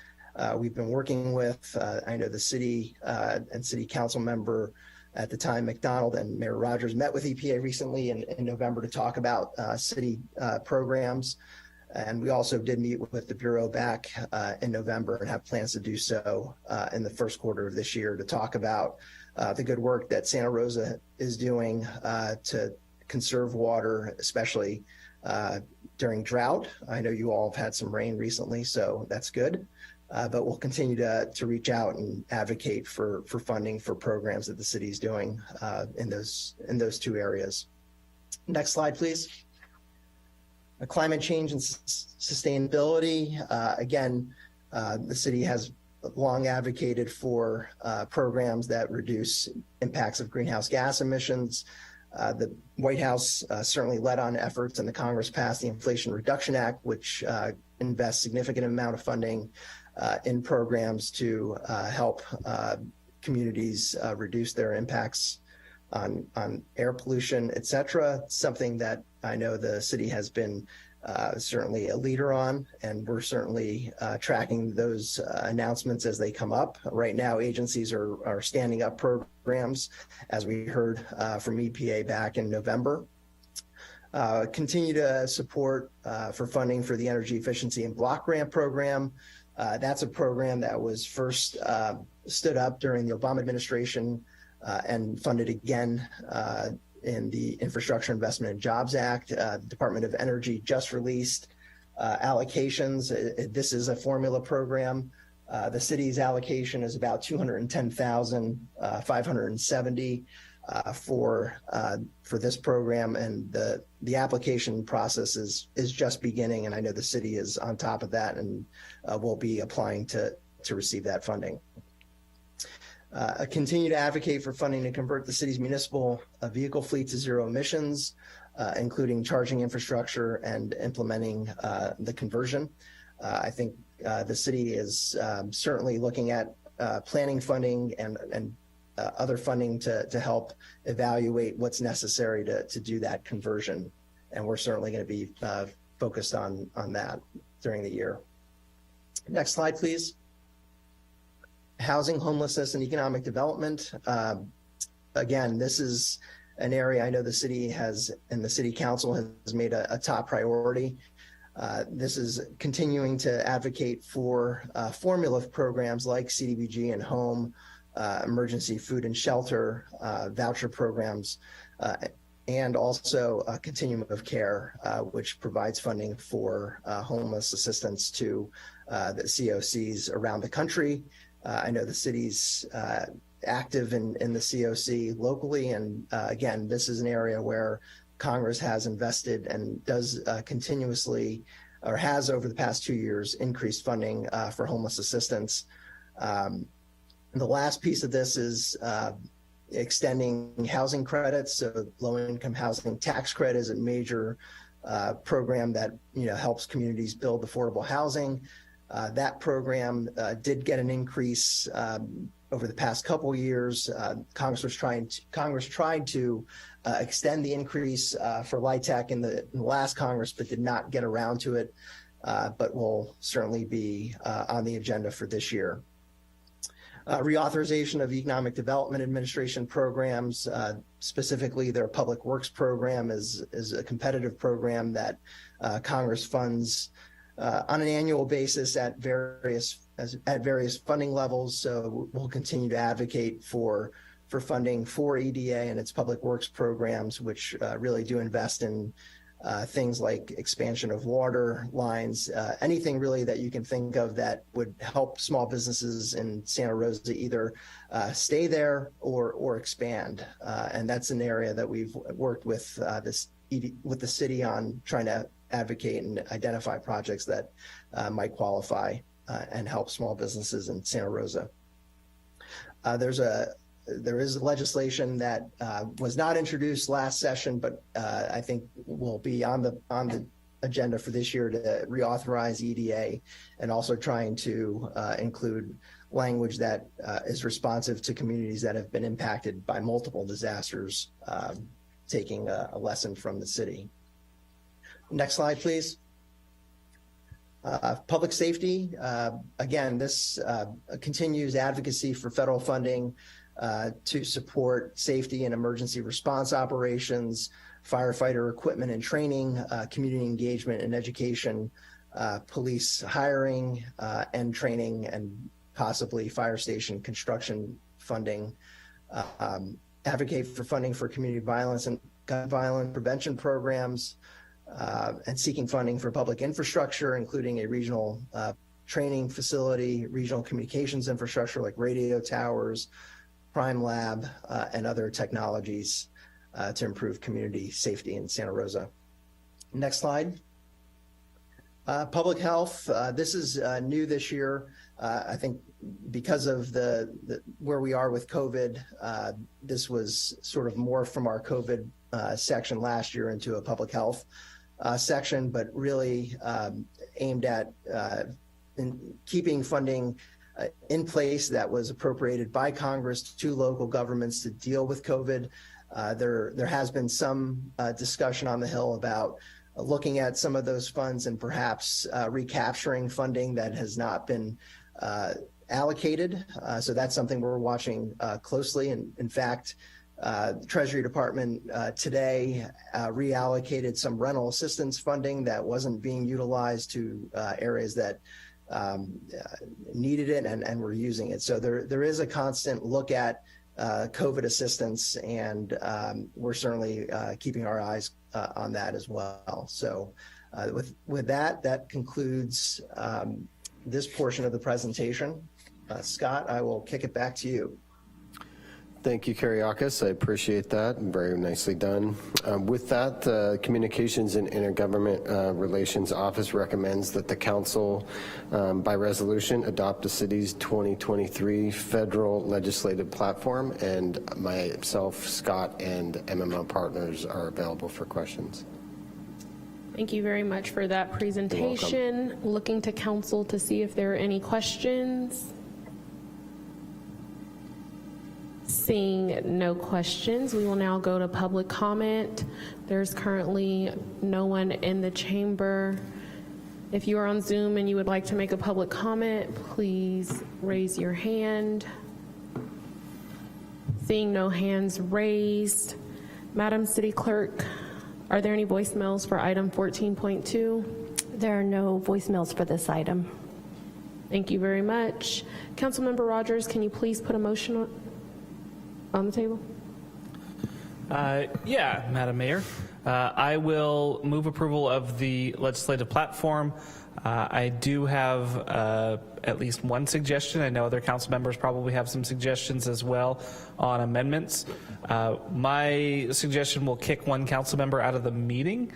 we've been working with. I know the city and city council member at the time, McDonald, and Mayor Rogers met with EPA recently in November to talk about city programs. And we also did meet with the Bureau back in November and have plans to do so in the first quarter of this year to talk about the good work that Santa Rosa is doing to conserve water, especially during drought. I know you all have had some rain recently, so that's good. but we'll continue to reach out and advocate for funding for programs that the city is doing in those two areas. Next slide, please. Climate change and sustainability. Again, the city has long advocated for programs that reduce impacts of greenhouse gas emissions. The White House certainly led on efforts, and the Congress passed the Inflation Reduction Act, which invests significant amount of funding in programs to help communities reduce their impacts on air pollution, et cetera. Something that I know the city has been certainly a leader on, and we're certainly tracking those announcements as they come up. Right now, agencies are standing up programs, as we heard from EPA back in November. Continue to support for funding for the Energy Efficiency and Block Grant Program. That's a program that was first stood up during the Obama administration and funded again in the Infrastructure Investment and Jobs Act. The Department of Energy just released allocations. This is a formula program. The city's allocation is about $210,570 for this program, and the application process is just beginning, and I know the city is on top of that and will be applying to receive that funding. Continue to advocate for funding to convert the city's municipal vehicle fleet to zero emissions, including charging infrastructure and implementing the conversion. I think the city is certainly looking at planning funding and other funding to help evaluate what's necessary to do that conversion. And we're certainly going to be focused on that during the year. Next slide, please. Housing, homelessness, and economic development. Again, this is an area I know the city has, and the city council has made a top priority. This is continuing to advocate for formula programs like CDBG and home, emergency food and shelter, voucher programs, and also a continuum of care, which provides funding for homeless assistance to the COCs around the country. I know the city's active in the COC locally, and again, this is an area where Congress has invested and does continuously, or has over the past 2 years, increased funding for homeless assistance. The last piece of this is extending housing credits. So low-income housing tax credit is a major program that helps communities build affordable housing. That program did get an increase over the past couple of years. Congress tried to extend the increase for LIHTC in the last Congress, but did not get around to it, but will certainly be on the agenda for this year. Reauthorization of Economic Development Administration programs, specifically their Public Works program is a competitive program that Congress funds on an annual basis at various funding levels. So we'll continue to advocate for funding for EDA and its public works programs, which really do invest in things like expansion of water lines, anything really that you can think of that would help small businesses in Santa Rosa either stay there or expand. And that's an area that we've worked with the city on, trying to advocate and identify projects that might qualify and help small businesses in Santa Rosa. There is legislation that was not introduced last session, but I think will be on the agenda for this year to reauthorize EDA, and also trying to include language that is responsive to communities that have been impacted by multiple disasters, taking a lesson from the city. Next slide, please. Public safety. Again, this continues advocacy for federal funding to support safety and emergency response operations, firefighter equipment and training, community engagement and education, police hiring and training, and possibly fire station construction funding. Advocate for funding for community violence and gun violence prevention programs, and seeking funding for public infrastructure, including a regional training facility, regional communications infrastructure like radio towers, crime lab, and other technologies to improve community safety in Santa Rosa. Next slide. Public health, this is new this year. I think because of where we are with COVID, this was sort of more from our COVID section last year into a public health section, but really aimed at keeping funding in place that was appropriated by Congress to local governments to deal with COVID. There has been some discussion on the Hill about looking at some of those funds and perhaps recapturing funding that has not been allocated. So that's something we're watching closely. And in fact, the Treasury Department today reallocated some rental assistance funding that wasn't being utilized to areas that needed it and were using it. So there is a constant look at COVID assistance, and we're certainly keeping our eyes on that as well. So with that concludes this portion of the presentation. Scott, I will kick it back to you. Thank you, Kyriakis. I appreciate that. Very nicely done. With that, the Communications and Intergovernment Relations Office recommends that the Council, by resolution, adopt the city's 2023 federal legislative platform, and myself, Scott, and MMO partners are available for questions. Thank you very much for that presentation. Looking to council to see if there are any questions. Seeing no questions, we will now go to public comment. There's currently no one in the chamber. If you are on Zoom and you would like to make a public comment, please raise your hand. Seeing no hands raised, Madam City Clerk, are there any voicemails for item 14.2? There are no voicemails for this item. Thank you very much. Councilmember Rogers, can you please put a motion on the table? Yeah, Madam Mayor. I will move approval of the legislative platform. I do have at least one suggestion. I know other council members probably have some suggestions as well on amendments. My suggestion will kick one council member out of the meeting.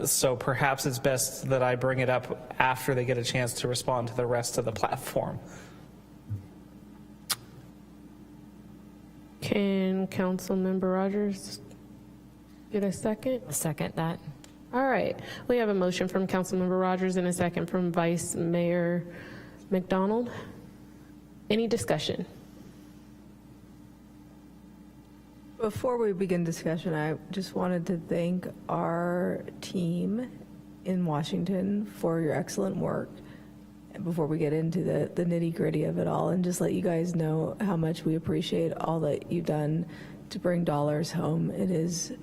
So perhaps it's best that I bring it up after they get a chance to respond to the rest of the platform. Can Councilmember Rogers get a second? I'll second that. All right. We have a motion from Councilmember Rogers and a second from Vice Mayor McDonald. Any discussion? Before we begin discussion, I just wanted to thank our team in Washington for your excellent work. And before we get into the nitty-gritty of it all, and just let you guys know how much we appreciate all that you've done to bring dollars home. It has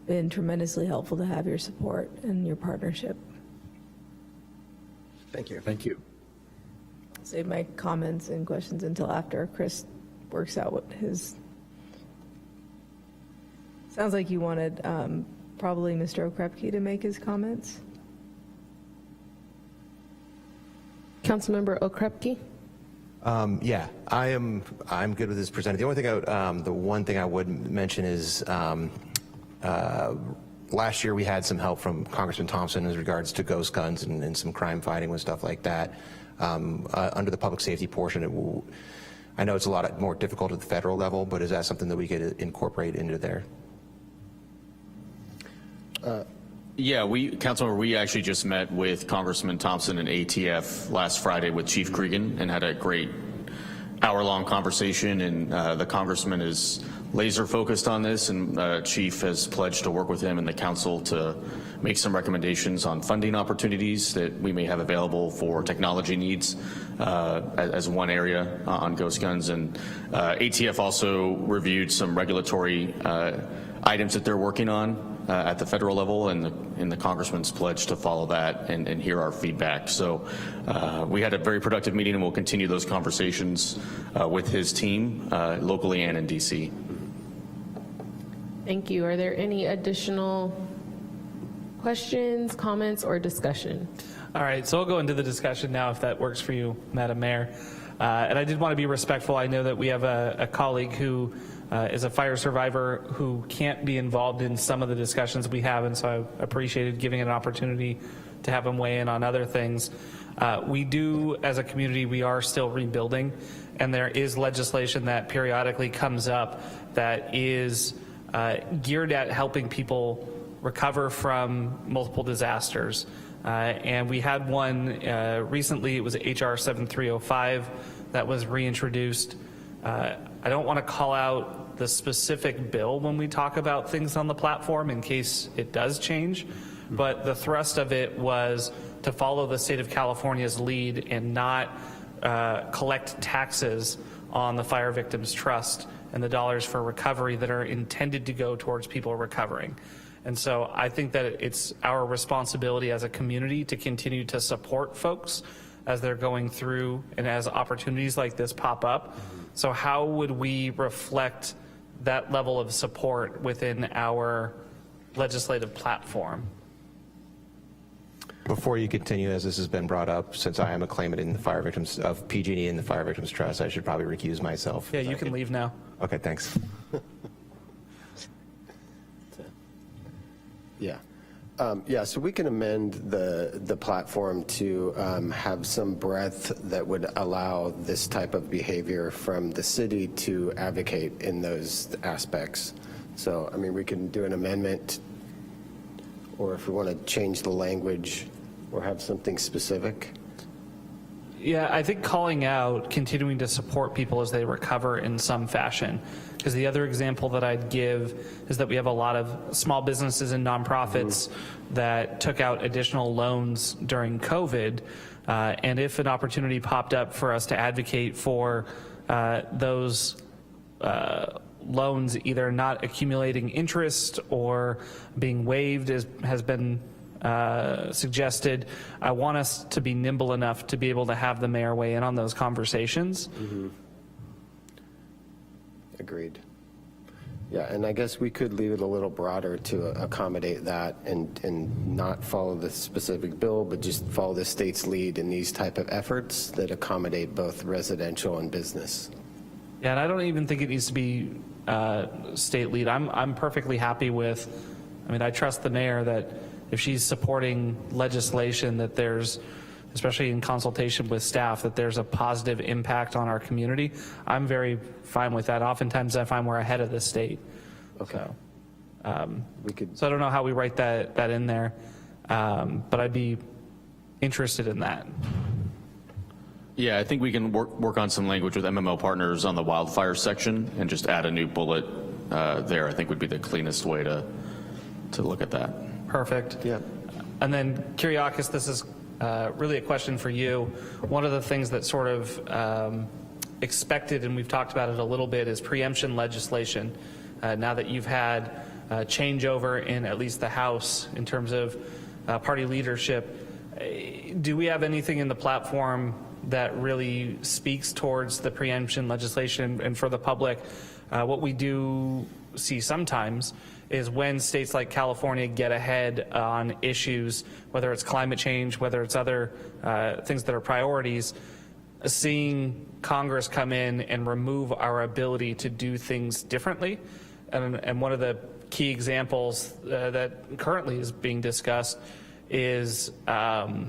been tremendously helpful to have your support and your partnership. Thank you. Thank you. Save my comments and questions until after Chris works out what his... Sounds like you wanted probably Mr. Okrepke to make his comments. Councilmember Okrepke? Yeah, I'm good with this presented. The only thing the one thing I would mention is last year we had some help from Congressman Thompson in regards to ghost guns and some crime fighting and stuff like that. Under the public safety portion, I know it's a lot more difficult at the federal level, but is that something that we could incorporate into there? Yeah, Councilmember, we actually just met with Congressman Thompson and ATF last Friday with Chief Cregan and had a great hour-long conversation, and the Congressman is laser focused on this, and Chief has pledged to work with him and the Council to make some recommendations on funding opportunities that we may have available for technology needs as one area on ghost guns. And ATF also reviewed some regulatory items that they're working on at the federal level, and the Congressman's pledge to follow that and hear our feedback. So we had a very productive meeting, and we'll continue those conversations with his team locally and in DC. Thank you. Are there any additional questions, comments, or discussion? All right, so we'll go into the discussion now if that works for you, Madam Mayor. And I did want to be respectful. I know that we have a colleague who is a fire survivor who can't be involved in some of the discussions we have, and so I appreciated giving an opportunity to have him weigh in on other things. We do, as a community, we are still rebuilding, and there is legislation that periodically comes up that is geared at helping people recover from multiple disasters. And we had one recently. It was HR 7305 that was reintroduced. I don't want to call out the specific bill when we talk about things on the platform in case it does change, but the thrust of it was to follow the state of California's lead and not collect taxes on the Fire Victims Trust and the dollars for recovery that are intended to go towards people recovering. And so I think that it's our responsibility as a community to continue to support folks as they're going through and as opportunities like this pop up. So how would we reflect that level of support within our legislative platform? Before you continue, as this has been brought up, since I am a claimant in the Fire Victims of PG&E and the Fire Victims Trust, I should probably recuse myself. Yeah, you can leave now. Okay, thanks. Yeah. Yeah, so we can amend the platform to have some breadth that would allow this type of behavior from the city to advocate in those aspects. So, I mean, we can do an amendment, or if we want to change the language or have something specific. Yeah, I think calling out, continuing to support people as they recover in some fashion. Because the other example that I'd give is that we have a lot of small businesses and nonprofits that took out additional loans during COVID. And if an opportunity popped up for us to advocate for those loans either not accumulating interest or being waived, as has been suggested, I want us to be nimble enough to be able to have the mayor weigh in on those conversations. Agreed. Yeah, and I guess we could leave it a little broader to accommodate that and not follow the specific bill, but just follow the state's lead in these type of efforts that accommodate both residential and business. Yeah, and I don't even think it needs to be state lead. I'm perfectly happy with, I mean, I trust the mayor that if she's supporting legislation that there's, especially in consultation with staff, that there's a positive impact on our community. I'm very fine with that. Oftentimes I find we're ahead of the state. Okay. So I don't know how we write that in there, but I'd be interested in that. Yeah, I think we can work on some language with MMO partners on the wildfire section and just add a new bullet there. I think would be the cleanest way to look at that. Perfect. Yeah. And then Kyriakis, this is really a question for you. One of the things that sort of expected, and we've talked about it a little bit, is preemption legislation. Now that you've had changeover in at least the House in terms of party leadership, do we have anything in the platform that really speaks towards the preemption legislation? And for the public, what we do see sometimes is when states like California get ahead on issues, whether it's climate change, whether it's other things that are priorities, seeing Congress come in and remove our ability to do things differently. And one of the key examples that currently is being discussed is, of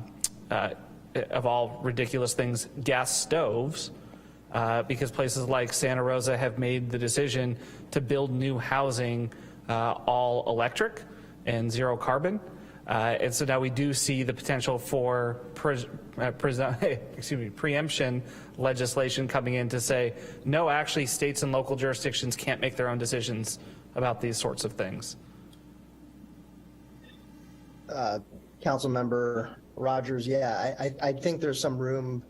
all ridiculous things, gas stoves, because places like Santa Rosa have made the decision to build new housing all electric and zero carbon. And so now we do see the potential for preemption legislation coming in to say, no, actually states and local jurisdictions can't make their own decisions about these sorts of things. Councilmember Rogers, yeah, I think there's some room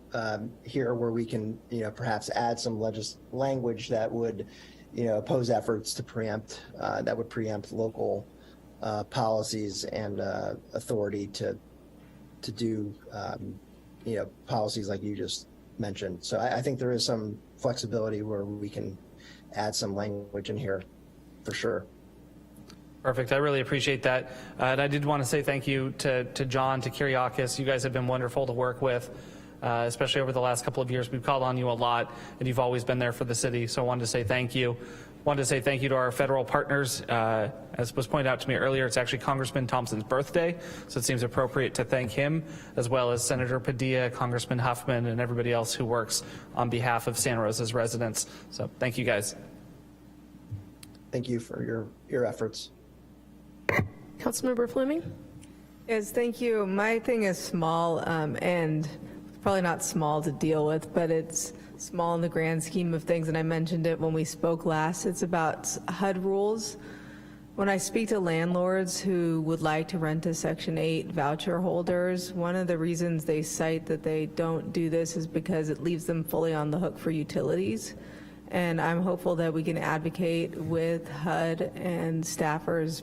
here where we can, perhaps add some language that would, oppose efforts to preempt, that would preempt local policies and authority to do, policies like you just mentioned. So I think there is some flexibility where we can add some language in here, for sure. Perfect. I really appreciate that. And I did want to say thank you to John, to Kyriakis. You guys have been wonderful to work with, especially over the last couple of years. We've called on you a lot, and you've always been there for the city. So I wanted to say thank you. Wanted to say thank you to our federal partners. As was pointed out to me earlier, it's actually Congressman Thompson's birthday, so it seems appropriate to thank him, as well as Senator Padilla, Congressman Huffman, and everybody else who works on behalf of Santa Rosa's residents. So thank you, guys. Thank you for your efforts. Councilmember Fleming? Yes, thank you. My thing is small and probably not small to deal with, but it's small in the grand scheme of things, and I mentioned it when we spoke last. It's about HUD rules. When I speak to landlords who would like to rent to Section 8 voucher holders, one of the reasons they cite that they don't do this is because it leaves them fully on the hook for utilities. And I'm hopeful that we can advocate with HUD and staffers,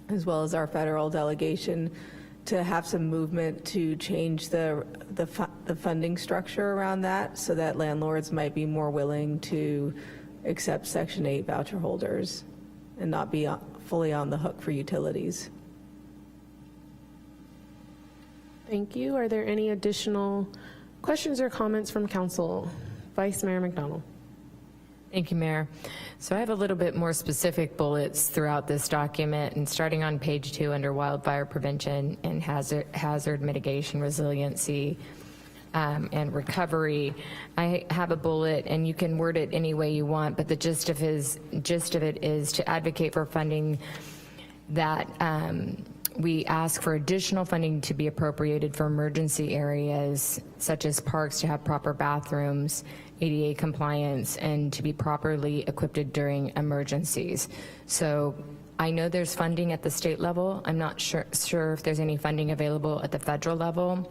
as well as our federal delegation, to have some movement to change the funding structure around that, so that landlords might be more willing to accept Section 8 voucher holders and not be fully on the hook for utilities. Thank you. Are there any additional questions or comments from council? Vice Mayor McDonald. Thank you, Mayor. So I have a little bit more specific bullets throughout this document, and starting on page 2 under wildfire prevention and hazard mitigation, resiliency, and recovery, I have a bullet, and you can word it any way you want, but the gist of it is to advocate for funding that we ask for additional funding to be appropriated for emergency areas such as parks to have proper bathrooms, ADA compliance, and to be properly equipped during emergencies. So I know there's funding at the state level. I'm not sure if there's any funding available at the federal level.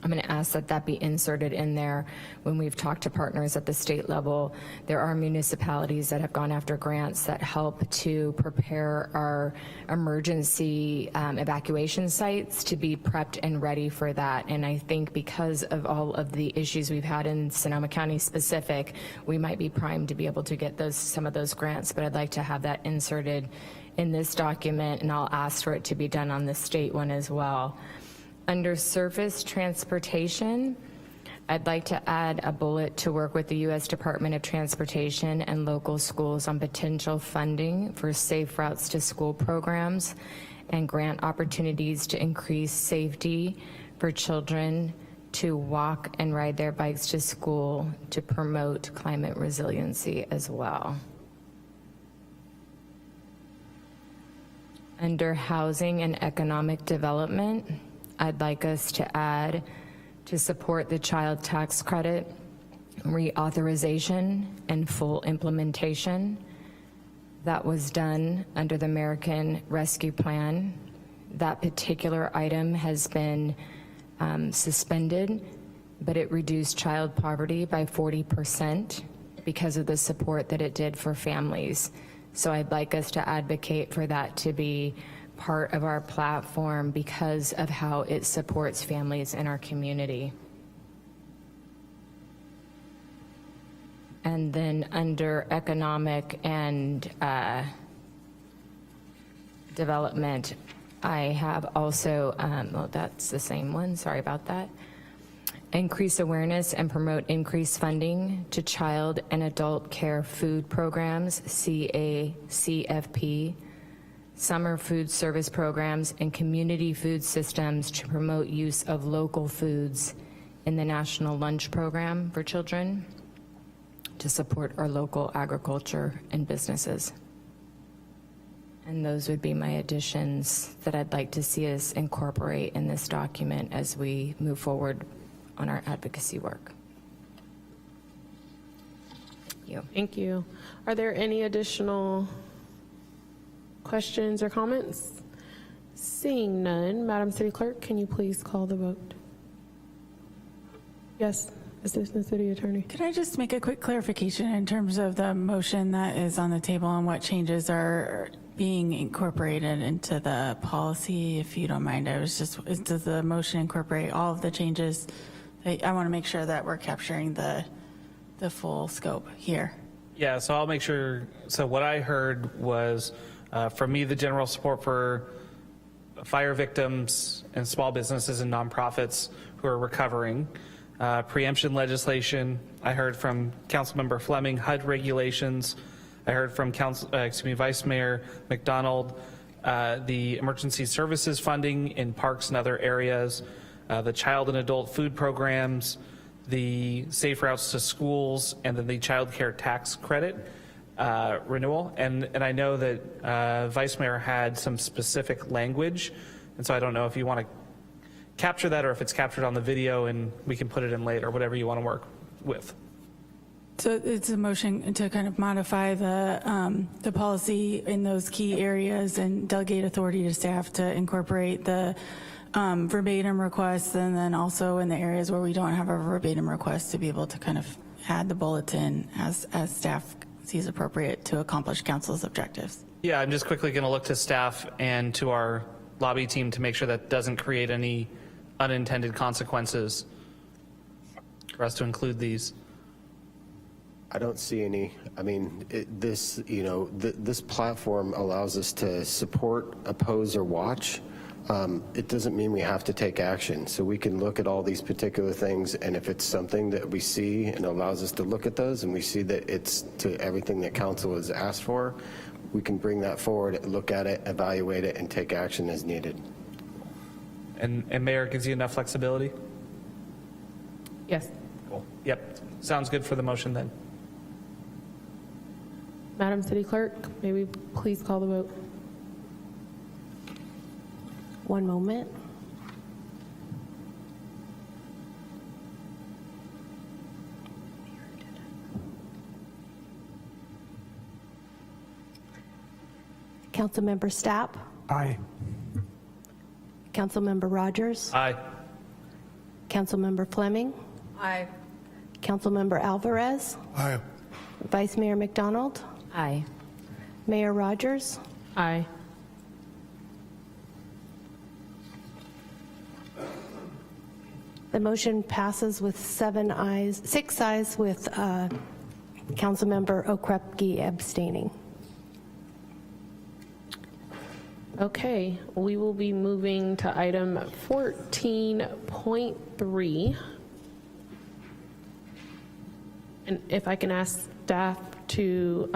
I'm going to ask that that be inserted in there. When we've talked to partners at the state level, there are municipalities that have gone after grants that help to prepare our emergency evacuation sites to be prepped and ready for that. And I think because of all of the issues we've had in Sonoma County specific, we might be primed to be able to get some of those grants, but I'd like to have that inserted in this document, and I'll ask for it to be done on the state one as well. Under surface transportation, I'd like to add a bullet to work with the U.S. Department of Transportation and local schools on potential funding for safe routes to school programs and grant opportunities to increase safety for children to walk and ride their bikes to school to promote climate resiliency as well. Under housing and economic development, I'd like us to add to support the child tax credit reauthorization and full implementation. That was done under the American Rescue Plan. That particular item has been suspended, but it reduced child poverty by 40% because of the support that it did for families. So I'd like us to advocate for that to be part of our platform because of how it supports families in our community. And then under economic and development, I have also, well, that's the same one, sorry about that. Increase awareness and promote increased funding to child and adult care food programs, CFP, summer food service programs, and community food systems to promote use of local foods in the National Lunch Program for children to support our local agriculture and businesses. And those would be my additions that I'd like to see us incorporate in this document as we move forward on our advocacy work. Thank you. Thank you. Are there any additional questions or comments? Seeing none, Madam City Clerk, can you please call the vote? Yes, Assistant City Attorney. Could I just make a quick clarification in terms of the motion that is on the table and what changes are being incorporated into the policy, if you don't mind? I was just, does the motion incorporate all of the changes? I want to make sure that we're capturing the full scope here. Yeah, so I'll make sure. So what I heard was From me, the general support for fire victims and small businesses and nonprofits who are recovering. Preemption legislation. I heard from Councilmember Fleming, HUD regulations. I heard from Vice Mayor McDonald, the emergency services funding in parks and other areas, the child and adult food programs, the safe routes to schools, and then the child care tax credit renewal. And I know that Vice Mayor had some specific language, and so I don't know if you want to capture that or if it's captured on the video and we can put it in later, whatever you want to work with. So it's a motion to kind of modify the policy in those key areas and delegate authority to staff to incorporate the verbatim requests, and then also in the areas where we don't have a verbatim request to be able to kind of add the bulletin as staff sees appropriate to accomplish council's objectives. Yeah, I'm just quickly going to look to staff and to our lobby team to make sure that doesn't create any unintended consequences for us to include these. I don't see any. I mean, this platform allows us to support, oppose, or watch. It doesn't mean we have to take action. So we can look at all these particular things, and if it's something that we see and allows us to look at those, and we see that it's to everything that council has asked for, we can bring that forward, look at it, evaluate it, and take action as needed. And Mayor, gives you enough flexibility? Yes. Cool. Yep. Sounds good for the motion then. Madam City Clerk, may we please call the vote? One moment. Councilmember Stapp? Aye. Councilmember Rogers? Aye. Councilmember Fleming? Aye. Councilmember Alvarez? Aye. Vice Mayor McDonald? Aye. Mayor Rogers? Aye. The motion passes with 6 ayes with Councilmember Okrepke abstaining. Okay, we will be moving to item 14.3. And if I can ask staff to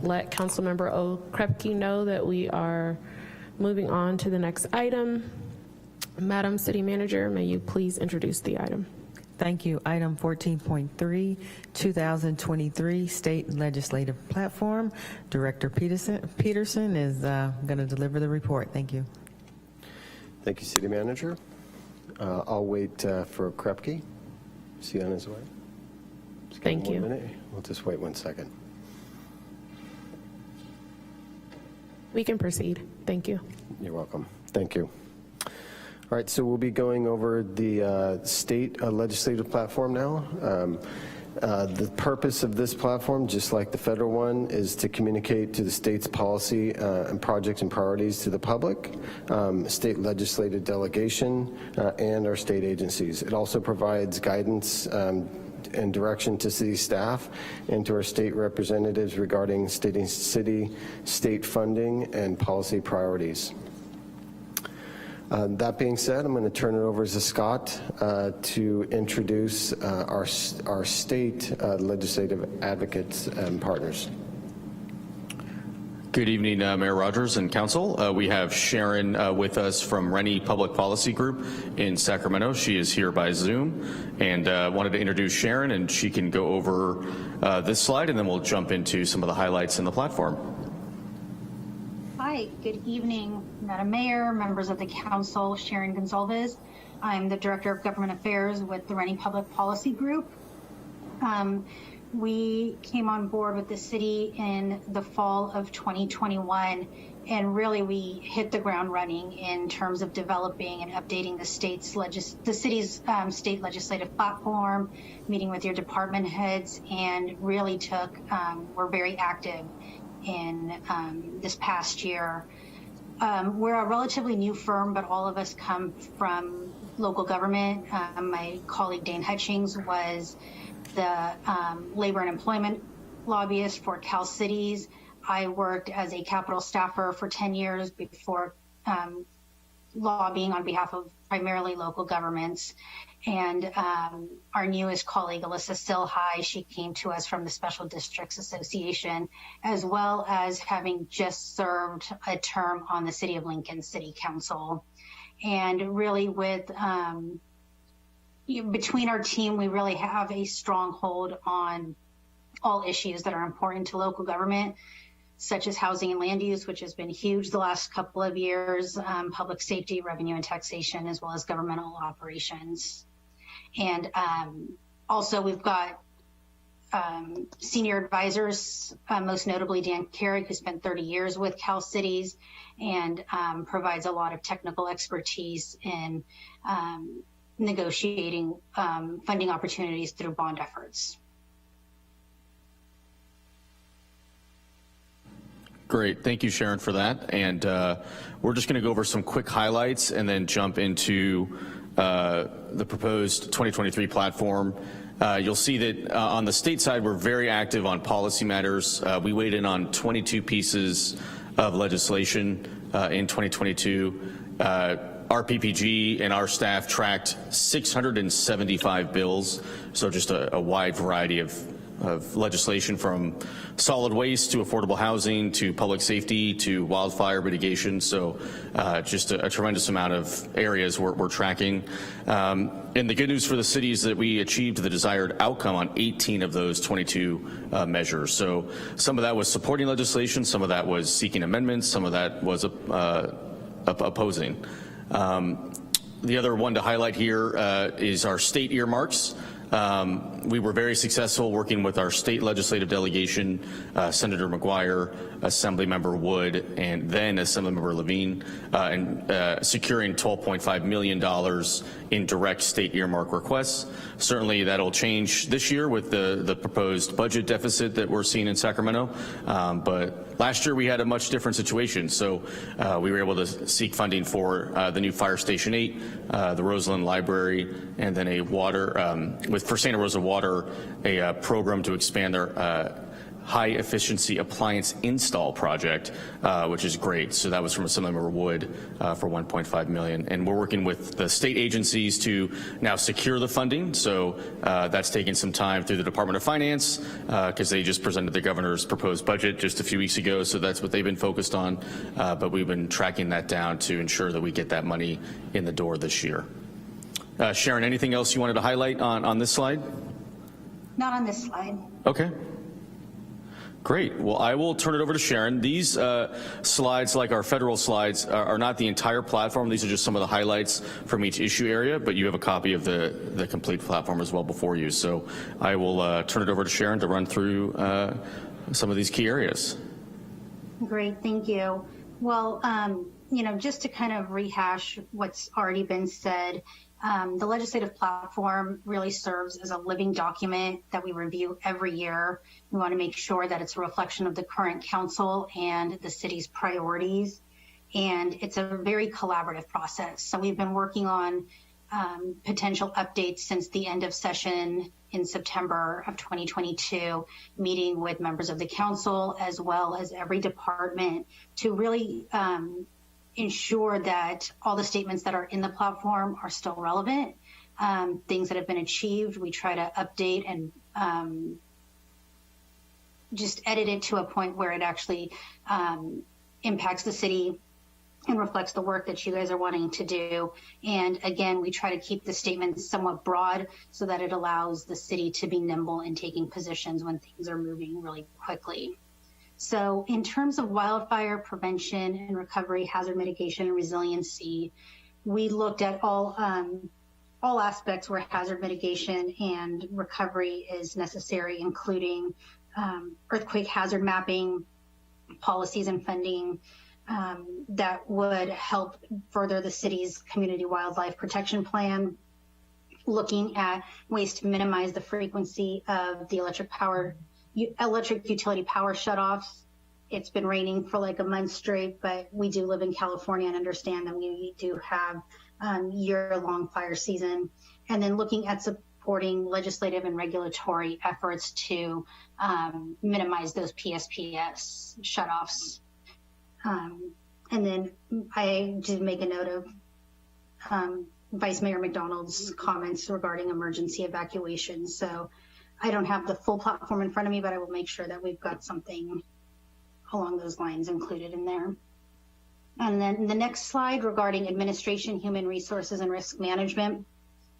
let Councilmember Okrepke know that we are moving on to the next item. Madam City Manager, may you please introduce the item? Thank you. Item 14.3, 2023 State Legislative Platform. Director Peterson is going to deliver the report. Thank you. Thank you, City Manager. I'll wait for Krepke. Is he on his way? Just give him Thank you. 1 minute. We'll just wait 1 second. We can proceed. Thank you. You're welcome. Thank you. All right, so we'll be going over the state legislative platform now. The purpose of this platform, just like the federal one, is to communicate to the state's policy and projects and priorities to the public, state legislative delegation, and our state agencies. It also provides guidance and direction to city staff and to our state representatives regarding state funding and policy priorities. That being said, I'm going to turn it over to Scott to introduce our state legislative advocates and partners. Good evening, Mayor Rogers and Council. We have Sharon with us from Rennie Public Policy Group in Sacramento. She is here by Zoom, and wanted to introduce Sharon, and she can go over this slide, and then we'll jump into some of the highlights in the platform. Hi, good evening, Madam Mayor, members of the Council, Sharon Gonzalez. I'm the Director of Government Affairs with the Rennie Public Policy Group. We came on board with the city in the fall of 2021, and really we hit the ground running in terms of developing and updating the city's state legislative platform, meeting with your department heads, and really we're very active in this past year. We're a relatively new firm, but all of us come from local government. My colleague Dane Hutchings was the labor and employment lobbyist for Cal Cities. I worked as a capital staffer for 10 years before lobbying on behalf of primarily local governments. And our newest colleague, Alyssa Silhai, she came to us from the Special Districts Association, as well as having just served a term on the City of Lincoln City Council. And really with, between our team, we really have a strong hold on all issues that are important to local government, such as housing and land use, which has been huge the last couple of years, public safety, revenue and taxation, as well as governmental operations. And also we've got senior advisors, most notably Dan Carrick, who spent 30 years with Cal Cities and provides a lot of technical expertise in negotiating funding opportunities through bond efforts. Great. Thank you, Sharon, for that. And we're just going to go over some quick highlights and then jump into the proposed 2023 platform. You'll see that on the state side, we're very active on policy matters. We weighed in on 22 pieces of legislation in 2022. Our PPG and our staff tracked 675 bills, so just a wide variety of legislation, from solid waste to affordable housing to public safety to wildfire mitigation. So just a tremendous amount of areas we're tracking. And the good news for the city is that we achieved the desired outcome on 18 of those 22 measures. So some of that was supporting legislation, some of that was seeking amendments, some of that was opposing. The other one to highlight here is our state earmarks. We were very successful working with our state legislative delegation, Senator McGuire, Assemblymember Wood, and then Assemblymember Levine, and securing $12.5 million in direct state earmark requests. Certainly that'll change this year with the proposed budget deficit that we're seeing in Sacramento, but last year we had a much different situation, so we were able to seek funding for the new Fire Station 8, the Roseland Library, and then a water, for Santa Rosa Water, a program to expand their high efficiency appliance install project, which is great. So that was from Assemblymember Wood for $1.5 million. And we're working with the state agencies to now secure the funding. So that's taking some time through the Department of Finance, because they just presented the governor's proposed budget just a few weeks ago. So that's what they've been focused on. But we've been tracking that down to ensure that we get that money in the door this year. Sharon, anything else you wanted to highlight on this slide? Not on this slide. Okay. Great. Well, I will turn it over to Sharon. These slides, like our federal slides, are not the entire platform. These are just some of the highlights from each issue area, but you have a copy of the complete platform as well before you. So I will turn it over to Sharon to run through some of these key areas. Great. Thank you. Well, you know, just to kind of rehash what's already been said, the legislative platform really serves as a living document that we review every year. We want to make sure that it's a reflection of the current council and the city's priorities. And it's a very collaborative process. So we've been working on potential updates since the end of session in September of 2022, meeting with members of the council as well as every department to really ensure that all the statements that are in the platform are still relevant. Things that have been achieved, we try to update and just edit it to a point where it actually impacts the city and reflects the work that you guys are wanting to do. And again, we try to keep the statements somewhat broad so that it allows the city to be nimble in taking positions when things are moving really quickly. So in terms of wildfire prevention and recovery, hazard mitigation, and resiliency, we looked at all aspects where hazard mitigation and recovery is necessary, including earthquake hazard mapping, policies and funding that would help further the city's community wildlife protection plan, looking at ways to minimize the frequency of the electric utility power shutoffs. It's been raining for like a month straight, but we do live in California and understand that we do have year-long fire season. And then looking at supporting legislative and regulatory efforts to minimize those PSPS shutoffs. And then I did make a note of Vice Mayor McDonald's comments regarding emergency evacuation. So I don't have the full platform in front of me, but I will make sure that we've got something along those lines included in there. And then the next slide regarding administration, human resources, and risk management.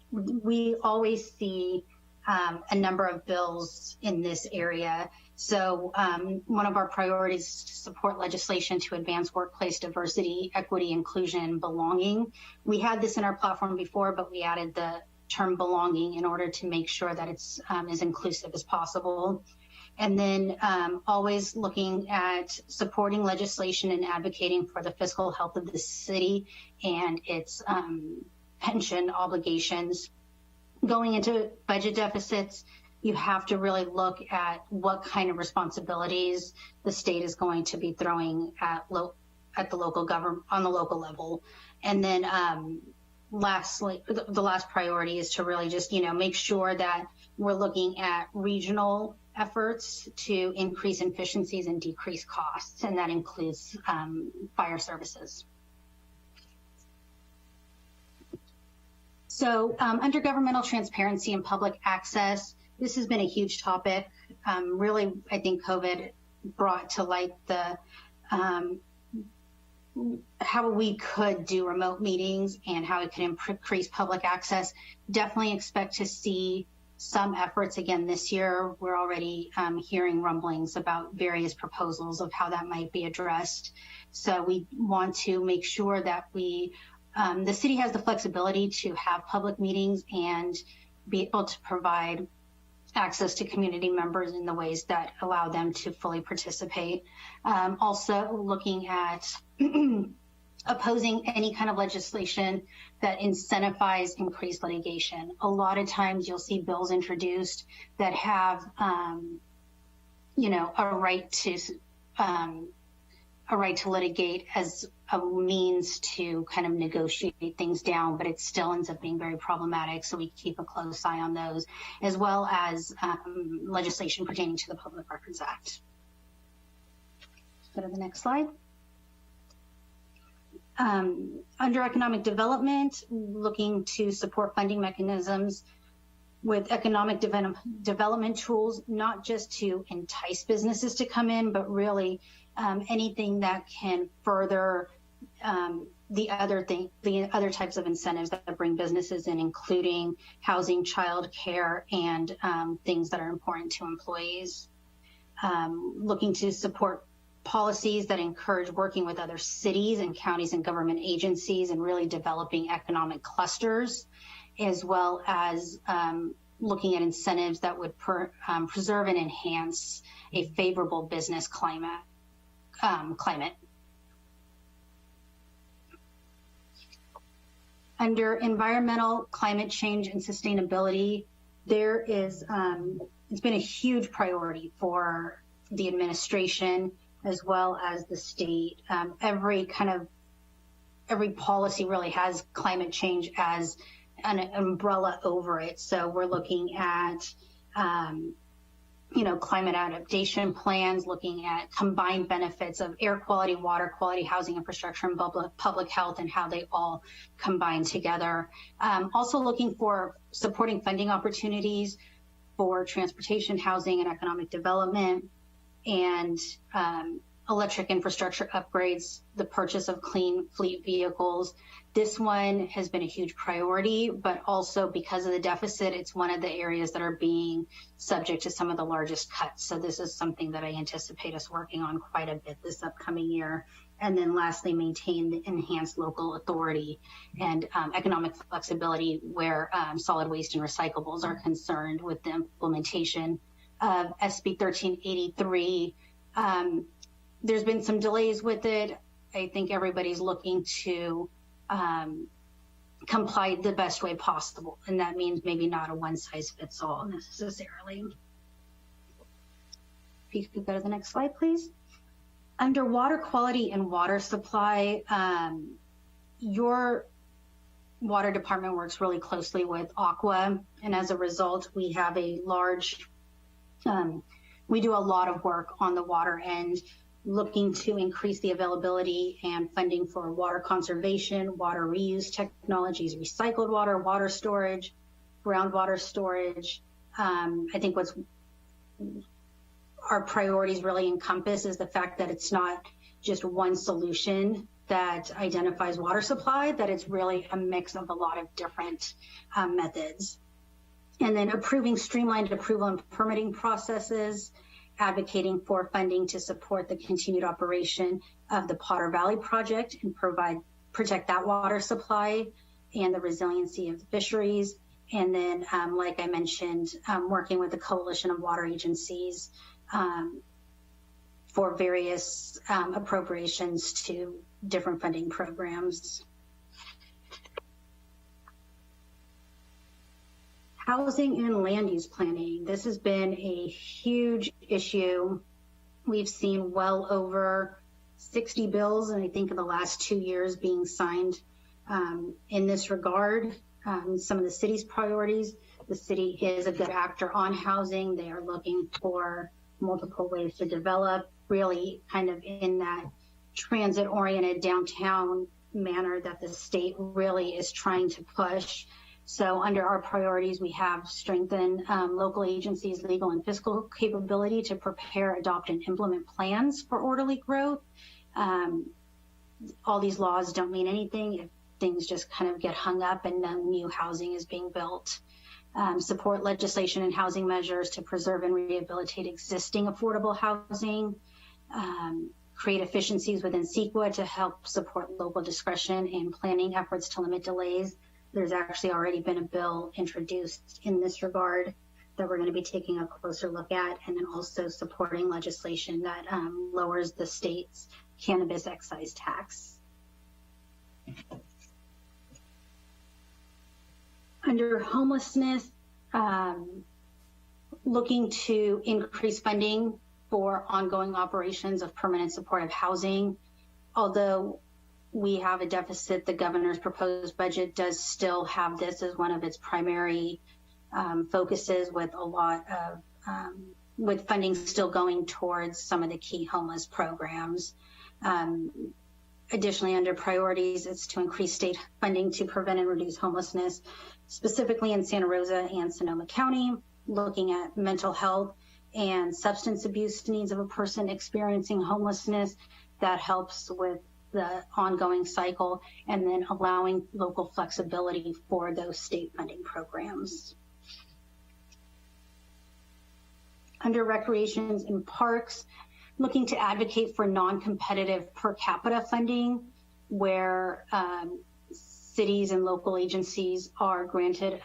We always see a number of bills in this area. So one of our priorities is to support legislation to advance workplace diversity, equity, inclusion, and belonging. We had this in our platform before, but we added the term belonging in order to make sure that it's as inclusive as possible. And then always looking at supporting legislation and advocating for the fiscal health of the city and its pension obligations. Going into budget deficits, you have to really look at what kind of responsibilities the state is going to be throwing at the local government on the local level. And then lastly, the last priority is to really just, make sure that we're looking at regional efforts to increase efficiencies and decrease costs, and that includes fire services. So under governmental transparency and public access, this has been a huge topic. Really, I think COVID brought to light the how we could do remote meetings and how it could increase public access. Definitely expect to see some efforts again this year. We're already hearing rumblings about various proposals of how that might be addressed. So we want to make sure that we, the city has the flexibility to have public meetings and be able to provide access to community members in the ways that allow them to fully participate. Also looking at opposing any kind of legislation that incentivize increased litigation. A lot of times you'll see bills introduced that have, a right to litigate as a means to kind of negotiate things down, but it still ends up being very problematic. So we keep a close eye on those, as well as legislation pertaining to the Public Records Act. Let's go to the next slide. Under economic development, looking to support funding mechanisms with economic development tools, not just to entice businesses to come in, but really anything that can further the other types of incentives that bring businesses in, including housing, childcare, and things that are important to employees. Looking to support policies that encourage working with other cities and counties and government agencies and really developing economic clusters, as well as looking at incentives that would preserve and enhance a favorable business climate. Under environmental, climate change, and sustainability, there is, it's been a huge priority for the administration as well as the state. Every policy really has climate change as an umbrella over it. So we're looking at, climate adaptation plans, looking at combined benefits of air quality, water quality, housing infrastructure, and public health, and how they all combine together. Also looking for supporting funding opportunities for transportation, housing, and economic development, and electric infrastructure upgrades, the purchase of clean fleet vehicles. This one has been a huge priority, but also because of the deficit, it's one of the areas that are being subject to some of the largest cuts. So this is something that I anticipate us working on quite a bit this upcoming year. And then lastly, maintain the enhanced local authority and economic flexibility where solid waste and recyclables are concerned with the implementation of SB 1383. There's been some delays with it. I think everybody's looking to comply the best way possible, and that means maybe not a one-size-fits-all necessarily. If you could go to the next slide, please. Under water quality and water supply, your water department works really closely with Aqua, and as a result, we have a large, we do a lot of work on the water end, looking to increase the availability and funding for water conservation, water reuse technologies, recycled water, water storage, groundwater storage. I think what's our priorities really encompass is the fact that it's not just one solution that identifies water supply, that it's really a mix of a lot of different methods. And then approving streamlined approval and permitting processes, advocating for funding to support the continued operation of the Potter Valley project and protect that water supply and the resiliency of the fisheries. And then, like I mentioned, working with the coalition of water agencies for various appropriations to different funding programs. Housing and land use planning. This has been a huge issue. We've seen well over 60 bills, and I think in the last 2 years being signed in this regard. Some of the city's priorities. The city is a good actor on housing. They are looking for multiple ways to develop, really kind of in that transit-oriented downtown manner that the state really is trying to push. So under our priorities, we have strengthened local agencies' legal and fiscal capability to prepare, adopt, and implement plans for orderly growth. All these laws don't mean anything if things just kind of get hung up and no new housing is being built. Support legislation and housing measures to preserve and rehabilitate existing affordable housing. Create efficiencies within CEQA to help support local discretion and planning efforts to limit delays. There's actually already been a bill introduced in this regard that we're going to be taking a closer look at, and then also supporting legislation that lowers the state's cannabis excise tax. Under homelessness, looking to increase funding for ongoing operations of permanent supportive housing. Although we have a deficit, the governor's proposed budget does still have this as one of its primary focuses, with a lot of with funding still going towards some of the key homeless programs. Additionally, under priorities, it's to increase state funding to prevent and reduce homelessness, specifically in Santa Rosa and Sonoma County, looking at mental health and substance abuse needs of a person experiencing homelessness. That helps with the ongoing cycle, and then allowing local flexibility for those state funding programs. Under recreations and parks, looking to advocate for non-competitive per capita funding, where cities and local agencies are granted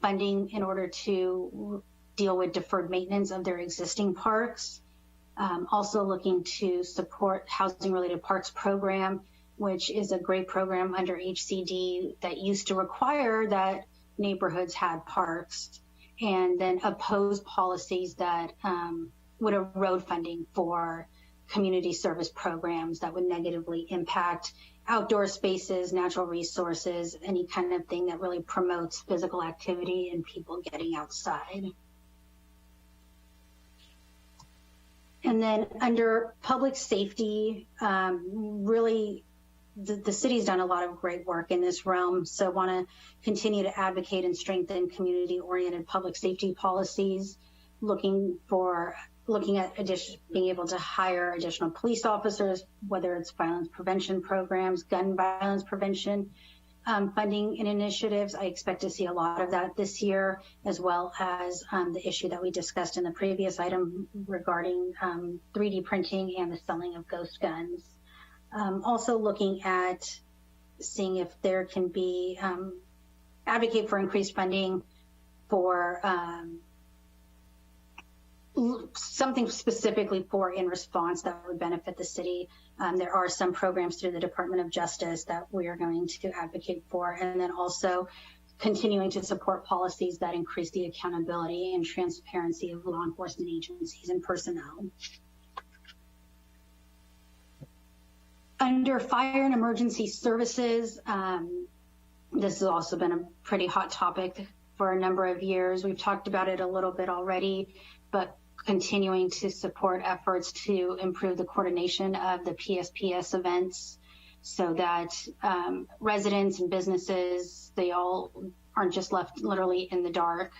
funding in order to deal with deferred maintenance of their existing parks. Also looking to support housing-related parks program, which is a great program under HCD that used to require that neighborhoods had parks, and then oppose policies that would erode funding for community service programs that would negatively impact outdoor spaces, natural resources, any kind of thing that really promotes physical activity and people getting outside. And then under public safety, really the city's done a lot of great work in this realm. So want to continue to advocate and strengthen community-oriented public safety policies, looking at being able to hire additional police officers, whether it's violence prevention programs, gun violence prevention, funding and initiatives. I expect to see a lot of that this year, as well as the issue that we discussed in the previous item regarding 3D printing and the selling of ghost guns. Also looking at seeing if there can be, advocate for increased funding for something specifically for in response that would benefit the city. There are some programs through the Department of Justice that we are going to advocate for, and then also continuing to support policies that increase the accountability and transparency of law enforcement agencies and personnel. Under fire and emergency services, the this has also been a pretty hot topic for a number of years. We've talked about it a little bit already, but continuing to support efforts to improve the coordination of the PSPS events so that residents and businesses, they all aren't just left literally in the dark.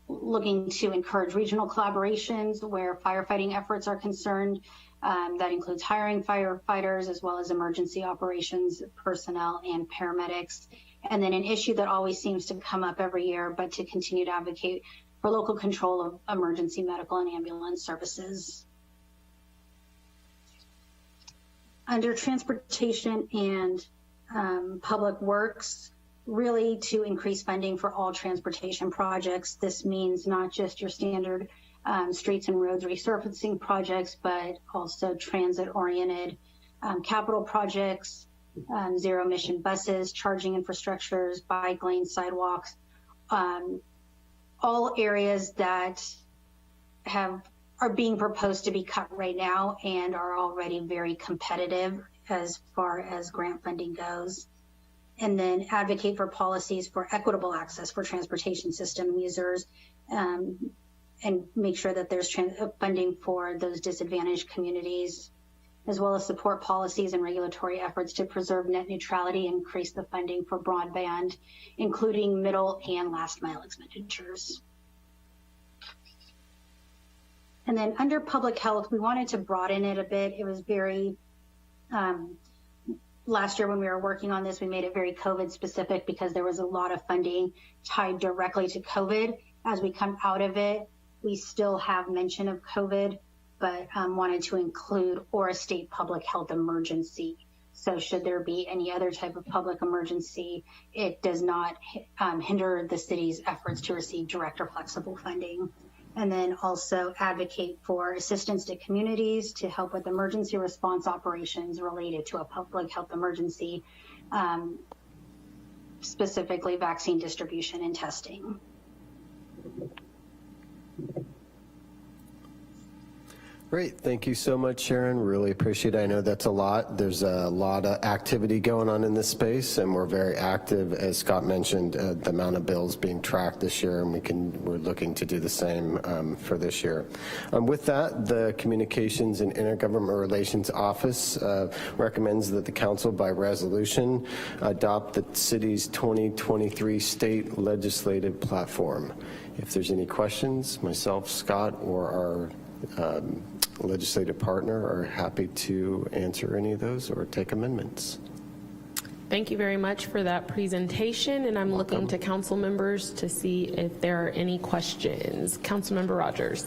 Looking to encourage regional collaborations where firefighting efforts are concerned. That includes hiring firefighters as well as emergency operations personnel and paramedics. And then an issue that always seems to come up every year, but to continue to advocate for local control of emergency medical and ambulance services. Under transportation and public works, really to increase funding for all transportation projects. This means not just your standard streets and roads resurfacing projects, but also transit-oriented capital projects, zero-emission buses, charging infrastructures, bike lanes, sidewalks, all areas that are being proposed to be cut right now and are already very competitive as far as grant funding goes. And then advocate for policies for equitable access for transportation system users, and make sure that there's funding for those disadvantaged communities, as well as support policies and regulatory efforts to preserve net neutrality, increase the funding for broadband, including middle and last mile expenditures. And then under public health, we wanted to broaden it a bit. It was very, last year when we were working on this, we made it very COVID specific because there was a lot of funding tied directly to COVID. As we come out of it, we still have mention of COVID, but wanted to include or a state public health emergency. So should there be any other type of public emergency, it does not hinder the city's efforts to receive direct or flexible funding. And then also advocate for assistance to communities to help with emergency response operations related to a public health emergency, specifically vaccine distribution and testing. Great. Thank you so much, Sharon. Really appreciate it. I know that's a lot. There's a lot of activity going on in this space, and we're very active, as Scott mentioned, the amount of bills being tracked this year, and we're looking to do the same for this year. With that, the Communications and Intergovernmental Relations Office recommends that the Council, by resolution, adopt the city's 2023 state legislative platform. If there's any questions, myself, Scott, or our legislative partner are happy to answer any of those or take amendments. Thank you very much for that presentation, and I'm looking to council members to see if there are any questions. Councilmember Rogers.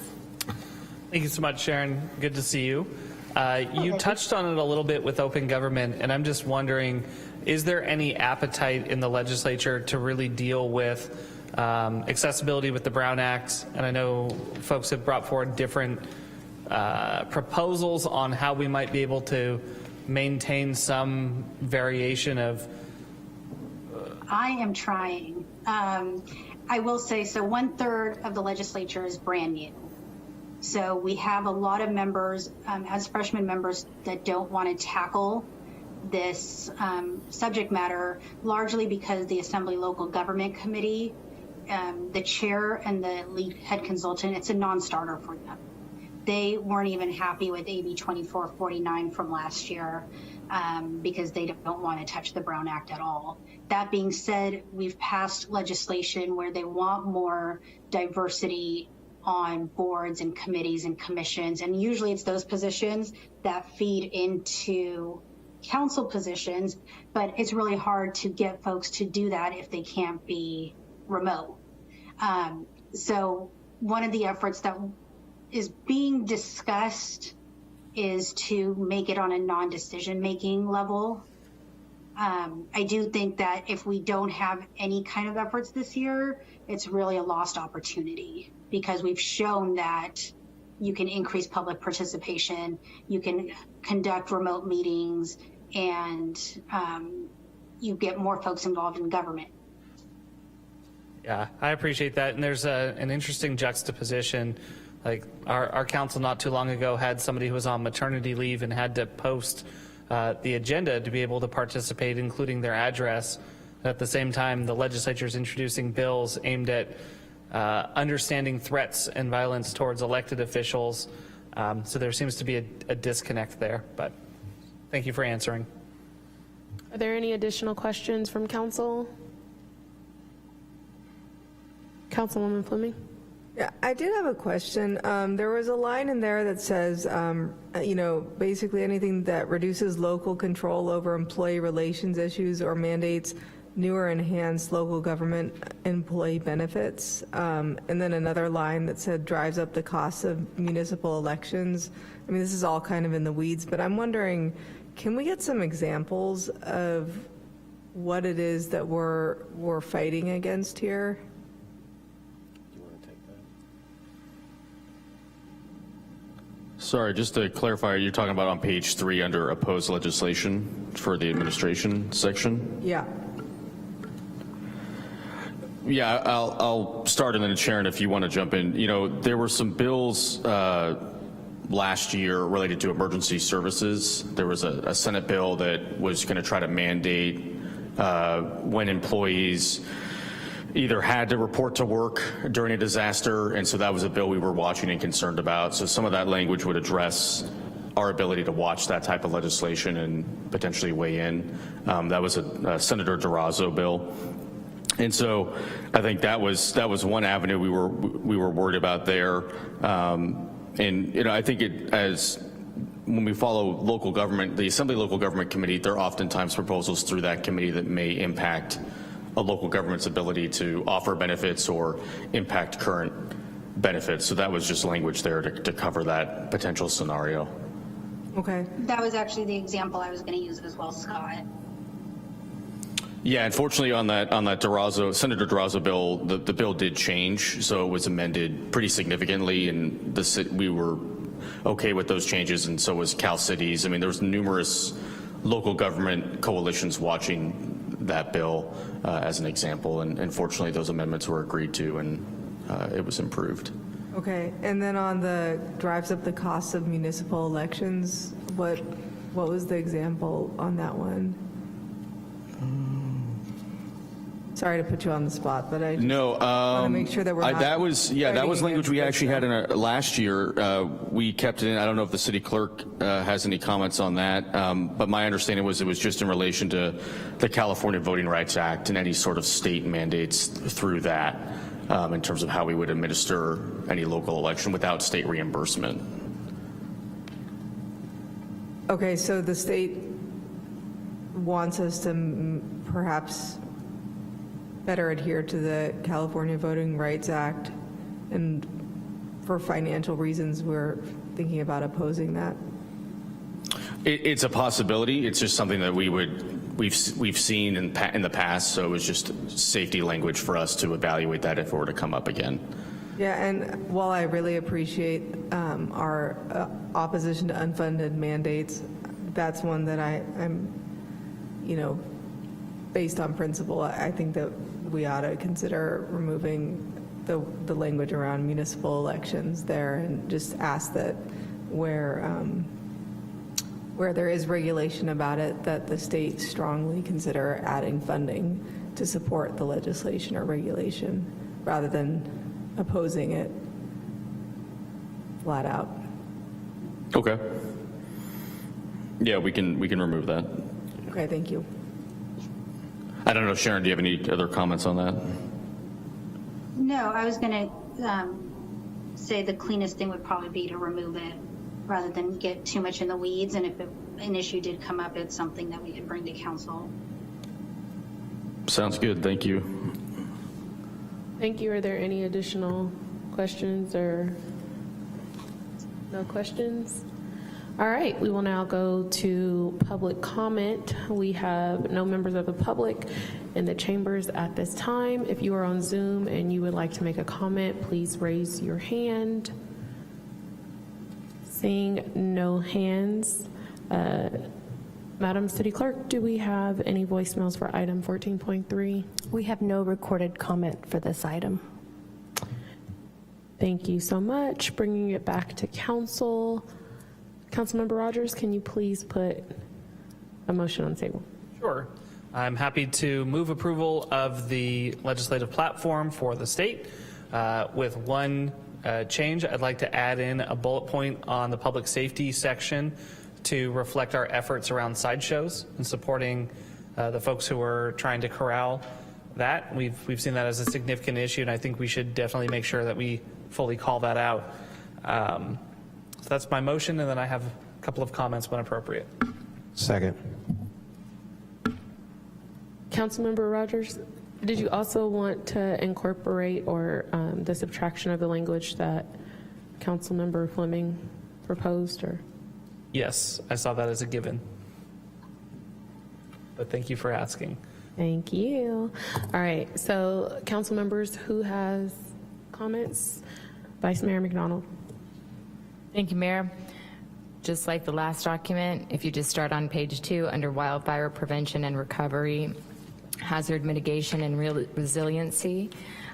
Thank you so much, Sharon. Good to see you. You touched on it a little bit with open government, and I'm just wondering, is there any appetite in the legislature to really deal with accessibility with the Brown Act? And I know folks have brought forward different proposals on how we might be able to maintain some variation of. I am trying. I will say, so 1/3 of the legislature is brand new. So we have a lot of members, as freshman members, that don't want to tackle this subject matter, largely because the Assembly Local Government Committee, the chair and the lead head consultant, it's a non-starter for them. They weren't even happy with AB 2449 from last year because they don't want to touch the Brown Act at all. That being said, we've passed legislation where they want more diversity on boards and committees and commissions, and usually it's those positions that feed into council positions, but it's really hard to get folks to do that if they can't be remote. So one of the efforts that is being discussed is to make it on a non-decision making level. I do think that if we don't have any kind of efforts this year, it's really a lost opportunity, because we've shown that you can increase public participation, you can conduct remote meetings, and you get more folks involved in government. Yeah, I appreciate that. And there's an interesting juxtaposition. Like our council not too long ago had somebody who was on maternity leave and had to post the agenda to be able to participate, including their address. At the same time, the legislature is introducing bills aimed at understanding threats and violence towards elected officials. So there seems to be a disconnect there, but thank you for answering. Are there any additional questions from council? Councilwoman Fleming? Yeah, I did have a question. There was a line in there that says, basically anything that reduces local control over employee relations issues or mandates new or enhanced local government employee benefits. And then another line that said drives up the cost of municipal elections. I mean, this is all kind of in the weeds, but I'm wondering, can we get some examples of what it is that we're fighting against here? Sorry, just to clarify, you're talking about on page 3 under opposed legislation for the administration section? Yeah. Yeah, I'll start and then Sharon, if you want to jump in. There were some bills last year related to emergency services. There was a Senate bill that was going to try to mandate when employees either had to report to work during a disaster, and so that was a bill we were watching and concerned about. So some of that language would address our ability to watch that type of legislation and potentially weigh in. That was a Senator Durazo bill. And so I think that was one avenue we were worried about there. And I think when we follow local government, the Assembly Local Government Committee, there are oftentimes proposals through that committee that may impact a local government's ability to offer benefits or impact current benefits. So that was just language there to cover that potential scenario. Okay. That was actually the example I was going to use as well, Scott. Yeah, unfortunately on that Senator Durazo bill, the bill did change, so it was amended pretty significantly, and we were okay with those changes, and so was Cal Cities. I mean, there was numerous local government coalitions watching that bill as an example, and unfortunately those amendments were agreed to, and it was improved. Okay, and then on the drives up the cost of municipal elections, what was the example on that one? Sorry to put you on the spot, but I just want to make sure that we're not that was language we actually had in our last year. We kept it in. I don't know if the city clerk has any comments on that, but my understanding was it was just in relation to the California Voting Rights Act and any sort of state mandates through that in terms of how we would administer any local election without state reimbursement. Okay, so the state wants us to perhaps better adhere to the California Voting Rights Act, and for financial reasons, we're thinking about opposing that. It's a possibility. It's just something that we've seen in the past, so it was just safety language for us to evaluate that if it were to come up again. Yeah, and while I really appreciate our opposition to unfunded mandates, that's one that I'm, based on principle, I think that we ought to consider removing the language around municipal elections there, and just ask that where there is regulation about it, that the state strongly consider adding funding to support the legislation or regulation rather than opposing it flat out. Okay. Yeah, we can remove that. Okay, thank you. I don't know, Sharon, do you have any other comments on that? No, I was going to say the cleanest thing would probably be to remove it rather than get too much in the weeds. And if an issue did come up, it's something that we could bring to council. Sounds good. Thank you. Thank you. Are there any additional questions or no questions? All right, we will now go to public comment. We have no members of the public in the chambers at this time. If you are on Zoom and you would like to make a comment, please raise your hand. Seeing no hands, Madam City Clerk, do we have any voicemails for item 14.3? We have no recorded comment for this item. Thank you so much. Bringing it back to council. Councilmember Rogers, can you please put a motion on the table. Sure. I'm happy to move approval of the legislative platform for the state with one change. I'd like to add in a bullet point on the public safety section to reflect our efforts around sideshows and supporting the folks who are trying to corral that. We've seen that as a significant issue, and I think we should definitely make sure that we fully call that out. So that's my motion, and then I have a couple of comments when appropriate. Second. Councilmember Rogers, did you also want to incorporate or the subtraction of the language that Councilmember Fleming proposed? Or? Yes, I saw that as a given. But thank you for asking. Thank you. All right, so council members, who has comments? Vice Mayor McDonald. Thank you, Mayor. Just like the last document, if you just start on page 2 under wildfire prevention and recovery, hazard mitigation and resiliency,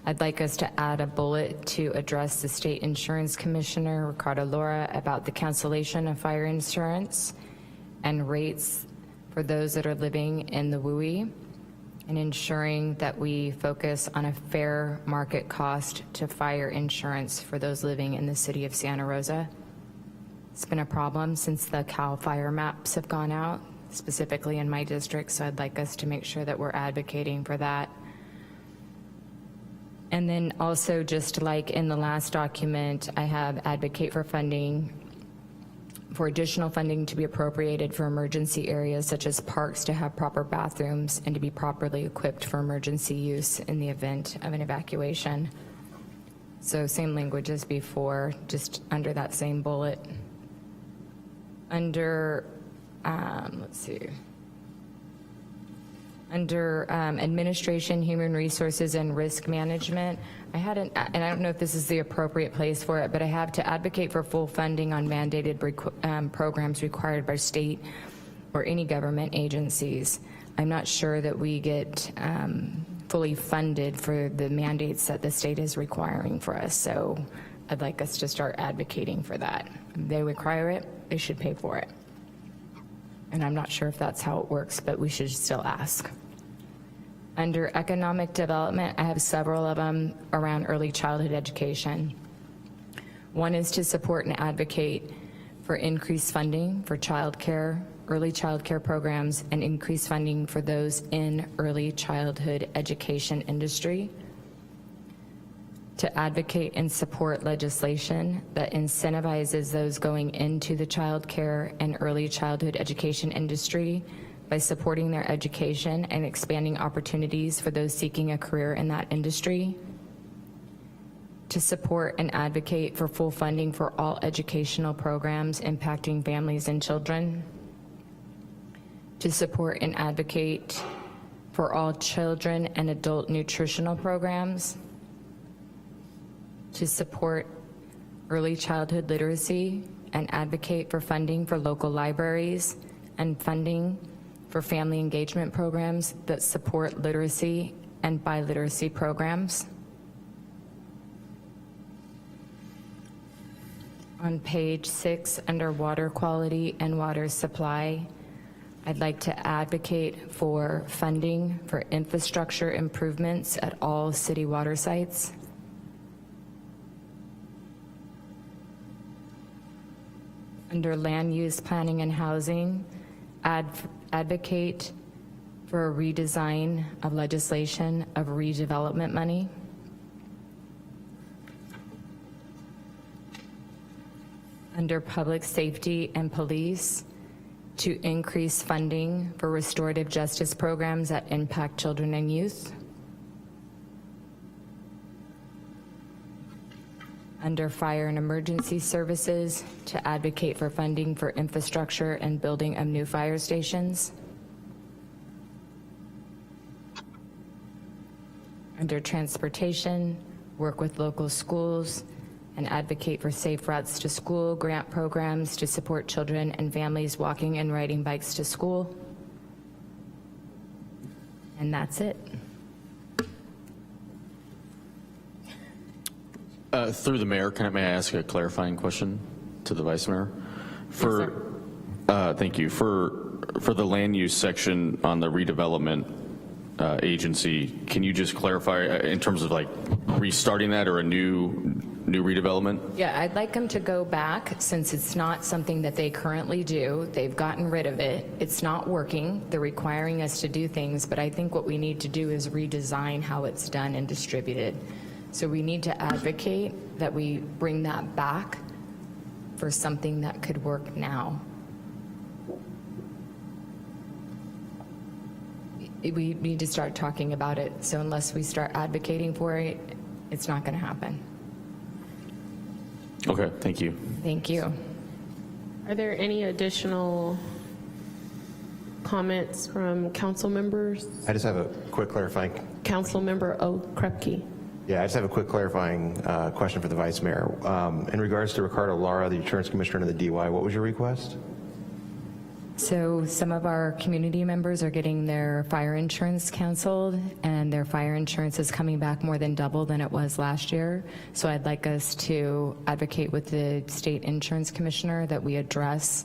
I'd like us to add a bullet to address the State Insurance Commissioner, Ricardo Laura, about the cancellation of fire insurance and rates for those that are living in the WUI, and ensuring that we focus on a fair market cost to fire insurance for those living in the city of Santa Rosa. It's been a problem since the CAL FIRE maps have gone out, specifically in my district, so I'd like us to make sure that we're advocating for that. And then also, just like in the last document, I have advocate for funding, for additional funding to be appropriated for emergency areas such as parks to have proper bathrooms and to be properly equipped for emergency use in the event of an evacuation. So same language as before, just under that same bullet. Under, let's see. Under administration, human resources, and risk management, I had and I don't know if this is the appropriate place for it, but I have to advocate for full funding on mandated programs required by state or any government agencies. I'm not sure that we get fully funded for the mandates that the state is requiring for us, so I'd like us to start advocating for that. If they require it, they should pay for it. And I'm not sure if that's how it works, but we should still ask. Under economic development, I have several of them around early childhood education. One is to support and advocate for increased funding for childcare, early childcare programs, and increased funding for those in early childhood education industry. To advocate and support legislation that incentivizes those going into the childcare and early childhood education industry by supporting their education and expanding opportunities for those seeking a career in that industry. To support and advocate for full funding for all educational programs impacting families and children. To support and advocate for all children and adult nutritional programs. To support early childhood literacy and advocate for funding for local libraries and funding for family engagement programs that support literacy and biliteracy programs. On page 6, under water quality and water supply, I'd like to advocate for funding for infrastructure improvements at all city water sites. Under land use planning and housing, advocate for a redesign of legislation of redevelopment money. Under public safety and police, to increase funding for restorative justice programs that impact children and youth. Under fire and emergency services, to advocate for funding for infrastructure and building of new fire stations. Under transportation, work with local schools and advocate for safe routes to school, grant programs to support children and families walking and riding bikes to school. And that's it. Through the mayor, may I ask a clarifying question to the vice mayor? Yes, Thank you. For for the land use section on the redevelopment agency, can you just clarify in terms of like restarting that or a new redevelopment? Yeah, I'd like them to go back since it's not something that they currently do. They've gotten rid of it. It's not working. They're requiring us to do things, but I think what we need to do is redesign how it's done and distributed. So we need to advocate that we bring that back for something that could work now. We need to start talking about it. So unless we start advocating for it, it's not going to happen. Okay, thank you. Thank you. Are there any additional comments from council members? I just have a quick clarifying. Council member Okrepke. Yeah, I just have a quick clarifying question for the Vice Mayor. In regards to Ricardo Lara, the Insurance Commissioner and the DY, what was your request? So some of our community members are getting their fire insurance canceled, and their fire insurance is coming back more than double than it was last year. So I'd like us to advocate with the state insurance commissioner that we address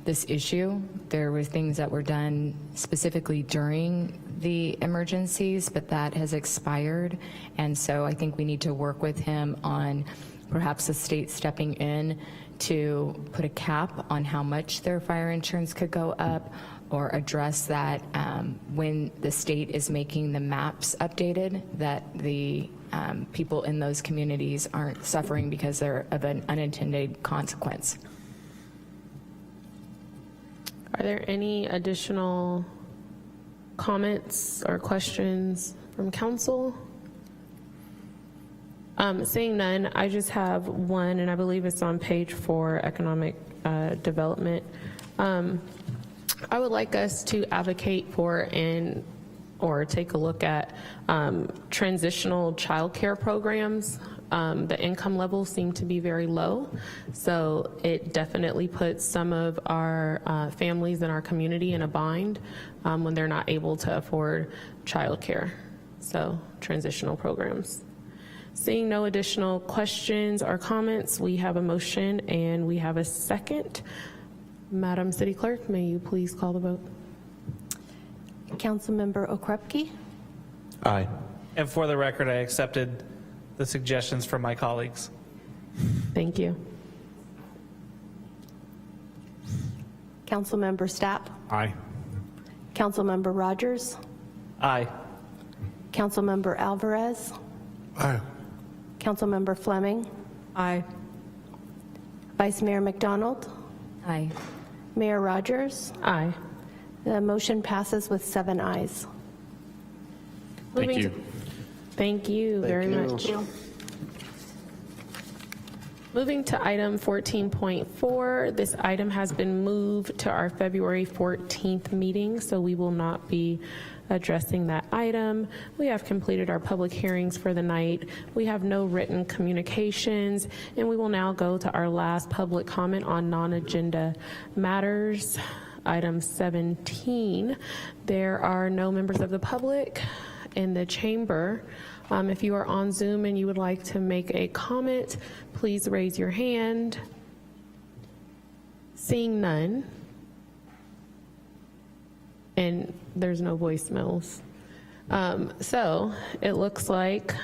this issue. There were things that were done specifically during the emergencies, but that has expired. And so I think we need to work with him on perhaps the state stepping in to put a cap on how much their fire insurance could go up, or address that when the state is making the maps updated, that the people in those communities aren't suffering because they're of an unintended consequence. Are there any additional comments or questions from council? Seeing none, I just have one, and I believe it's on page 4, economic development. I would like us to advocate for or take a look at transitional childcare programs. The income levels seem to be very low, so it definitely puts some of our families in our community in a bind when they're not able to afford childcare. So transitional programs. Seeing no additional questions or comments, we have a motion and we have a second. Madam City Clerk, may you please call the vote? Councilmember Okrepke? Aye. And for the record, I accepted the suggestions from my colleagues. Thank you. Councilmember Stapp? Aye. Councilmember Rogers? Aye. Councilmember Alvarez? Aye. Councilmember Fleming? Aye. Vice Mayor McDonald? Aye. Mayor Rogers? Aye. The motion passes with 7 ayes. Thank you. Thank you very much. Moving to item 14.4, this item has been moved to our February 14th meeting, so we will not be addressing that item. We have completed our public hearings for the night. We have no written communications, and we will now go to our last public comment on non-agenda matters. Item 17. There are no members of the public in the chamber. If you are on Zoom and you would like to make a comment, please raise your hand. Seeing none, and there's no voicemails. So it looks like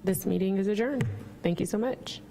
this meeting is adjourned. Thank you so much.